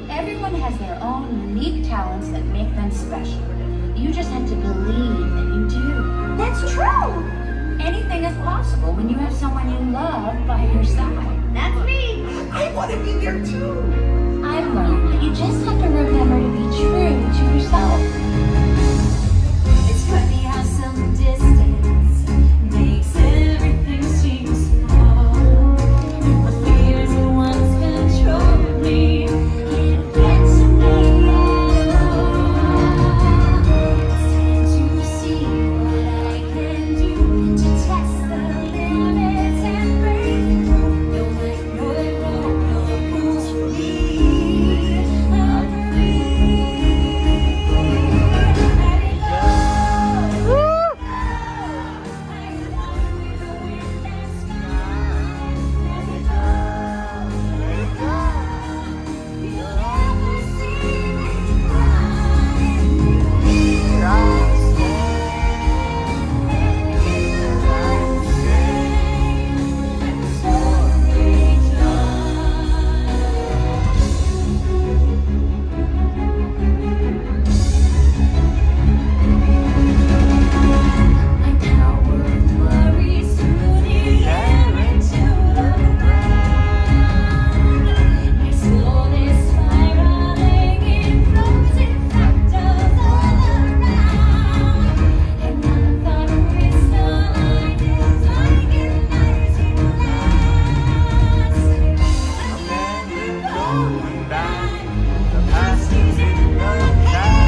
Everyone has their own unique talents that make them special. You just have to believe that you do. That's true. Anything is possible when you have someone you love by your side. That's me. I want to be there too. I've learned that you just have to remember to be true to yourself. It's funny how some distance makes everything seem small. The fears that once controlled me can't get to me anymore. It's time to see what I can do to test the limits and break through. No right, no wrong, no rules for me. I'm free. Let it go. I walk with the wind and sky. Let it go. Let it go. You'll never see me cry. Here I my power flurries through the air into the ground. My soul is spiraling in frozen fractals all around. And none of the crystalline is like an icy glass. Going back, the past is in the past.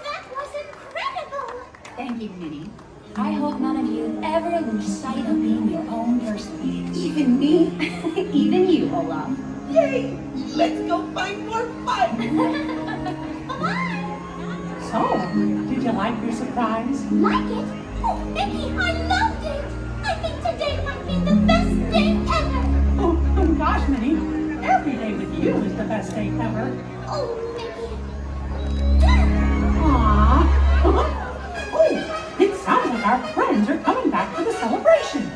That was incredible! Thank you, Minnie. I hope none of you ever lose sight of being your own person. Even me? Even you, Olaf. Yay! Let's go find more fun! Bye-bye! So, did you like your surprise? Like it? Oh, Mickey, I loved it! I think today might be the best day ever! Oh gosh, Minnie. Every day with you is the best day ever. Oh, Mickey. Aww. Oh, it sounds like our friends are coming back for the celebration.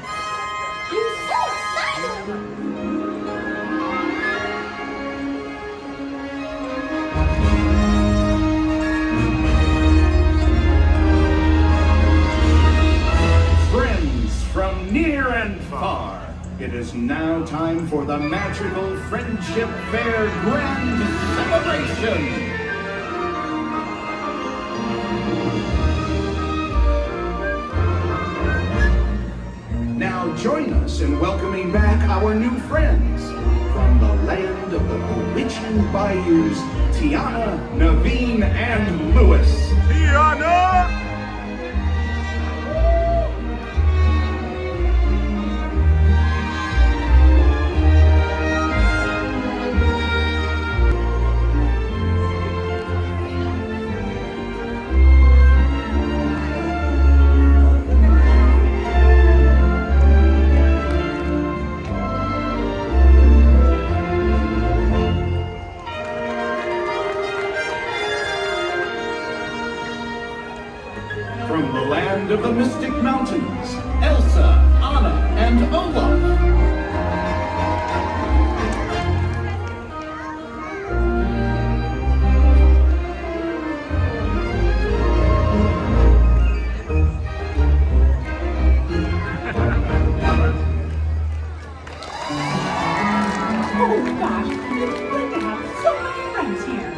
I'm so excited! Friends from near and far, it is now time for the magical Friendship Fair Grand Celebration! Now join us in welcoming back our new friends from the land of the bewitching bayous, Tiana, Naveen, and Lewis. Tiana! From the land of the Mystic Mountains, Elsa, Anna, and Olaf. Oh gosh, it's great to have so many friends here.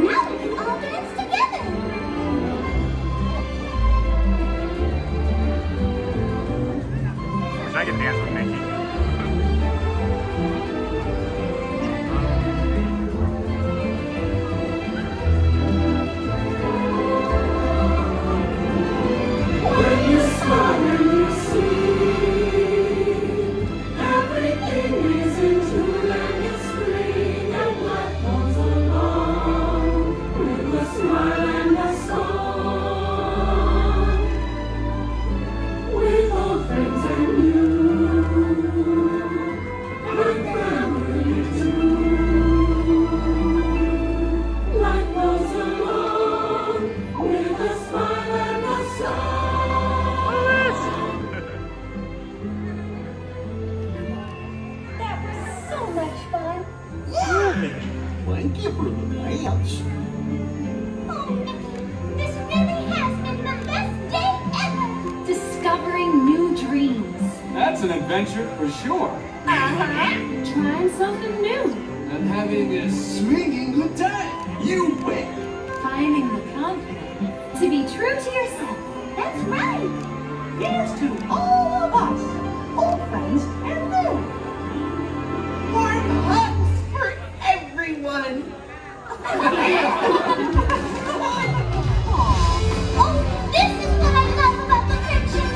Now we can all dance together. Wish I could dance with Mickey. When you smile and you see everything is in tune and it's free, and life comes along with a smile and a song, with old friends and new, with family too. Life goes along with a smile and a song. That was so much fun. Thank you for the dance. Oh, Mickey, this really has been the best day ever. Discovering new dreams. That's an adventure for sure. Trying something new. And having a swinging good time. You bet. Finding the confidence to be true to yourself. That's right. Here's to all of us, old friends and new. Warm hugs for everyone. Oh, this is what I love about the fiction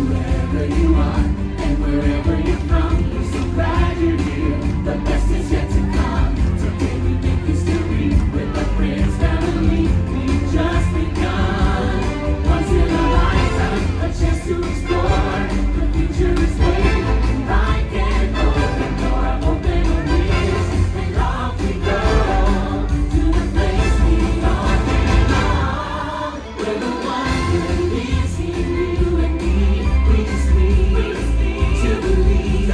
Wherever you are and wherever you're from, we're so glad you're here. The best is yet to come. Today we make history with our friends, family. We've just begun. Once in a lifetime, a chance to explore. The future is waiting. I can open door, open wings, and off we go to the place we all belong. Where the wonder lives in you and me. We just need to believe,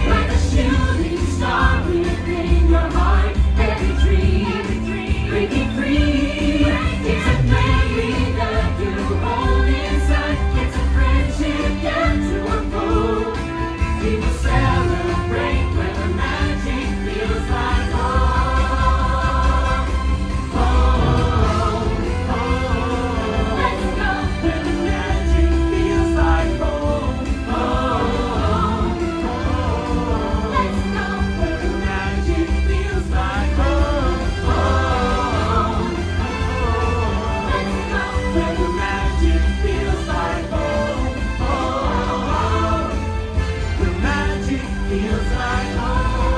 like a shooting star within your heart. Every dream, breaking free. It's a memory that you hold inside. It's a friendship yet to unfold. We will celebrate when the magic feels like home. Home, home. Let's go where the magic feels like home. Home, home. Let's go where the magic feels like home. Home, home. Let's go where the magic feels like home. Home. The magic feels like home.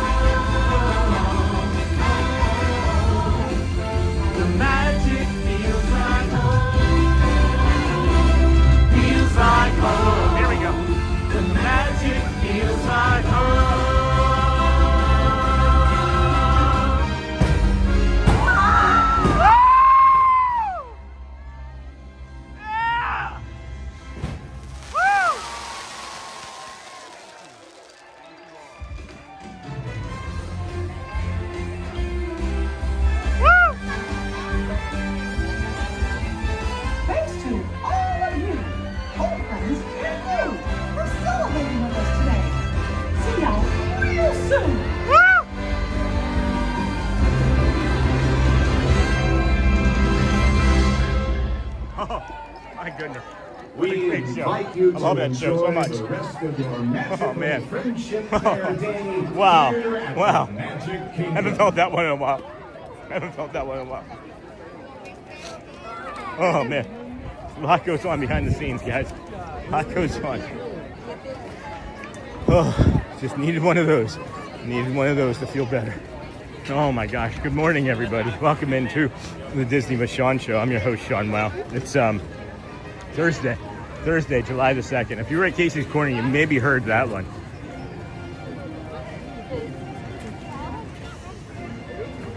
The magic feels like home. Feels like home. Here we go. The magic feels like home. Thanks to all of you, old friends and new, for celebrating with us today. See y'all real soon. Oh, my goodness. We Great show. invite you I love to that show so enjoy much. the rest of your magical Oh, man. friendship fair day Wow. here at Wow. the Magic I haven't Kingdom. felt that one in a while. Oh, man. A lot goes on behind the scenes, guys. A lot goes on. Oh, just needed one of those. Needed one of those to feel better. Oh my gosh. Good morning, everybody. Welcome into the Disney with Sean show. I'm your host, Sean Wow. It's Thursday, July the 2nd. If you were at Casey's Corner, you maybe heard that one.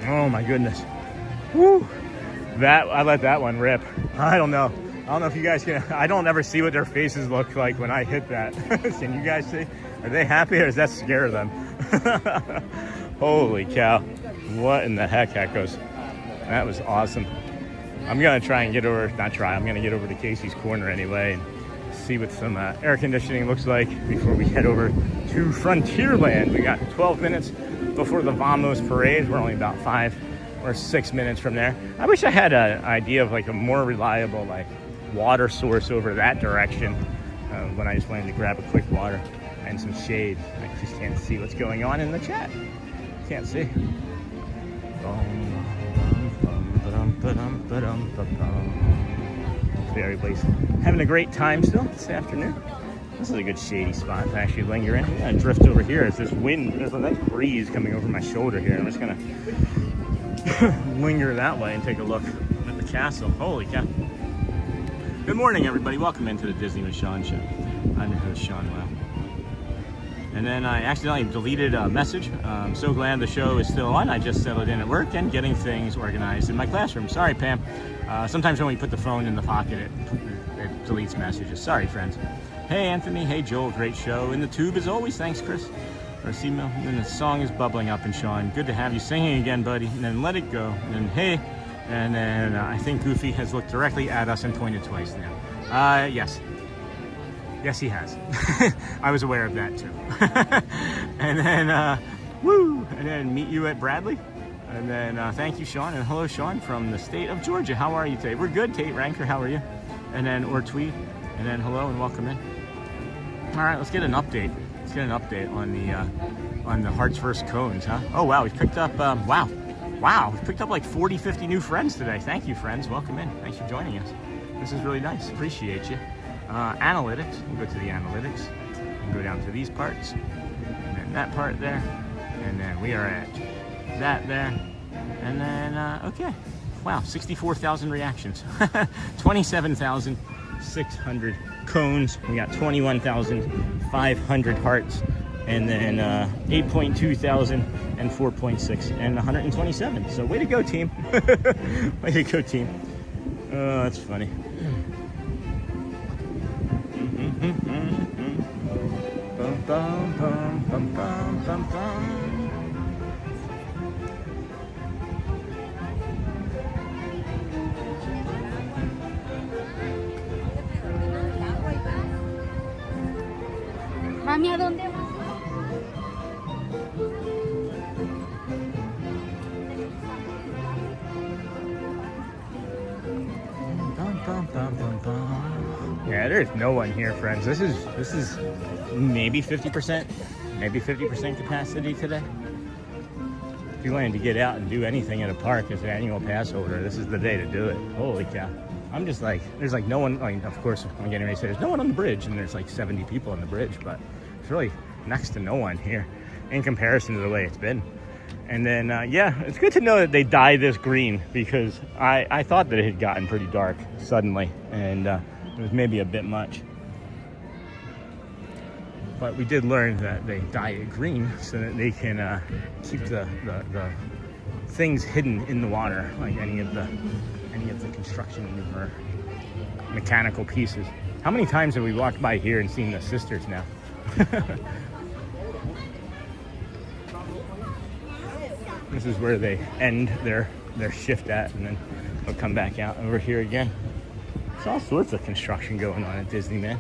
Oh my goodness. Woo! That, I let that one rip. I don't know if you guys can. I don't ever see what their faces look like when I hit that. Can you guys see? Are they happy or does that scare them? Holy cow. What in the heck, Echoes? That was awesome. I'm gonna try and get over, I'm gonna get over to Casey's Corner anyway and see what some air conditioning looks like before we head over to Frontierland. We got 12 minutes before the Vamos parade. We're only about 5 or 6 minutes from there. I wish I had an idea of like a more reliable like water source over that direction when I just wanted to grab a quick water and some shade. I just can't see what's going on in the chat. Can't see. Hopefully everybody's having a great time still this afternoon. This is a good shady spot to actually linger in. I'm gonna drift over here as this wind, there's a nice breeze coming over my shoulder here. I'm just gonna linger that way and take a look at the castle. Holy cow. Good morning, everybody. Welcome into the Disney with Sean show. I'm your host, Sean Wow. And then I accidentally deleted a message. I'm so glad the show is still on. I just settled in at work and getting things organized in my classroom. Sorry, Pam. Sometimes when we put the phone in the pocket, it deletes messages. Sorry, friends. Hey, Anthony. Hey, Joel. Great show. In the tube as always. Thanks, Chris. Email. And then the song is bubbling up, and Sean, good to have you singing again, buddy. And then Let It Go. And then Hey. And then I think Goofy has looked directly at us and pointed twice now. Yes. Yes, he has. I was aware of that too. And then, woo! And then meet you at Bradley. And then thank you, Sean. And hello, Sean, from the state of Georgia. How are you today? We're good, Tate Ranker. How are you? And then, or Tweed. And then hello and welcome in. All right, let's get an update. Let's get an update on the Hearts First Cones, huh? Oh, wow. We've picked up, wow. We've picked up like 40, 50 new friends today. Thank you, friends. Welcome in. Thanks for joining us. This is really nice. Appreciate you. Analytics, we'll go to the analytics and go down to these parts and then that part there, and then we are at that there, and then okay, wow, 64,000 reactions. 27,600 cones. We got 21,500 hearts, and then 8.2 thousand and 4.6 and 127. So way to go, team. Way to go, team. Oh, that's funny. Bum, bum, bum, bum, bum, bum, bum. Mami, ¿a dónde vas? Yeah, there's no one here, friends. This is maybe 50% capacity today. If you wanted to get out and do anything at a park as an annual pass holder, this is the day to do it. Holy cow. I'm just like, there's like no one, like, of course, I'm getting ready to say there's no one on the bridge, and there's like 70 people on the bridge, but it's really next to no one here in comparison to the way it's been. And then, yeah, it's good to know that they dye this green, because I thought that it had gotten pretty dark suddenly, and it was maybe a bit much. But we did learn that they dye it green so that they can keep the things hidden in the water, like any of the construction or mechanical pieces. How many times have we walked by here and seen the sisters now? This is where they end their shift at, and then they'll come back out over here again. There's all sorts of construction going on at Disney, man.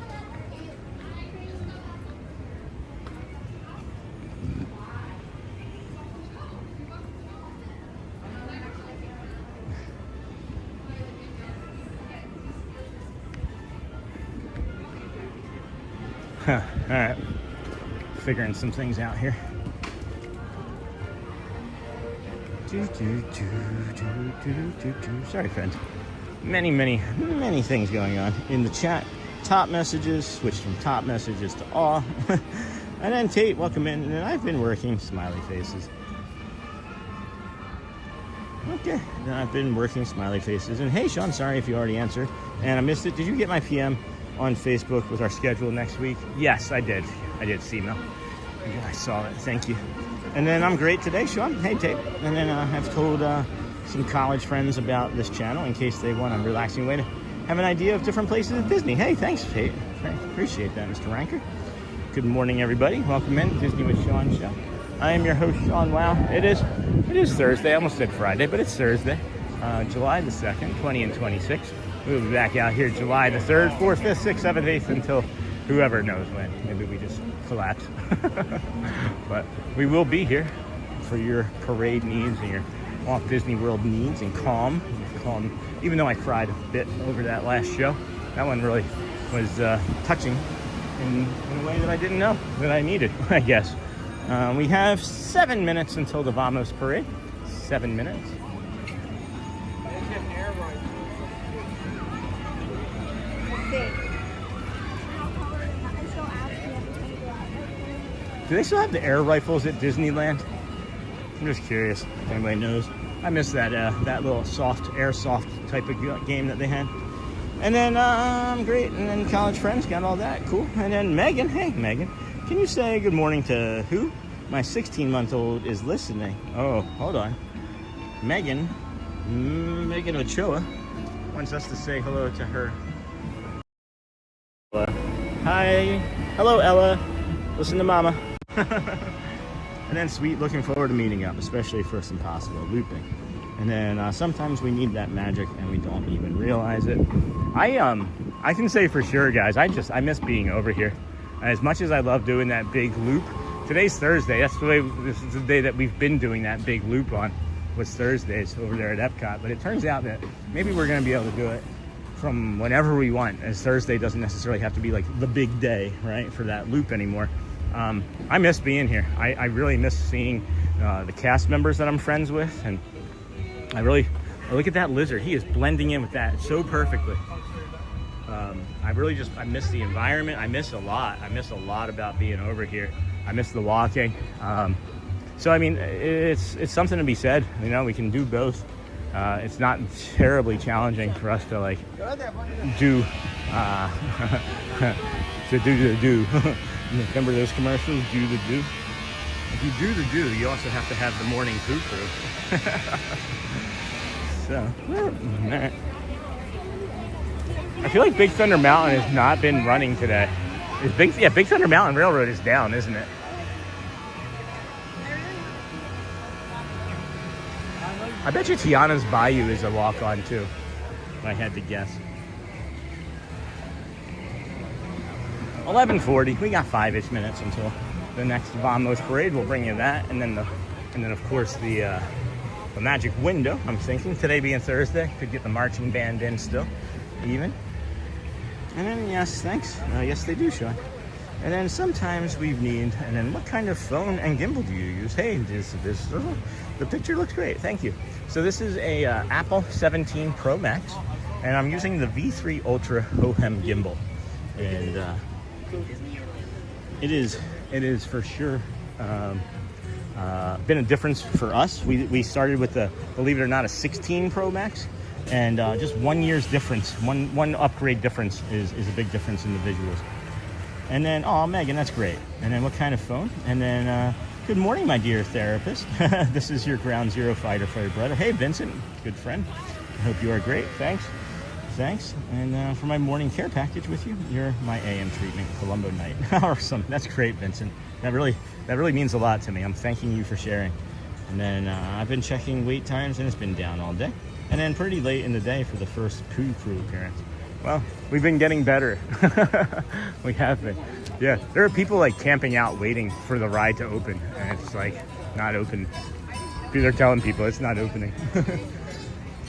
All right, figuring some things out here. Sorry, friends. Many things going on in the chat. Top messages, switched from top messages to awe. And then Tate, welcome in. And then I've been working, smiley faces. Okay, then I've been working, smiley faces. And hey, Sean, sorry if you already answered and I missed it. Did you get my PM on Facebook with our schedule next week? Yes, I did. I did see email. I saw it. Thank you. And then I'm great today, Sean. Hey, Tate. And then I've told some college friends about this channel in case they want a relaxing way to have an idea of different places at Disney. Hey, thanks, Kate. Appreciate that, Mr. Ranker. Good morning, everybody. Welcome in Disney with Sean show. I am your host, Sean. Wow, it is Thursday. I almost said Friday, but it's Thursday, July the 2nd, 20 and 26. We'll be back out here July the 3rd, 4th, 5th, 6th, 7th, 8th until whoever knows when. Maybe we just collapse. But we will be here for your parade needs and your Walt Disney World needs and calm. Even though I cried a bit over that last show, that one really was touching in a way that I didn't know that I needed, I guess. We have 7 minutes until the Vamos parade. 7 minutes. Do they still have the air rifles at Disneyland? I'm just curious if anybody knows. I miss that that little airsoft type of game that they had. And then great. And then college friends got all that cool. And then Megan, hey Megan, can you say good morning to who? My 16-month-old is listening. Oh, hold on. Megan Ochoa wants us to say hello to her. Hi, hello Ella. Listen to Mama. And then Sweet, looking forward to meeting up, especially First Impossible, looping. And then sometimes we need that magic and we don't even realize it. I can say for sure, guys, I miss being over here. As much as I love doing that big loop, today's Thursday. This is the day that we've been doing that big loop on, was Thursdays over there at Epcot. But it turns out that maybe we're gonna be able to do it from whenever we want, as Thursday doesn't necessarily have to be like the big day, right, for that loop anymore. I miss being here. I really miss seeing the cast members that I'm friends with, and look at that lizard. He is blending in with that so perfectly. I miss the environment. I miss a lot about being over here. I miss the walking. So I mean, it's something to be said. You know, we can do both. It's not terribly challenging for us to like do to do. Remember those commercials? Do the do. If you do the do, you also have to have the morning poo crew. So, I feel like Big Thunder Mountain has not been running today. Big Thunder Mountain Railroad is down, isn't it? I bet you Tiana's Bayou is a walk-on too, if I had to guess. 11:40. We got 5-ish minutes until the next Vamos parade. We'll bring you that, and then of course the magic window. I'm thinking today being Thursday, could get the marching band in still, even. And then yes, thanks. Yes, they do, Sean. And then sometimes we need. And then what kind of phone and gimbal do you use? Hey, the picture looks great. Thank you. So this is a Apple 17 Pro Max, and I'm using the V3 Ultra Hohem gimbal, and it is for sure been a difference for us. We started with the, believe it or not, a 16 Pro Max, and just 1 year's difference, one upgrade difference is a big difference in the visuals. And then, oh, Megan, that's great. And then what kind of phone? And then, good morning, my dear therapist. This is your Ground Zero fighter brother. Hey, Vincent, good friend. I hope you are great. Thanks. And for my morning care package with you, you're my AM treatment, Columbo night. Awesome. That's great, Vincent. That really means a lot to me. I'm thanking you for sharing. And then I've been checking wait times, and it's been down all day. And then pretty late in the day for the first poo crew appearance. Well, we've been getting better. We have been. Yeah, there are people like camping out waiting for the ride to open, and it's like not open. They're telling people it's not opening.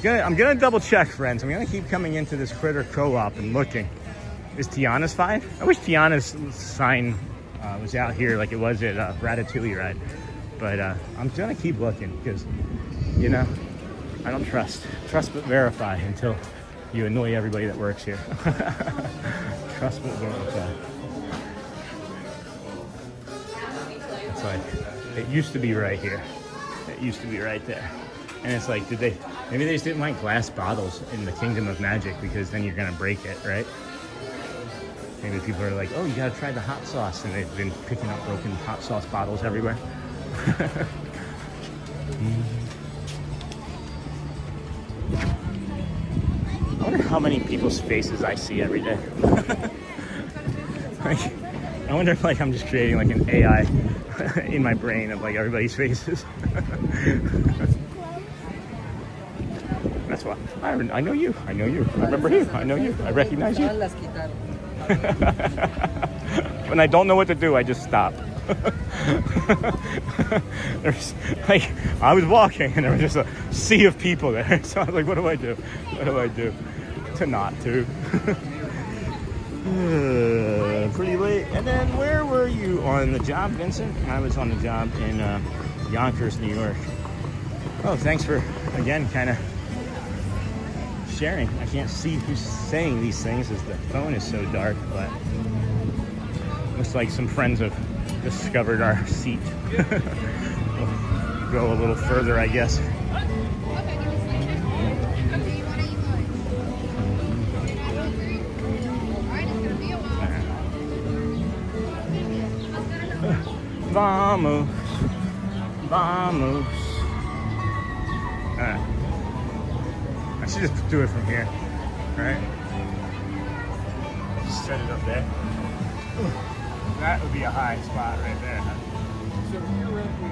I'm gonna double check, friends. I'm gonna keep coming into this Critter Co-op and looking. Is Tiana's 5? I wish Tiana's sign was out here like it was at Ratatouille ride. But I'm gonna keep looking because, you know, I don't trust but verify until you annoy everybody that works here. Trust but verify. It's like, it used to be right here. It used to be right there. And it's like, maybe they just didn't like glass bottles in the Kingdom of Magic because then you're gonna break it, right? Maybe people are like, oh, you gotta try the hot sauce, and they've been picking up broken hot sauce bottles everywhere. how many people's faces I see every day. Like, I wonder if like I'm just creating like an AI in my brain of like everybody's faces. That's why I know you. I know you. I remember you. I know you. I recognize you. When I don't know what to do, I just stop. There's like I was walking and there was just a sea of people there. So I was like, what do I do? What do I do to not to? Pretty late. And then where were you on the job, Vincent? I was on the job in Yonkers, New York. Oh, thanks for again kind of sharing. I can't see who's saying these things as the phone is so dark, but looks like some friends have discovered our seat. We'll go a little further, I guess. Vamos, vamos. I should just do it from here, right? Just set it up there. That would be a high spot right there, huh? So theoretically,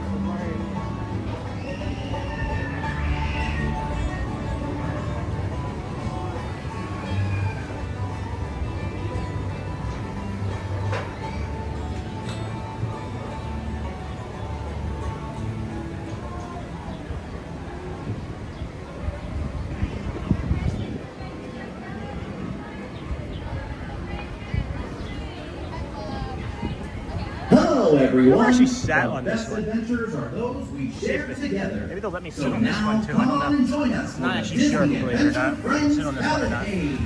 Hello, everyone. I've actually sat on this Best one. adventures are those we share together. Maybe they'll let me sit So on this now, one too. I come don't on know. and join us I'm not for actually the sure, Disney believe it or Adventure not, if I can sit on this one or not. Cavalcade.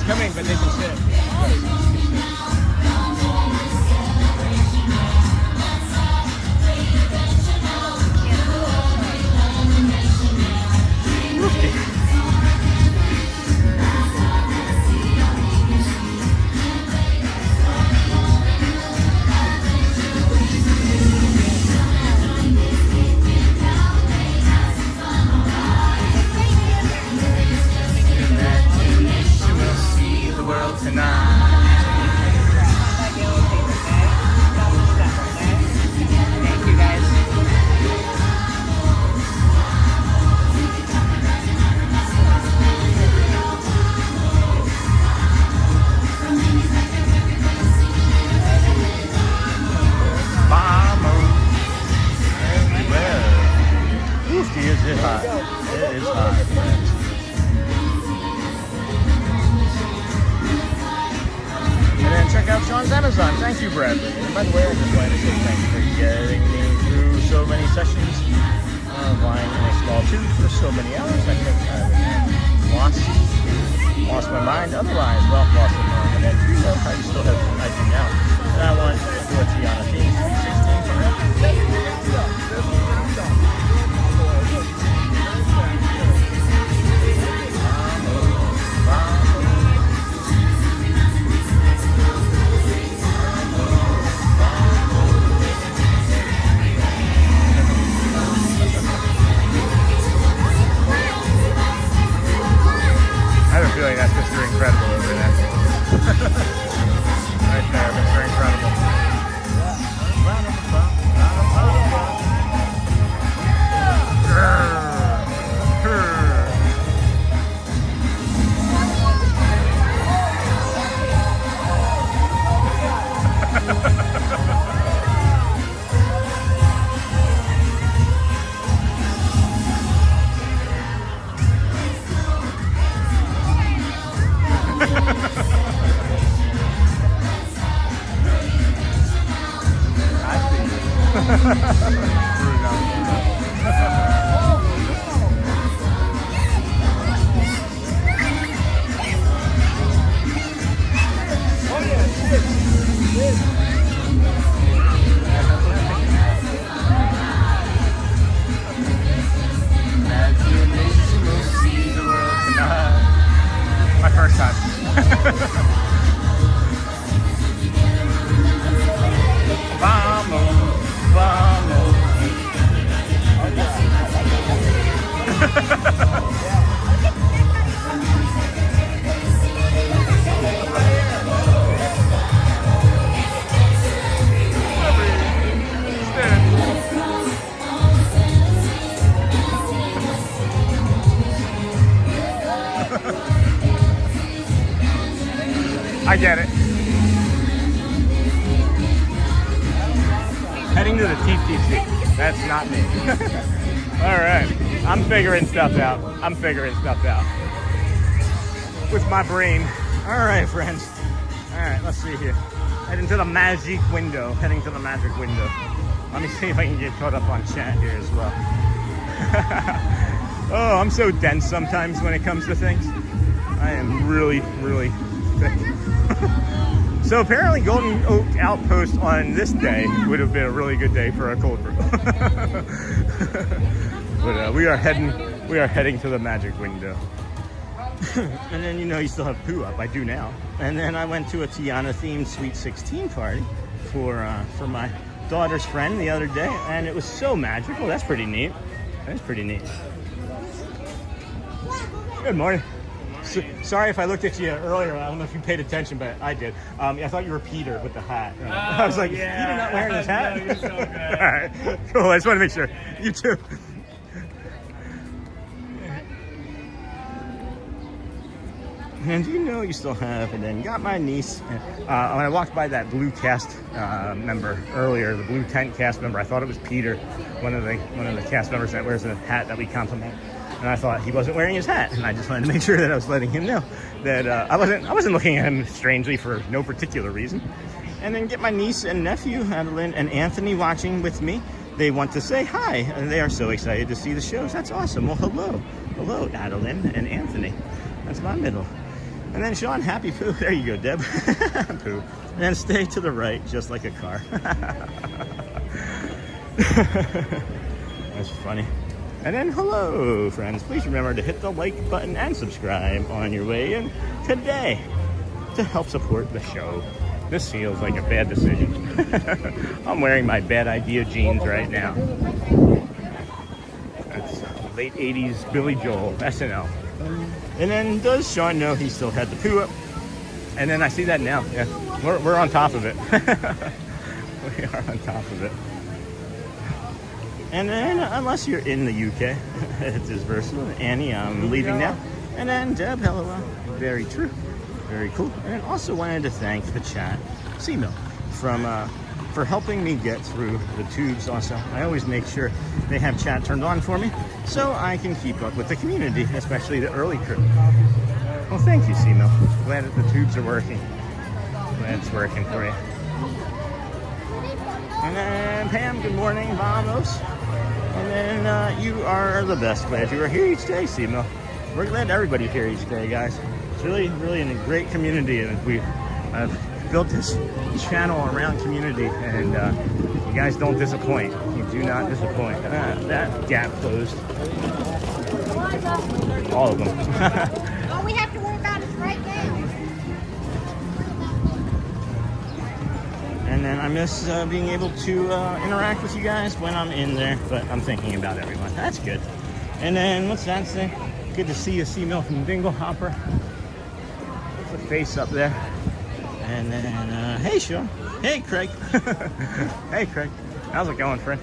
Coming, but they can sit. It is hot. It is hot. And then check out Sean's Amazon. Thank you, Bradley. And by the way, I just wanted to say thank you for getting me through so many sessions of lying in a small tube for so many hours. I think I lost my mind. Otherwise, well, lost my mind. And then you know how you still have I do now. And I want Dorothy on a theme 316 forever. I have a feeling that's Mr. Incredible over there. Right there, Mr. Incredible. My first time. Vamos, vamos. I get it. Heading to the TTC. That's not me. All right. I'm figuring stuff out. With my brain. All right, friends. All right, let's see here. Heading to the magic window. Let me see if I can get caught up on chat here as well. Oh, I'm so dense sometimes when it comes to things. I am really, really thick. So apparently Golden Oak Outpost on this day would have been a really good day for a cold brew. But we are heading to the magic window. And then you still have poo up. I do now. And then I went to a Tiana themed Sweet 16 party for my daughter's friend the other day, and it was so magical. That's pretty neat. Good morning. Sorry if I looked at you earlier. I don't know if you paid attention, but I did. I thought you were Peter with the hat. I was like, is Peter not wearing his hat? No, you're so good. All right, cool. I just want to make sure. You too. And you still have, and then got my niece. When I walked by that blue cast member earlier, the blue tent cast member, I thought it was Peter, one of the cast members that wears a hat that we compliment. And I thought he wasn't wearing his hat, and I just wanted to make sure that I was letting him know that I wasn't looking at him strangely for no particular reason. And then get my niece and nephew, Adeline and Anthony, watching with me. They want to say hi, and they are so excited to see the shows. That's awesome. Well, hello, Adeline and Anthony. That's my middle. And then Sean, happy poo. There you go, Deb. Poo. And then stay to the right, just like a car. That's funny. And then hello, friends. Please remember to hit the like button and subscribe on your way in today to help support the show. This feels like a bad decision. I'm wearing my bad idea jeans right now. That's late 80s Billy Joel, SNL. And then does Sean know he still had the poo up? And then I see that now. Yeah, we're on top of it. We are on top of it. And then, unless you're in the UK, it's his versa. Annie, I'm leaving now. And then Deb, hello. Very true. Very cool. And then also wanted to thank the chat, C-Mill, for helping me get through the tubes also. I always make sure they have chat turned on for me so I can keep up with the community, especially the early crew. Well, thank you, C-Mill. Glad that the tubes are working. Glad it's working for you. And then Pam, good morning, vamos. And then you are the best. Glad you are here each day, C-Mill. We're glad everybody's here each day, guys. It's really, really a great community, and I've built this channel around community, and you guys don't disappoint. You do not disappoint. That gap closed. All of them. All we have to worry about is right now. And then I miss being able to interact with you guys when I'm in there, but I'm thinking about everyone. That's good. And then what's that say? Good to see you, C-Mill from Dingle Hopper. There's a face up there. And then, hey, Sean. Hey, Craig. Hey, Craig. How's it going, friend?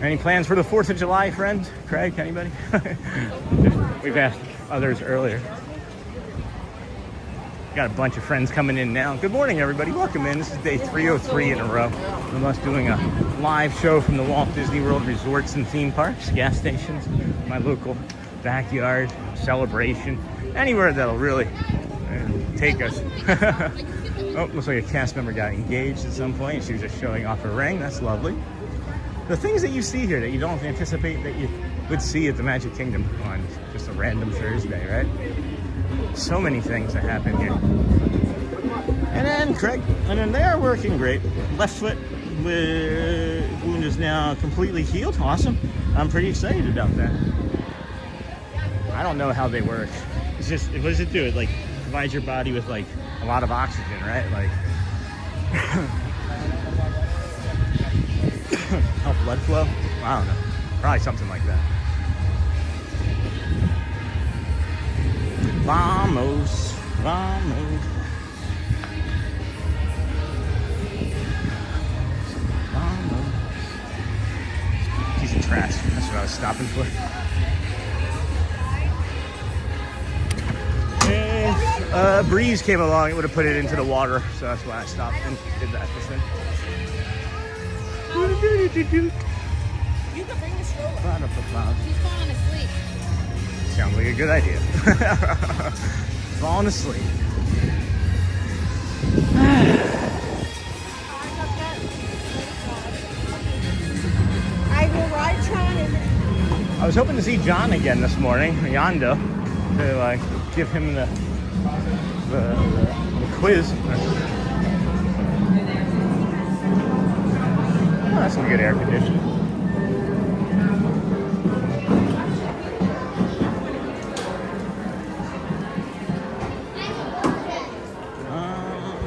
Any plans for the 4th of July, friend? Craig, anybody? We've asked others earlier. Got a bunch of friends coming in now. Good morning, everybody. Welcome in. This is day 303 in a row of us doing a live show from the Walt Disney World resorts and theme parks, gas stations, my local backyard, celebration, anywhere that'll really take us. Oh, looks like a cast member got engaged at some point. She was just showing off her ring. That's lovely. The things that you see here that you don't anticipate that you would see at the Magic Kingdom on just a random Thursday, right? So many things that happen here. And then Craig, and then they're working great. Left foot wound is now completely healed. Awesome. I'm pretty excited about that. I don't know how they work. It's just, what does it do? It like provides your body with like a lot of oxygen, right? Like help blood flow? I don't know. Probably something like that. Vamos, vamos. Vamos. Piece of trash. That's what I was stopping for. If a breeze came along, it would have put it into the water, so that's why I stopped and did that this thing. You can bring the stroller. She's falling asleep. Sounds like a good idea. Falling asleep. I will ride Tron. I was hoping to see John again this morning, Yondo, to give him the quiz. Oh, that's some good air conditioning.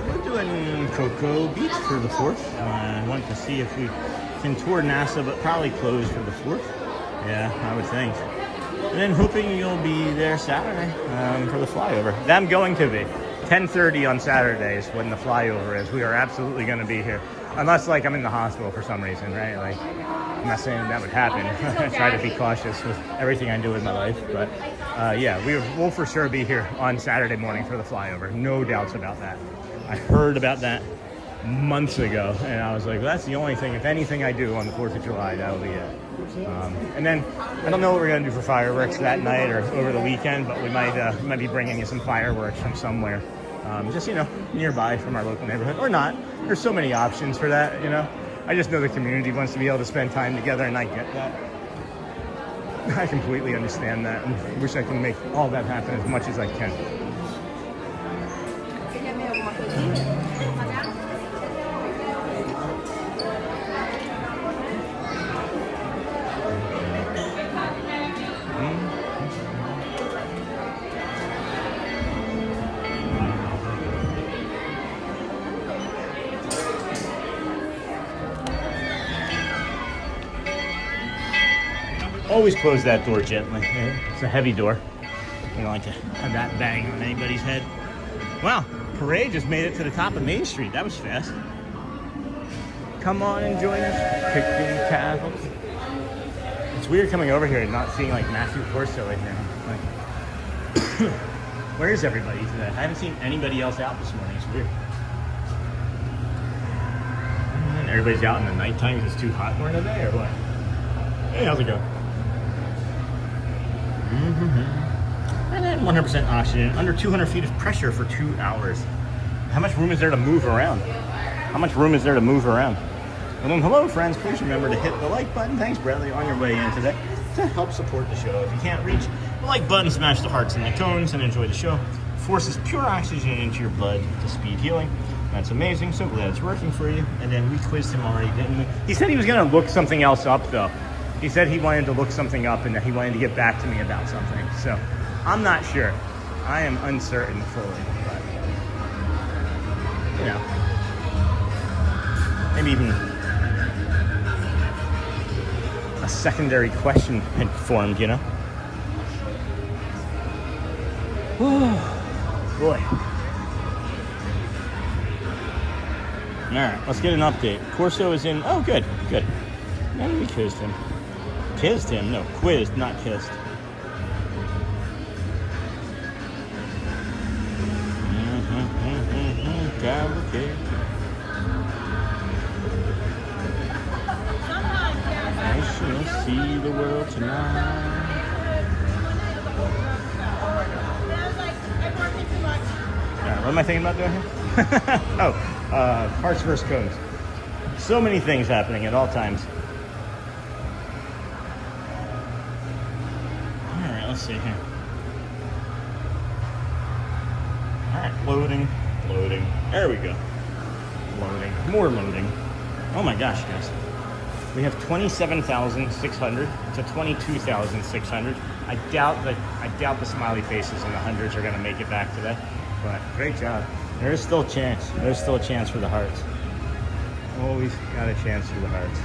We're doing Cocoa Beach for the 4th. I want to see if we can tour NASA, but probably close for the 4th. Yeah, I would think. And then hoping you'll be there Saturday for the flyover. I'm going to be. 10:30 on Saturday is when the flyover is. We are absolutely going to be here. Unless, like, I'm in the hospital for some reason, right? Like, I'm not saying that would happen. I try to be cautious with everything I do in my life. But, yeah, we'll for sure be here on Saturday morning for the flyover. No doubts about that. I heard about that months ago, and I was like, well, that's the only thing, if anything I do on the 4th of July, that'll be it. And then, I don't know what we're going to do for fireworks that night or over the weekend, but we might be bringing you some fireworks from somewhere. Just, you know, nearby from our local neighborhood, or not. There's so many options for that, you know. I just know the community wants to be able to spend time together, and I get that. I completely understand that, and wish I can make all that happen as much as I can. Always close that door gently. It's a heavy door. We don't like to have that bang on anybody's head. Wow, parade just made it to the top of Main Street. That was fast. Come on and join us. Picking carols. It's weird coming over here and not seeing like Matthew Corso right now. Like, where is everybody today? I haven't seen anybody else out this morning. It's weird. Everybody's out in the nighttime because it's too hot during the day, or what? Hey, how's it going? And then 100% oxygen, under 200 feet of pressure for 2 hours. How much room is there to move around? How much room is there to move around? And then, hello friends, please remember to hit the like button. Thanks, Bradley, on your way in today to help support the show. If you can't reach the like button, smash the hearts and the cones and enjoy the show. Forces pure oxygen into your blood to speed healing. That's amazing. So glad it's working for you. And then we quizzed him already, didn't we? He said he was going to look something else up, though. He said he wanted to look something up and that he wanted to get back to me about something. So I'm not sure. I am uncertain fully, but you know, maybe even a secondary question had formed, you know? Oh, boy. All right, let's get an update. Corso is in, oh, good. And we quizzed him. Kissed him? No, quizzed, not kissed. Cavalcade. I shall see the world tonight. Alright, what am I thinking about doing here? Hearts versus cones. So many things happening at all times. All right, let's see here. All right, loading. There we go. Loading, more loading. Oh my gosh, guys. We have 27,600 to 22,600. I doubt the smiley faces in the hundreds are going to make it back today. But great job. There is still a chance. There's still a chance for the hearts. Always got a chance for the hearts.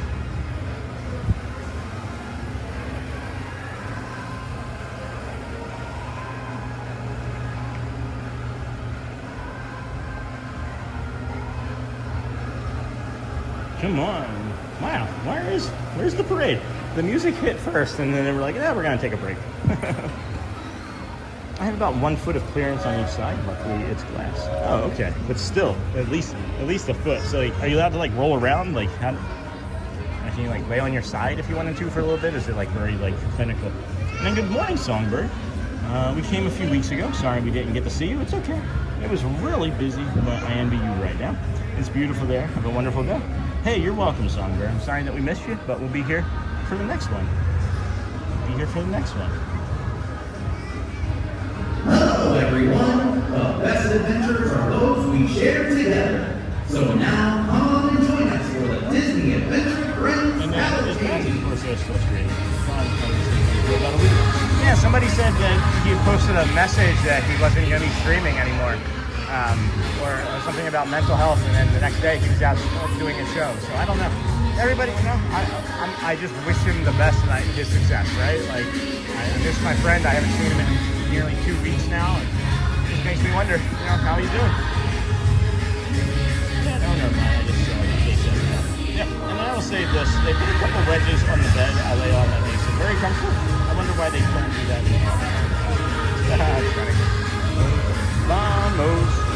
Come on. Wow. Where's the parade? The music hit first and then they were like, yeah, we're gonna take a break. I have about 1 foot of clearance on each side. Luckily it's glass. Oh, okay. But still, at least a foot. So like, are you allowed to like roll around? Like how can you like lay on your side if you wanted to for a little bit? Is it like very like clinical? And then good morning, Songbird. We came a few weeks ago. Sorry we didn't get to see you. It's okay. It was really busy, but I envy you right now. It's beautiful there. Have a wonderful day. Hey, you're welcome, Songbird. I'm sorry that we missed you, but we'll be here for the next one. Be here for the next one. Hello, everyone. The best adventures are those we share together. So now, come on and join us for the Disney Adventure Friends Cavalcade. Yeah, somebody said that he had posted a message that he wasn't going to be streaming anymore. Or something about mental health, and then the next day he was out doing a show. So I don't know. Everybody, you know, I just wish him the best and his success, right? Like, I miss my friend. I haven't seen him in nearly 2 weeks now, and it just makes me wonder, you know, how he's doing. Yeah, no, I just yeah, and I will say this: they put a couple wedges on the bed I lay on that makes it very comfortable. I wonder why they couldn't do that. That's funny. Vamos.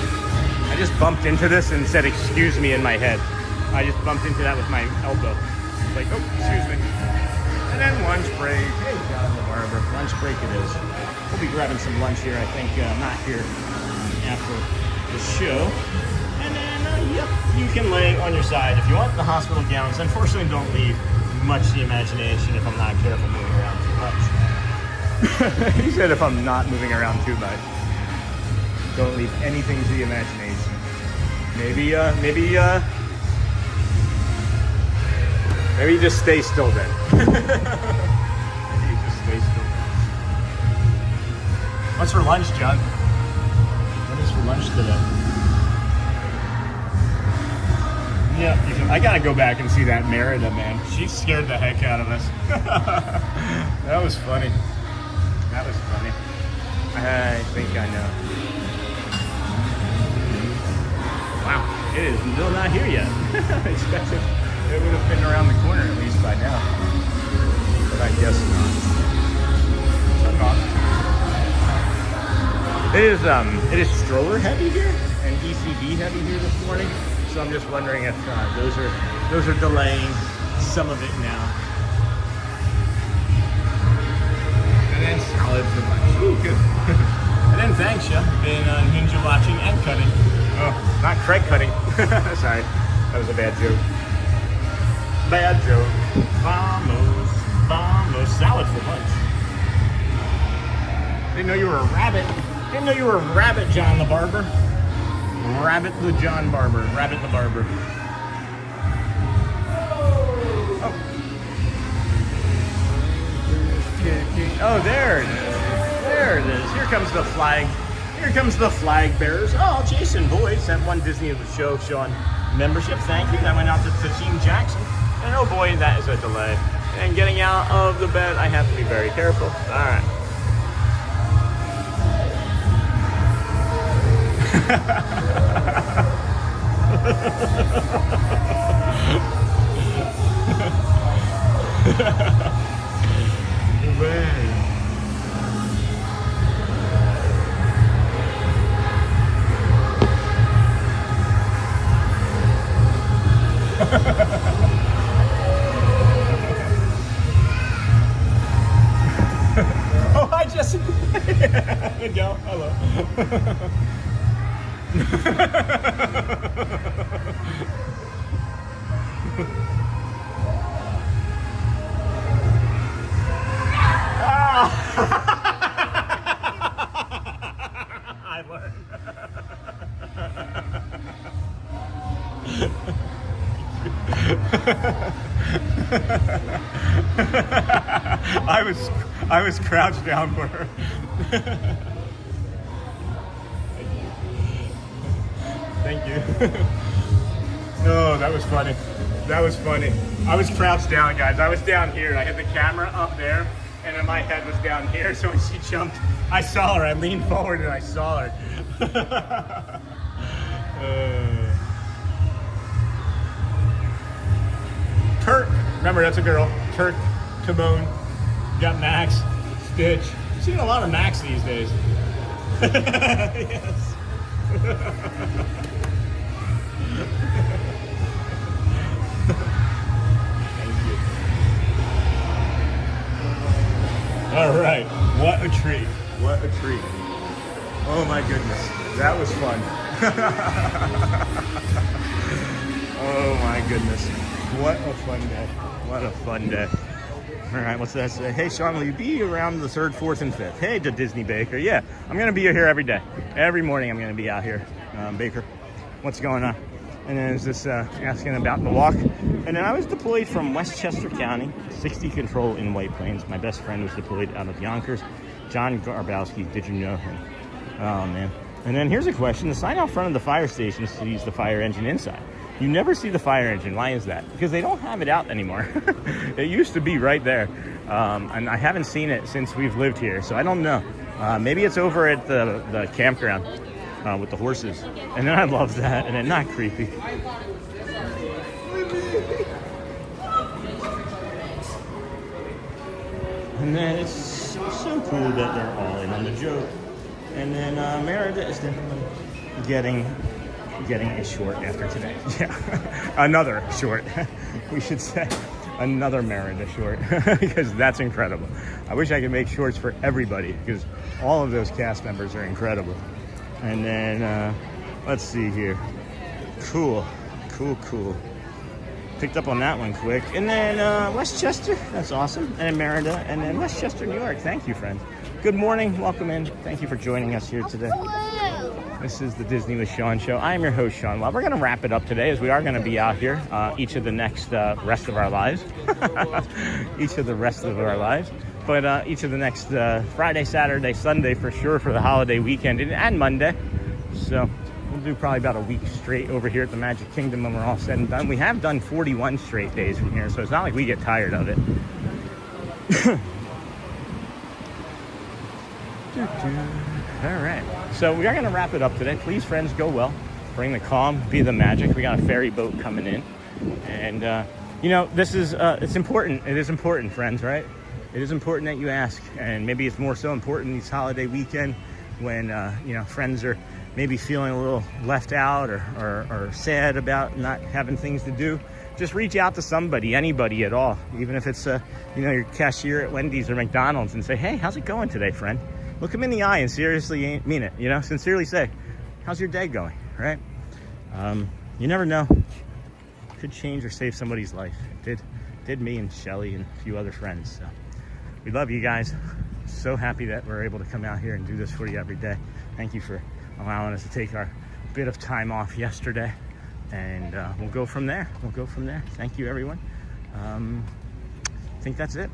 I just bumped into this and said excuse me in my head. I just bumped into that with my elbow. Like, oh, excuse me. And then lunch break. Hey, John the Barber. Lunch break it is. We'll be grabbing some lunch here, I think, not here after the show. And then, yep, you can lay on your side if you want. The hospital gowns, unfortunately, don't leave much to the imagination if I'm not careful moving around too much. He said if I'm not moving around too much. Don't leave anything to the imagination. Maybe you just stay still then. Maybe you just stay still. What's for lunch, John? What is for lunch today? Yeah, I gotta go back and see that Merida, man. She scared the heck out of us. That was funny. That was funny. I think I know. Wow, it is still not here yet. I expected it would have been around the corner at least by now. But I guess not. It is stroller heavy here and ECD heavy here this morning. So I'm just wondering if those are delaying some of it now. And then salad for lunch. Ooh, good. And then thanks, yeah. Been ninja watching and cutting. Oh, not Craig cutting. Sorry, that was a bad joke. Bad joke. Vamos. Salad for lunch. Didn't know you were a rabbit. Didn't know you were a rabbit, John the Barber. Rabbit the John Barber. Rabbit the Barber. Oh, there it is. There it is. Here comes the flag. Here comes the flag bearers. Oh, Jason Boyd sent one Disney show showing membership. Thank you. That went out to Team Jackson. And oh boy, that is a delay. And getting out of the bed, I have to be very careful. All right. Oh, hi, Jesse. Good go. Hello. I learned. I was crouched down for her. Thank you. Oh, that was funny. That was funny. I was crouched down, guys. I was down here. I had the camera up there, and then my head was down here. So when she jumped, I saw her. I leaned forward and I saw her. Kurt, remember that's a girl. Kurt, Timon, got Max, Stitch. You're seeing a lot of Max these days. Yes. Thank you. All right, what a treat. What a treat. Oh my goodness, that was fun. Oh my goodness. What a fun day. What a fun day. All right, what's that say? Hey, Sean, will you be around the 3rd, 4th, and 5th? Hey, to Disney Baker. Yeah, I'm going to be here every day. Every morning I'm going to be out here. Baker, what's going on? And then there's this asking about the walk. And then I was deployed from Westchester County, 60 Control in White Plains. My best friend was deployed out of Yonkers. John Garbowski, did you know him? Oh, man. And then here's a question. The sign out front of the fire station sees the fire engine inside. You never see the fire engine. Why is that? Because they don't have it out anymore. It used to be right there. And I haven't seen it since we've lived here, so I don't know. Maybe it's over at the campground with the horses. And then I love that, and then not creepy. And then it's so cool that they're all in on the joke. And then Merida is definitely getting a short after today. Yeah, another short, we should say. Another Merida short, because that's incredible. I wish I could make shorts for everybody, because all of those cast members are incredible. And then, let's see here. Cool. Picked up on that one quick. And then Westchester, that's awesome. And then Merida, and then Westchester, New York. Thank you, friends. Good morning, welcome in. Thank you for joining us here today. This is the Disney with Sean show. I am your host, Sean. Well, we're going to wrap it up today, as we are going to be out here each of the next rest of our lives. Each of the rest of our lives. But each of the next Friday, Saturday, Sunday for sure for the holiday weekend, and Monday. So we'll do probably about a week straight over here at the Magic Kingdom when we're all said and done. We have done 41 straight days from here, so it's not like we get tired of it. All right, so we are going to wrap it up today. Please, friends, go well. Bring the calm, be the magic. We got a ferry boat coming in. And, you know, this is, it's important. It is important, friends, right? It is important that you ask. And maybe it's more so important this holiday weekend when, you know, friends are maybe feeling a little left out or sad about not having things to do. Just reach out to somebody, anybody at all. Even if it's, you know, your cashier at Wendy's or McDonald's, and say, hey, how's it going today, friend? Look him in the eye and seriously mean it, you know, sincerely say, how's your day going, right? You never know. Could change or save somebody's life. It did me and Shelly and a few other friends. So we love you guys. So happy that we're able to come out here and do this for you every day. Thank you for allowing us to take our bit of time off yesterday. And we'll go from there. Thank you, everyone. I think that's it.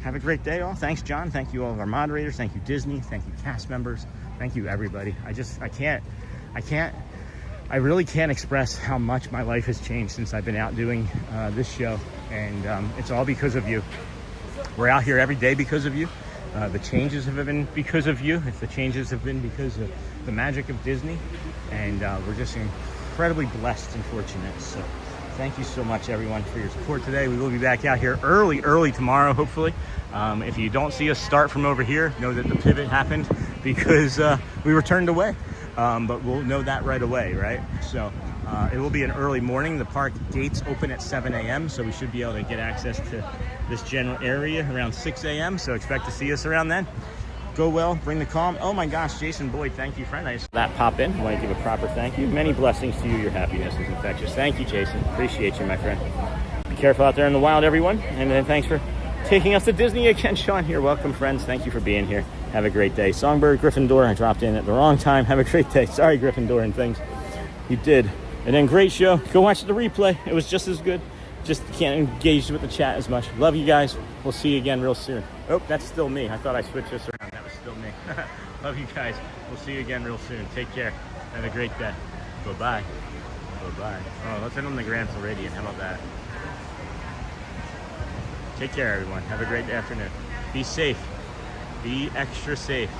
Have a great day, all. Thanks, John. Thank you, all of our moderators. Thank you, Disney. Thank you, cast members. Thank you, everybody. I really can't express how much my life has changed since I've been out doing this show. And it's all because of you. We're out here every day because of you. The changes have been because of you. The changes have been because of the magic of Disney. And we're just incredibly blessed and fortunate. So thank you so much, everyone, for your support today. We will be back out here early tomorrow, hopefully. If you don't see us start from over here, know that the pivot happened because we were turned away. But we'll know that right away, right? So it will be an early morning. The park gates open at 7 a.m., so we should be able to get access to this general area around 6 a.m., so expect to see us around then. Go well, bring the calm. Oh my gosh, Jason Boyd, thank you, friend. I just that pop in. I want to give a proper thank you. Many blessings to you. Your happiness is infectious. Thank you, Jason. Appreciate you, my friend. Be careful out there in the wild, everyone. And then thanks for taking us to Disney again, Sean. You're welcome, friends. Thank you for being here. Have a great day. Songbird, Gryffindor, I dropped in at the wrong time. Have a great day. Sorry, Gryffindor and things. You did. And then great show. Go watch the replay. It was just as good. Just can't engage with the chat as much. Love you guys. We'll see you again real soon. Oh, that's still me. I thought I switched this around. That was still me. Love you guys. We'll see you again real soon. Take care. Have a great day. Bye-bye. Bye-bye. Oh, let's end on the Grand Floridian. How about that? Take care, everyone. Have a great afternoon. Be safe. Be extra safe.